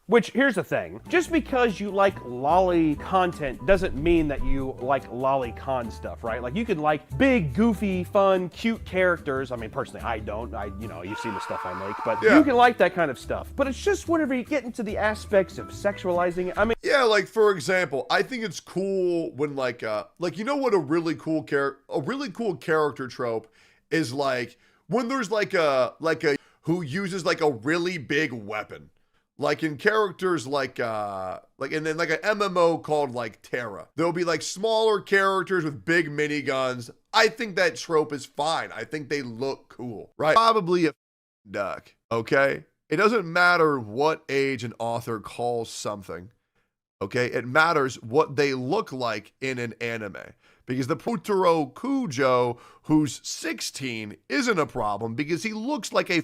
Which, here's the thing. Just because you like lolly content doesn't mean that you like lolicon stuff, right? Like, you can like big, goofy, fun, cute characters. I mean, personally, I don't. You've seen the stuff I make, but you can like that kind of stuff. But it's just whenever you get into the aspects of sexualizing it, I mean... Yeah, like, for example, I think it's cool when, like, you know what a really cool character trope is, like, when there's, like a who uses, like, a really big weapon. Like in characters like an MMO called like Terra. There'll be like smaller characters with big miniguns. I think that trope is fine. I think they look cool, right? Probably a duck, okay? It doesn't matter what age an author calls something, okay? It matters what they look like in an anime. Because the Putaro Kujo, who's 16, isn't a problem because he looks like a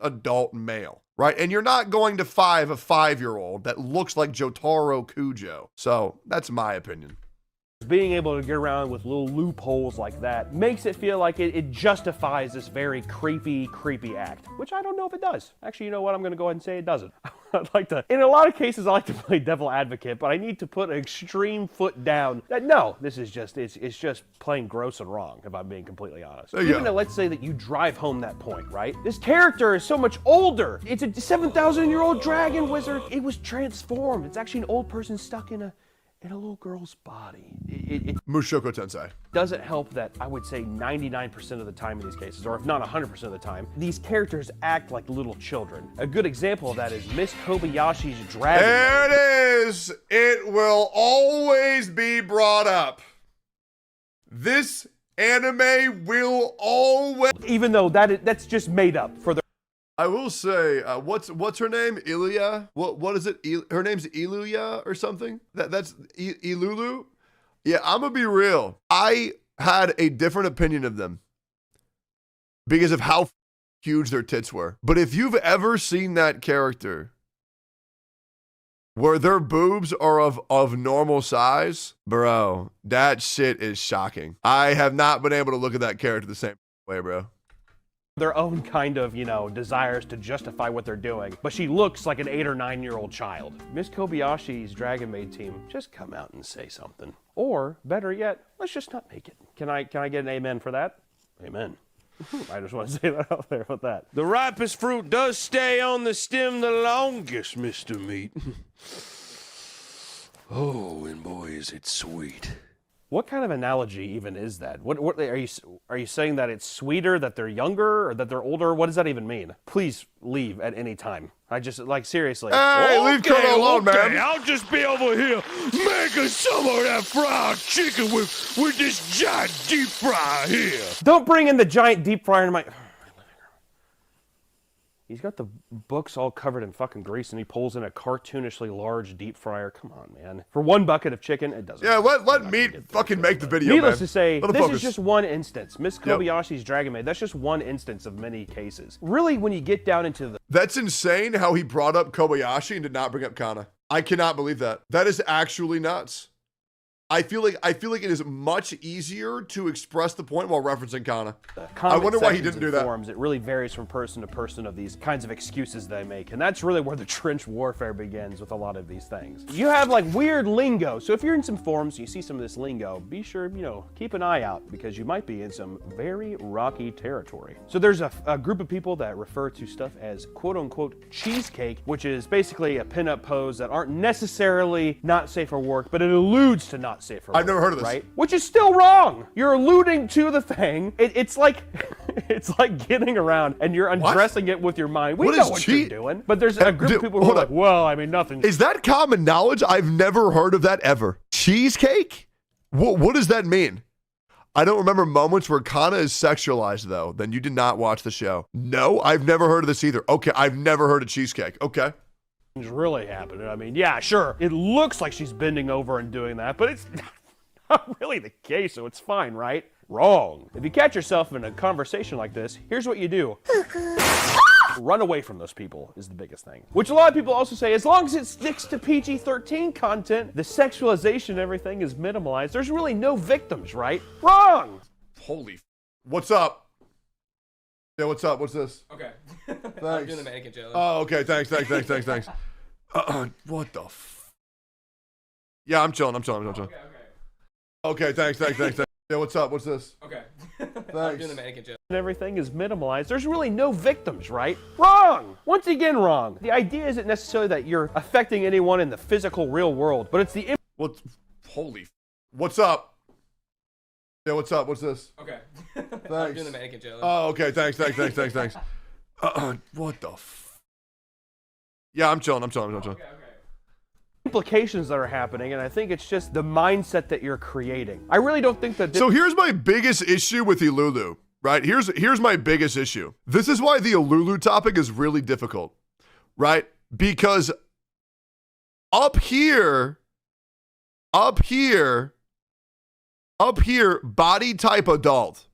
adult male, right? And you're not going to a 5-year-old that looks like Jotaro Kujo. So that's my opinion. Being able to get around with little loopholes like that makes it feel like it justifies this very creepy act, which I don't know if it does. Actually, you know what? I'm going to go ahead and say it doesn't. I'd like to, in a lot of cases, I like to play devil advocate, but I need to put an extreme foot down that no, this is just, it's just plain gross and wrong, if I'm being completely honest. Even though, let's say that you drive home that point, right? This character is so much older. It's a 7,000-year-old dragon wizard. It was transformed. It's actually an old person stuck in a little girl's body. Mushoku Tensei. Doesn't help that I would say 99% of the time in these cases, or if not 100% of the time, these characters act like little children. A good example of that is Miss Kobayashi's dragon. There it is. It will always be brought up. This anime will always... Even though that's just made up for the... I will say, what's her name? Ilya? What is it? Her name's Iluya or something? That's Ilulu? Yeah, I'm gonna be real. I had a different opinion of them because of how huge their tits were. But if you've ever seen that character where their boobs are of normal size, bro, that shit is shocking. I have not been able to look at that character the same way, bro. Their own kind of, desires to justify what they're doing. But she looks like an 8 or 9-year-old child. Miss Kobayashi's Dragon Maid team, just come out and say something. Or, better yet, let's just not make it. Can I get an amen for that? Amen. I just want to say that out there with that. The ripest fruit does stay on the stem the longest, Mr. Meat. Oh, and boy, is it sweet. What kind of analogy even is that? What are you saying that it's sweeter, that they're younger, or that they're older? What does that even mean? Please leave at any time. I just, seriously. Hey, leave Kono alone, man. I'll just be over here making some of that fried chicken with this giant deep fryer here. Don't bring in the giant deep fryer in my... He's got the books all covered in fucking grease, and he pulls in a cartoonishly large deep fryer. Come on, man. For one bucket of chicken, it doesn't. Yeah, let Meat fucking make the video, Needless man. to say, this focus. is just one instance. Miss Kobayashi's Dragon Maid, that's just one instance of many cases. Really, when you get down into the... That's insane how he brought up Kobayashi and did not bring up Kana. I cannot believe that. That is actually nuts. I feel like it is much easier to express the point while referencing Kana. I wonder why he didn't do that. Forums, it really varies from person to person of these kinds of excuses they make, and that's really where the trench warfare begins with a lot of these things. You have like weird lingo, so if you're in some forums and you see some of this lingo, be sure, keep an eye out because you might be in some very rocky territory. So there's a group of people that refer to stuff as quote-unquote cheesecake, which is basically a pinup pose that aren't necessarily not safe for work, but it alludes to not safe for work. I've never heard of this. Right? Which is still wrong. You're alluding to the thing. It's like getting around and you're undressing it with your mind. We know what you're doing. But there's a group of people who are like, well, I mean, nothing. Is that common knowledge? I've never heard of that ever. Cheesecake? What does that mean? I don't remember moments where Kana is sexualized, though. Then you did not watch the show. No, I've never heard of this either. Okay, I've never heard of cheesecake. Okay. Really happening. I mean, yeah, sure. It looks like she's bending over and doing that, but it's not really the case, so it's fine, right? Wrong. If you catch yourself in a conversation like this, here's what you do. Run away from those people is the biggest thing. Which a lot of people also say, as long as it sticks to PG-13 content, the sexualization and everything is minimalized. There's really no victims, right? Wrong! Holy what's up? Yeah, what's up? What's this? Okay. Thanks. I'm doing the mannequin challenge. Oh, okay. Thanks. What the Yeah, I'm chilling. Okay, thanks. Yeah, what's up? What's this? Okay. Thanks. And everything is minimalized. There's really no victims, right? Wrong! Once again, wrong. The idea isn't necessarily that you're affecting anyone in the physical real world, but it's the... What's up? Yeah, what's up? What's this? Okay. Thanks. I'm doing the mannequin challenge. Oh, okay, thanks. What the Yeah, I'm chilling. Implications that are happening, and I think it's just the mindset that you're creating. I really don't think that... So here's my biggest issue with Ilulu, right? Here's my biggest issue. This is why the Ilulu topic is really difficult, right? Because up here, body type adult,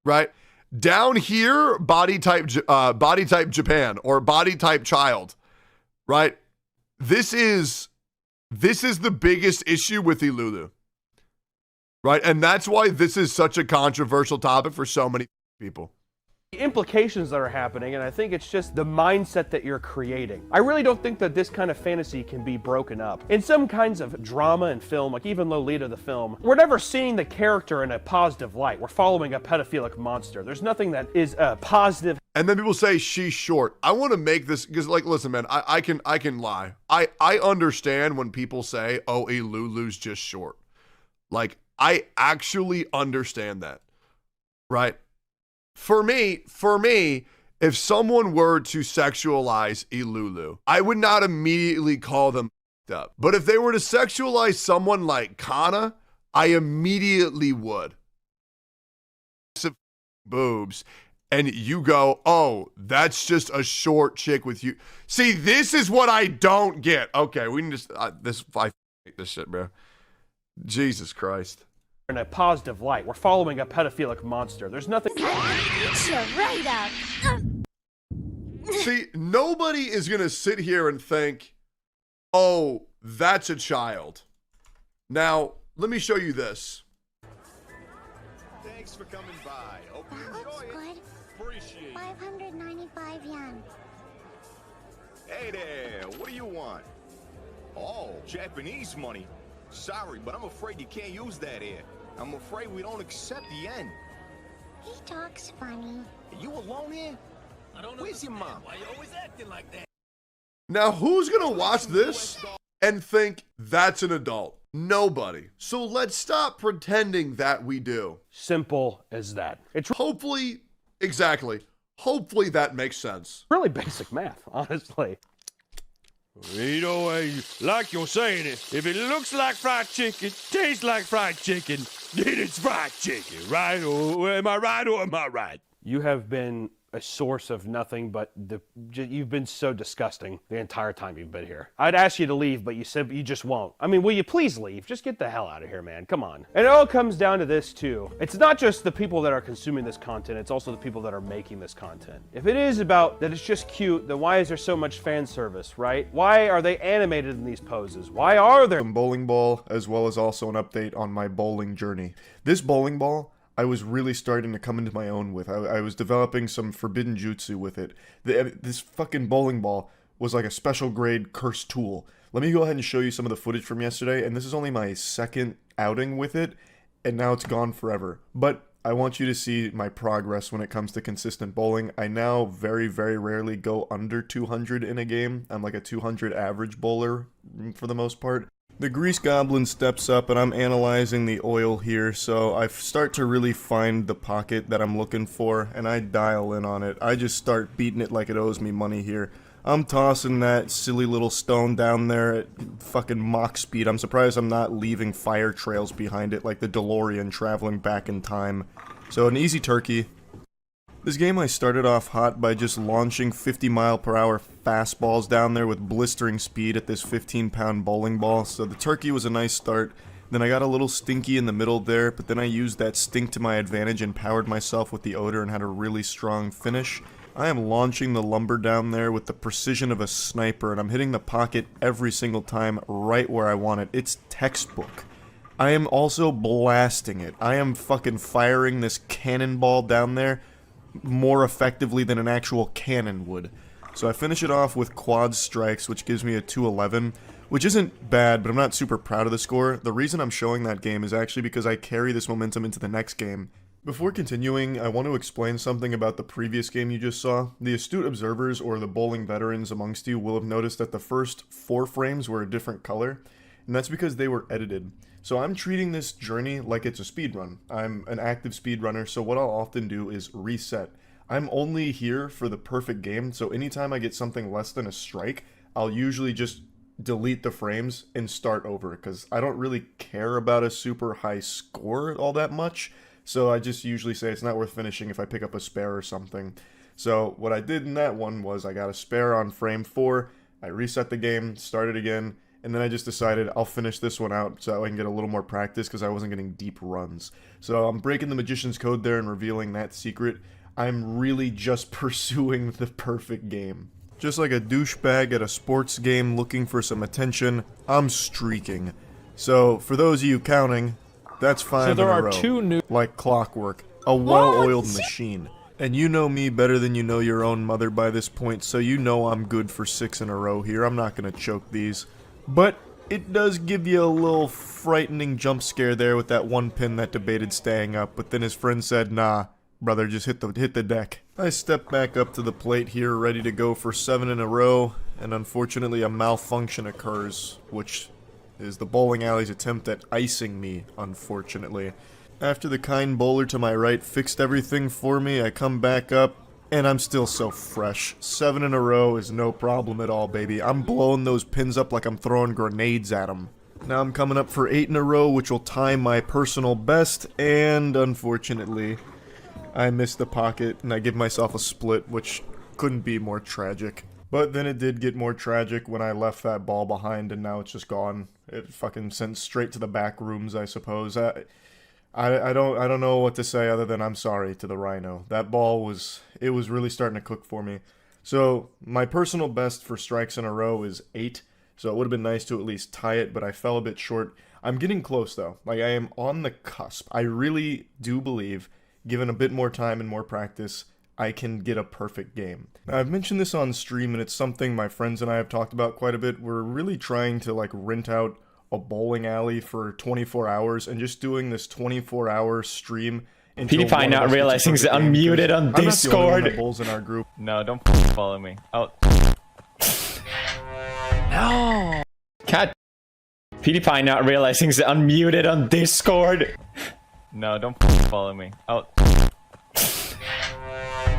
right? Down here, body type Japan or body type child, right? This is the biggest issue with Ilulu, right? And that's why this is such a controversial topic for so many people. The implications that are happening, and I think it's just the mindset that you're creating. I really don't think that this kind of fantasy can be broken up. In some kinds of drama and film, like even Lolita the film, we're never seeing the character in a positive light. We're following a pedophilic monster. There's nothing that is positive. And then people say she's short. I want to make this, because like, listen, man, I can lie. I understand when people say, oh, Ilulu's just short. Like, I actually understand that, right? For me, if someone were to sexualize Ilulu, I would not immediately call them up. But if they were to sexualize someone like Kana, I immediately would. Boobs. And you go, oh, that's just a short chick with you. See, this is what I don't get. Okay, we can just, I hate this shit, bro. Jesus Christ. In a positive light. We're following a pedophilic monster. There's nothing... right up. See, nobody is going to sit here and think, oh, that's a child. Now, let me show you this. Thanks for coming by. Hope you enjoy it. Appreciate it. 595 yen. Hey there, what do you want? Oh, Japanese money. Sorry, but I'm afraid you can't use that here. I'm afraid we don't accept yen. He talks funny. Are you alone here? I don't know. Where's your mom? Why you always acting like that? Now, who's going to watch this and think that's an adult? Nobody. So let's stop pretending that we do. Simple as that. It's hopefully that makes sense. Really basic math, honestly. You know, like you're saying it, if it looks like fried chicken, tastes like fried chicken, then it's fried chicken, right? Or am I right or am I right? You have been a source of nothing but you've been so disgusting the entire time you've been here. I'd ask you to leave, but you said you just won't. I mean, will you please leave? Just get the hell out of here, man. Come on. And it all comes down to this too. It's not just the people that are consuming this content, it's also the people that are making this content. If it is about that it's just cute, then why is there so much fan service, right? Why are they animated in these poses? Why are there some bowling ball, as well as also an update on my bowling journey. This bowling ball I was really starting to come into my own with. I was developing some forbidden jutsu with it. This fucking bowling ball was like a special grade cursed tool. Let me go ahead and show you some of the footage from yesterday, and this is only my second outing with it, and now it's gone forever. But I want you to see my progress when it comes to consistent bowling. I now very, very rarely go under 200 in a game. I'm like a 200 average bowler for the most part. The Grease Goblin steps up and I'm analyzing the oil here, so I start to really find the pocket that I'm looking for, and I dial in on it. I just start beating it like it owes me money here. I'm tossing that silly little stone down there at fucking Mach speed. I'm surprised I'm not leaving fire trails behind it like the DeLorean traveling back in time. So an easy turkey. This game I started off hot by just launching 50-mile-per-hour fastballs down there with blistering speed at this 15-pound bowling ball, so the turkey was a nice start. Then I got a little stinky in the middle there, but then I used that stink to my advantage and powered myself with the odor and had a really strong finish. I am launching the lumber down there with the precision of a sniper, and I'm hitting the pocket every single time right where I want it. It's textbook. I am also blasting it. I am fucking firing this cannonball down there more effectively than an actual cannon would. So I finish it off with quad strikes, which gives me a 211, which isn't bad, but I'm not super proud of the score. The reason I'm showing that game is actually because I carry this momentum into the next game. Before continuing, I want to explain something about the previous game you just saw. The astute observers, or the bowling veterans amongst you, will have noticed that the first 4 frames were a different color, and that's because they were edited. So I'm treating this journey like it's a speedrun. I'm an active speedrunner, so what I'll often do is reset. I'm only here for the perfect game, so anytime I get something less than a strike, I'll usually just delete the frames and start over, because I don't really care about a super high score all that much. So I just usually say it's not worth finishing if I pick up a spare or something. So what I did in that one was I got a spare on frame 4, I reset the game, started again, and then I just decided I'll finish this one out so I can get a little more practice because I wasn't getting deep runs. So I'm breaking the magician's code there and revealing that secret. I'm really just pursuing the perfect game. Just like a douchebag at a sports game looking for some attention, I'm streaking. So for those of you counting, that's 5 in a row. So there are 2 new... Like clockwork. A well-oiled machine. And you know me better than you know your own mother by this point, so you know I'm good for 6 in a row here. I'm not gonna choke these. But it does give you a little frightening jump scare there with that one pin that debated staying up, but then his friend said, nah, brother, just hit the deck. I step back up to the plate here, ready to go for 7 in a row, and unfortunately a malfunction occurs, which is the bowling alley's attempt at icing me, unfortunately. After the kind bowler to my right fixed everything for me, I come back up, and I'm still so fresh. 7 in a row is no problem at all, baby. I'm blowing those pins up like I'm throwing grenades at them. Now I'm coming up for 8 in a row, which will tie my personal best, and unfortunately, I missed the pocket, and I give myself a split, which couldn't be more tragic. But then it did get more tragic when I left that ball behind, and now it's just gone. It fucking sent straight to the back rooms, I suppose. I don't know what to say other than I'm sorry to the Rhino. That ball was really starting to cook for me. So my personal best for strikes in a row is 8. So it would have been nice to at least tie it, but I fell a bit short. I'm getting close though. Like I am on the cusp. I really do believe, given a bit more time and more practice, I can get a perfect game. Now, I've mentioned this on stream, and it's something my friends and I have talked about quite a bit. We're really trying to like rent out a bowling alley for 24 hours and just doing this 24-hour stream until PewDiePie not realizing he's unmuted on Discord. I'm not the only one that bowls in our group. No, don't follow me. Oh. No. Cat. PewDiePie not realizing he's unmuted on Discord. No, don't follow me. Oh.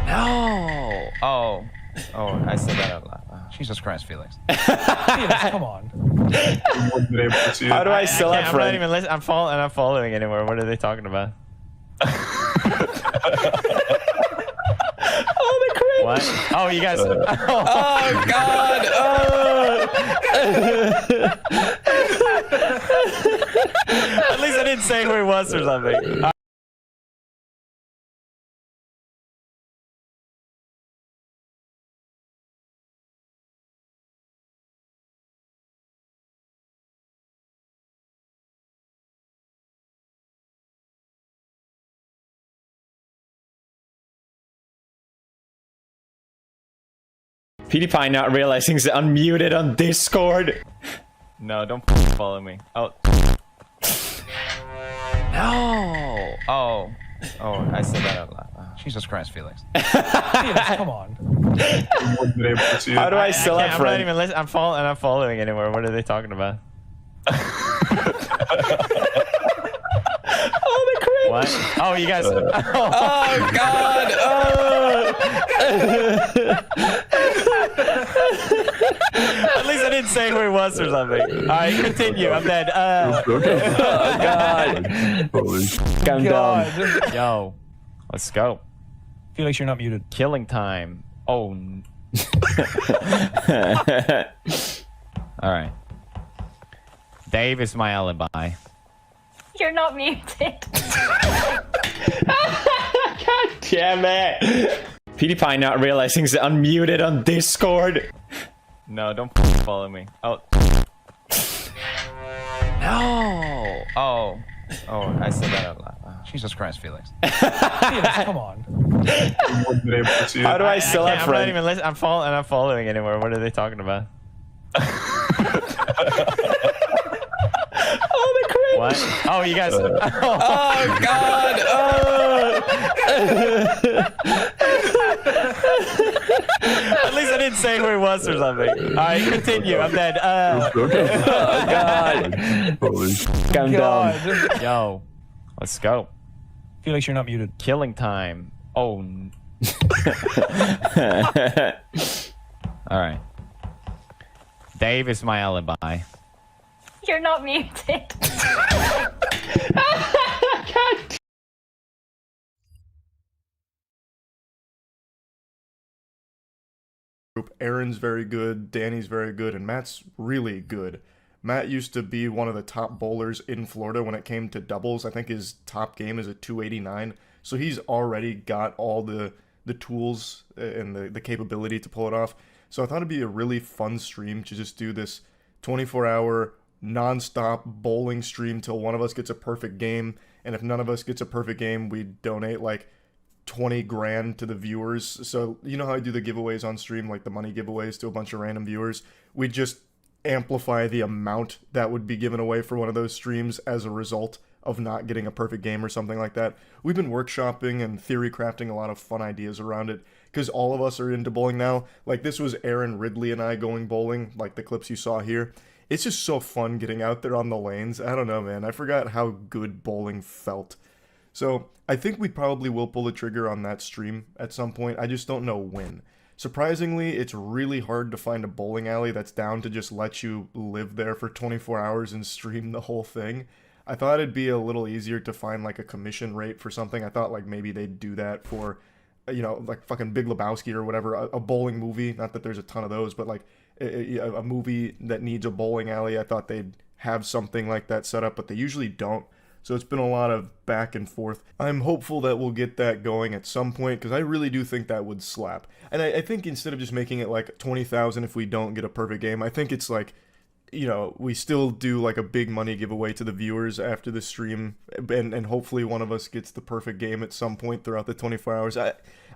No! Oh. Oh, I said that out loud. Oh. Jesus Christ, Felix. Felix, come on. How do I still have friends? I'm not even listening. I'm following anywhere. What are they talking about? Oh, the cringe! What? Oh, you guys. Oh, God! At least I didn't say who he was or something. PewDiePie not realizing he's unmuted on Discord. No, don't follow me. Oh. No! Oh. Oh, I said that out loud. Oh. Jesus Christ, Felix. Felix, come on. How do I still have friends? I'm not even listening. I'm following anywhere. What are they talking about? Oh, the cringe! What? Oh, you guys. Oh, God! At least I didn't say who he was or something. Alright, continue. I'm dead. Oh, God. I'm done. Yo. Let's go. Felix, you're not muted. Killing time. Oh. Alright. Dave is my alibi. You're not muted. God damn it. PewDiePie not realizing he's unmuted on Discord. No, don't follow me. Oh. No! Oh. Oh, I said that out loud. Oh. Jesus Christ, Felix. Felix, come on. How do I select I'm not even listening. I'm following anywhere. What are they talking about? Oh, the cringe. What? Oh, you guys. Oh God. At least I didn't say who it was or something. All right, continue. I'm dead. Oh God. I'm down. Yo, let's go. Felix, you're not muted. Killing time. Oh. All right. Dave is my alibi. You're not muted. Aaron's very good, Danny's very good, and Matt's really good. Matt used to be one of the top bowlers in Florida when it came to doubles. I think his top game is a 289. So he's already got all the tools and the capability to pull it off. So I thought it'd be a really fun stream to just do this 24-hour non-stop bowling stream till one of us gets a perfect game. And if none of us gets a perfect game, we donate like 20 grand to the viewers. So you know how I do the giveaways on stream, like the money giveaways to a bunch of random viewers? We just amplify the amount that would be given away for one of those streams as a result of not getting a perfect game or something like that. We've been workshopping and theory crafting a lot of fun ideas around it because all of us are into bowling now. Like this was Aaron, Ridley, and I going bowling, like the clips you saw here. It's just so fun getting out there on the lanes. I don't know, man. I forgot how good bowling felt. So I think we probably will pull the trigger on that stream at some point. I just don't know when. Surprisingly, it's really hard to find a bowling alley that's down to just let you live there for 24 hours and stream the whole thing. I thought it'd be a little easier to find like a commission rate for something. I thought like maybe they'd do that for, you know, like fucking Big Lebowski or whatever, a bowling movie. Not that there's a ton of those, but like a movie that needs a bowling alley. I thought they'd have something like that set up, but they usually don't. So it's been a lot of back and forth. I'm hopeful that we'll get that going at some point because I really do think that would slap. And I think instead of just making it like 20,000 if we don't get a perfect game, I think it's like, you know, we still do like a big money giveaway to the viewers after the stream, and hopefully one of us gets the perfect game at some point throughout the 24 hours. I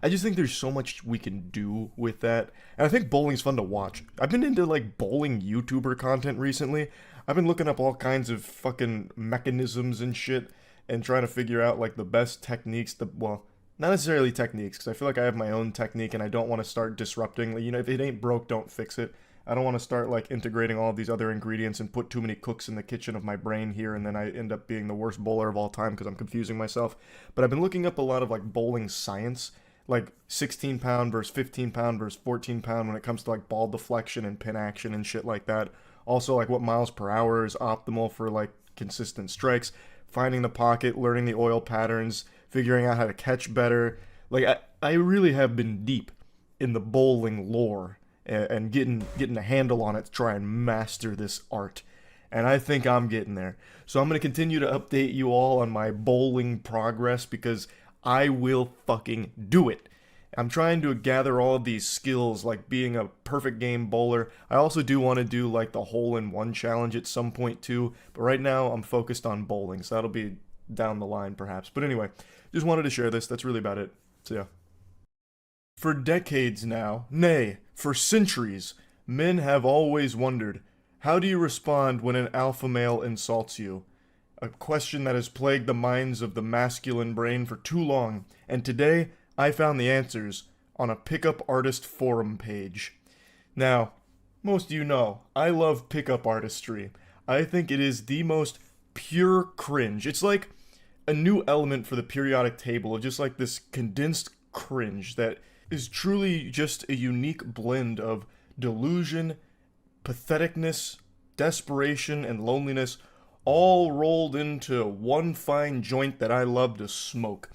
just think there's so much we can do with that, and I think bowling's fun to watch. I've been into like bowling YouTuber content recently. I've been looking up all kinds of fucking mechanisms and shit and trying to figure out like the best techniques, well, not necessarily techniques, because I feel like I have my own technique and I don't want to start disrupting. You know, if it ain't broke, don't fix it. I don't want to start like integrating all of these other ingredients and put too many cooks in the kitchen of my brain here, and then I end up being the worst bowler of all time because I'm confusing myself. But I've been looking up a lot of like bowling science, like 16 pound versus 15 pound versus 14 pound when it comes to like ball deflection and pin action and shit like that. Also like what miles per hour is optimal for like consistent strikes, finding the pocket, learning the oil patterns, figuring out how to catch better. Like I really have been deep in the bowling lore and getting a handle on it to try and master this art. And I think I'm getting there. So I'm going to continue to update you all on my bowling progress because I will fucking do it. I'm trying to gather all of these skills, like being a perfect game bowler. I also do want to do like the hole-in-one challenge at some point too, but right now I'm focused on bowling, so that'll be down the line perhaps. But anyway, just wanted to share this. That's really about it. So yeah. For decades now, nay, for centuries, men have always wondered, how do you respond when an alpha male insults you? A question that has plagued the minds of the masculine brain for too long, and today I found the answers on a pickup artist forum page. Now, most of you know, I love pickup artistry. I think it is the most pure cringe. It's like a new element for the periodic table of just like this condensed cringe that is truly just a unique blend of delusion, patheticness, desperation, and loneliness all rolled into one fine joint that I love to smoke.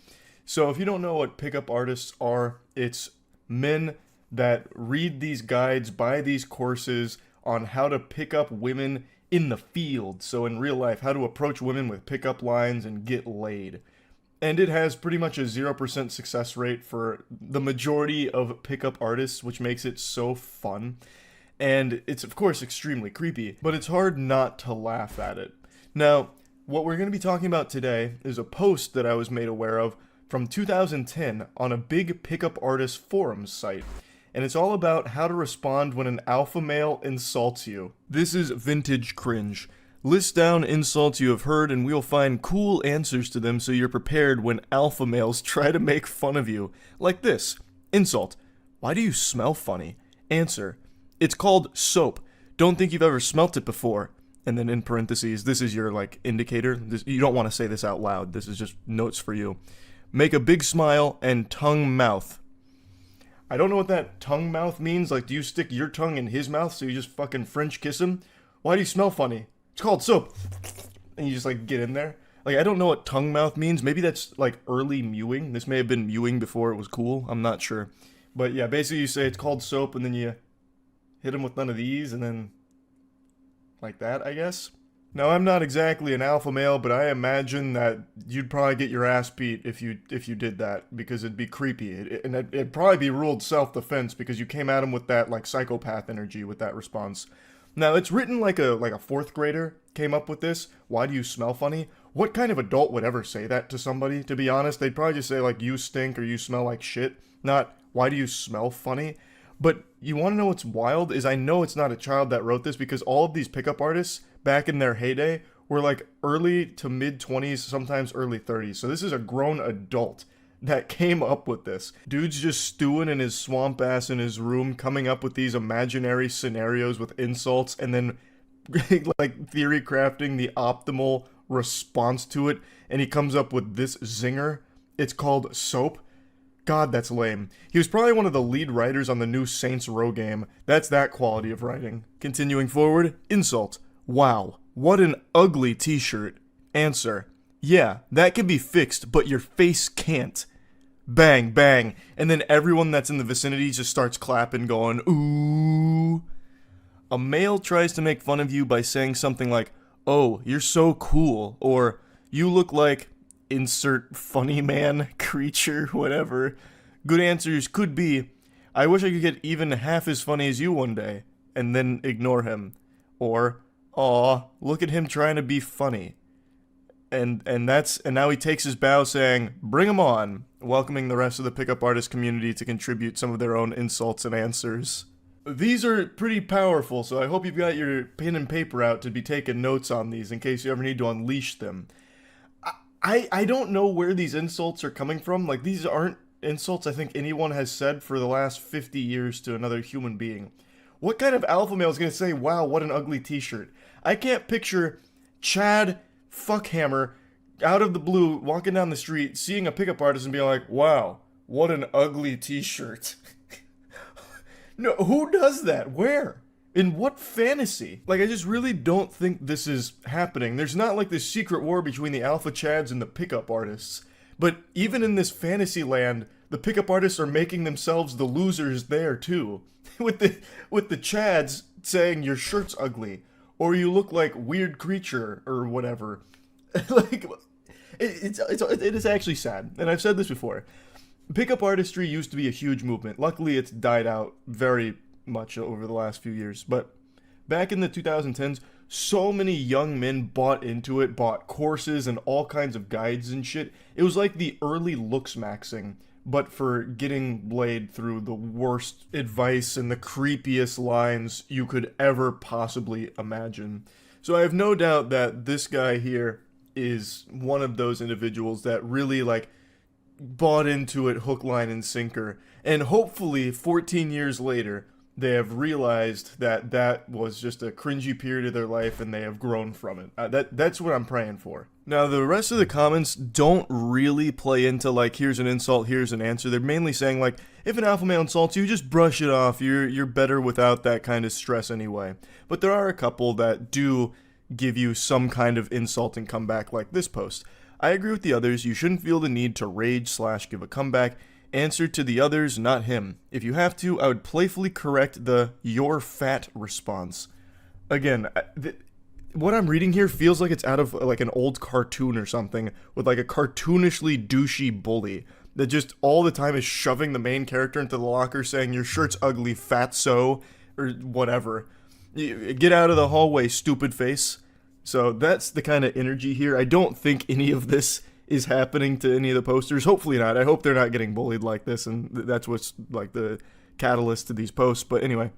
So if you don't know what pickup artists are, it's men that read these guides, buy these courses on how to pick up women in the field. So in real life, how to approach women with pickup lines and get laid. And it has pretty much a 0% success rate for the majority of pickup artists, which makes it so fun. And it's of course extremely creepy, but it's hard not to laugh at it. Now, what we're going to be talking about today is a post that I was made aware of from 2010 on a big pickup artist forums site. And it's all about how to respond when an alpha male insults you. This is vintage cringe. List down insults you have heard and we'll find cool answers to them so you're prepared when alpha males try to make fun of you. Like this. Insult. Why do you smell funny? Answer. It's called soap. Don't think you've ever smelt it before. And then in parentheses, this is your like indicator. You don't want to say this out loud. This is just notes for you. Make a big smile and tongue mouth. I don't know what that tongue mouth means. Like, do you stick your tongue in his mouth so you just fucking French kiss him? Why do you smell funny? It's called soap. And you just like get in there. Like, I don't know what tongue mouth means. Maybe that's like early mewing. This may have been mewing before it was cool. I'm not sure. But yeah, basically you say it's called soap and then you hit him with none of these and then like that, I guess. Now, I'm not exactly an alpha male, but I imagine that you'd probably get your ass beat if you did that, because it'd be creepy. It'd probably be ruled self-defense because you came at him with that like psychopath energy with that response. Now, it's written like a fourth grader came up with this. Why do you smell funny? What kind of adult would ever say that to somebody? To be honest, they'd probably just say like, you stink or you smell like shit. Not, why do you smell funny? But you want to know what's wild is I know it's not a child that wrote this, because all of these pickup artists back in their heyday were like early to mid 20s, sometimes early 30s. So this is a grown adult that came up with this. Dude's just stewing in his swamp ass in his room, coming up with these imaginary scenarios with insults and then like theory crafting the optimal response to it. And he comes up with this zinger. It's called soap. God, that's lame. He was probably one of the lead writers on the new Saints Row game. That's that quality of writing. Continuing forward, insult. Wow, what an ugly t-shirt. Answer. Yeah, that can be fixed, but your face can't. Bang, bang. And then everyone that's in the vicinity just starts clapping, going, ooh. A male tries to make fun of you by saying something like, oh, you're so cool, or you look like insert funny man, creature, whatever. Good answers could be, I wish I could get even half as funny as you one day, and then ignore him. Or, aw, look at him trying to be funny. And now he takes his bow saying, bring him on, welcoming the rest of the pickup artist community to contribute some of their own insults and answers. These are pretty powerful, so I hope you've got your pen and paper out to be taking notes on these in case you ever need to unleash them. I don't know where these insults are coming from. Like, these aren't insults I think anyone has said for the last 50 years to another human being. What kind of alpha male is going to say, wow, what an ugly t-shirt? I can't picture Chad Fuckhammer out of the blue walking down the street, seeing a pickup artist and being like, wow, what an ugly t-shirt. No, who does that? Where? In what fantasy? Like, I just really don't think this is happening. There's not like this secret war between the alpha chads and the pickup artists. But even in this fantasy land, the pickup artists are making themselves the losers there too. with the chads saying your shirt's ugly, or you look like weird creature, or whatever. Like, it is actually sad, and I've said this before. Pickup artistry used to be a huge movement. Luckily, it's died out very much over the last few years. But back in the 2010s, so many young men bought into it, bought courses and all kinds of guides and shit. It was like the early looks maxing, but for getting laid through the worst advice and the creepiest lines you could ever possibly imagine. So I have no doubt that this guy here is one of those individuals that really like bought into it hook, line, and sinker. And hopefully 14 years later, they have realized that that was just a cringy period of their life and they have grown from it. That's what I'm praying for. Now, the rest of the comments don't really play into like, here's an insult, here's an answer. They're mainly saying like, if an alpha male insults you, just brush it off. You're better without that kind of stress anyway. But there are a couple that do give you some kind of insult and comeback like this post. I agree with the others, you shouldn't feel the need to rage/give a comeback. Answer to the others, not him. If you have to, I would playfully correct the "you're fat" response. Again, what I'm reading here feels like it's out of like an old cartoon or something, with like a cartoonishly douchey bully that just all the time is shoving the main character into the locker saying, your shirt's ugly, fatso, or whatever. Get out of the hallway, stupid face. So that's the kind of energy here. I don't think any of this is happening to any of the posters. Hopefully not. I hope they're not getting bullied like this, and that's what's like the catalyst to these posts. But anyway,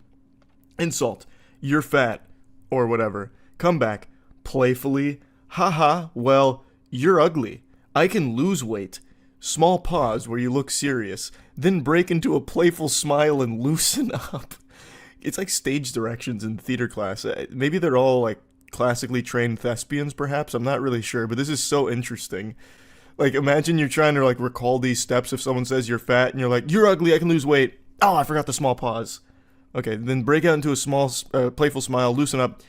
insult, you're fat, or whatever. Come back, playfully, haha, well, you're ugly. I can lose weight. Small pause where you look serious, then break into a playful smile and loosen up. It's like stage directions in theater class. Maybe they're all like classically trained thespians, perhaps. I'm not really sure, but this is so interesting. Like, imagine you're trying to like recall these steps if someone says you're fat and you're like, you're ugly, I can lose weight. Oh, I forgot the small pause. Okay, then break out into a small, playful smile, loosen up.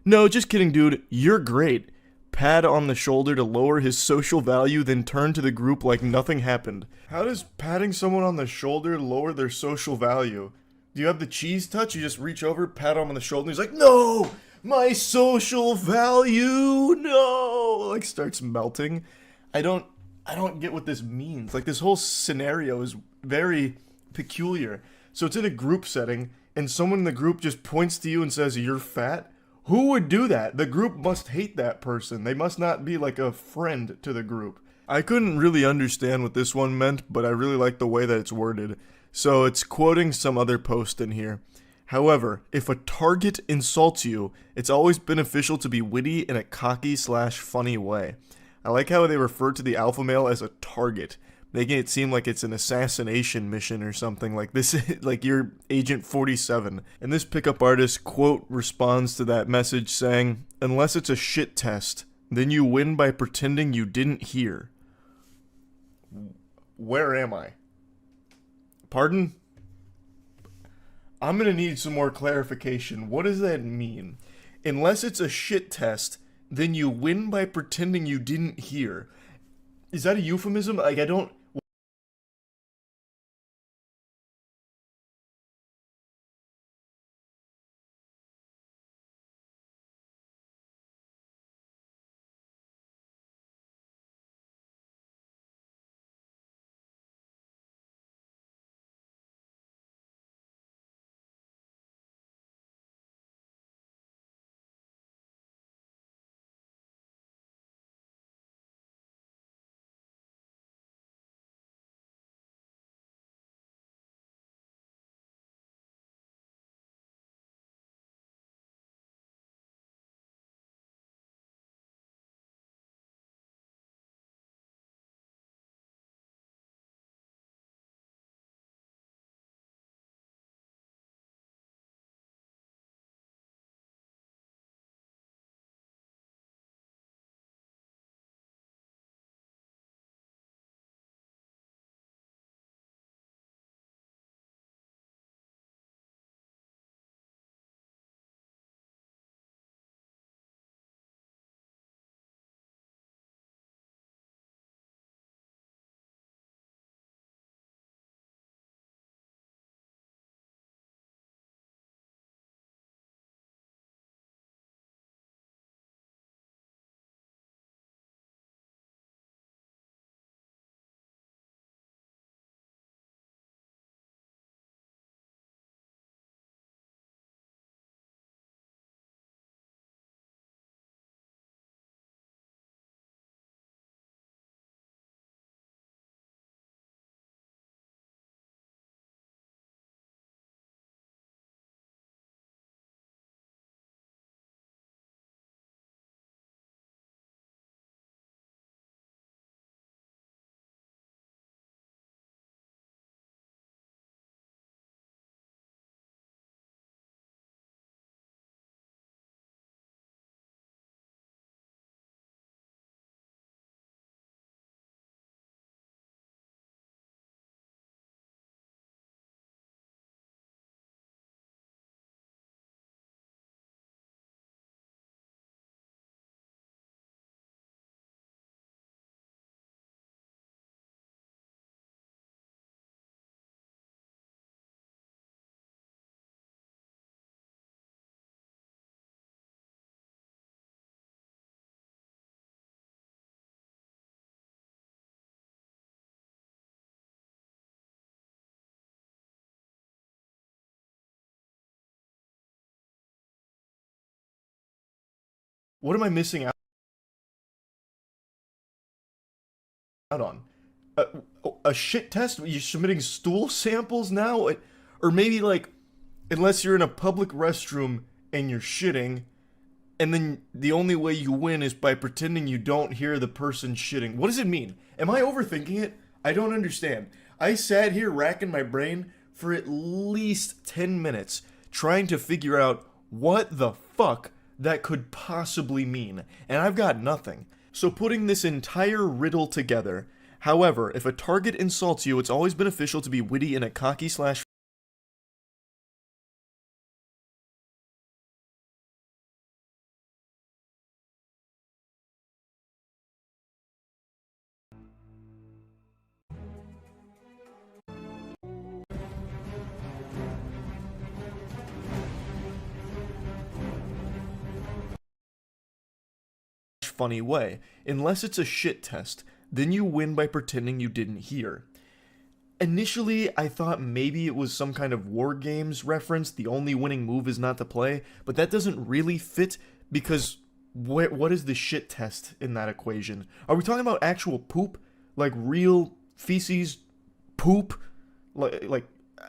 No, just kidding, dude. You're great. Pat on the shoulder to lower his social value, then turn to the group like nothing happened. How does patting someone on the shoulder lower their social value? Do you have the cheese touch? You just reach over, pat him on the shoulder, and he's like, no! My social value, no! Like, starts melting. I don't get what this means. Like, this whole scenario is very peculiar. So it's in a group setting, and someone in the group just points to you and says, you're fat? Who would do that? The group must hate that person. They must not be like a friend to the group. I couldn't really understand what this one meant, but I really like the way that it's worded. So it's quoting some other post in here. However, if a target insults you, it's always beneficial to be witty in a cocky/funny way. I like how they refer to the alpha male as a target, making it seem like it's an assassination mission or something like this, like you're Agent 47. And this pickup artist quote responds to that message saying, unless it's a shit test, then you win by pretending you didn't hear. Where am I? Pardon? I'm gonna need some more clarification. What does that mean? Unless it's a shit test, then you win by pretending you didn't hear. Is that a euphemism? Like, I don't... What am I missing out? out on? A shit test? You're submitting stool samples now? Or maybe like, unless you're in a public restroom and you're shitting, and then the only way you win is by pretending you don't hear the person shitting. What does it mean? Am I overthinking it? I don't understand. I sat here racking my brain for at least 10 minutes trying to figure out what the fuck that could possibly mean, and I've got nothing. So putting this entire riddle together, however, if a target insults you, it's always beneficial to be witty in a cocky slash funny way. Unless it's a shit test, then you win by pretending you didn't hear. Initially, I thought maybe it was some kind of War Games reference, the only winning move is not to play, but that doesn't really fit because what is the shit test in that equation? Are we talking about actual poop? Like real feces poop? Like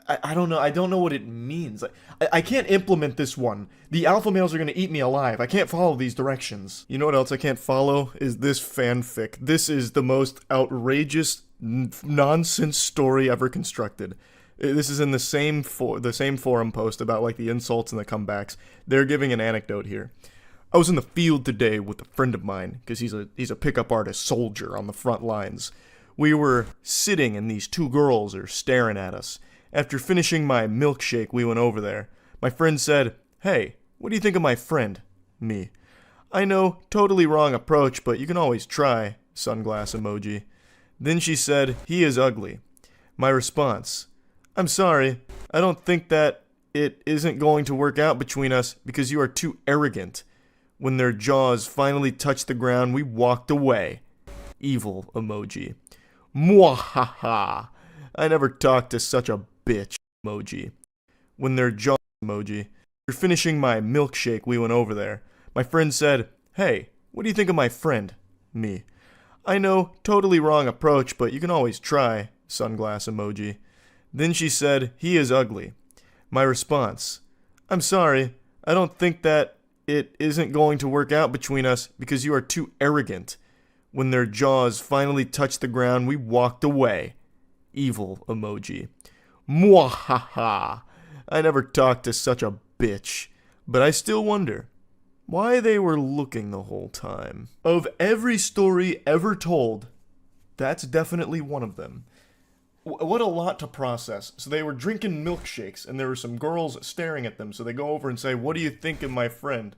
I don't know. I don't know what it means. I can't implement this one. The alpha males are going to eat me alive. I can't follow these directions. You know what else I can't follow? Is this fanfic. This is the most outrageous nonsense story ever constructed. This is in the same forum post about like the insults and the comebacks. They're giving an anecdote here. I was in the field today with a friend of mine because he's a pickup artist soldier on the front lines. We were sitting and these two girls are staring at us. After finishing my milkshake, we went over there. My friend said, "Hey, what do you think of my friend?" Me. "I know, totally wrong approach, but you can always try." Sunglass emoji. Then she said, "He is ugly." My response, "I'm sorry, I don't think that it isn't going to work out between us because you are too arrogant." When their jaws finally touched the ground, we walked away. Evil emoji. Mwahaha. I never talked to such a bitch emoji. When their jaws emoji. After finishing my milkshake, we went over there. My friend said, "Hey, what do you think of my friend?" Me. "I know, totally wrong approach, but you can always try." Sunglass emoji. Then she said, "He is ugly." My response, "I'm sorry, I don't think that it isn't going to work out between us because you are too arrogant." When their jaws finally touched the ground, we walked away. Evil emoji. Mwahaha. I never talked to such a bitch. But I still wonder why they were looking the whole time. Of every story ever told, that's definitely one of them. What a lot to process. So they were drinking milkshakes, and there were some girls staring at them. So they go over and say, "What do you think of my friend?"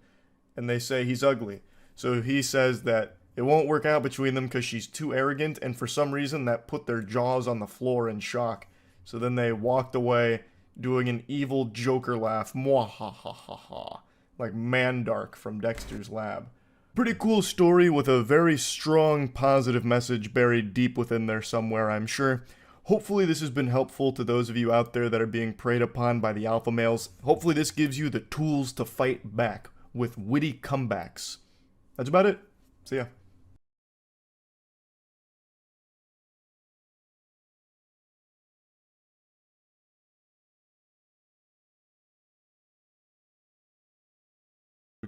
And they say, "He's ugly." So he says that it won't work out between them because she's too arrogant, and for some reason that put their jaws on the floor in shock. So then they walked away, doing an evil Joker laugh, mwahahaha, like Mandark from Dexter's Lab. Pretty cool story with a very strong positive message buried deep within there somewhere, I'm sure. Hopefully this has been helpful to those of you out there that are being preyed upon by the alpha males. Hopefully this gives you the tools to fight back with witty comebacks. That's about it. See ya.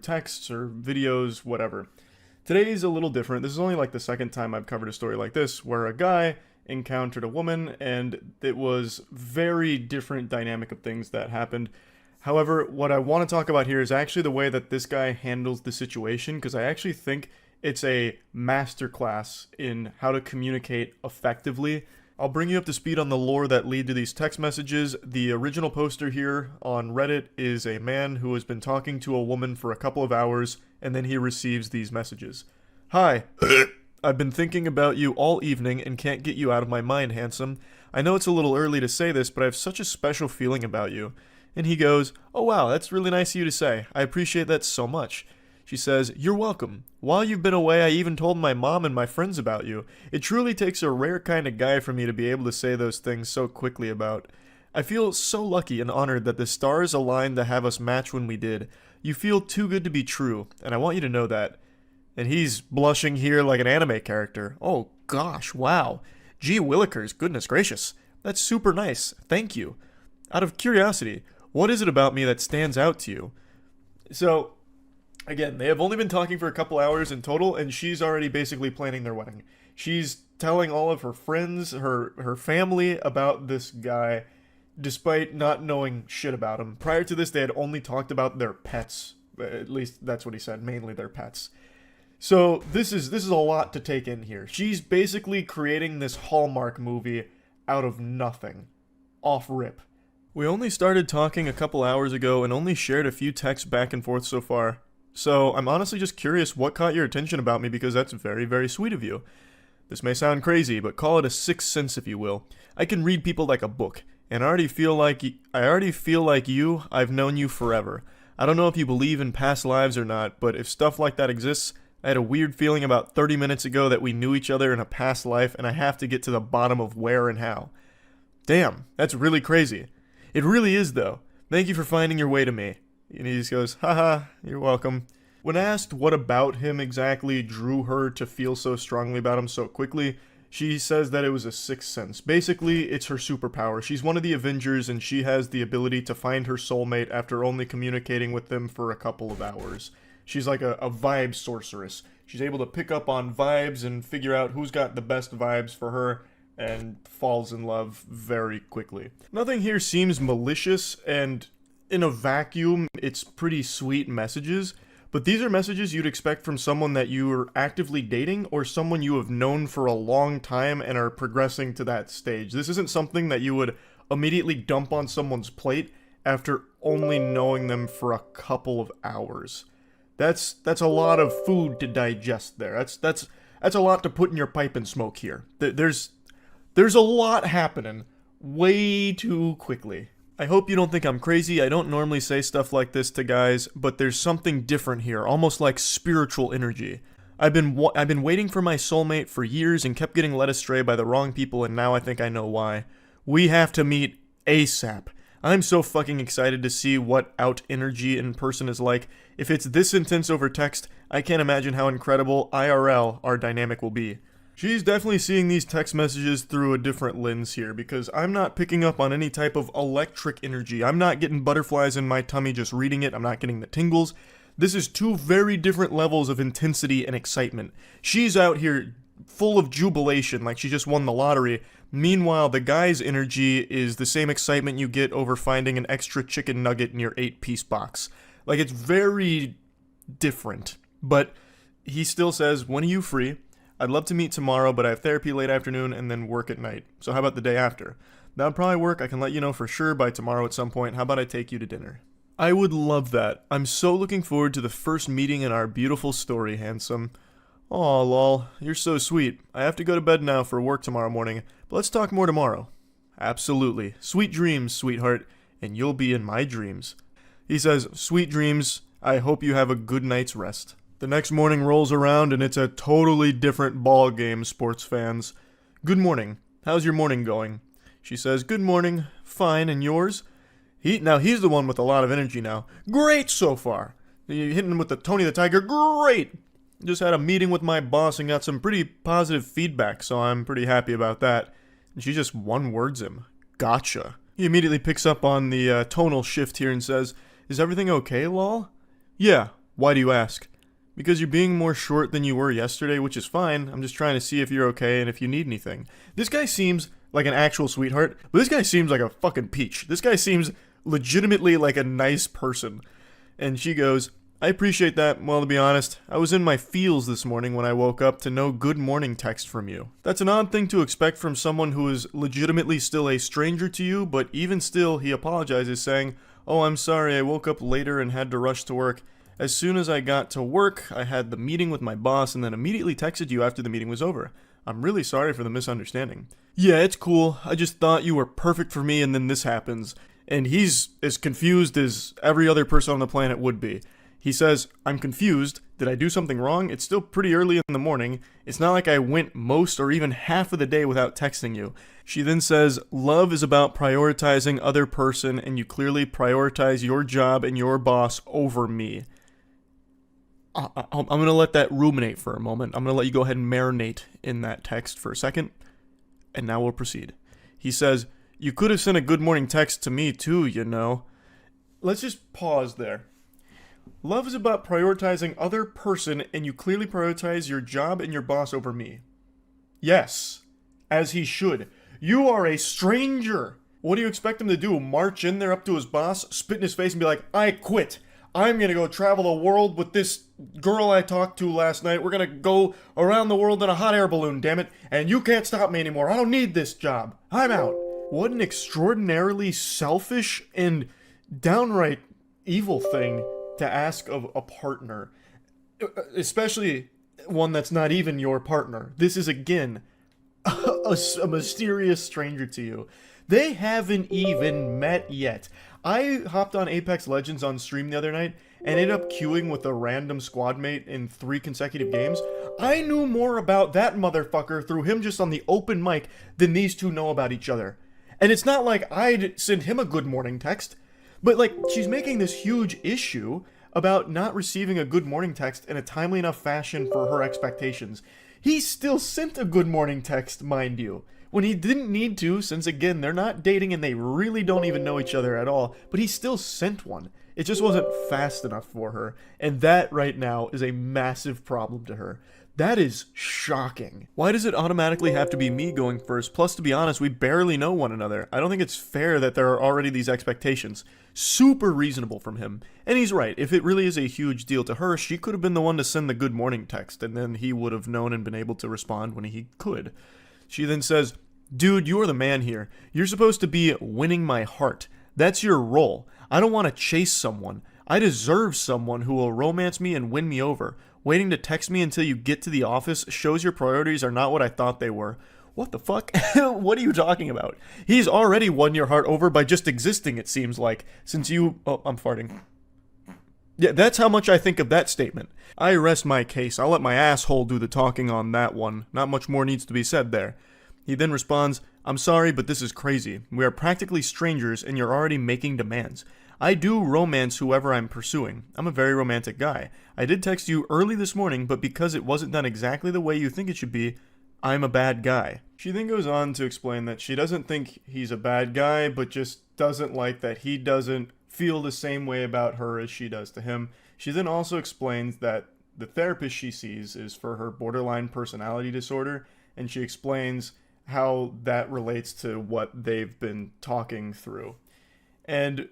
Texts or videos, whatever. Today's a little different. This is only like the second time I've covered a story like this, where a guy encountered a woman, and it was very different dynamic of things that happened. However, what I want to talk about here is actually the way that this guy handles the situation, because I actually think it's a masterclass in how to communicate effectively. I'll bring you up to speed on the lore that lead to these text messages. The original poster here on Reddit is a man who has been talking to a woman for a couple of hours, and then he receives these messages. "Hi. I've been thinking about you all evening and can't get you out of my mind, handsome. I know it's a little early to say this, but I have such a special feeling about you." And he goes, "Oh wow, that's really nice of you to say. I appreciate that so much." She says, "You're welcome. While you've been away, I even told my mom and my friends about you. It truly takes a rare kind of guy for me to be able to say those things so quickly about. I feel so lucky and honored that the stars aligned to have us match when we did. You feel too good to be true, and I want you to know that. And he's blushing here like an anime character. Oh gosh, wow. Gee Willikers, goodness gracious. That's super nice. Thank you. Out of curiosity, what is it about me that stands out to you? So, again, they have only been talking for a couple hours in total, and she's already basically planning their wedding. She's telling all of her friends, her family about this guy, despite not knowing shit about him. Prior to this, they had only talked about their pets. At least that's what he said, mainly their pets. So this is a lot to take in here. She's basically creating this Hallmark movie out of nothing. Off rip. We only started talking a couple hours ago and only shared a few texts back and forth so far. So I'm honestly just curious what caught your attention about me, because that's very, very sweet of you. This may sound crazy, but call it a sixth sense if you will. I can read people like a book, and I already feel like you, I've known you forever. I don't know if you believe in past lives or not, but if stuff like that exists, I had a weird feeling about 30 minutes ago that we knew each other in a past life, and I have to get to the bottom of where and how. Damn, that's really crazy. It really is, though. Thank you for finding your way to me. And he just goes, haha, you're welcome. When asked what about him exactly drew her to feel so strongly about him so quickly, she says that it was a sixth sense. Basically, it's her superpower. She's one of the Avengers, and she has the ability to find her soulmate after only communicating with them for a couple of hours. She's like a vibe sorceress. She's able to pick up on vibes and figure out who's got the best vibes for her, and falls in love very quickly. Nothing here seems malicious, and in a vacuum, it's pretty sweet messages, but these are messages you'd expect from someone that you are actively dating or someone you have known for a long time and are progressing to that stage. This isn't something that you would immediately dump on someone's plate after only knowing them for a couple of hours. That's a lot of food to digest there. That's a lot to put in your pipe and smoke here. There's a lot happening way too quickly. I hope you don't think I'm crazy. I don't normally say stuff like this to guys, but there's something different here, almost like spiritual energy. I've been waiting for my soulmate for years and kept getting led astray by the wrong people, and now I think I know why. We have to meet ASAP. I'm so fucking excited to see what out energy in person is like. If it's this intense over text, I can't imagine how incredible IRL our dynamic will be. She's definitely seeing these text messages through a different lens here, because I'm not picking up on any type of electric energy. I'm not getting butterflies in my tummy just reading it. I'm not getting the tingles. This is two very different levels of intensity and excitement. She's out here full of jubilation, like she just won the lottery. Meanwhile, the guy's energy is the same excitement you get over finding an extra chicken nugget in your 8-piece box. Like, it's very different. But he still says, when are you free? I'd love to meet tomorrow, but I have therapy late afternoon and then work at night. So how about the day after? That would probably work. I can let you know for sure by tomorrow at some point. How about I take you to dinner? I would love that. I'm so looking forward to the first meeting in our beautiful story, handsome. Aw, lol. You're so sweet. I have to go to bed now for work tomorrow morning, but let's talk more tomorrow. Absolutely. Sweet dreams, sweetheart, and you'll be in my dreams. He says, sweet dreams. I hope you have a good night's rest. The next morning rolls around and it's a totally different ball game, sports fans. Good morning. How's your morning going? She says, good morning. Fine, and yours? He's the one with a lot of energy now. Great so far. You're hitting him with the Tony the Tiger. Great. Just had a meeting with my boss and got some pretty positive feedback, so I'm pretty happy about that. And she just one-words him. Gotcha. He immediately picks up on the tonal shift here and says, is everything okay, lol? Yeah. Why do you ask? Because you're being more short than you were yesterday, which is fine. I'm just trying to see if you're okay and if you need anything. This guy seems like an actual sweetheart, but this guy seems like a fucking peach. This guy seems legitimately like a nice person. And she goes, I appreciate that. Well, to be honest, I was in my feels this morning when I woke up to no good morning text from you. That's an odd thing to expect from someone who is legitimately still a stranger to you, but even still, he apologizes, saying, oh, I'm sorry, I woke up later and had to rush to work. As soon as I got to work, I had the meeting with my boss and then immediately texted you after the meeting was over. I'm really sorry for the misunderstanding. Yeah, it's cool. I just thought you were perfect for me and then this happens. And he's as confused as every other person on the planet would be. He says, I'm confused. Did I do something wrong? It's still pretty early in the morning. It's not like I went most or even half of the day without texting you. She then says, love is about prioritizing other person and you clearly prioritize your job and your boss over me. I'm going to let that ruminate for a moment. I'm going to let you go ahead and marinate in that text for a second, and now we'll proceed. He says, you could have sent a good morning text to me too, you know. Let's just pause there. Love is about prioritizing other person, and you clearly prioritize your job and your boss over me. Yes, as he should. You are a stranger. What do you expect him to do? March in there up to his boss, spit in his face, and be like, I quit. I'm going to go travel the world with this girl I talked to last night. We're going to go around the world in a hot air balloon, damn it. And you can't stop me anymore. I don't need this job. I'm out. What an extraordinarily selfish and downright evil thing to ask of a partner. Especially one that's not even your partner. This is, again, a mysterious stranger to you. They haven't even met yet. I hopped on Apex Legends on stream the other night and ended up queuing with a random squad mate in 3 consecutive games. I knew more about that motherfucker through him just on the open mic than these two know about each other. And it's not like I'd send him a good morning text, but like she's making this huge issue about not receiving a good morning text in a timely enough fashion for her expectations. He still sent a good morning text, mind you, when he didn't need to, since again, they're not dating and they really don't even know each other at all, but he still sent one. It just wasn't fast enough for her, and that right now is a massive problem to her. That is shocking. Why does it automatically have to be me going first? Plus, to be honest, we barely know one another. I don't think it's fair that there are already these expectations. Super reasonable from him. And he's right. If it really is a huge deal to her, she could have been the one to send the good morning text, and then he would have known and been able to respond when he could. She then says, dude, you are the man here. You're supposed to be winning my heart. That's your role. I don't want to chase someone. I deserve someone who will romance me and win me over. Waiting to text me until you get to the office shows your priorities are not what I thought they were. What the fuck? What are you talking about? He's already won your heart over by just existing, it seems like, since you... Oh, I'm farting. Yeah, that's how much I think of that statement. I rest my case. I'll let my asshole do the talking on that one. Not much more needs to be said there. He then responds, I'm sorry, but this is crazy. We are practically strangers and you're already making demands. I do romance whoever I'm pursuing. I'm a very romantic guy. I did text you early this morning, but because it wasn't done exactly the way you think it should be, I'm a bad guy. She then goes on to explain that she doesn't think he's a bad guy, but just doesn't like that he doesn't feel the same way about her as she does to him. She then also explains that the therapist she sees is for her borderline personality disorder, and she explains how that relates to what they've been talking through. And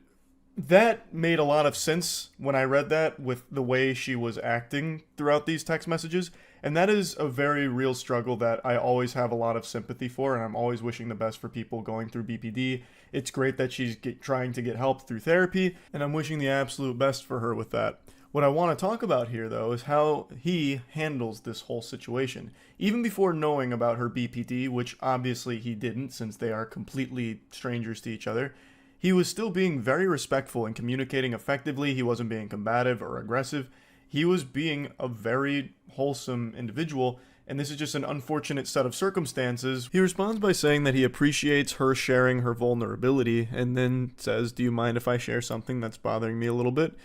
that made a lot of sense when I read that with the way she was acting throughout these text messages. And that is a very real struggle that I always have a lot of sympathy for, and I'm always wishing the best for people going through BPD. It's great that she's trying to get help through therapy, and I'm wishing the absolute best for her with that. What I want to talk about here, though, is how he handles this whole situation. Even before knowing about her BPD, which obviously he didn't since they are completely strangers to each other, he was still being very respectful and communicating effectively. He wasn't being combative or aggressive. He was being a very wholesome individual, and this is just an unfortunate set of circumstances. He responds by saying that he appreciates her sharing her vulnerability, and then says, do you mind if I share something that's bothering me a little bit?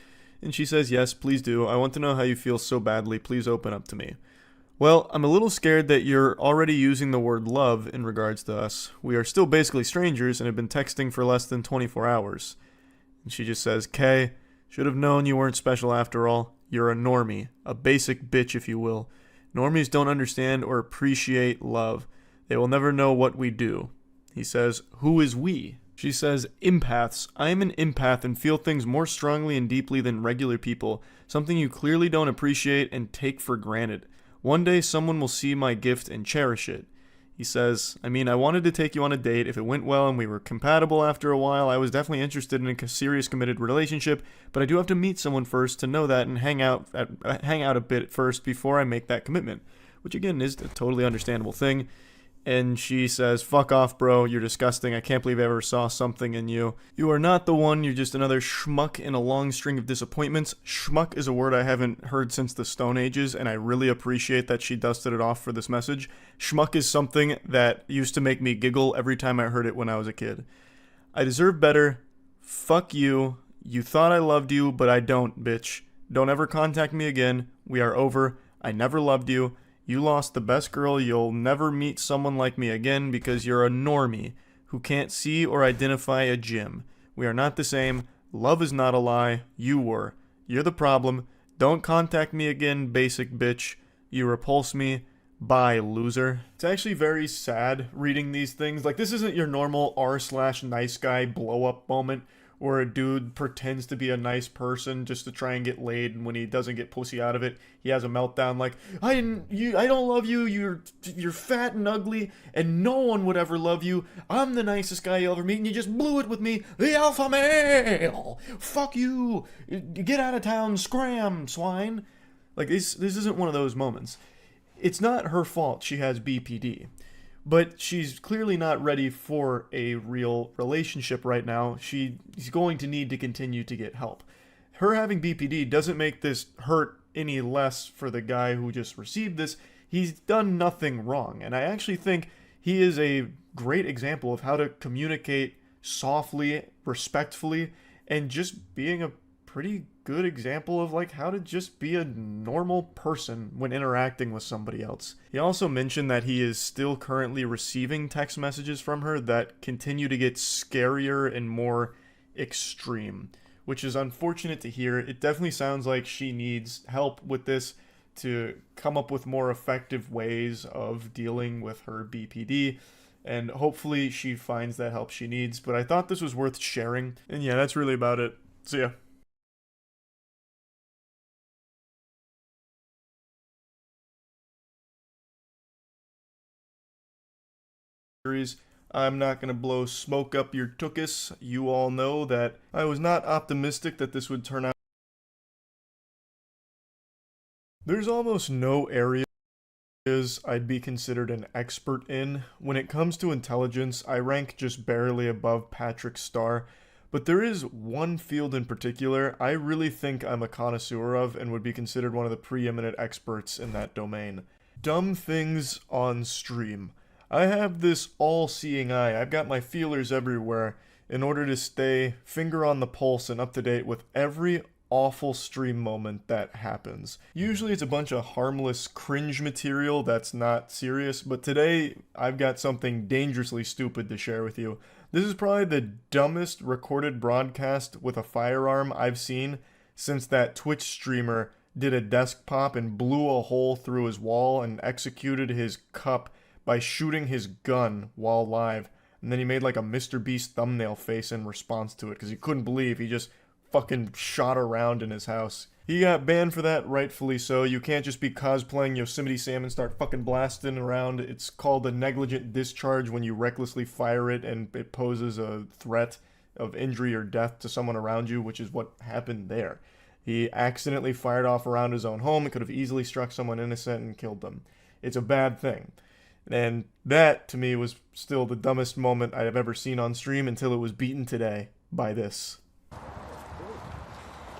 And she says, yes, please do. I want to know how you feel so badly. Please open up to me. Well, I'm a little scared that you're already using the word love in regards to us. We are still basically strangers and have been texting for less than 24 hours. And she just says, Kay, should have known you weren't special after all. You're a normie, a basic bitch if you will. Normies don't understand or appreciate love. They will never know what we do. He says, who is we? She says, empaths. I am an empath and feel things more strongly and deeply than regular people, something you clearly don't appreciate and take for granted. One day someone will see my gift and cherish it. He says, I mean, I wanted to take you on a date. If it went well and we were compatible after a while, I was definitely interested in a serious committed relationship, but I do have to meet someone first to know that and hang out a bit first before I make that commitment, which again is a totally understandable thing. And she says, fuck off, bro. You're disgusting. I can't believe I ever saw something in you. You are not the one. You're just another schmuck in a long string of disappointments. Schmuck is a word I haven't heard since the Stone Ages, and I really appreciate that she dusted it off for this message. Schmuck is something that used to make me giggle every time I heard it when I was a kid. I deserve better. Fuck you. You thought I loved you, but I don't, bitch. Don't ever contact me again. We are over. I never loved you. You lost the best girl. You'll never meet someone like me again because you're a normie who can't see or identify a gym. We are not the same. Love is not a lie. You were. You're the problem. Don't contact me again, basic bitch. You repulse me. Bye, loser. It's actually very sad reading these things. Like, this isn't your normal r/nice guy blow up moment where a dude pretends to be a nice person just to try and get laid, and when he doesn't get pussy out of it, he has a meltdown like, I don't love you, you're fat and ugly, and no one would ever love you. I'm the nicest guy you'll ever meet, and you just blew it with me, the alpha male. Fuck you. Get out of town, scram, swine. Like, this isn't one of those moments. It's not her fault she has BPD. But she's clearly not ready for a real relationship right now. She's going to need to continue to get help. Her having BPD doesn't make this hurt any less for the guy who just received this. He's done nothing wrong. And I actually think he is a great example of how to communicate softly, respectfully, and just being a pretty good example of like how to just be a normal person when interacting with somebody else. He also mentioned that he is still currently receiving text messages from her that continue to get scarier and more extreme, which is unfortunate to hear. It definitely sounds like she needs help with this to come up with more effective ways of dealing with her BPD, and hopefully she finds that help she needs. But I thought this was worth sharing, and yeah, that's really about it. See ya. I'm not going to blow smoke up your tuchus. You all know that I was not optimistic that this would turn out. There's almost no areas I'd be considered an expert in. When it comes to intelligence, I rank just barely above Patrick Starr, but there is one field in particular I really think I'm a connoisseur of and would be considered one of the preeminent experts in that domain. Dumb things on stream. I have this all-seeing eye. I've got my feelers everywhere in order to stay finger on the pulse and up to date with every awful stream moment that happens. Usually it's a bunch of harmless cringe material that's not serious, but today I've got something dangerously stupid to share with you. This is probably the dumbest recorded broadcast with a firearm I've seen since that Twitch streamer did a desk pop and blew a hole through his wall and executed his cup by shooting his gun while live, and then he made like a Mr. Beast thumbnail face in response to it because he couldn't believe he just fucking shot around in his house. He got banned for that, rightfully so. You can't just be cosplaying Yosemite Sam and start fucking blasting around. It's called a negligent discharge when you recklessly fire it and it poses a threat of injury or death to someone around you, which is what happened there. He accidentally fired off around his own home. It could have easily struck someone innocent and killed them. It's a bad thing. And that, to me, was still the dumbest moment I have ever seen on stream until it was beaten today by this.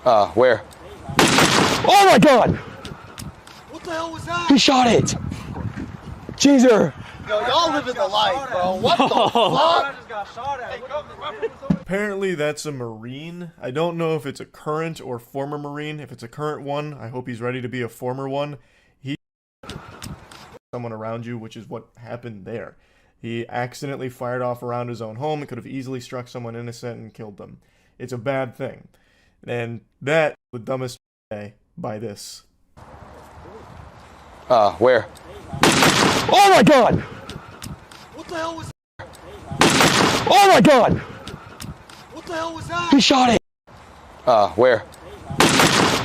Where? Oh my god! What the hell was that? He shot it! Jeezer! Yo, y'all living the life, bro. What the fuck? I just got shot at. Apparently that's a Marine. I don't know if it's a current or former Marine. If it's a current one, I hope he's ready to be a former one. Someone around you, which is what happened there. He accidentally fired off around his own home. It could have easily struck someone innocent and killed them. It's a bad thing. And that, the dumbest day by this. Where? Oh my god! What the hell was that? Oh my god! What the hell was that? He shot it! Where?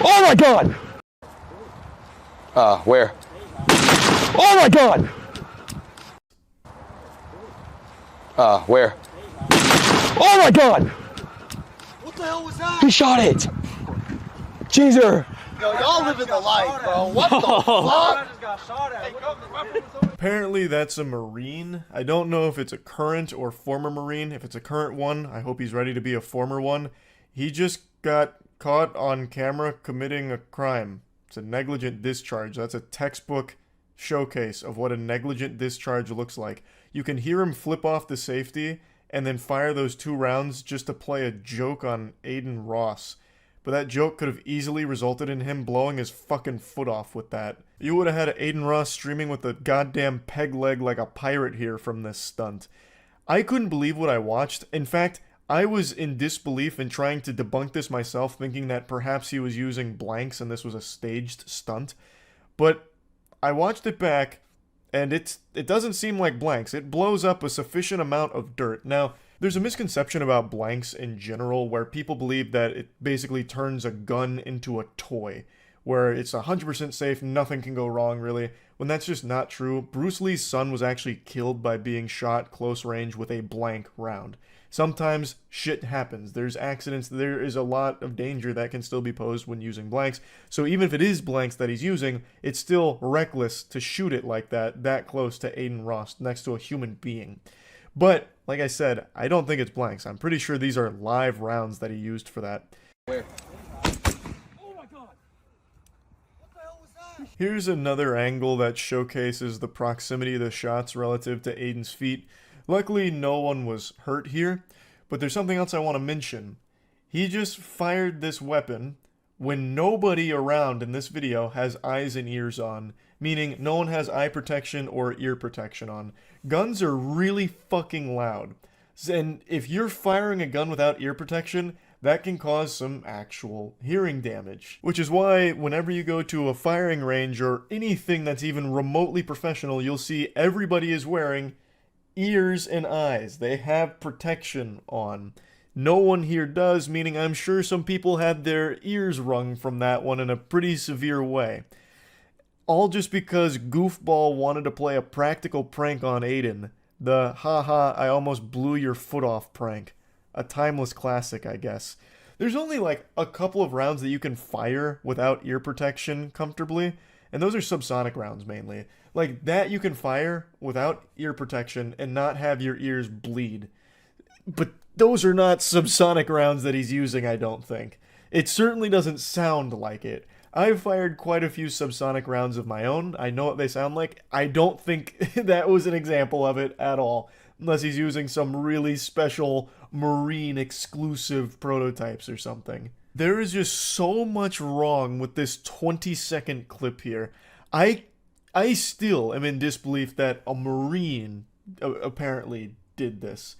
Oh my god! Where? Oh my god! Where? Oh my god! What the hell was that? He shot it! Jeezer! Yo, y'all living the life, bro. What the fuck? I just got shot at. Apparently that's a Marine. I don't know if it's a current or former Marine. If it's a current one, I hope he's ready to be a former one. He just got caught on camera committing a crime. It's a negligent discharge. That's a textbook showcase of what a negligent discharge looks like. You can hear him flip off the safety and then fire those 2 rounds just to play a joke on Aiden Ross. but that joke could have easily resulted in him blowing his fucking foot off with that. You would have had Aiden Ross streaming with a goddamn peg leg like a pirate here from this stunt. I couldn't believe what I watched. In fact, I was in disbelief and trying to debunk this myself, thinking that perhaps he was using blanks and this was a staged stunt. But I watched it back, and it doesn't seem like blanks. It blows up a sufficient amount of dirt. Now, there's a misconception about blanks in general where people believe that it basically turns a gun into a toy, where it's 100% safe, nothing can go wrong really, when that's just not true. Bruce Lee's son was actually killed by being shot close range with a blank round. Sometimes shit happens. There's accidents. There is a lot of danger that can still be posed when using blanks. So even if it is blanks that he's using, it's still reckless to shoot it like that close to Aiden Ross next to a human being. But, like I said, I don't think it's blanks. I'm pretty sure these are live rounds that he used for that. Where? Here's another angle that showcases the proximity of the shots relative to Aiden's feet. Luckily, no one was hurt here, but there's something else I want to mention. He just fired this weapon when nobody around in this video has eyes and ears on, meaning no one has eye protection or ear protection on. Guns are really fucking loud, and if you're firing a gun without ear protection, that can cause some actual hearing damage. Which is why whenever you go to a firing range or anything that's even remotely professional, you'll see everybody is wearing ears and eyes. They have protection on. No one here does, meaning I'm sure some people had their ears wrung from that one in a pretty severe way. All just because Goofball wanted to play a practical prank on Aiden. The haha, I almost blew your foot off prank. A timeless classic, I guess. There's only like a couple of rounds that you can fire without ear protection comfortably, and those are subsonic rounds mainly. Like that you can fire without ear protection and not have your ears bleed. But those are not subsonic rounds that he's using, I don't think. It certainly doesn't sound like it. I've fired quite a few subsonic rounds of my own. I know what they sound like. I don't think that was an example of it at all, unless he's using some really special Marine exclusive prototypes or something. There is just so much wrong with this 20-second clip here. I still am in disbelief that a Marine apparently did this.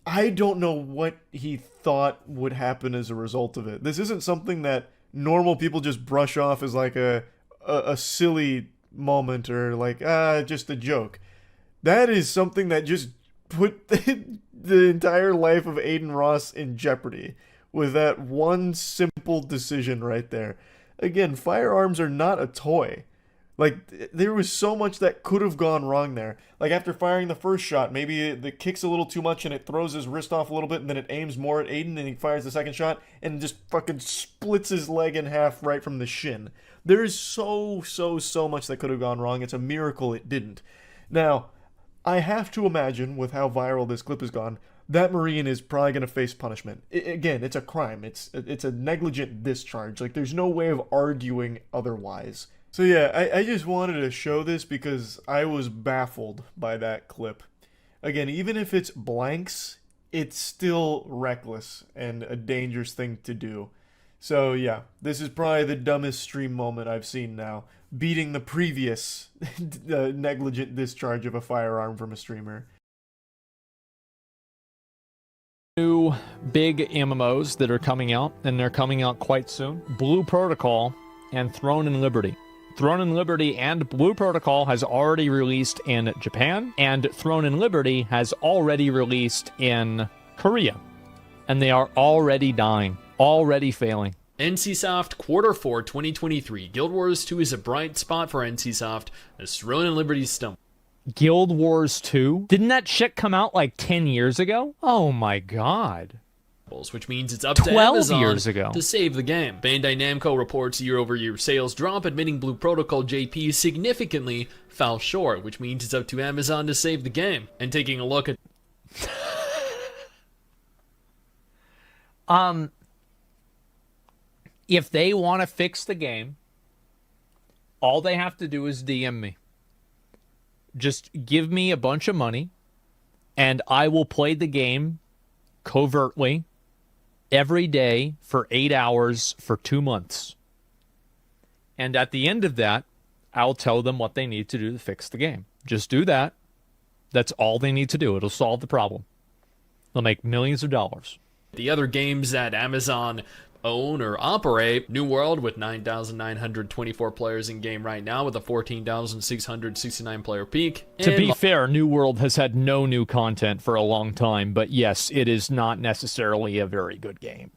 I don't know what he thought would happen as a result of it. This isn't something that normal people just brush off as like a silly moment or like, just a joke. That is something that just put the entire life of Aiden Ross in jeopardy with that one simple decision right there. Again, firearms are not a toy. Like, there was so much that could have gone wrong there. Like, after firing the first shot, maybe it kicks a little too much and it throws his wrist off a little bit, and then it aims more at Aiden, and he fires the second shot, and just fucking splits his leg in half right from the shin. There is so much that could have gone wrong. It's a miracle it didn't. Now, I have to imagine, with how viral this clip has gone, that Marine is probably going to face punishment. Again, it's a crime. It's a negligent discharge. Like, there's no way of arguing otherwise. So yeah, I just wanted to show this because I was baffled by that clip. Again, even if it's blanks, it's still reckless and a dangerous thing to do. So yeah, this is probably the dumbest stream moment I've seen now, beating the previous negligent discharge of a firearm from a streamer. New big MMOs that are coming out, and they're coming out quite soon. Blue Protocol and Throne and Liberty. Throne and Liberty and Blue Protocol has already released in Japan, and Throne and Liberty has already released in Korea. And they are already dying, already failing. NCSoft Q4 2023. Guild Wars 2 is a bright spot for NCSoft as Throne and Liberty stumble. Guild Wars 2? Didn't that shit come out like 10 years ago? Oh my god. Which means it's up to 12 Amazon years ago. to save the game. Bandai Namco reports year-over-year sales drop, admitting Blue Protocol JP significantly fell short, which means it's up to Amazon to save the game. And taking a look at... If they want to fix the game, all they have to do is DM me. Just give me a bunch of money, and I will play the game covertly every day for 8 hours for 2 months. And at the end of that, I'll tell them what they need to do to fix the game. Just do that. That's all they need to do. It'll solve the problem. They'll make millions of dollars. The other games that Amazon own or operate, New World with 9,924 players in game right now with a 14,669 player peak. To be fair, New World has had no new content for a long time, but yes, it is not necessarily a very good game.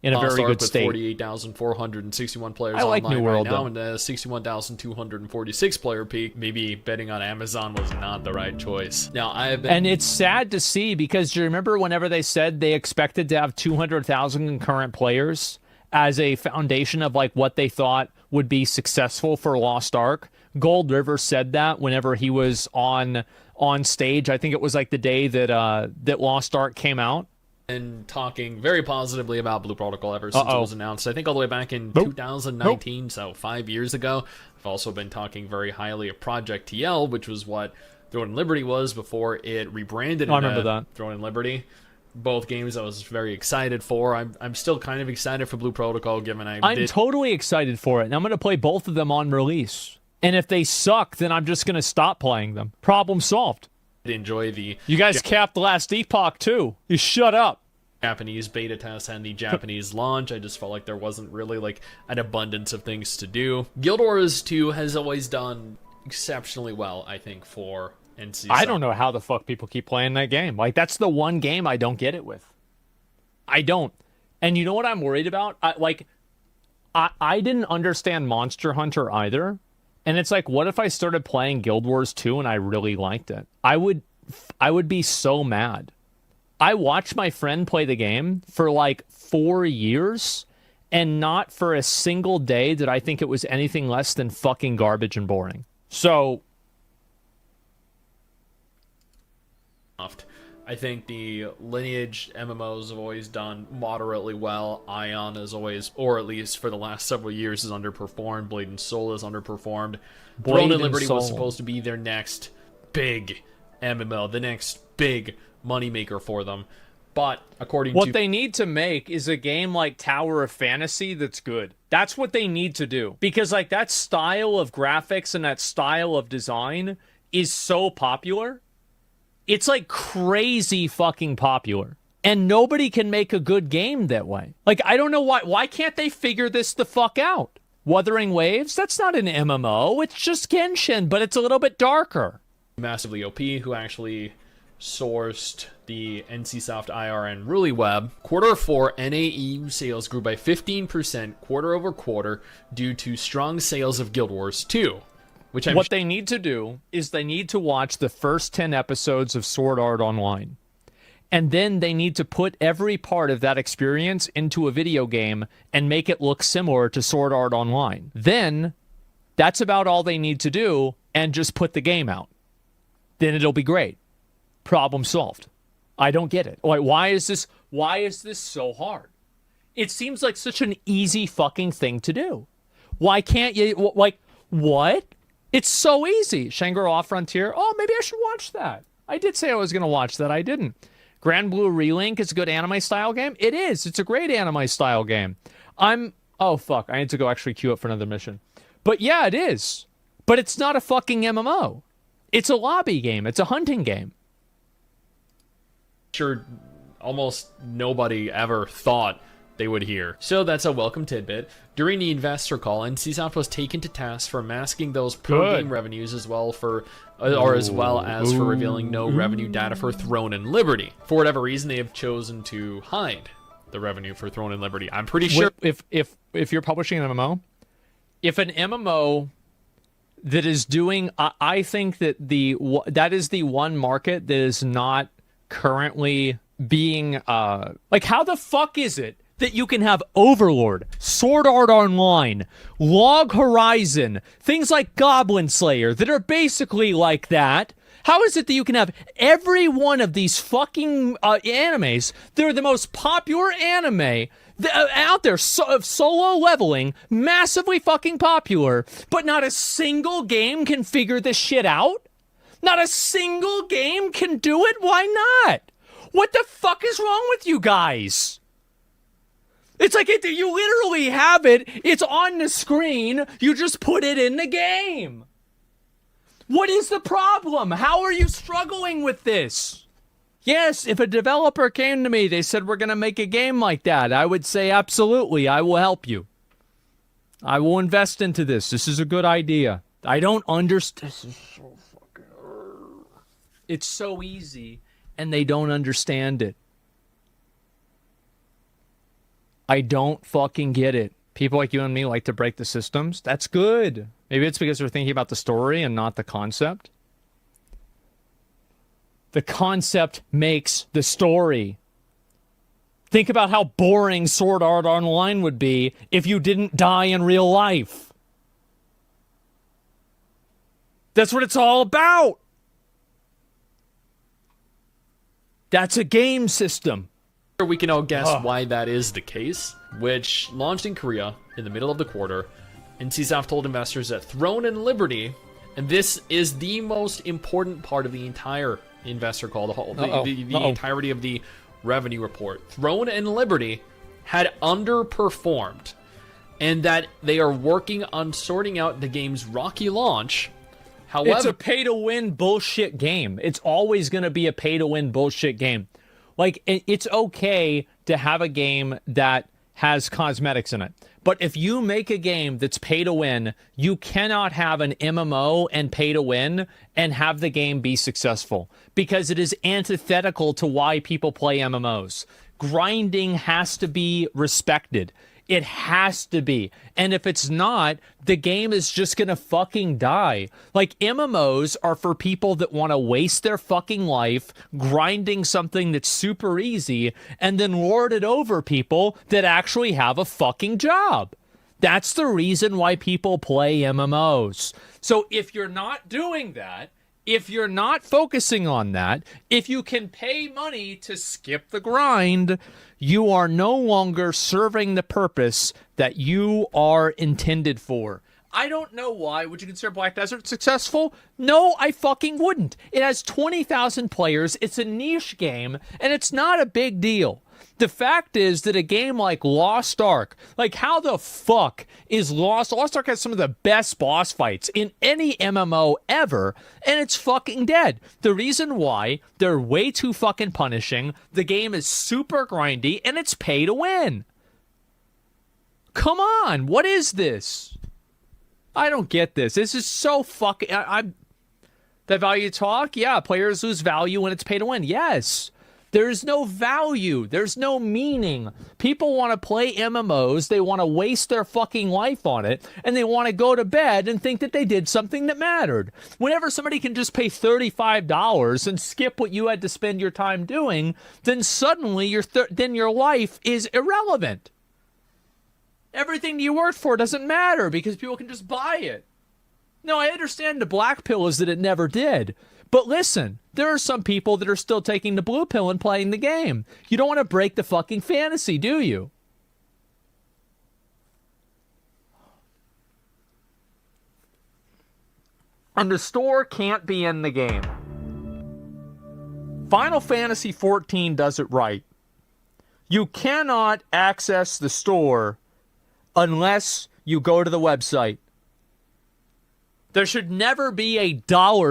In a very good state. 48,461 players I like online New World, right now, though. and a 61,246 player peak. Maybe betting on Amazon was not the right choice. Now, I have been... And it's sad to see, because do you remember whenever they said they expected to have 200,000 concurrent players as a foundation of like what they thought would be successful for Lost Ark? Gold River said that whenever he was on stage. I think it was like the day that that Lost Ark came out. And talking very positively about Blue Protocol ever since it was announced. I think all the way back in 2019, so 5 years ago. I've also been talking very highly of Project TL, which was what Throne and Liberty was before it rebranded into Throne and Liberty. Both games I was very excited for. I'm still kind of excited for Blue Protocol, given I'm totally excited for it, and I'm going to play both of them on release. And if they suck, then I'm just going to stop playing them. Problem solved. Enjoy the... You guys capped Last Epoch, too. You shut up. Japanese beta test and the Japanese launch. I just felt like there wasn't really like an abundance of things to do. Guild Wars 2 has always done exceptionally well, I think, for NC. I don't know how the fuck people keep playing that game. Like, that's the one game I don't get it with. I don't. And you know what I'm worried about? I didn't understand Monster Hunter either. And it's like, what if I started playing Guild Wars 2 and I really liked it? I would be so mad. I watched my friend play the game for like 4 years, and not for a single day did I think it was anything less than fucking garbage and boring. So... I think the Lineage MMOs have always done moderately well. Ion is always, or at least for the last several years, has underperformed. Blade and Soul has underperformed. Throne and Liberty was supposed to be their next big MMO, the next big moneymaker for them. But according to... What they need to make is a game like Tower of Fantasy that's good. That's what they need to do. Because like that style of graphics and that style of design is so popular. It's like crazy fucking popular. And nobody can make a good game that way. Like, I don't know why can't they figure this the fuck out? Wuthering Waves? That's not an MMO. It's just Genshin, but it's a little bit darker. Massively OP, who actually sourced the NCSoft IRN really web. Q4 NAEU sales grew by 15% quarter over quarter due to strong sales of Guild Wars 2. What they need to do is they need to watch the first 10 episodes of Sword Art Online. And then they need to put every part of that experience into a video game and make it look similar to Sword Art Online. Then, that's about all they need to do, and just put the game out. Then it'll be great. Problem solved. I don't get it. Like, why is this so hard? It seems like such an easy fucking thing to do. Why can't you, like, what? It's so easy. Shangri-La Frontier. Oh, maybe I should watch that. I did say I was going to watch that. I didn't. Grand Blue Relink is a good anime-style game. It is. It's a great anime-style game. Oh, fuck. I need to go actually queue up for another mission. But yeah, it is. But it's not a fucking MMO. It's a lobby game. It's a hunting game. Sure, almost nobody ever thought they would hear. So that's a welcome tidbit. During the investor call, NCSoft was taken to task for masking those per-game revenues as well as for revealing no revenue data for Throne and Liberty. For whatever reason, they have chosen to hide the revenue for Throne and Liberty. I'm pretty sure... If you're publishing an MMO, if an MMO that is doing... I think that that is the one market that is not currently being... like, how the fuck is it that you can have Overlord, Sword Art Online, Log Horizon, things like Goblin Slayer that are basically like that? How is it that you can have every one of these fucking animes? They're the most popular anime out there, solo leveling, massively fucking popular, but not a single game can figure this shit out? Not a single game can do it? Why not? What the fuck is wrong with you guys? It's like you literally have it. It's on the screen. You just put it in the game. What is the problem? How are you struggling with this? Yes, if a developer came to me, they said, we're going to make a game like that, I would say, absolutely, I will help you. I will invest into this. This is a good idea. I don't understand. This is so fucking... It's so easy, and they don't understand it. I don't fucking get it. People like you and me like to break the systems. That's good. Maybe it's because we're thinking about the story and not the concept. The concept makes the story. Think about how boring Sword Art Online would be if you didn't die in real life. That's what it's all about. That's a game system. We can all guess why that is the case, which launched in Korea in the middle of the quarter. NCSoft told investors that Throne and Liberty, and this is the most important part of the entire investor call, the entirety of the revenue report. Throne and Liberty had underperformed, and that they are working on sorting out the game's rocky launch. However, it's a pay-to-win bullshit game. It's always going to be a pay-to-win bullshit game. Like, it's okay to have a game that has cosmetics in it. But if you make a game that's pay to win, you cannot have an MMO and pay to win and have the game be successful, because it is antithetical to why people play MMOs. Grinding has to be respected. It has to be. And if it's not, the game is just gonna fucking die. Like, MMOs are for people that want to waste their fucking life grinding something that's super easy and then lord it over people that actually have a fucking job. That's the reason why people play MMOs. So if you're not doing that, if you're not focusing on that, if you can pay money to skip the grind, you are no longer serving the purpose that you are intended for. I don't know why. Would you consider Black Desert successful? No, I fucking wouldn't. It has 20,000 players. It's a niche game, and it's not a big deal. The fact is that a game like Lost Ark, like, how the fuck is Lost Ark has some of the best boss fights in any MMO ever, and it's fucking dead. The reason why, they're way too fucking punishing, the game is super grindy, and it's pay to win. Come on, what is this? I don't get this. This is so fucking... The value talk? Yeah, players lose value when it's pay to win. Yes. There's no value. There's no meaning. People want to play MMOs. They want to waste their fucking life on it. And they want to go to bed and think that they did something that mattered. Whenever somebody can just pay $35 and skip what you had to spend your time doing, then suddenly your life is irrelevant. Everything you worked for doesn't matter because people can just buy it. No, I understand the black pill is that it never did. But listen, there are some people that are still taking the blue pill and playing the game. You don't want to break the fucking fantasy, do you? And the store can't be in the game. Final Fantasy XIV does it right. You cannot access the store unless you go to the website. There should never be a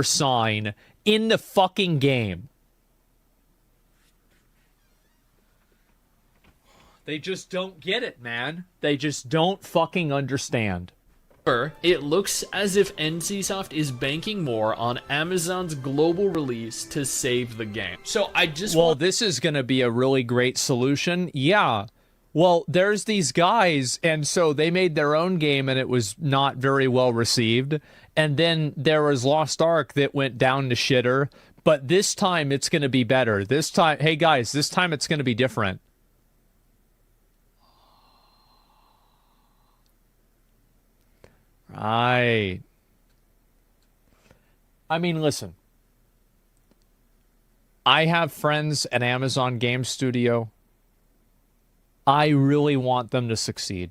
$sign in the fucking game. They just don't get it, man. They just don't fucking understand. It looks as if NCSoft is banking more on Amazon's global release to save the game. So I just this is going to be a really great solution. Yeah. Well, there's these guys, and so they made their own game, and it was not very well received. And then there was Lost Ark that went down to shitter. But this time, it's going to be better. This time, hey guys, this time it's going to be different. Right. I mean, listen. I have friends at Amazon Game Studio. I really want them to succeed.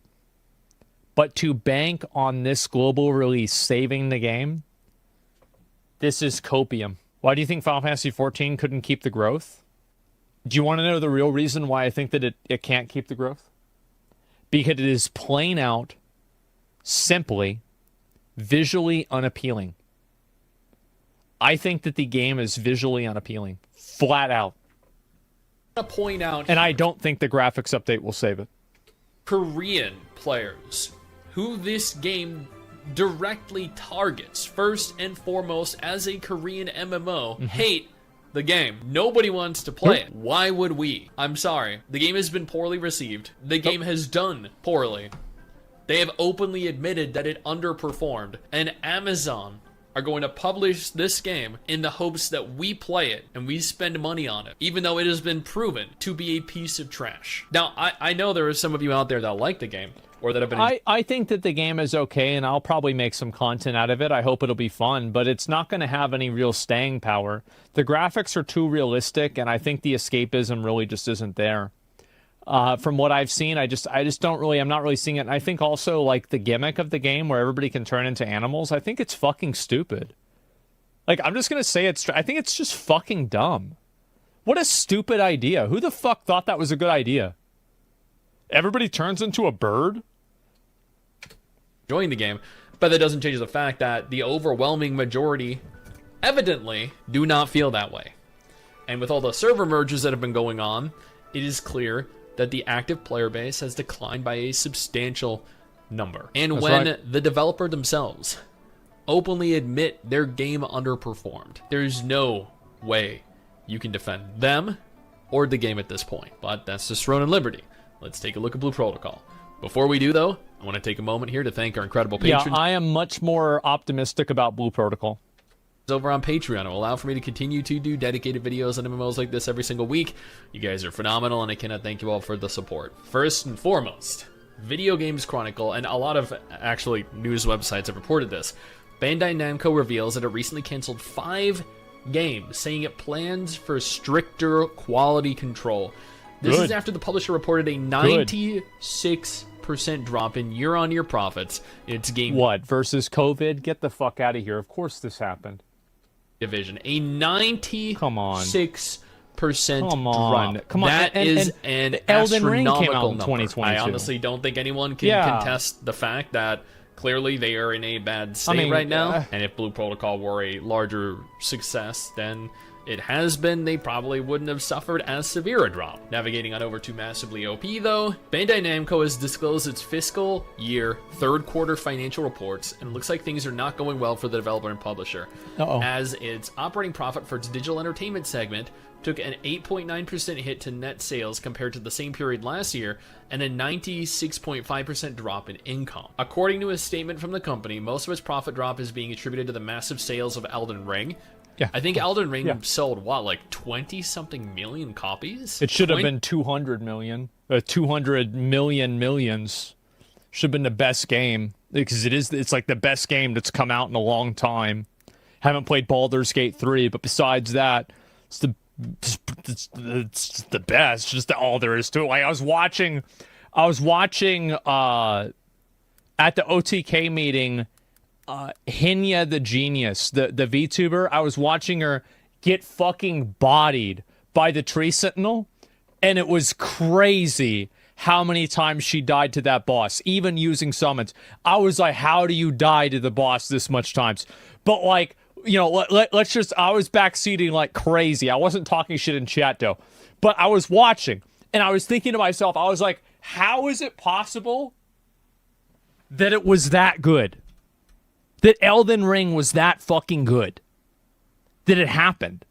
But to bank on this global release saving the game, this is copium. Why do you think Final Fantasy XIV couldn't keep the growth? Do you want to know the real reason why I think that it can't keep the growth? because it is plain out, simply, visually unappealing. I think that the game is visually unappealing. Flat out. To point out, and I don't think the graphics update will save it. Korean players who this game directly targets, first and foremost, as a Korean MMO, hate the game. Nobody wants to play it. Why would we? I'm sorry. The game has been poorly received. The game has done poorly. They have openly admitted that it underperformed, and Amazon are going to publish this game in the hopes that we play it and we spend money on it, even though it has been proven to be a piece of trash. Now, I know there are some of you out there that like the game, or that have been... I think that the game is okay, and I'll probably make some content out of it. I hope it'll be fun, but it's not going to have any real staying power. The graphics are too realistic, and I think the escapism really just isn't there. From what I've seen, I just don't really, I'm not really seeing it. And I think also, like, the gimmick of the game where everybody can turn into animals, I think it's fucking stupid. Like, I'm just going to say I think it's just fucking dumb. What a stupid idea. Who the fuck thought that was a good idea? Everybody turns into a bird? Enjoying the game, but that doesn't change the fact that the overwhelming majority evidently do not feel that way. And with all the server merges that have been going on, it is clear that the active player base has declined by a substantial number. And That's when right. the developer themselves openly admit their game underperformed, there's no way you can defend them or the game at this point. But that's just Throne and Liberty. Let's take a look at Blue Protocol. Before we do, though, I want to take a moment here to thank our incredible patrons. Yeah, I am much more optimistic about Blue Protocol. Over on Patreon. It will allow for me to continue to do dedicated videos on MMOs like this every single week. You guys are phenomenal, and I cannot thank you all for the support. First and foremost, Video Games Chronicle, and a lot of actually news websites have reported this. Bandai Namco reveals that it recently canceled 5 games, saying it plans for stricter quality control. This is after the publisher reported a 96% drop in year-on-year profits in its game. What, versus COVID? Get the fuck out of here. Of course this happened. Division. A 96% Come on. drop. Come on. That And is an Elden Ring astronomical came out in number. 2022. I honestly don't think anyone can contest the fact that clearly they are in a bad state right now. And if Blue Protocol were a larger success than it has been, they probably wouldn't have suffered as severe a drop. Navigating on over to massively OP though, Bandai Namco has disclosed its fiscal year third quarter financial reports, and it looks like things are not going well for the developer and publisher. As its operating profit for its digital entertainment segment took an 8.9% hit to net sales compared to the same period last year, and a 96.5% drop in income. According to a statement from the company, most of its profit drop is being attributed to the massive sales of Elden Ring. Yeah, I think Elden Ring sold, what, like 20-something million copies? It should have been 200 million. 200 million millions. Should have been the best game. Because it's like the best game that's come out in a long time. Haven't played Baldur's Gate 3, but besides that, it's the best. Just all there is to it. Like, I was watching at the OTK meeting, Hinya the Genius, the VTuber, I was watching her get fucking bodied by the Tree Sentinel, and it was crazy how many times she died to that boss, even using summons. I was like, how do you die to the boss this much times? But like, you know, let's just, I was backseating like crazy. I wasn't talking shit in chat though, but I was watching, and I was thinking to myself, I was like, how is it possible that it was that good? That Elden Ring was that fucking good. That it happened.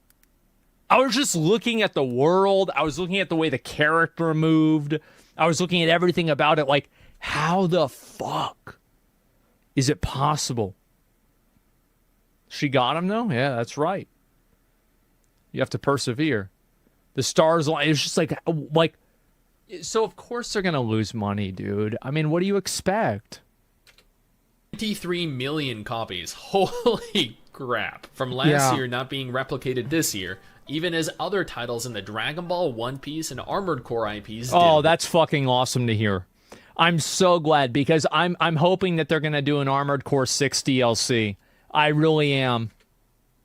I was just looking at the world. I was looking at the way the character moved. I was looking at everything about it. Like, how the fuck is it possible? She got him, though? Yeah, that's right. You have to persevere. The stars, it's just like, so of course they're going to lose money, dude. I mean, what do you expect? 23 million copies. Holy crap. From last year not being replicated this year, even as other titles in the Dragon Ball, One Piece, and Armored Core IPs Oh, that's fucking awesome to hear. I'm so glad, because I'm hoping that they're going to do an Armored Core 6 DLC. I really am.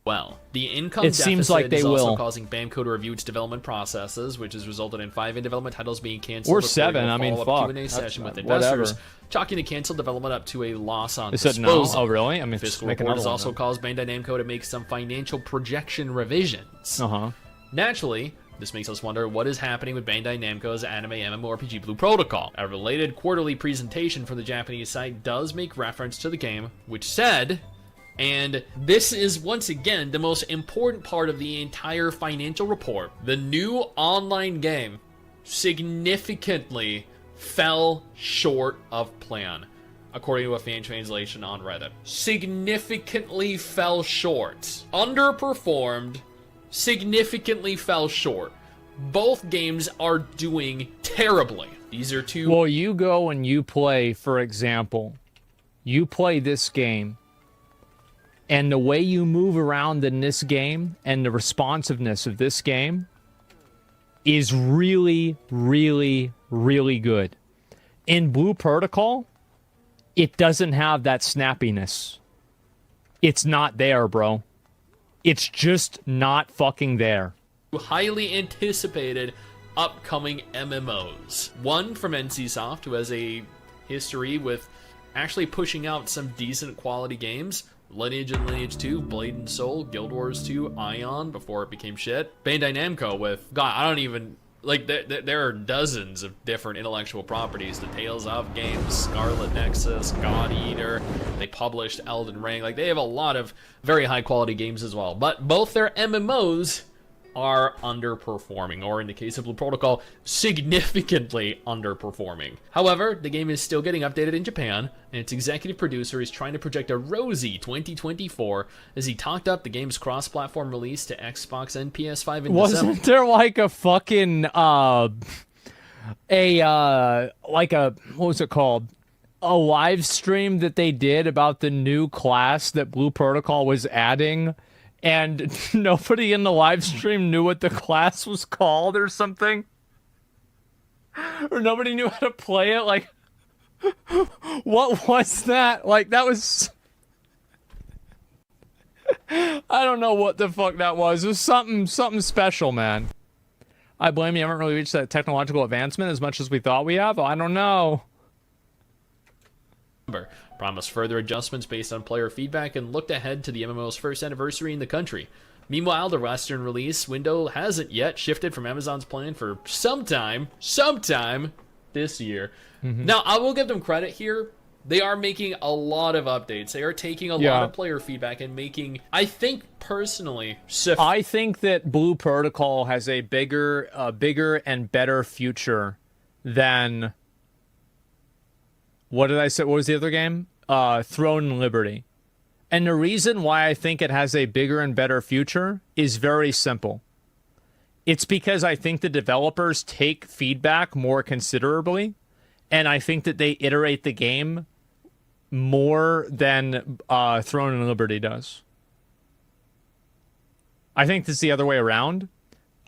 well. The income It deficit seems like they is also will. causing Bamco to review its development processes, which has resulted in 5 in-development titles being canceled. Or according to 7, a I mean, follow-up fuck. Q&A session That's- with whatever. investors, chalking the canceled development up to a loss on They said no? disposal. Oh, really? I mean, Fiscal make report another has one, also then. caused Bandai Namco to make some financial projection revisions. Uh-huh. Naturally, this makes us wonder what is happening with Bandai Namco's anime MMORPG Blue Protocol. A related quarterly presentation from the Japanese site does make reference to the game, which said, and this is once again the most important part of the entire financial report, the new online game significantly fell short of plan, according to a fan translation on Reddit. Significantly fell short. Underperformed, significantly fell short. Both games are doing terribly. These are two... Well, you go and you play, for example, you play this game, and the way you move around in this game and the responsiveness of this game is really, really, really good. In Blue Protocol, it doesn't have that snappiness. It's not there, bro. It's just not fucking there. highly anticipated upcoming MMOs. One from NCSoft, who has a history with actually pushing out some decent quality games. Lineage and Lineage 2, Blade and Soul, Guild Wars 2, Ion, before it became shit. Bandai Namco with, God, I don't even, like, there are dozens of different intellectual properties. The Tales of games, Scarlet Nexus, God Eater. They published Elden Ring. Like, they have a lot of very high quality games as well. But both their MMOs are underperforming, or in the case of Blue Protocol, significantly underperforming. However, the game is still getting updated in Japan, and its executive producer is trying to project a rosy 2024 as he talked up the game's cross-platform release to Xbox and PS5 in Wasn't December. there like a fucking what was it called? A live stream that they did about the new class that Blue Protocol was adding, and nobody in the live stream knew what the class was called or something? Or nobody knew how to play it? Like, what was that? Like, that was... I don't know what the fuck that was. It was something special, man. I blame you. I haven't really reached that technological advancement as much as we thought we have. I don't know. Promised further adjustments based on player feedback and looked ahead to the MMO's first anniversary in the country. Meanwhile, the Western release window hasn't yet shifted from Amazon's plan for sometime this year. Now, I will give them credit here. They are making a lot of updates. They are taking a lot of player feedback and making, I think, personally... I think that Blue Protocol has a bigger and better future than... What did I say? What was the other game? Throne and Liberty. And the reason why I think it has a bigger and better future is very simple. It's because I think the developers take feedback more considerably, and I think that they iterate the game more than Throne and Liberty does. I think it's the other way around.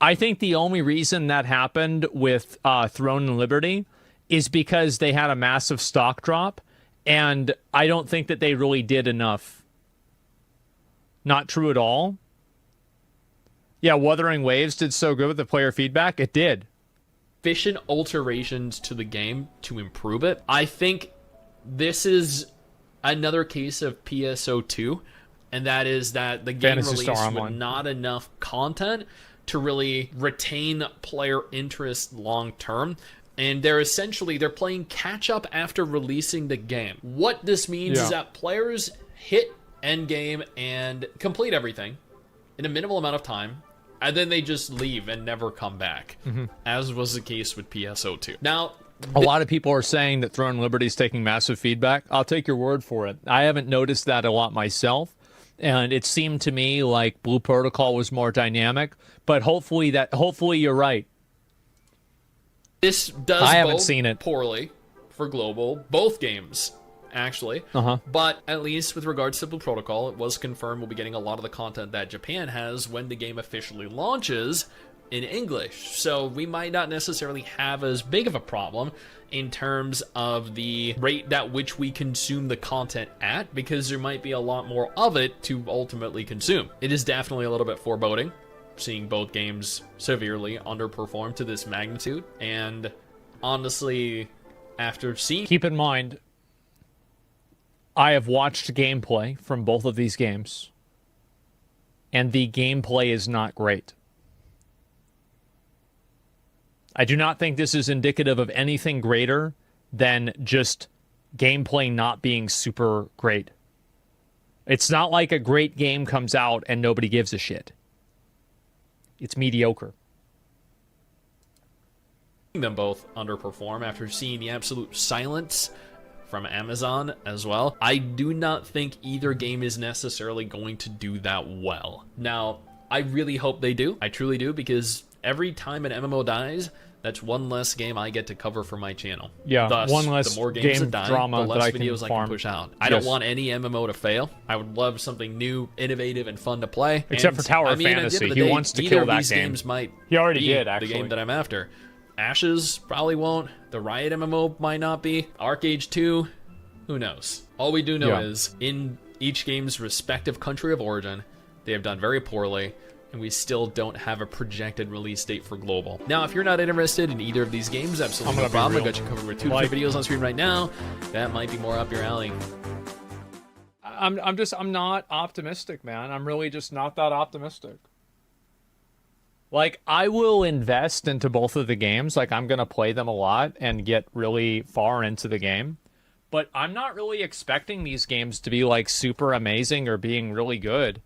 I think the only reason that happened with Throne and Liberty is because they had a massive stock drop, and I don't think that they really did enough. Not true at all. Yeah, Wuthering Waves did so good with the player feedback. It did. Efficient alterations to the game to improve it. I think this is another case of PSO2, and that is that the game Phantasy Star released with Online. not enough content to really retain player interest long term. And they're playing catch up after releasing the game. What this means is that players hit end game and complete everything in a minimal amount of time, and then they just leave and never come back, as was the case with PSO2. Now, a lot of people are saying that Throne and Liberty is taking massive feedback. I'll take your word for it. I haven't noticed that a lot myself, and it seemed to me like Blue Protocol was more dynamic, but hopefully you're right. This does I haven't bode seen it. poorly for Global, both games, actually. But at least with regards to Blue Protocol, it was confirmed we'll be getting a lot of the content that Japan has when the game officially launches in English. So we might not necessarily have as big of a problem in terms of the rate at which we consume the content at, because there might be a lot more of it to ultimately consume. It is definitely a little bit foreboding, seeing both games severely underperform to this magnitude. And honestly, after seeing... Keep in mind, I have watched gameplay from both of these games, and the gameplay is not great. I do not think this is indicative of anything greater than just gameplay not being super great. It's not like a great game comes out and nobody gives a shit. It's mediocre. Them both underperform after seeing the absolute silence from Amazon as well. I do not think either game is necessarily going to do that well. Now, I really hope they do. I truly do, because every time an MMO dies, that's one less game I get to cover for my channel. Yeah, thus, one less the more games game that die, drama the less that I can videos I can farm. push out. I don't want any MMO to fail. I would love something new, innovative, and fun to play. Except for Tower I of mean, at the end Fantasy. of the He day, wants to neither kill of that these game. games might He already be did, the actually. game that I'm after. Ashes probably won't. The Riot MMO might not be. Arc Age 2, who knows? All we do know is, in each game's respective country of origin, they have done very poorly, and we still don't have a projected release date for global. Now, if you're not interested in either of these games, absolutely no problem. I got you covered with two videos on screen right now. That might be more up your alley. I'm not optimistic, man. I'm really just not that optimistic. Like, I will invest into both of the games. Like, I'm going to play them a lot and get really far into the game. But I'm not really expecting these games to be, like, super amazing or being really good.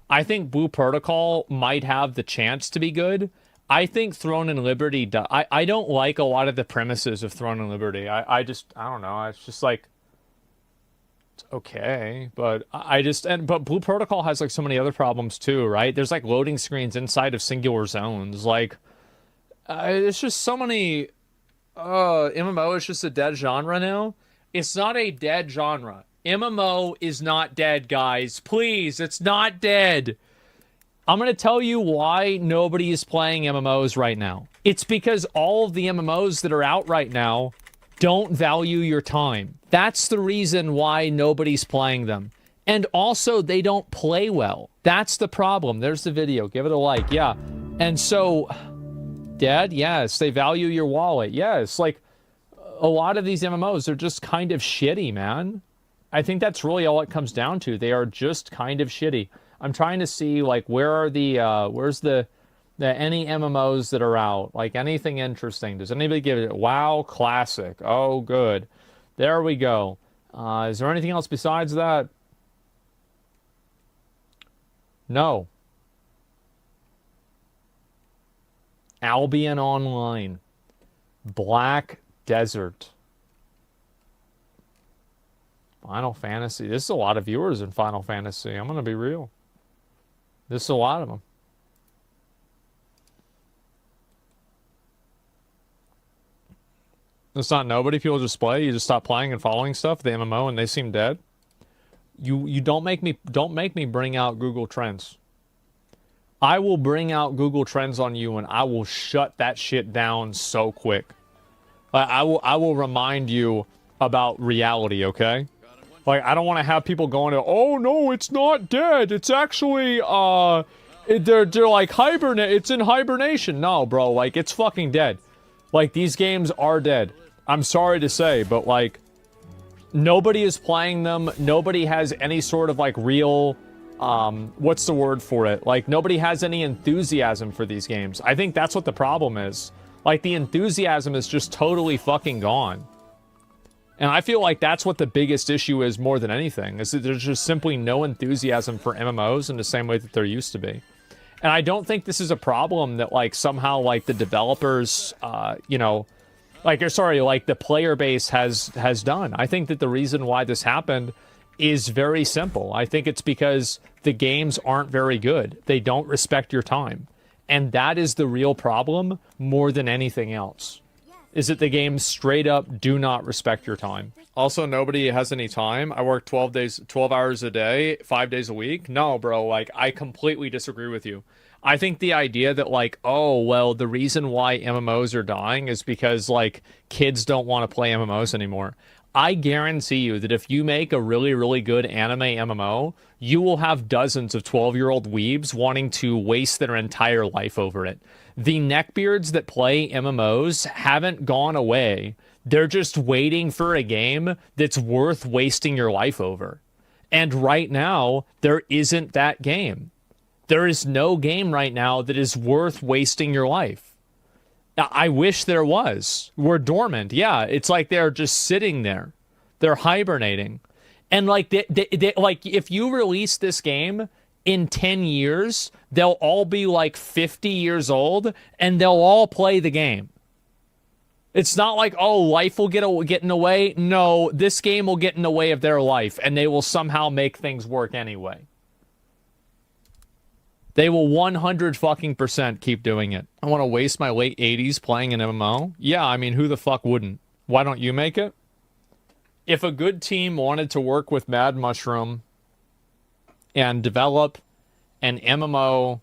I think Blue Protocol might have the chance to be good. I think Throne and Liberty... I don't like a lot of the premises of Throne and Liberty. I don't know. It's just, like... It's okay. But but Blue Protocol has, like, so many other problems, too, right? There's, like, loading screens inside of singular zones. Like, it's just so many... MMO is just a dead genre now. It's not a dead genre. MMO is not dead, guys. Please, it's not dead. I'm going to tell you why nobody is playing MMOs right now. It's because all of the MMOs that are out right now don't value your time. That's the reason why nobody's playing them. And also, they don't play well. That's the problem. There's the video. Give it a like. Yeah. And so, Dad, yes, they value your wallet. Yes, like, a lot of these MMOs are just kind of shitty, man. I think that's really all it comes down to. They are just kind of shitty. I'm trying to see, like, where are where's the any MMOs that are out? Like, anything interesting? Does anybody give it? WoW Classic. Oh, good. There we go. Is there anything else besides that? No. Albion Online. Black Desert. Final Fantasy. This is a lot of viewers in Final Fantasy. I'm going to be real. This is a lot of them. It's not nobody. People just play. You just stop playing and following stuff, the MMO, and they seem dead. You don't make me bring out Google Trends. I will bring out Google Trends on you, and I will shut that shit down so quick. I will remind you about reality, okay? Like, I don't want to have people going to, oh no, it's not dead. It's actually they're like hibernate. It's in hibernation. No, bro, like, it's fucking dead. Like, these games are dead. I'm sorry to say, but like, nobody is playing them. Nobody has any sort of like real what's the word for it? Like, nobody has any enthusiasm for these games. I think that's what the problem is. Like, the enthusiasm is just totally fucking gone. And I feel like that's what the biggest issue is more than anything, is that there's just simply no enthusiasm for MMOs in the same way that there used to be. And I don't think this is a problem that, like, somehow, like, the developers, you know, like, or sorry, like, the player base has done. I think that the reason why this happened is very simple. I think it's because the games aren't very good. They don't respect your time. And that is the real problem more than anything else. Is that the games straight up do not respect your time. Also, nobody has any time. I work 12 hours a day, 5 days a week. No, bro, like, I completely disagree with you. I think the idea that like, oh, well, the reason why MMOs are dying is because like kids don't want to play MMOs anymore. I guarantee you that if you make a really, really good anime MMO, you will have dozens of 12-year-old weebs wanting to waste their entire life over it. The neckbeards that play MMOs haven't gone away. They're just waiting for a game that's worth wasting your life over. And right now, there isn't that game. There is no game right now that is worth wasting your life. I wish there was. We're dormant. Yeah, it's like they're just sitting there. They're hibernating. And like they like if you release this game in 10 years, they'll all be like 50 years old and they'll all play the game. It's not like, oh, life will get in the way. No, this game will get in the way of their life and they will somehow make things work anyway. They will 100% keep doing it. I want to waste my late 80s playing an MMO? Yeah, I mean, who the fuck wouldn't? Why don't you make it? If a good team wanted to work with Mad Mushroom and develop an MMO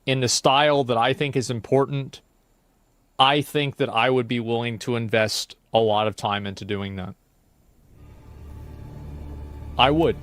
in the style that I think is important, I think that I would be willing to invest a lot of time into doing that. I would.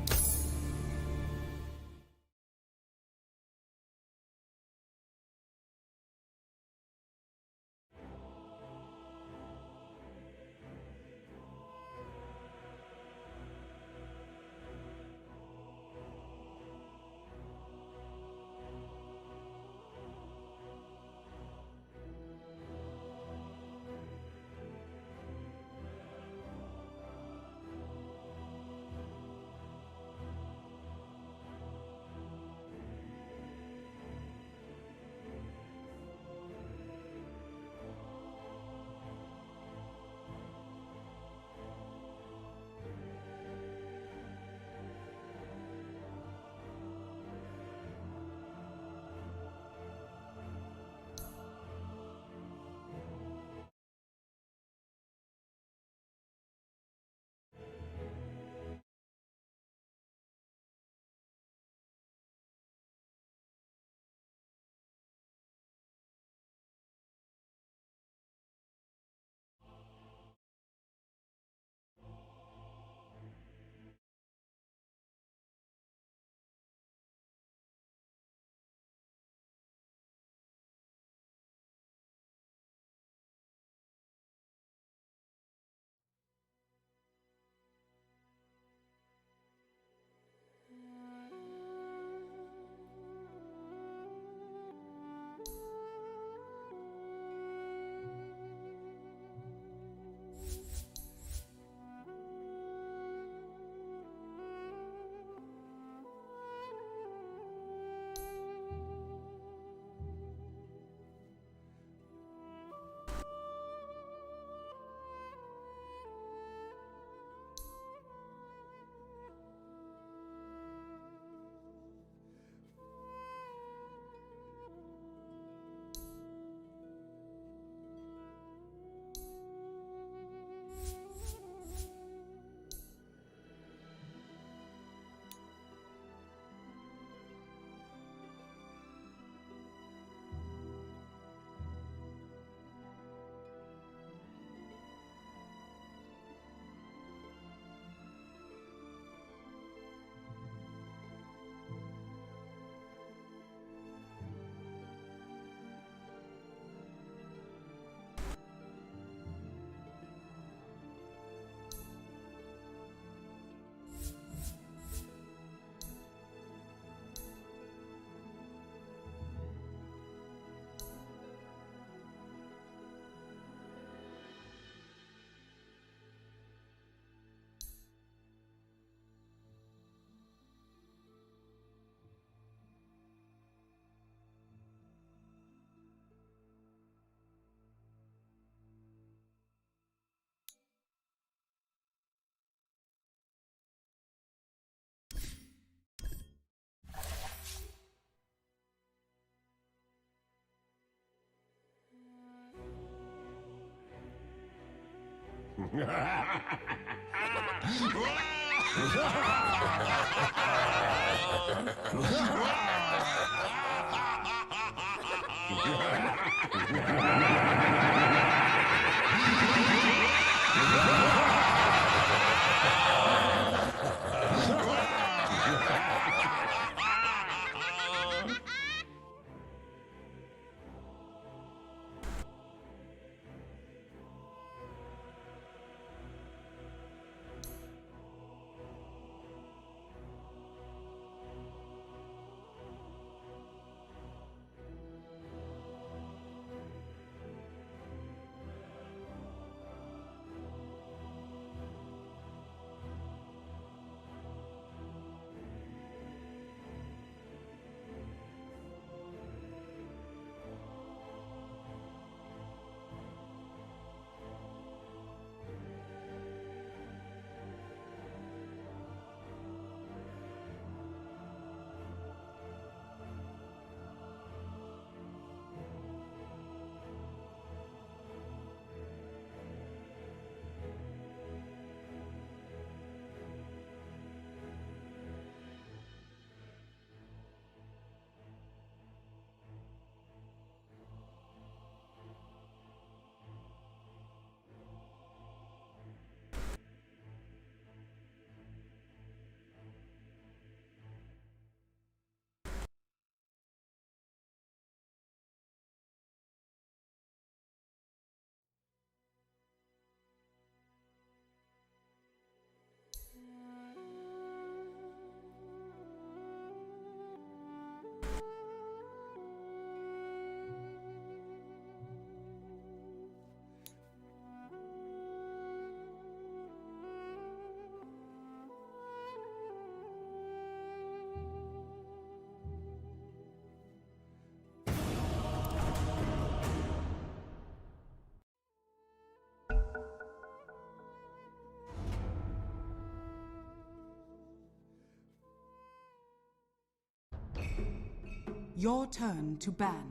Your turn to ban.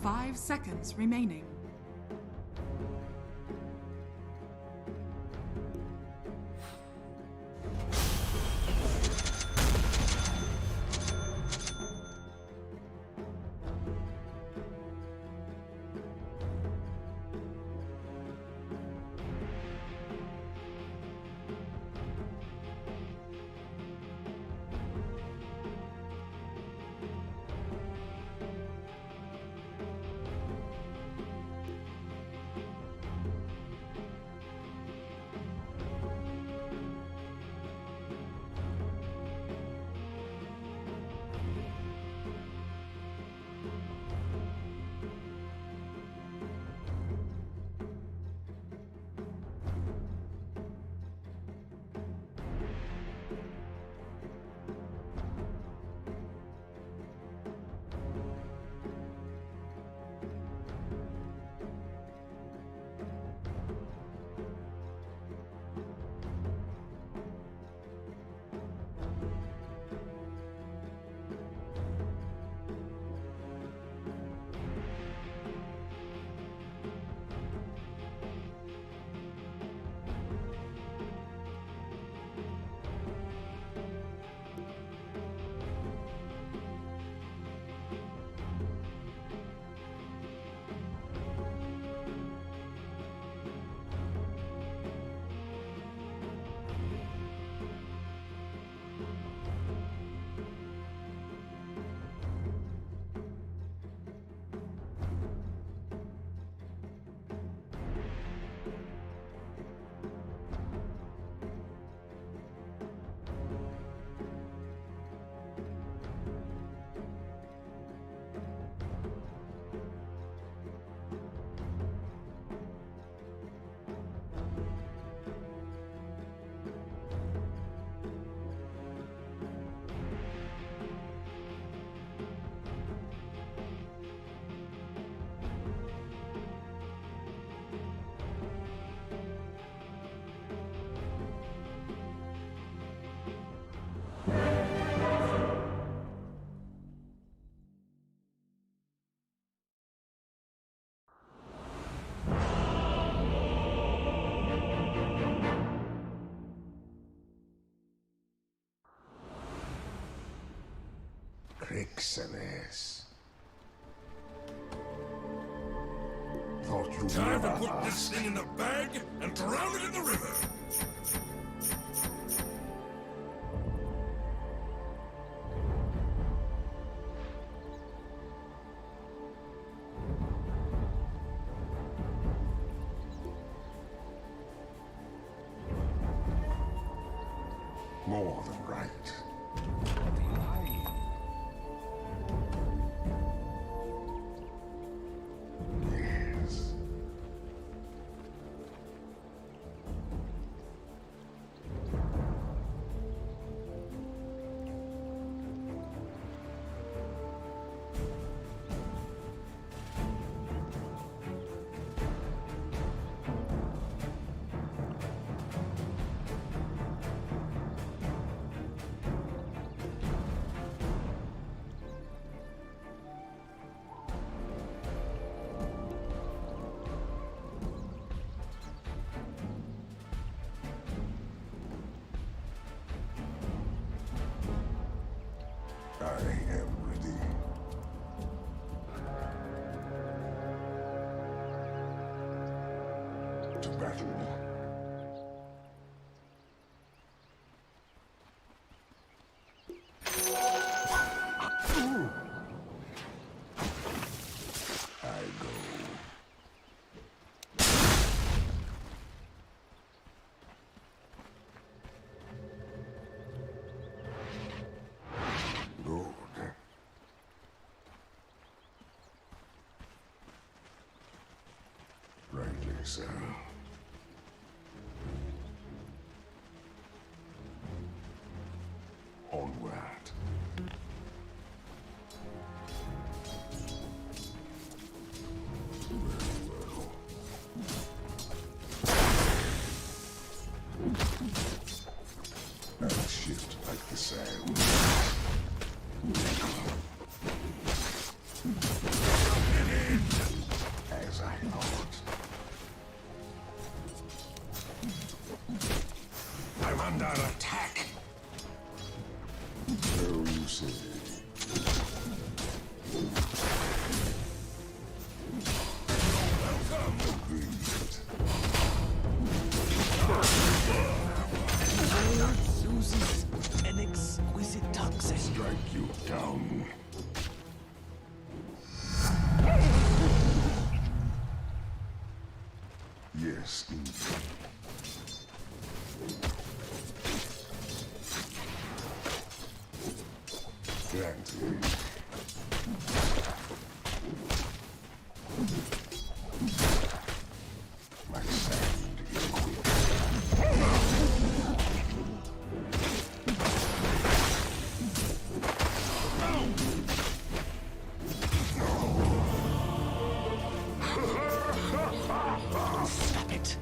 Five seconds remaining. Pixeles. Thought you Time to never put this asked. thing in the bag and drown it in the river. More than right. Yes. I am ready. To battle. I go. Good. Rightly so. Onward. I'll shift like the sand. As I thought. I'm under attack. So you say. Agreed. Susie, an exquisite toxin. Strike you down. Yes, indeed. Granted. My sand is quick. Stop it.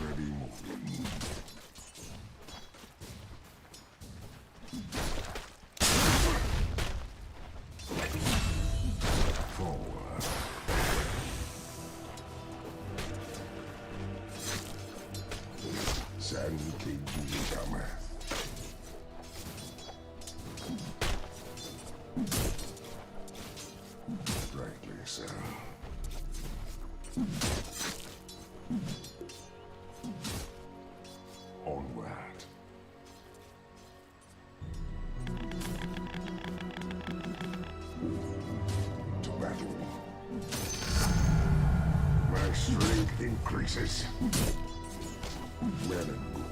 Already moving. Forward. Sand KG cometh. Rightly so. Onward. To battle. My strength increases. Men and good.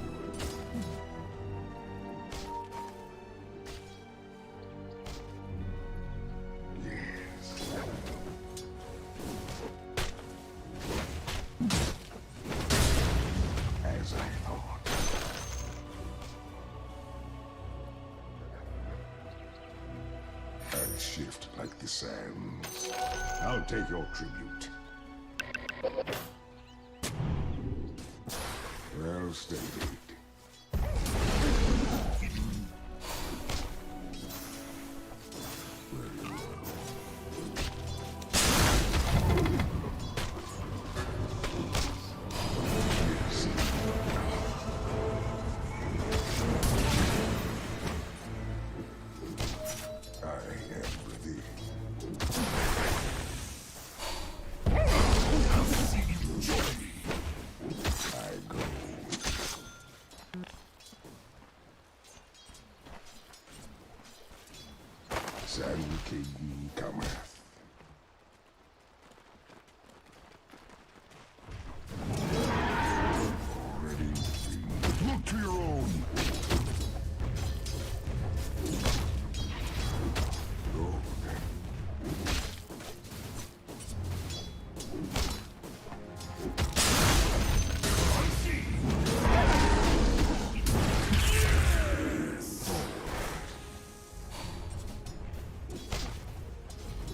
Yes. As I thought. I shift like the sands. I'll take your tribute. Well stated. Sand King cometh. Already look to your own.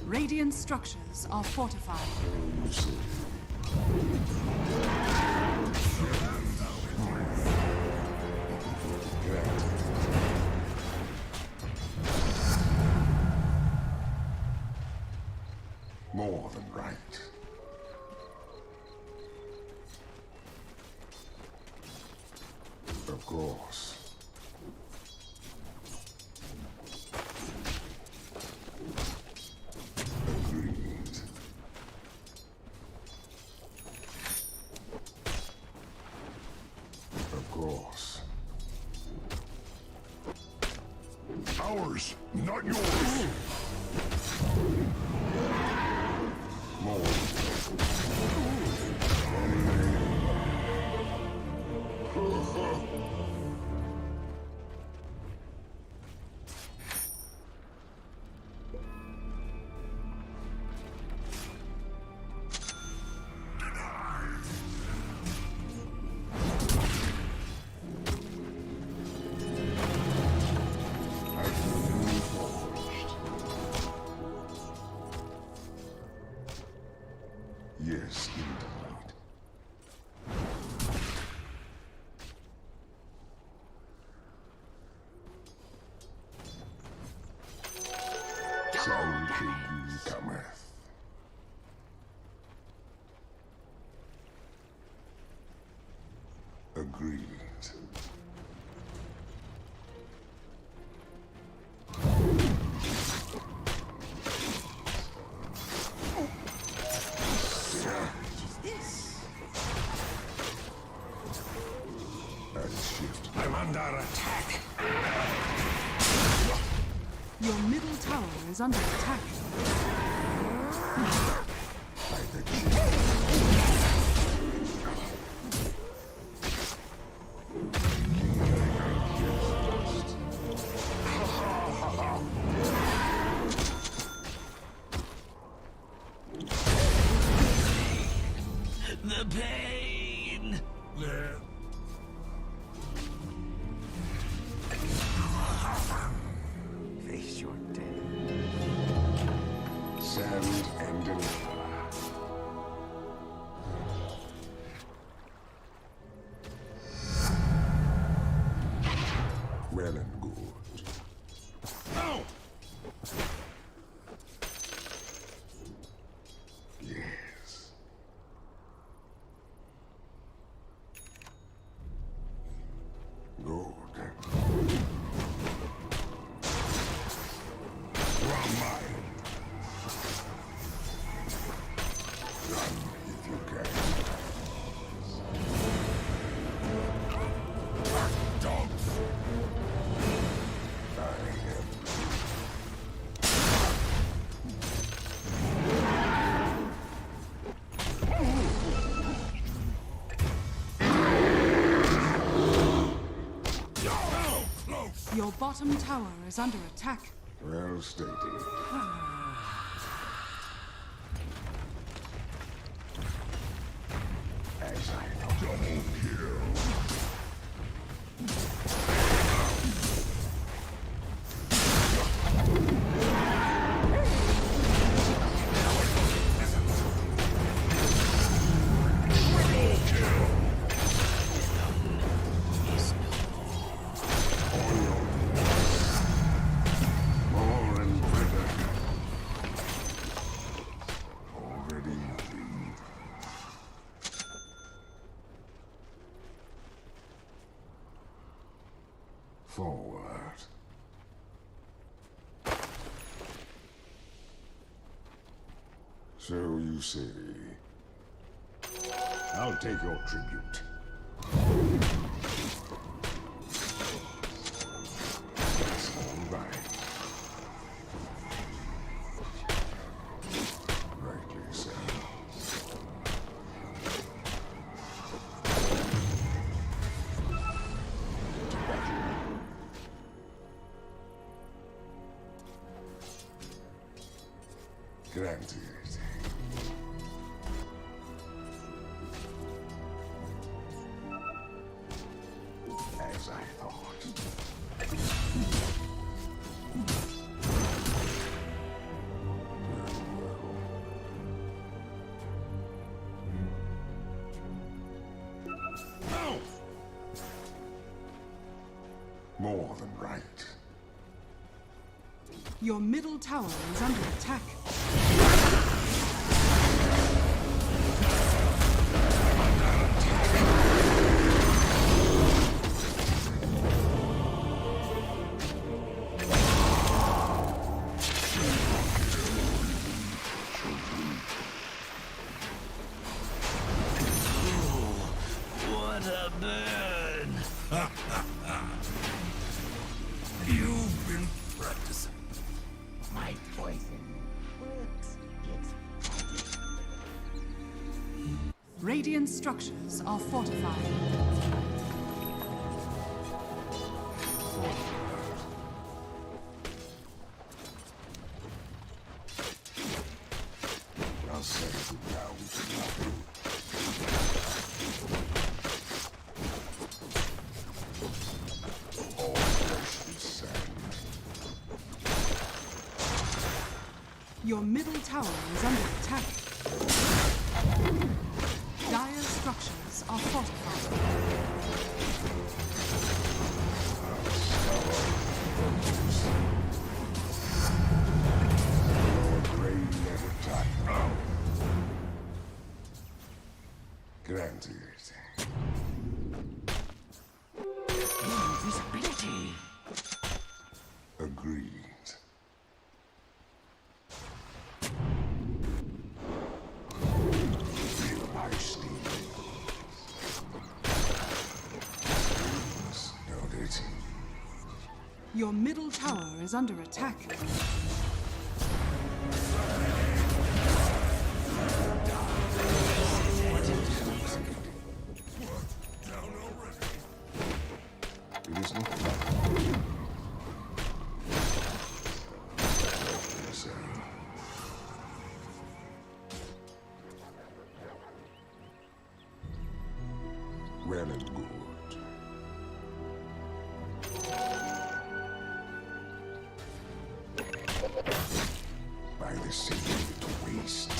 Radiant structures are fortified. More than right. Of course. Agreed. Of course. Ours, not yours. More. Yes, indeed. Sand King cometh. Agreed. I'm under attack. Your middle tower is under attack. The pain. Face your death. Sand and deliver. Well and good. No! Yes. Good. From mine. Run if you can. Dogs. I am. Your bottom tower is under attack. Well stated. As I thought. Double kill. Forward. So you say. I'll take your tribute. That's all right. Rightly so. Granted. As I thought. More than right. Your middle tower is under attack. What a burn! You've been practicing. My poison works. Radiant structures are fortified. I'll set you down to nothing. All flesh is sand. Your middle tower is under attack. Dire structures are fortified. Rain never time. Granted. Invisibility. Agreed. Feel my steam. Noted. Your middle tower is under attack. It is not so. Well and good. By the secret waste.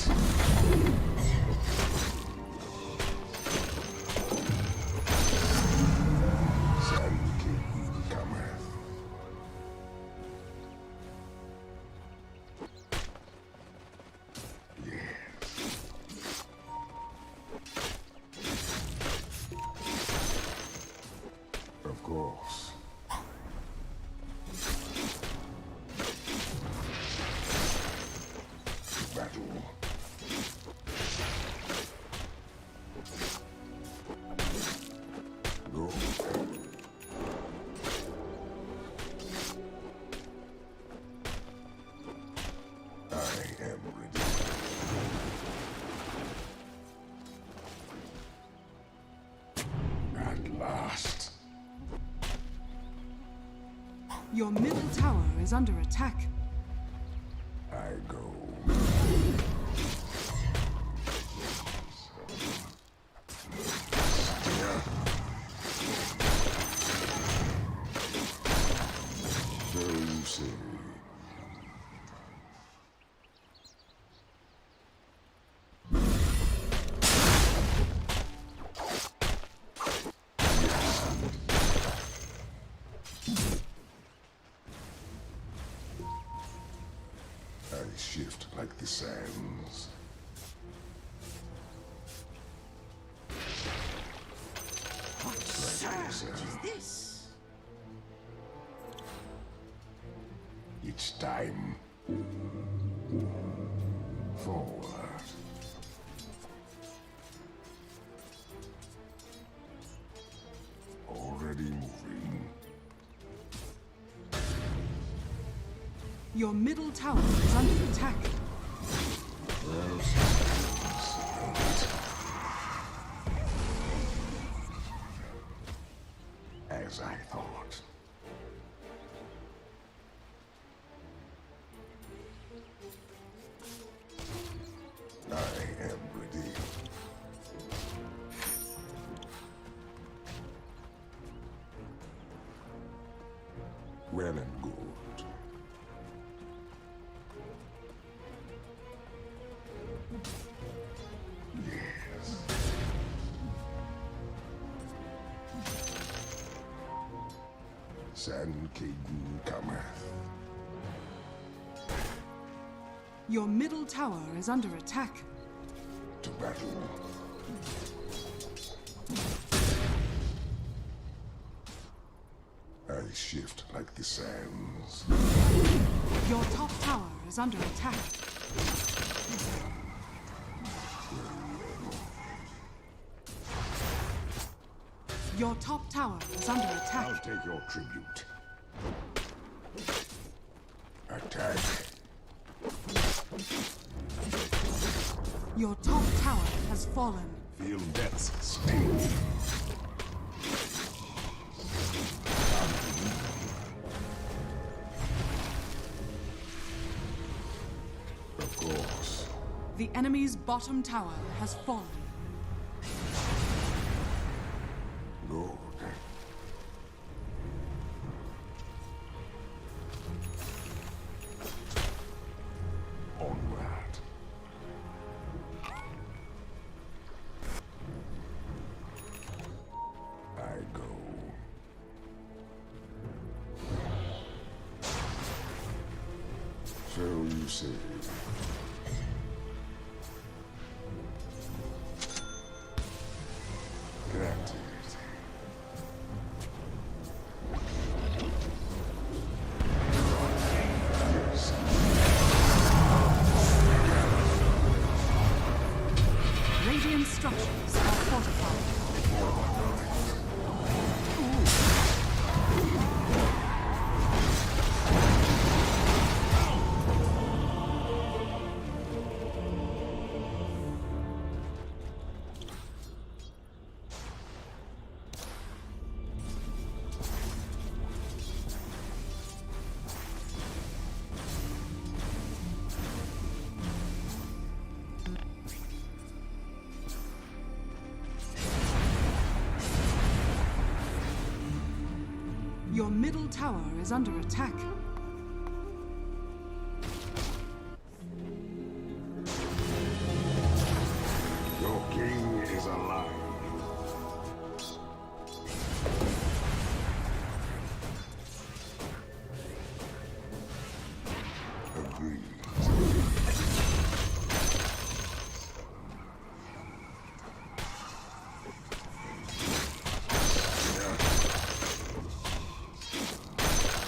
Sand King cometh. Of course. Battle. Go. I am ready. At last. Your middle tower is under attack. I go. So you say. I shift like the sands. What surge is this? each time. Forward. Already moving. Your middle tower is under attack. As I thought. I am ready. Well and good. Yes. Sand King cometh. Your middle tower is under attack. To battle. I shift like the sands. Your top tower is under attack. Your top tower is under attack. I'll take your tribute. Attack. Your top tower has fallen. Feel death's sting. Of course. The enemy's bottom tower has fallen. Good. Onward. I go. So you say. Granted. Yes. Radiant structures are fortified. Your middle tower is under attack. Your king is alive. Agreed.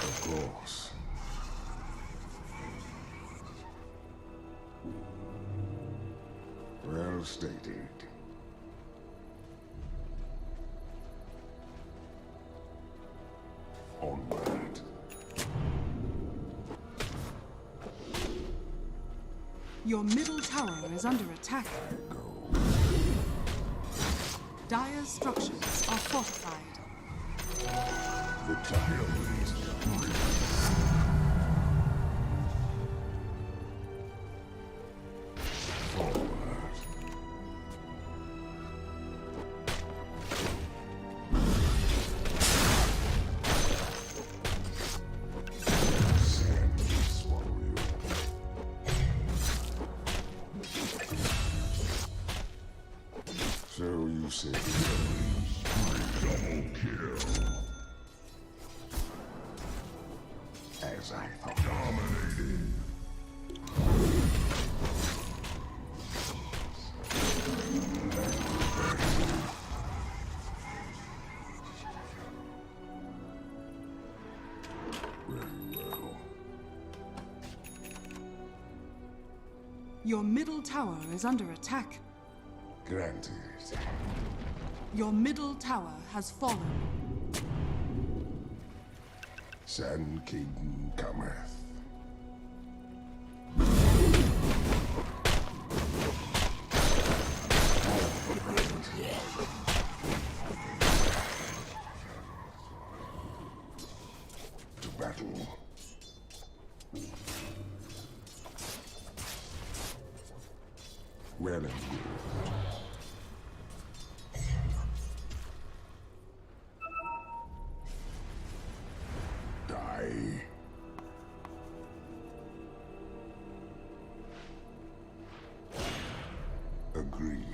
Of course. Well stated. Onward. Your middle tower is under attack. Dire's structures are fortified. The time is done. Forward. Sand will swallow you. So you say. Double kill. Your middle tower is under attack. Granted. Your middle tower has fallen. Sand King cometh. To battle. Well and good. Die. Agree.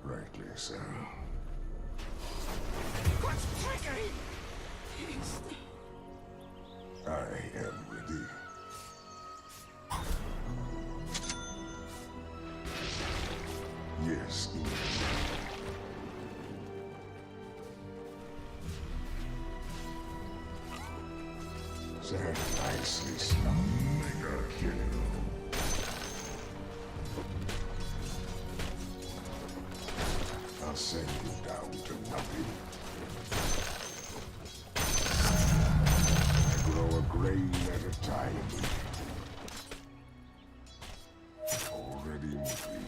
Rightly so. What's triggering? I am ready. Yes, indeed. Sacrifice this mega kill. I'll send you down to nothing. I grow a grain at a time. Already moving.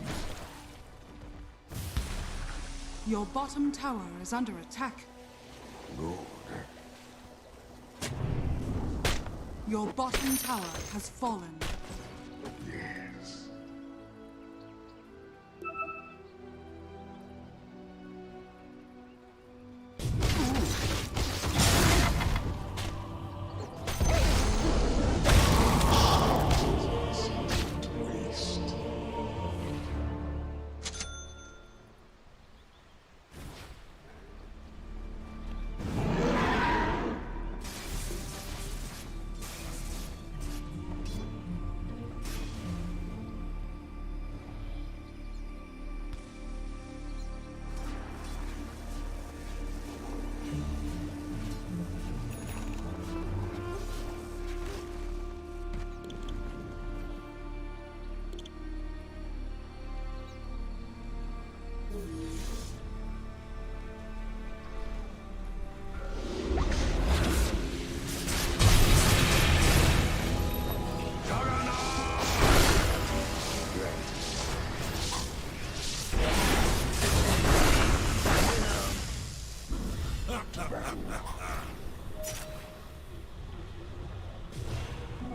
Your bottom tower is under attack. Good. Your bottom tower has fallen. Yes. Waste.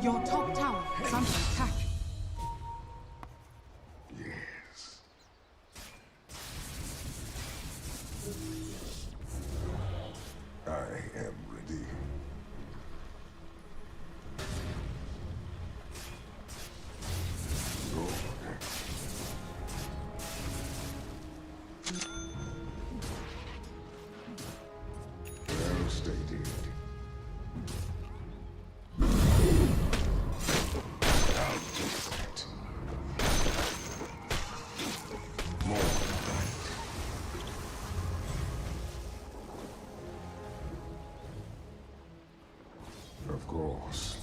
Your top tower is under attack. Yes. I am ready. Well stated. I'll take that. More light. Of course.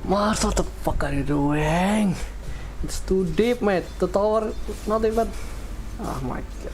Mars, what the fuck are you doing? It's too deep, mate. The tower, not even. Oh my god.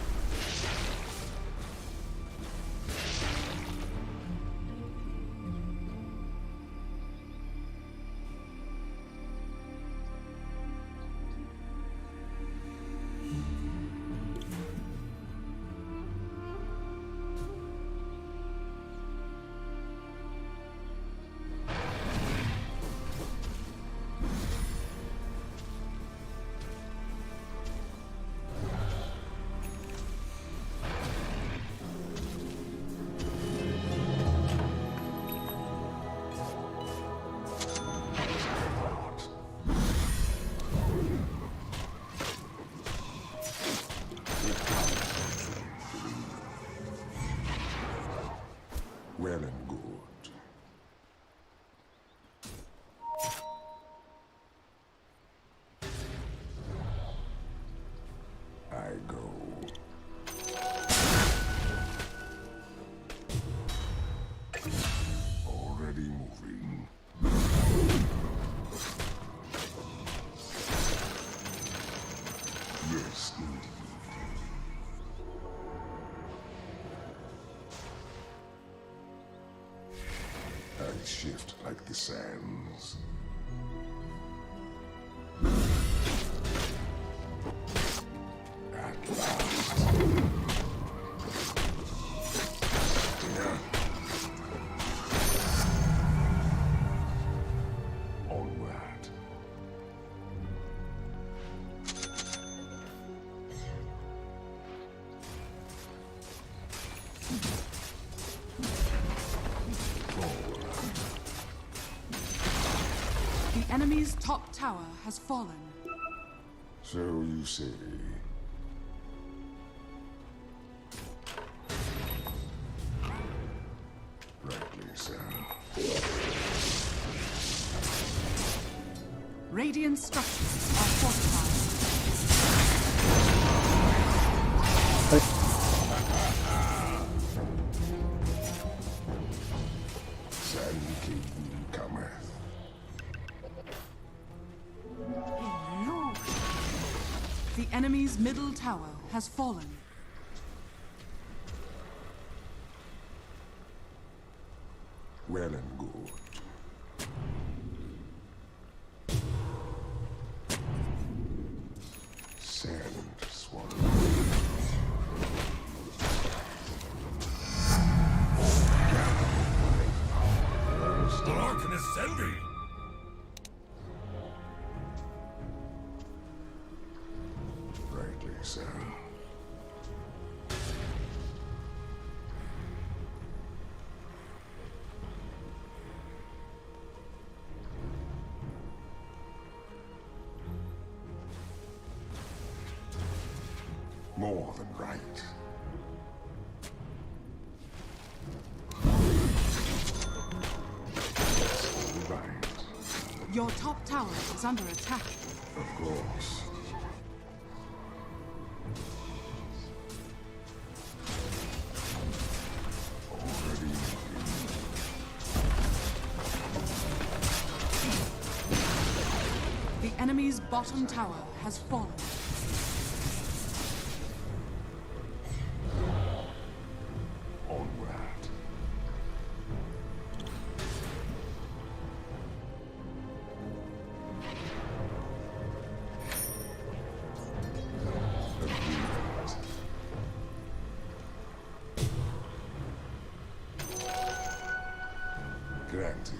shift like the sands. At last. Yeah. Onward. The enemy's top tower has fallen. So you say. Rightly so. Radiant structures are fortified. Sand King cometh. The enemy's middle tower has fallen. Well and good. Sand swallow. Darkness envy. Rightly so. More than right. Right. Your top tower is under attack. Of course. The enemy's bottom tower has fallen. Onward. Granted.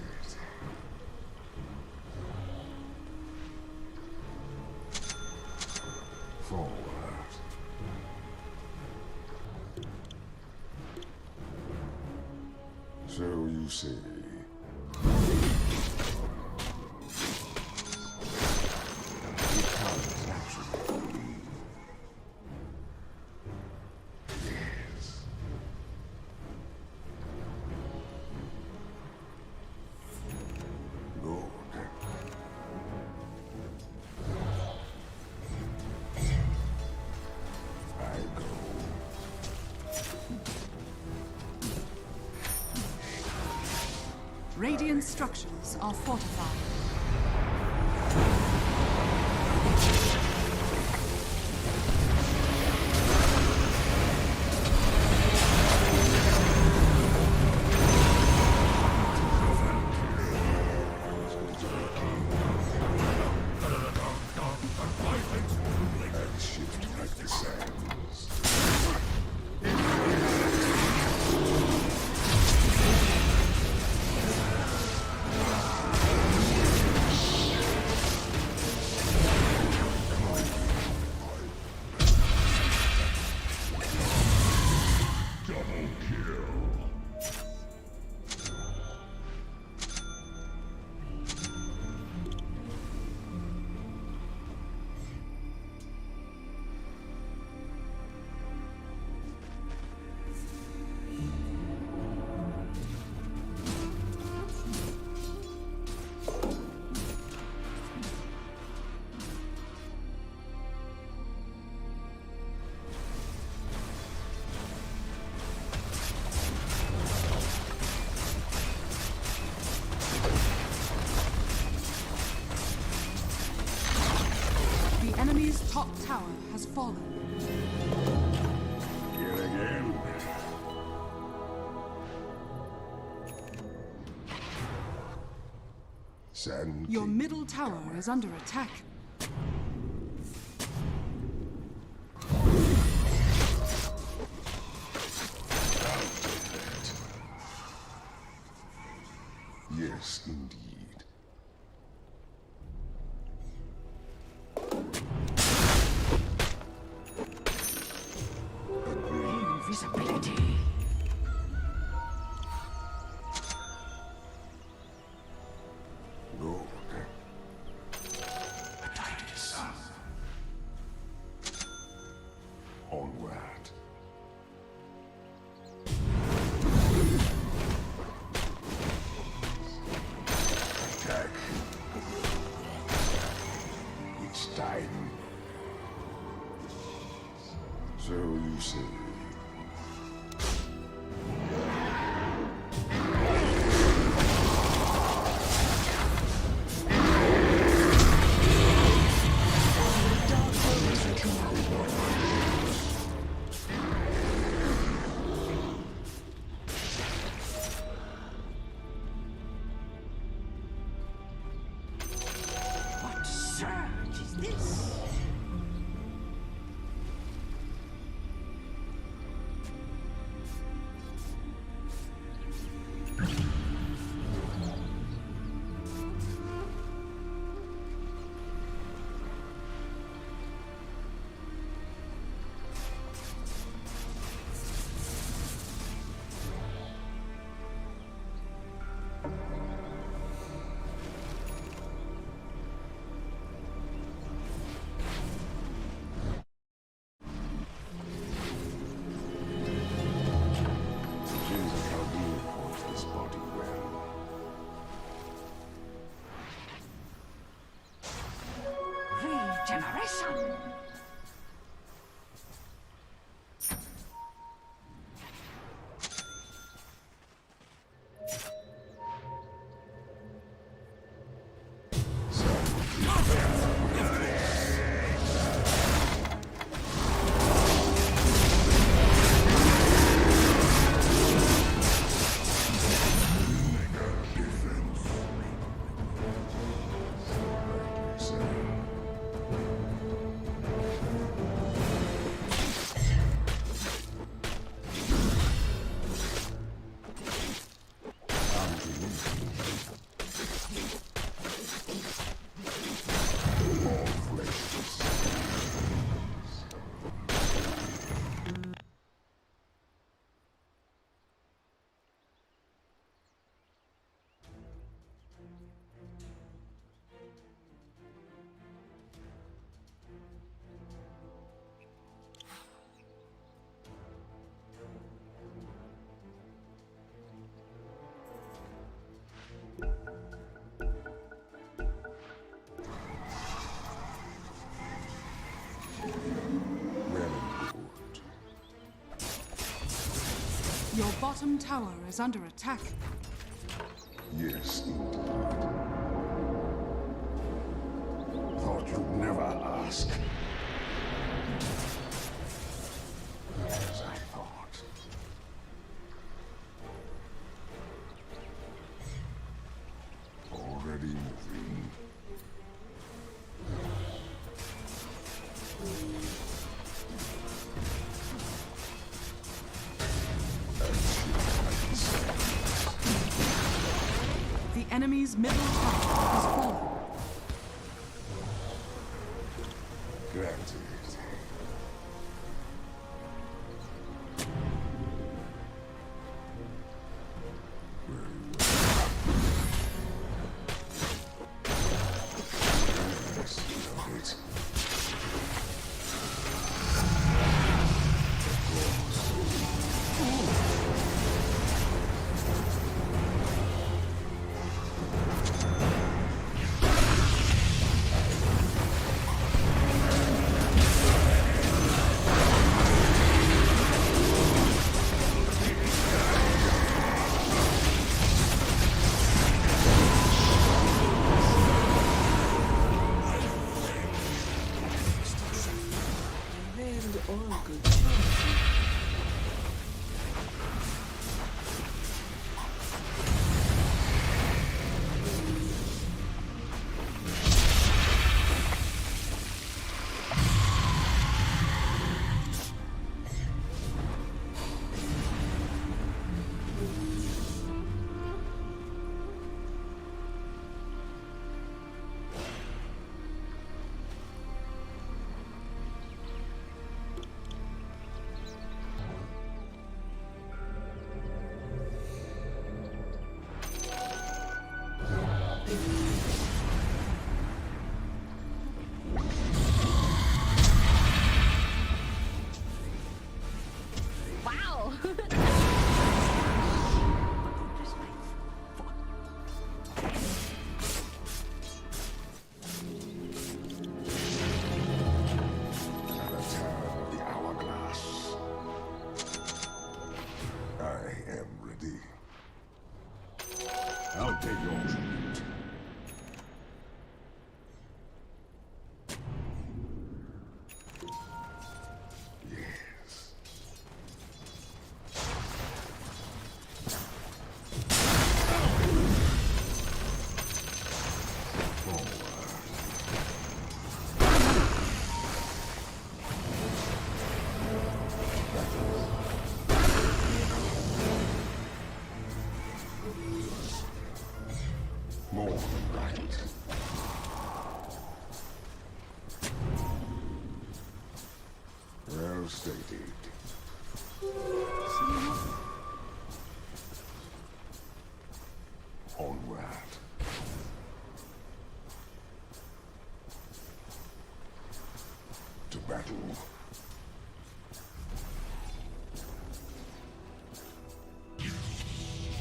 Forward. So you say. Yes. Good. I go. Radiant structures are fortified. And shift like the sands. Double kill. The enemy's top tower has fallen. Yet again. Sand Your King. middle tower is under attack. Yes, indeed. Invisibility. Lord. Titus. Onward. Attack. It's time. So you say. What surge is this? Jesus, how do you put this body well? Regeneration. Your bottom tower is under attack. Yes, indeed. Thought you'd never ask. As I thought. Already moving. The enemy's middle tower has fallen. Granted. Well stated. Onward. To battle.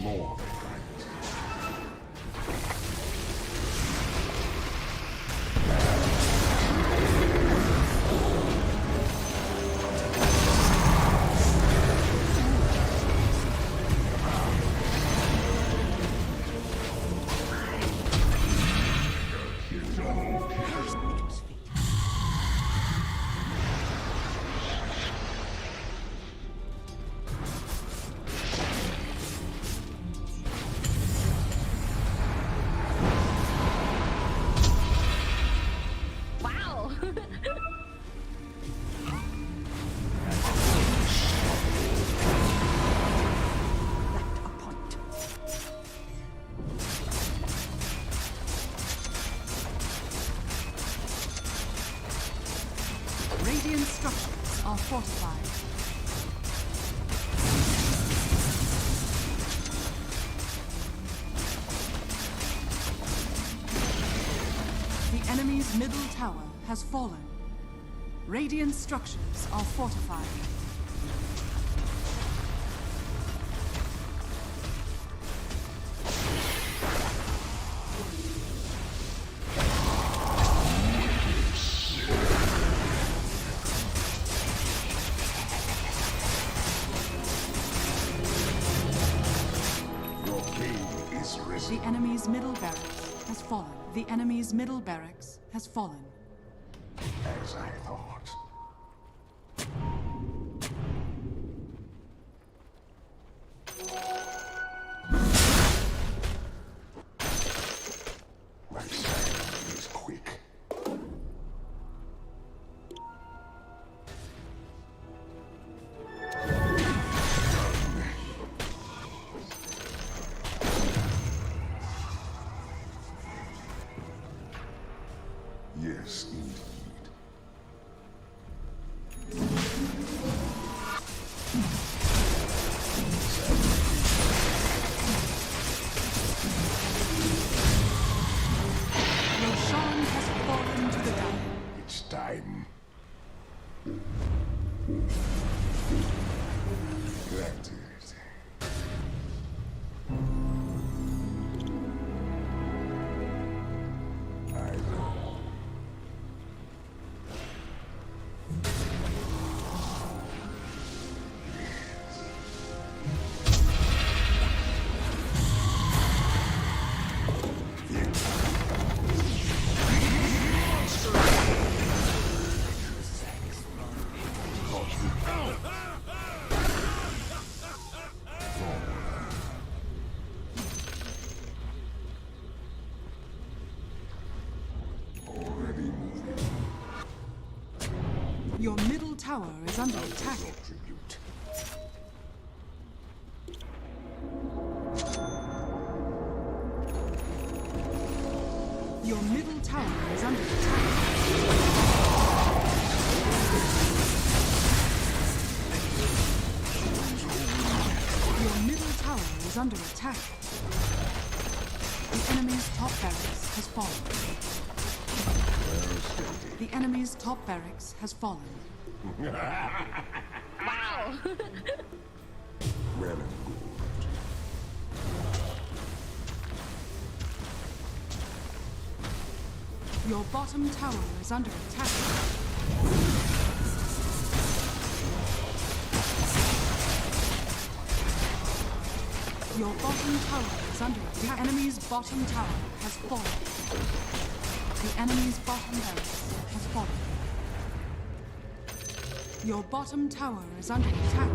More than right. Wow. Radiant structures are fortified. The enemy's middle tower has fallen. Radiant structures are fortified. Your king is risen. The enemy's middle barracks has fallen. The enemy's middle barracks has fallen. As I thought. My silence is quick. Yes, indeed. Roshan has fallen to the ground. It's time. Granted. I know. Already moving. Your middle tower is under attack. Tribute. Your middle tower is under attack. Your middle tower is under attack. The enemy's top barracks has fallen. The enemy's top barracks has fallen. Wow. Well and good. Your bottom tower is under attack. Your bottom tower is under attack. The enemy's bottom tower has fallen. The enemy's bottom barracks has fallen. Your bottom tower is under attack.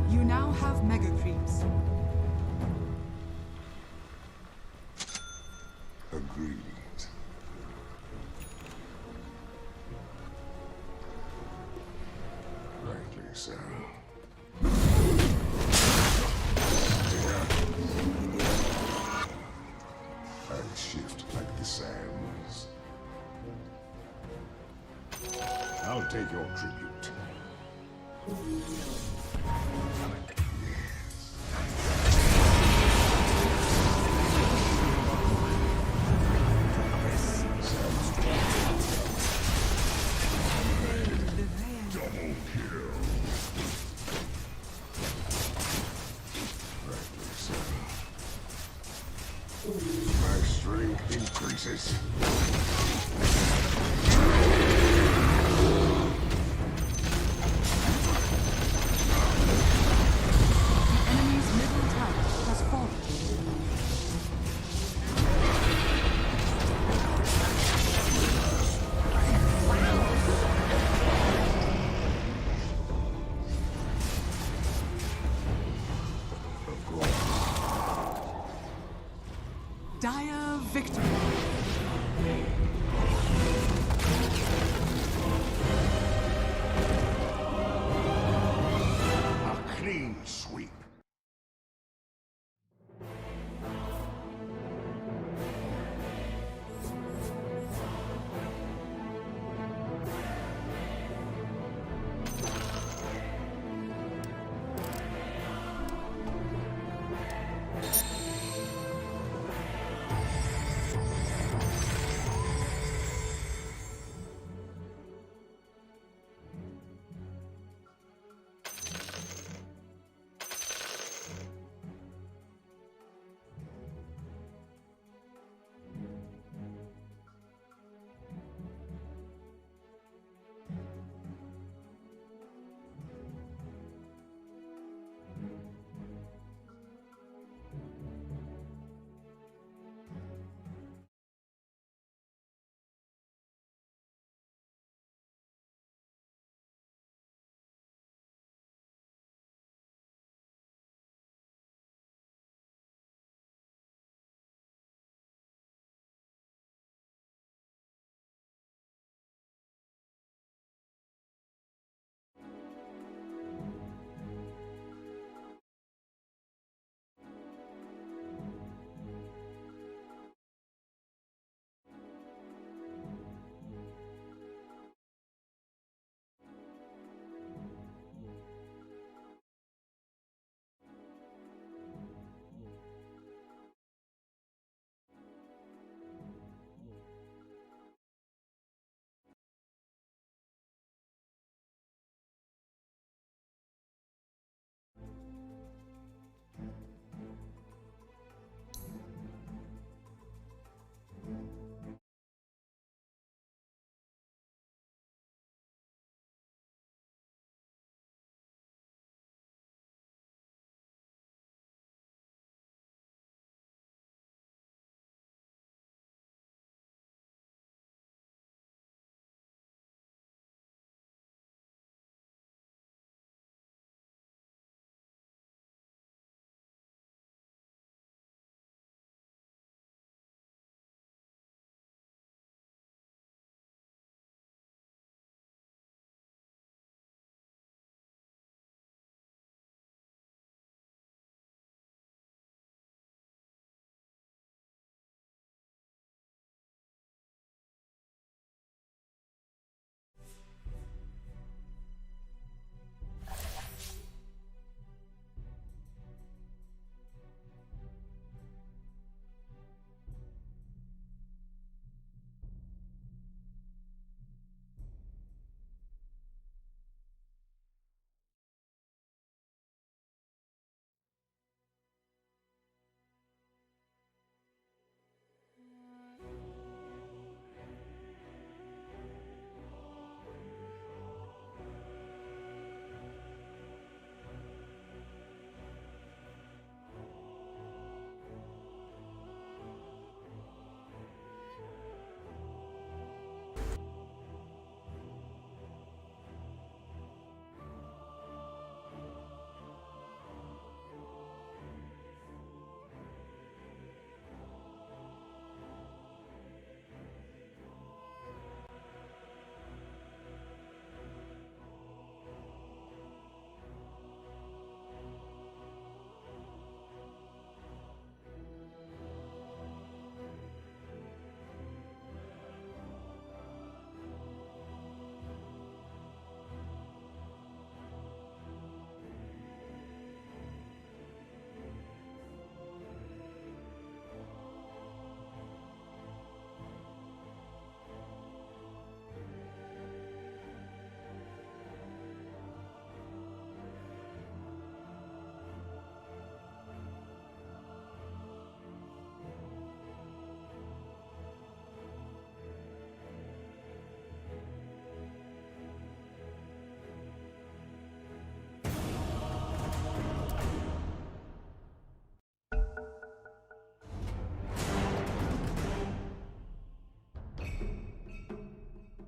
You now have mega creeps. Agreed. Rightly so. I shift like the sands. I'll take your tribute. Double kill. Rightly so. My strength increases. The enemy's middle tower has fallen. Dire victory. A clean sweep.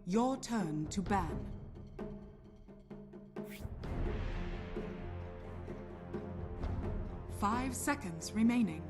Your turn to ban. Five seconds remaining.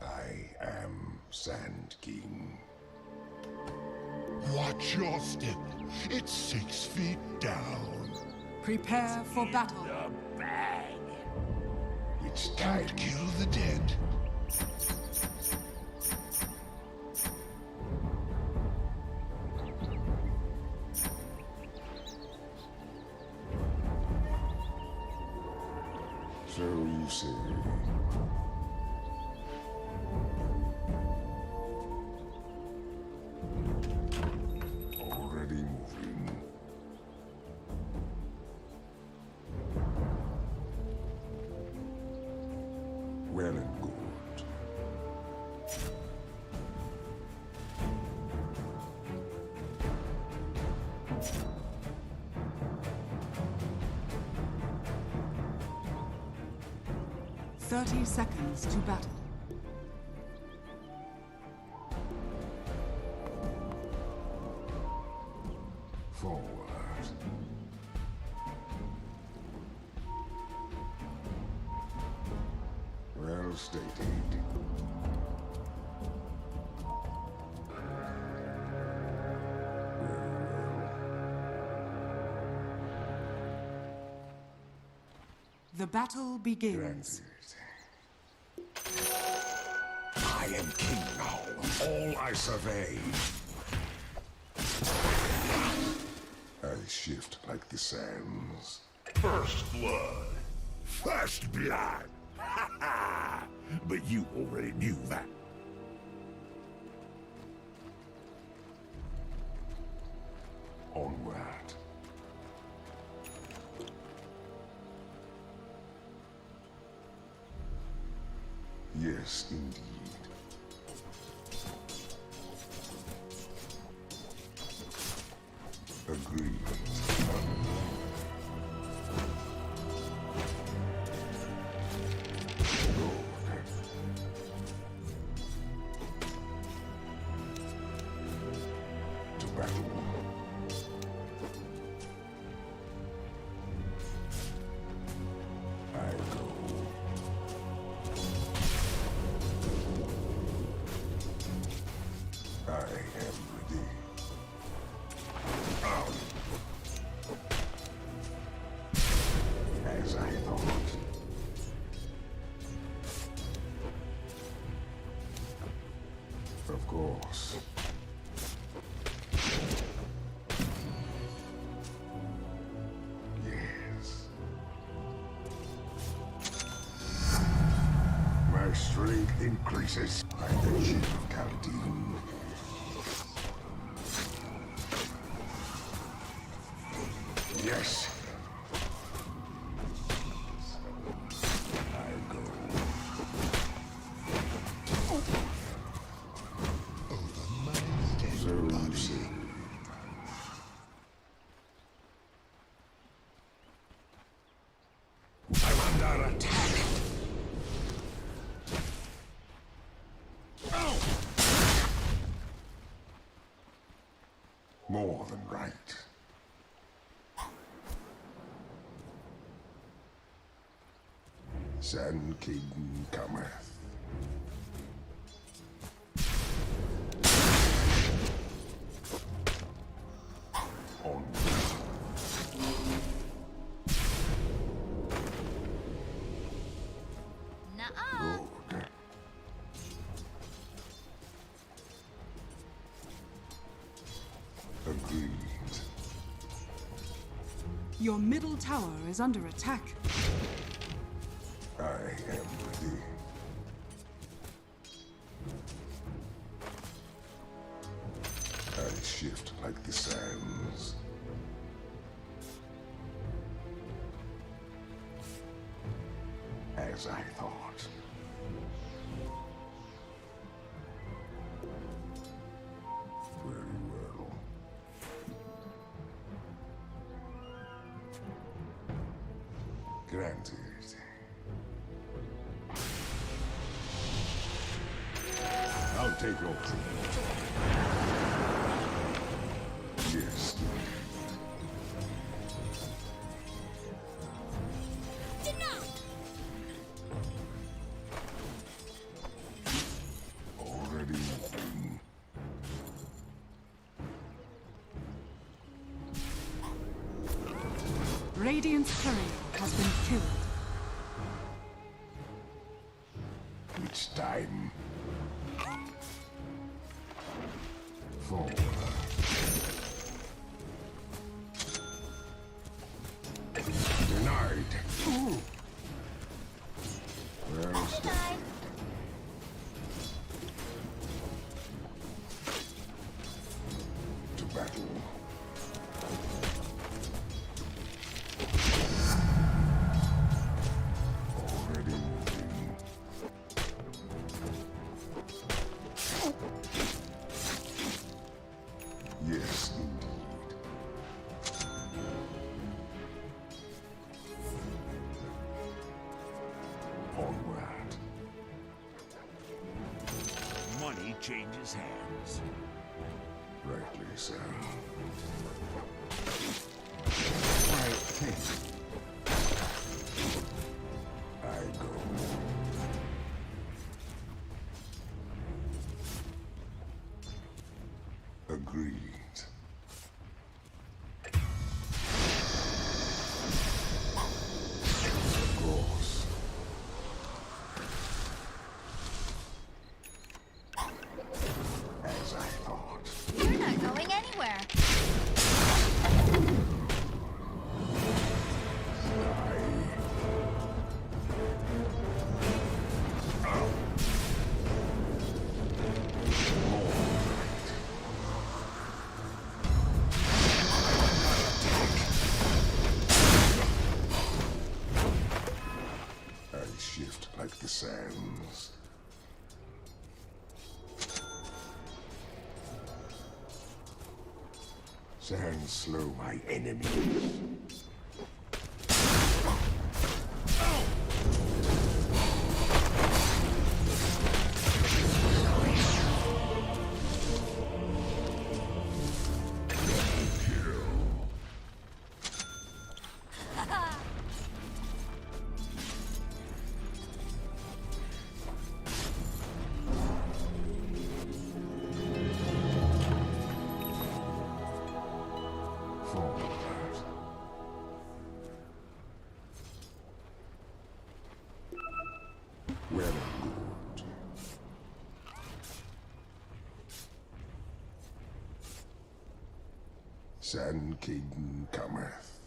I am Sand King. Watch your step. It's 6 feet down. Prepare for battle. It's time to kill the dead. So you say. Already moving. Well and good. Thirty seconds to battle. Forward. Well stated. The battle begins. I am king now of all I survey. I shift like the sands. First blood. First blood. Ha ha! But you already knew that. Onward. Yes, indeed. Agreed. To battle. I go. I am ready. As I thought. My strength increases. I'm the chief of Caldine. Yes. I go. Over my dead body. I'm under attack. More than right. Sand King cometh. On. Good. Agreed. Your middle tower is under attack. I am ready. I shift like the sands. As I thought. Very well. Granted. I'll take over. Yes. Already moving. Radiant's courier has been killed. Which time? Forward. Denied. Ooh. Well studied. To battle. Already moving. Yes, indeed. Onward. Money changes hands. Rightly so. Right thing. I go. Agreed. Of course. As I thought. You're not going anywhere. I shift like the sands. Sands slow my enemies. Well and good. Sand King cometh.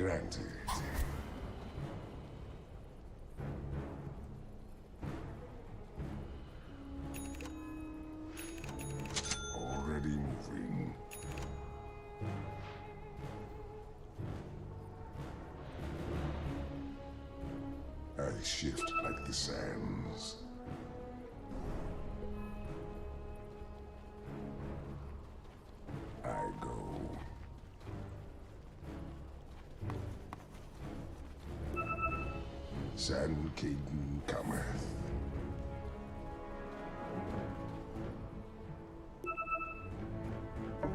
Granted. Already moving. I shift like the sands. I go. Sand Caden cometh.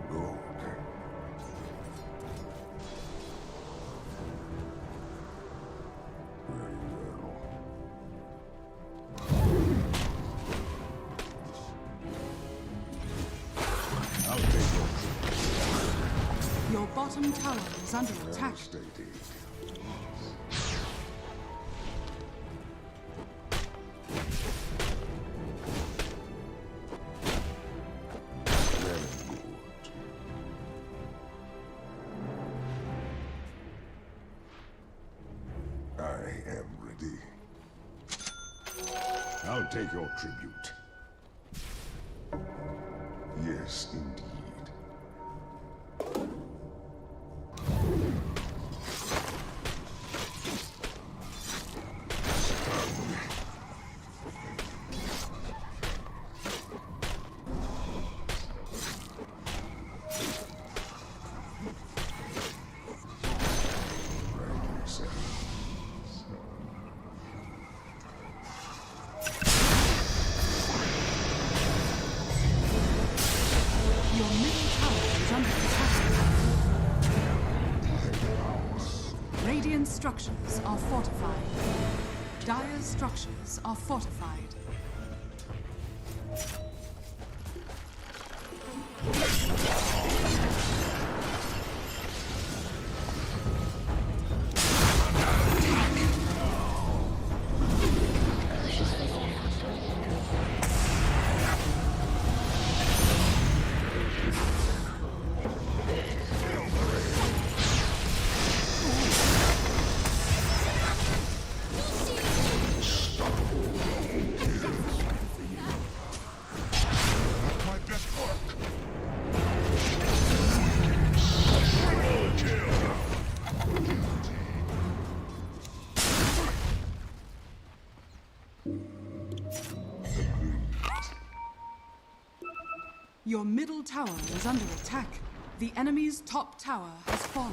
Good. Very well. I'll take Your bottom tower is under attack. I am ready. I'll take your tribute. Yes, indeed. Your middle tower is under attack. Radiant structures are fortified. Dire structures are fortified. Your middle tower is under attack. The enemy's top tower has fallen.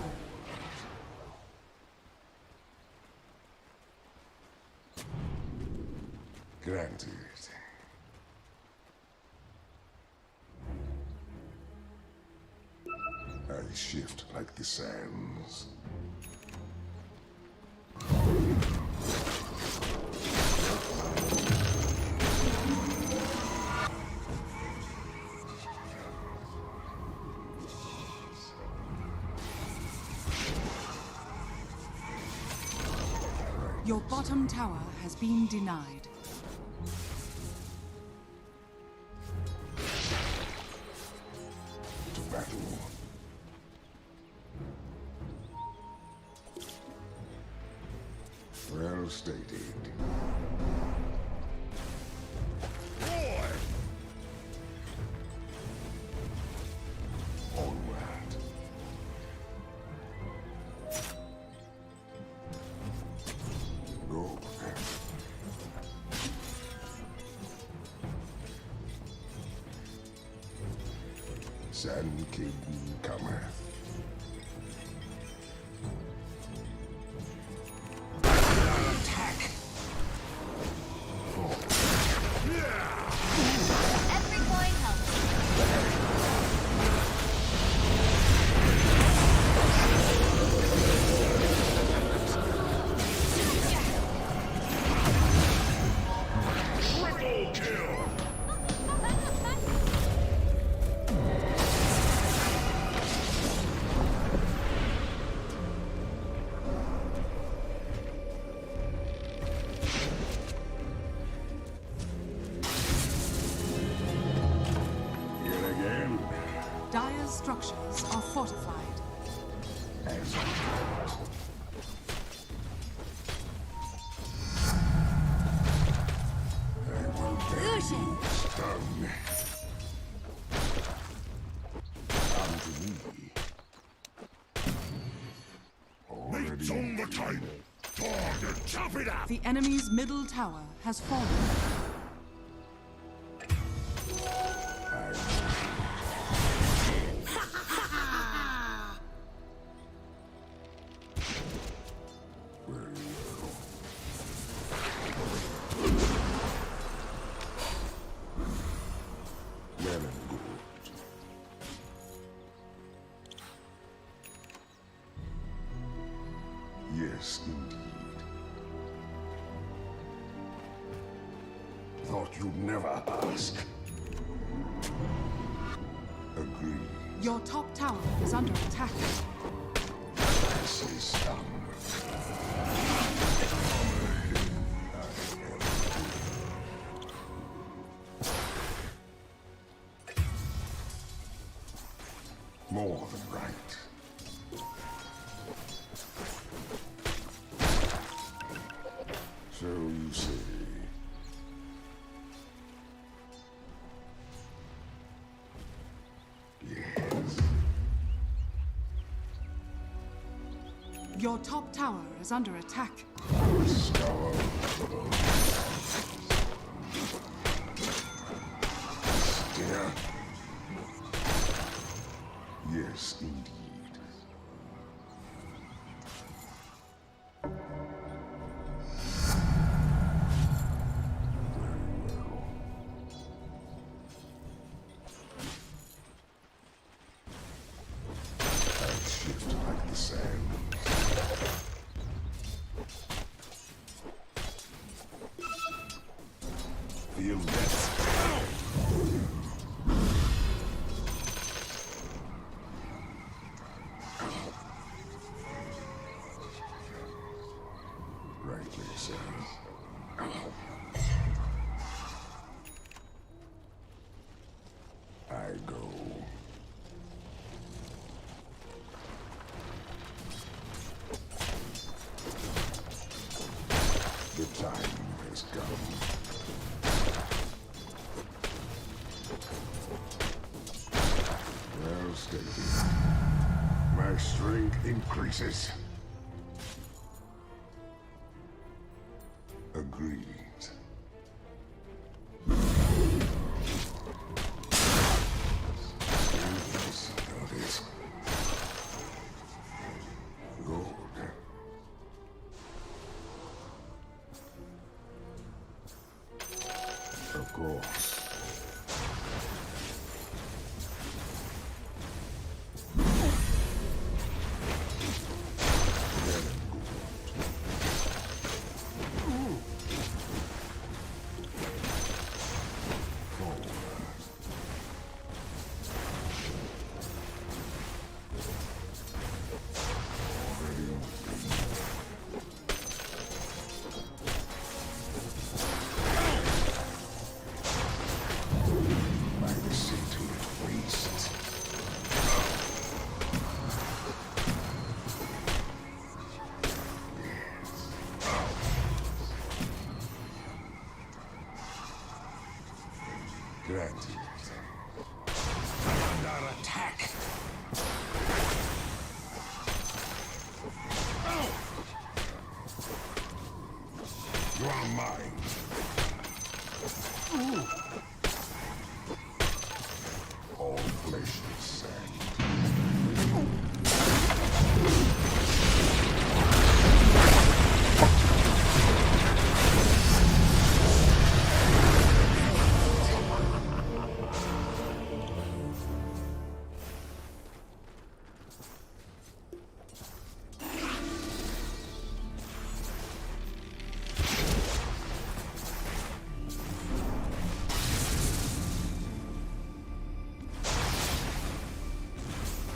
Granted. I shift like the sands. Your bottom tower has been denied. To battle. Well stated. Onward. Go. Sand Caden cometh. Attack! Every coin helps. Triple kill! Dire structures are fortified. Mates on the table. Target, chop it up. The enemy's middle tower has fallen. Yes, indeed. Thought you'd never ask. Agreed. Your top tower is under attack. This is done. More than right. So you say. Yes. Your top tower is under attack. Dear. Yes, indeed. Shift like the sand. Feel death. Rightly so. I go. The time has come. Well stated. My strength increases. Agreed. Good. Of course. Granted. Under attack. You are mine. All flesh is sand.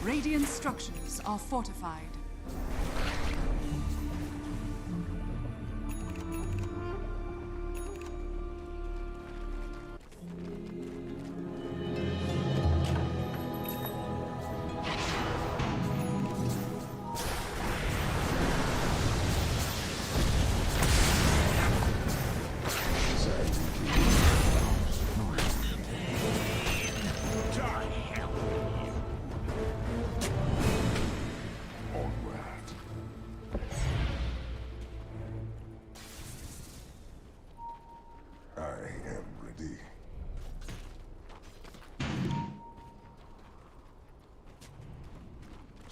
Radiant structures are fortified.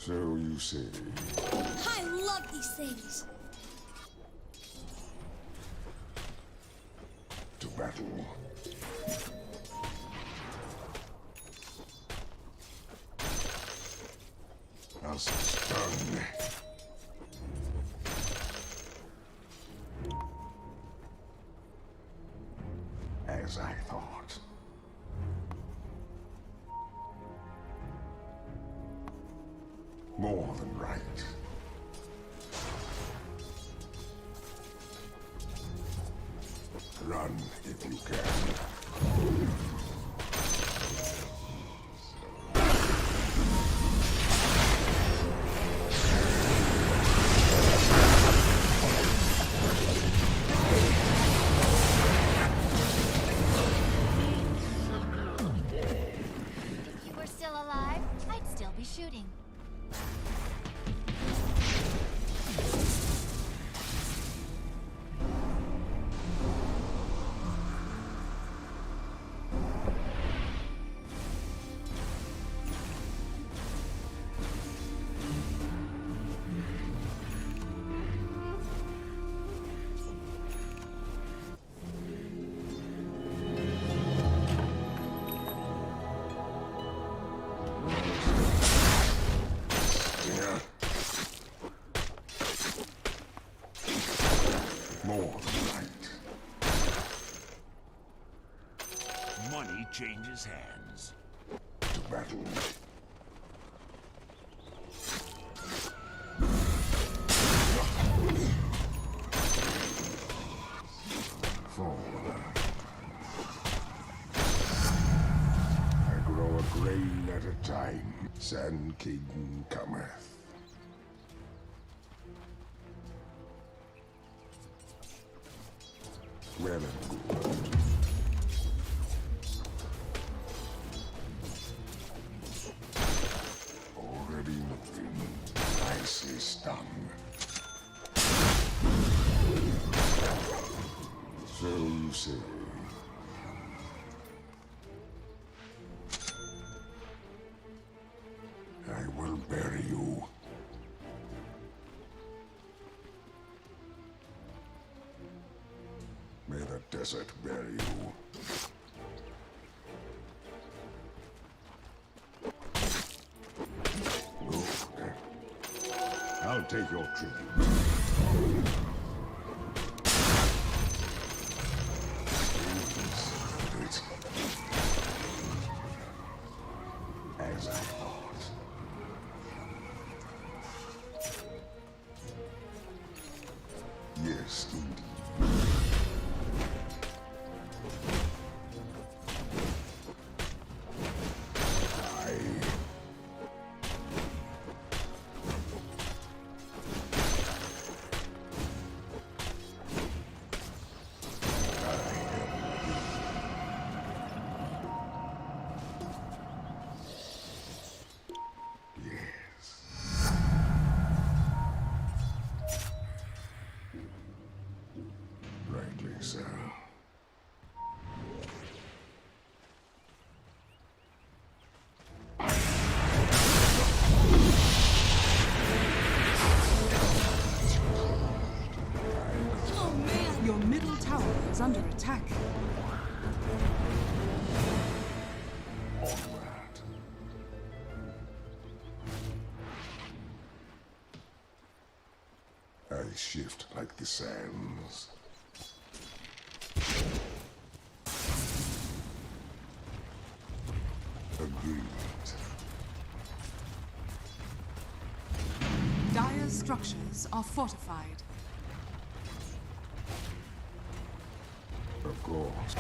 So you say. I love these things. To battle. Us stun. As I thought. More than right. Run if you can. If you were still alive, I'd still be shooting. More than right. Money changes hands. To battle. Forward. I grow a grain at a time. Sand King cometh. Well and good. Already moving. Nicely stung. So you say. I will bury you. May the desert bury you. Good. I'll take your tribute. As I thought. Yes, indeed. Rightly so. Your middle tower is under attack. I shift like the sands. Agreed. Dire's structures are fortified. Of course.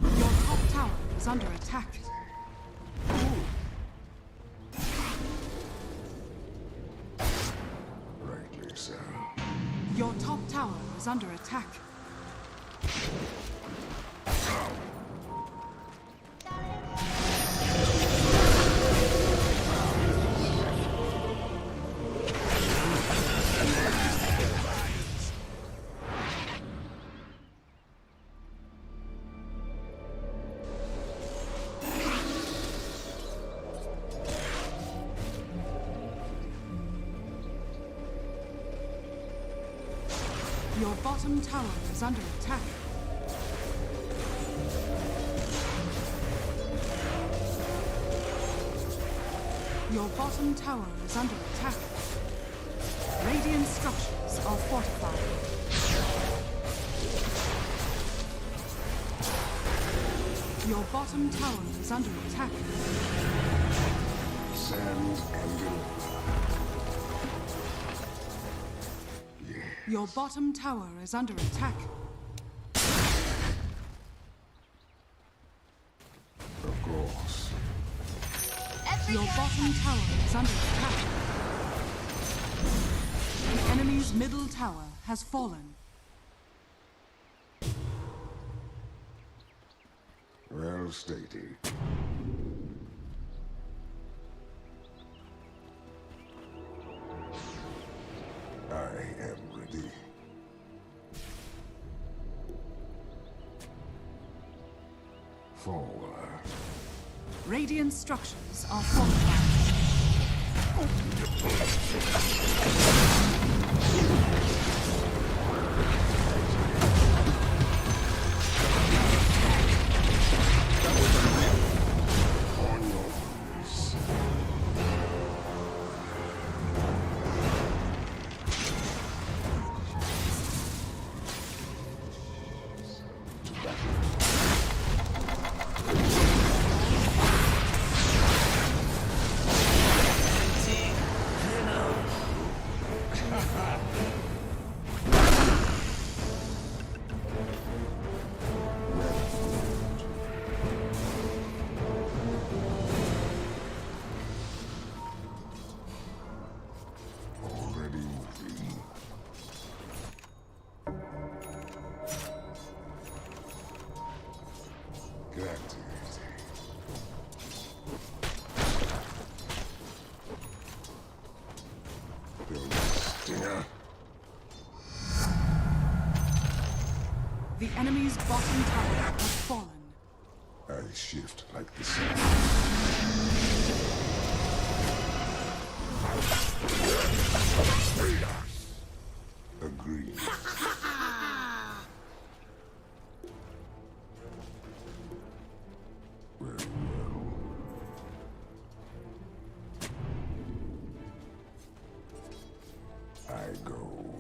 Your top tower is under attack. Rightly so. Your top tower is under attack. bottom tower is under attack. Your bottom tower is under attack. Radiant structures are fortified. Your bottom tower is under attack. Sands and Your bottom tower is under attack. of course. Your bottom tower is under attack. The enemy's middle tower has fallen. Well stated. I am ready. Forward. Radiant structures are fortified. Already moving. Granted. Build a stinger. The enemy's bottom tower has fallen. I shift like the sun. Agreed. Very well. I go.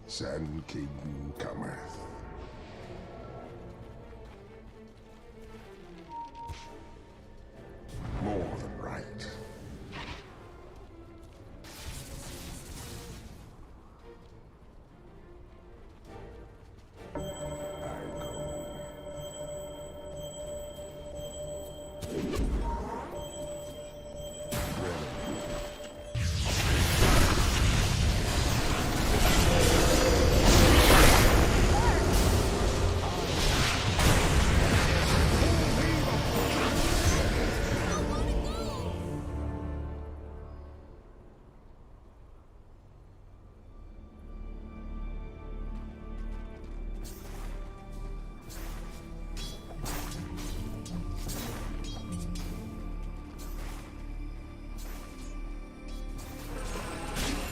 Sand King cometh. More than right.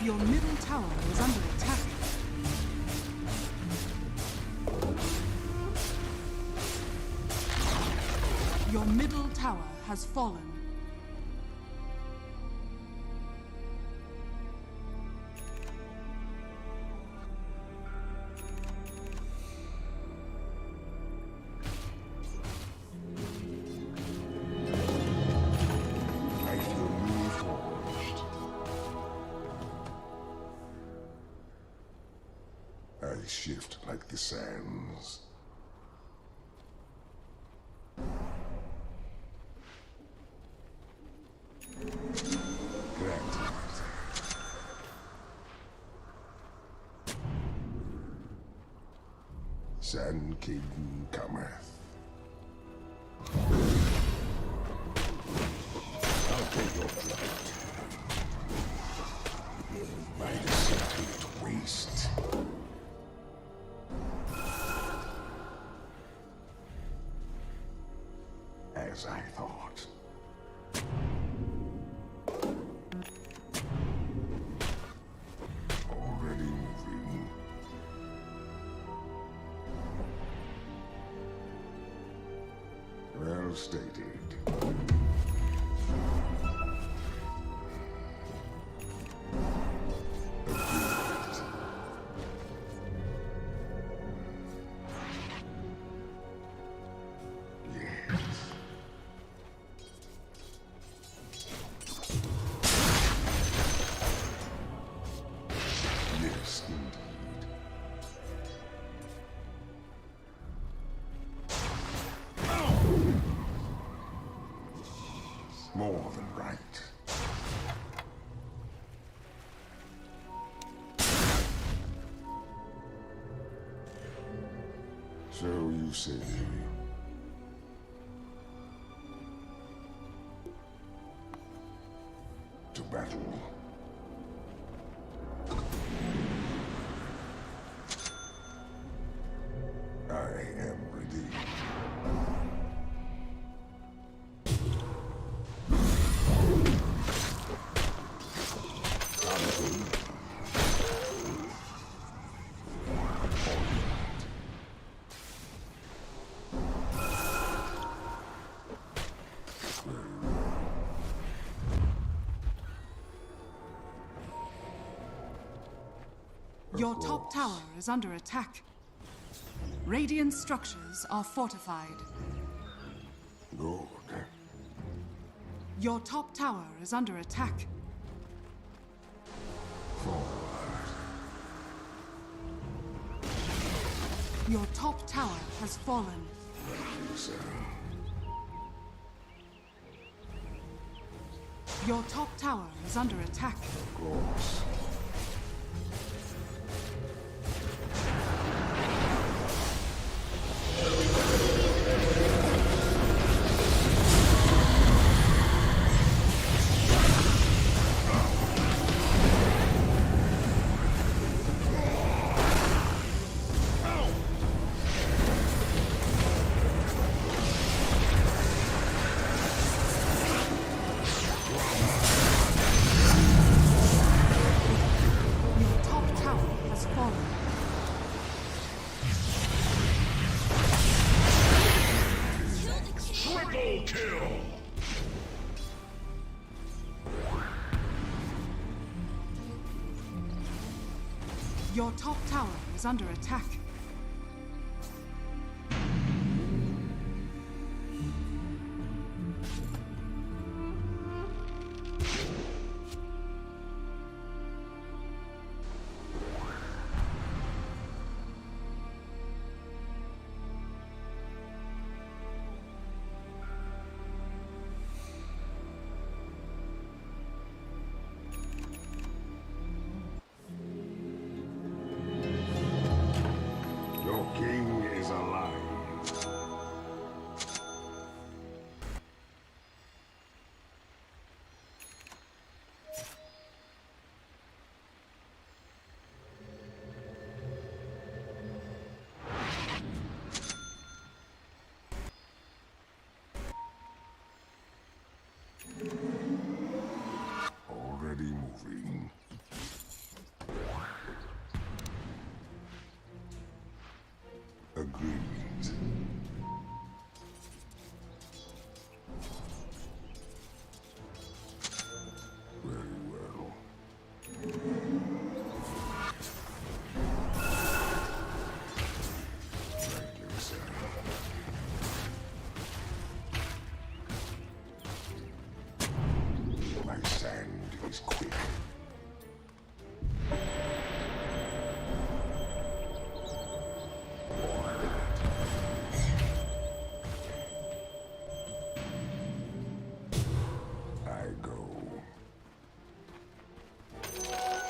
Your middle tower is under attack. Your middle tower has fallen. I feel new forged. I shift like the sands. Granted. Sand King cometh. I'll take your flight. My disciplined waste. As I thought. stated. Yes, indeed. More than right. So you say. To battle. I am ready. Your top tower is under attack. Radiant structures are fortified. Good. Your top tower is under attack. Your top tower has fallen. Your top tower is under attack. Of course. Your top tower has fallen. Triple kill! Your top tower is under attack. Your king is alive. Already moving. Agreed. Very well. Thank you, sir. My sand is quick. I go.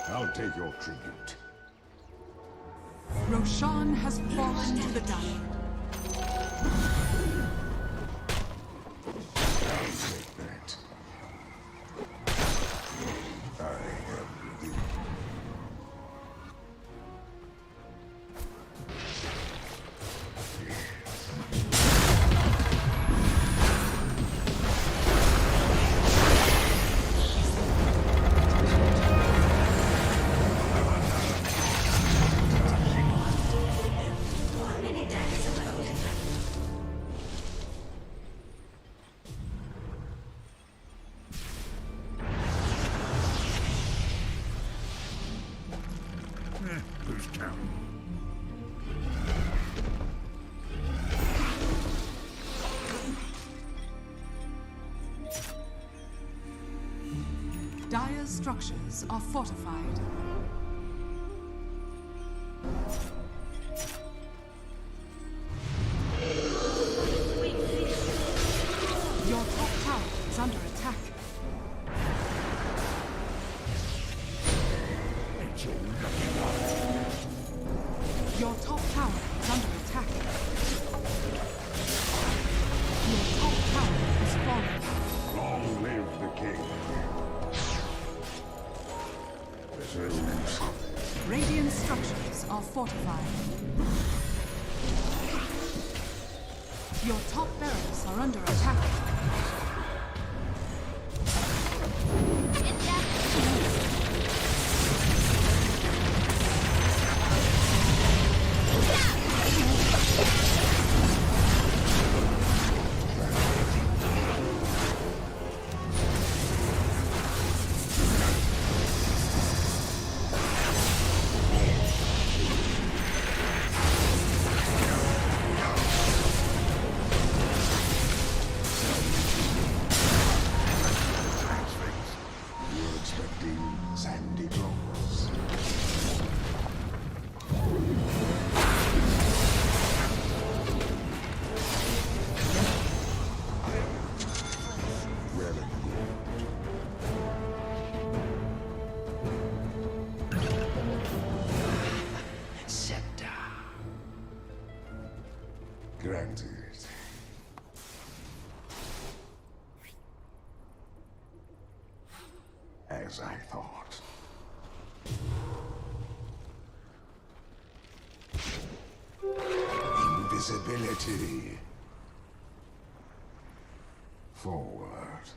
I'll take your tribute. Roshan has fallen to the downward. I'll take that. I am ready. Who's counting? Dire's structures are fortified. Your top tower is under attack. Your top tower is under attack. Your top tower is falling. Long live the king. Radiant structures are fortified. Your top barracks are under attack. Granted. As I thought. Invisibility. Forward.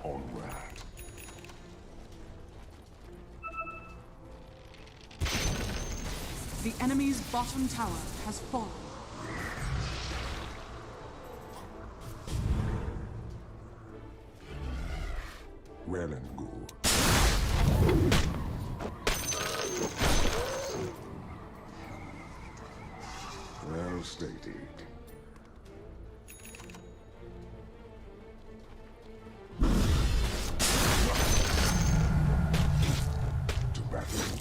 Onward. The enemy's bottom tower has fallen. Well and good. Well stated. To battle.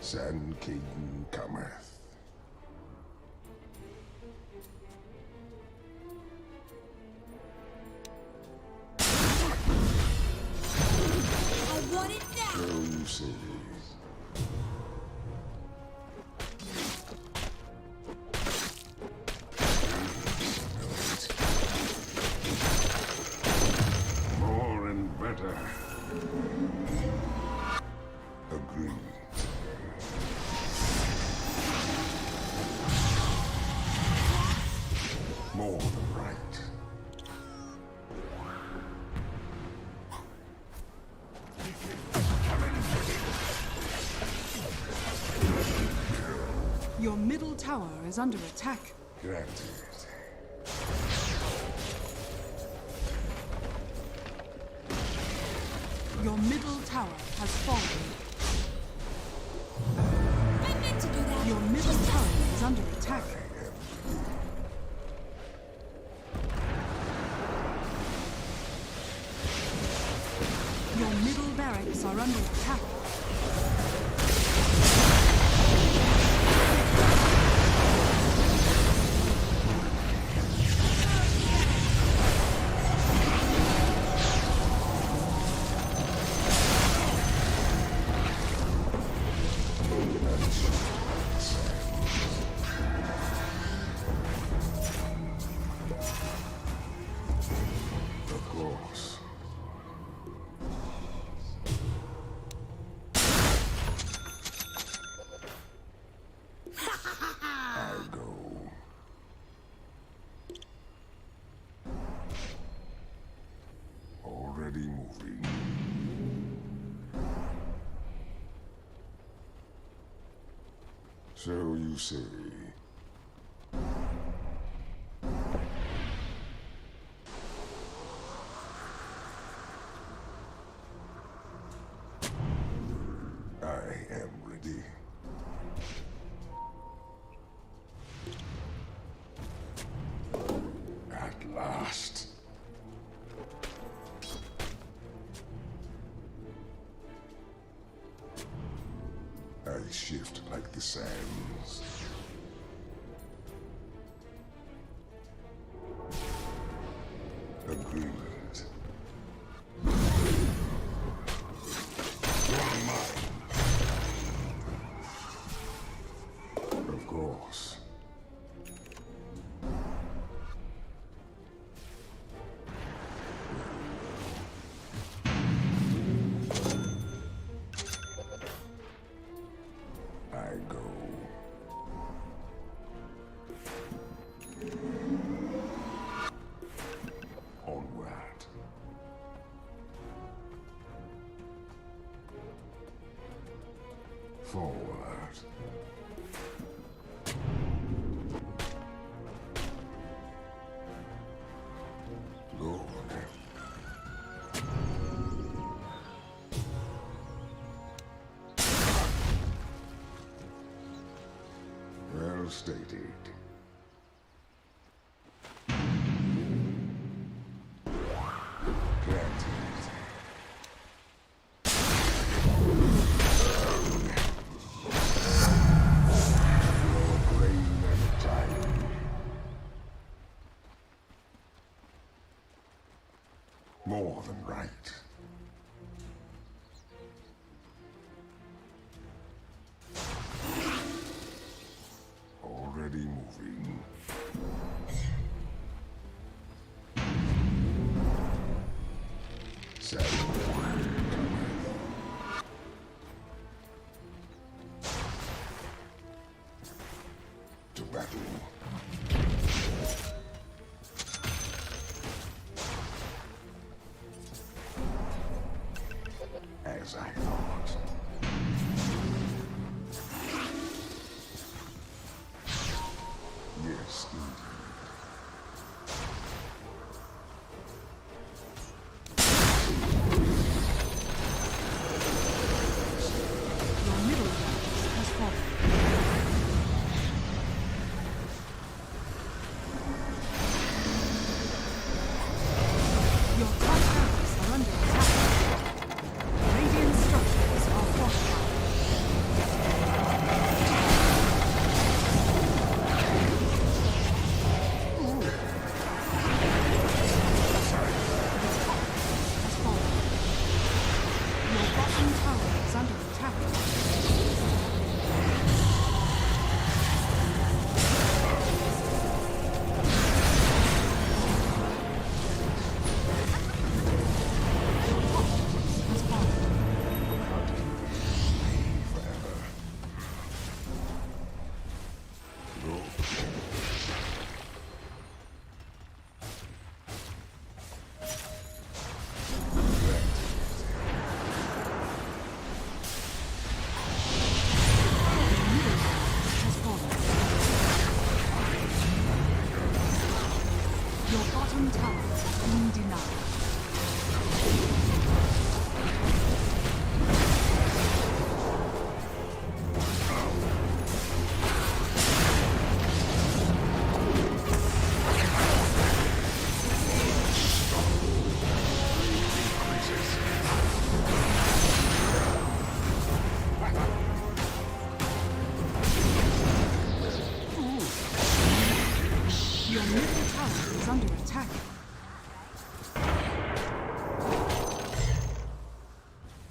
Sand King cometh. I want it now. So you say. More and better. Agreed. More than right. Your middle tower is under attack. Granted. Your middle tower has fallen. I meant to do that. Your middle tower is under attack. Your middle barracks are under attack. Of course. I'll go. Already moving. So you say. shift like the sands. Agreed. You're mine. Of course. I go. Onward. Forward. Lord. Well stated. Granted. Your brain and time. More than right. Already moving. Saddle. To battle. As I thought. Yes, indeed. Your middle tower has fallen. Your top towers are under attack. Radiant structures are fortified. Has fallen. Your bottom tower is under attack. Has fallen. Has fallen. Your bottom tower has been denied. Your middle tower is under attack.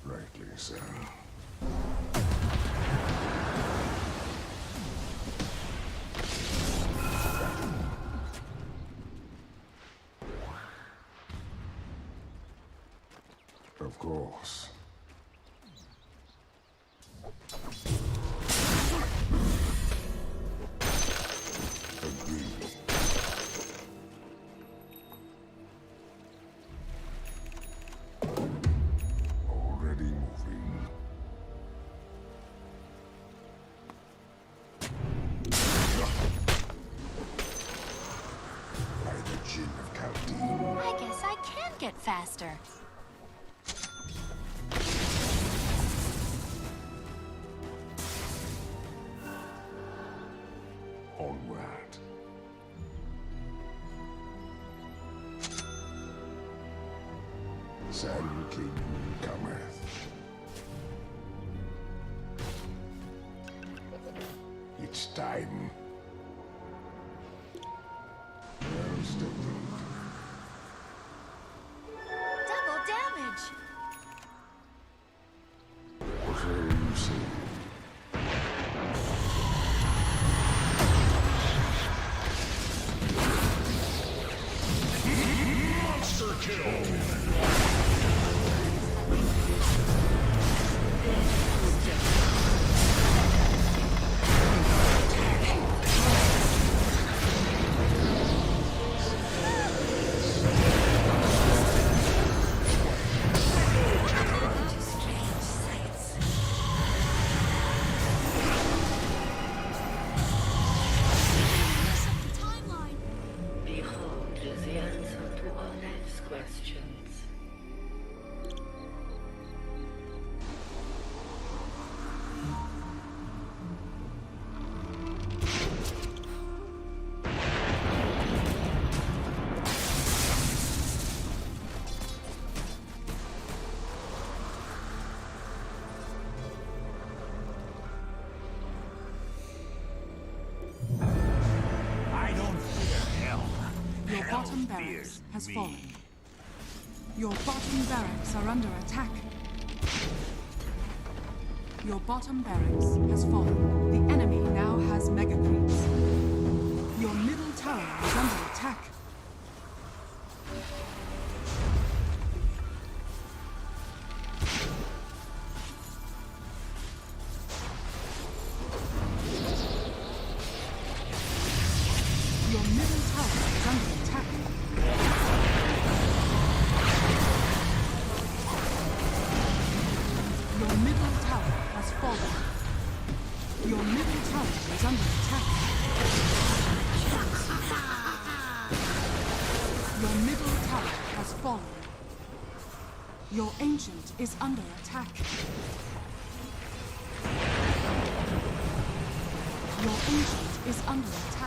Rightly so. Of course. Agreed. Already moving. By the Jinn of Chaldean. I guess I can get faster. Onward. Sand King cometh. next time. Double damage. Monster kill! Behold is the answer to all life's questions. I don't fear hell. Your Hell bottom fears barracks has me. fallen. Your bottom barracks are under attack. Your bottom barracks has fallen. The enemy now has mega creeps. Your middle tower is under attack. Your middle tower is under attack. Your middle tower has fallen. Your middle tower is under attack. Your middle tower has fallen. Your ancient is under attack. Your ancient is under attack.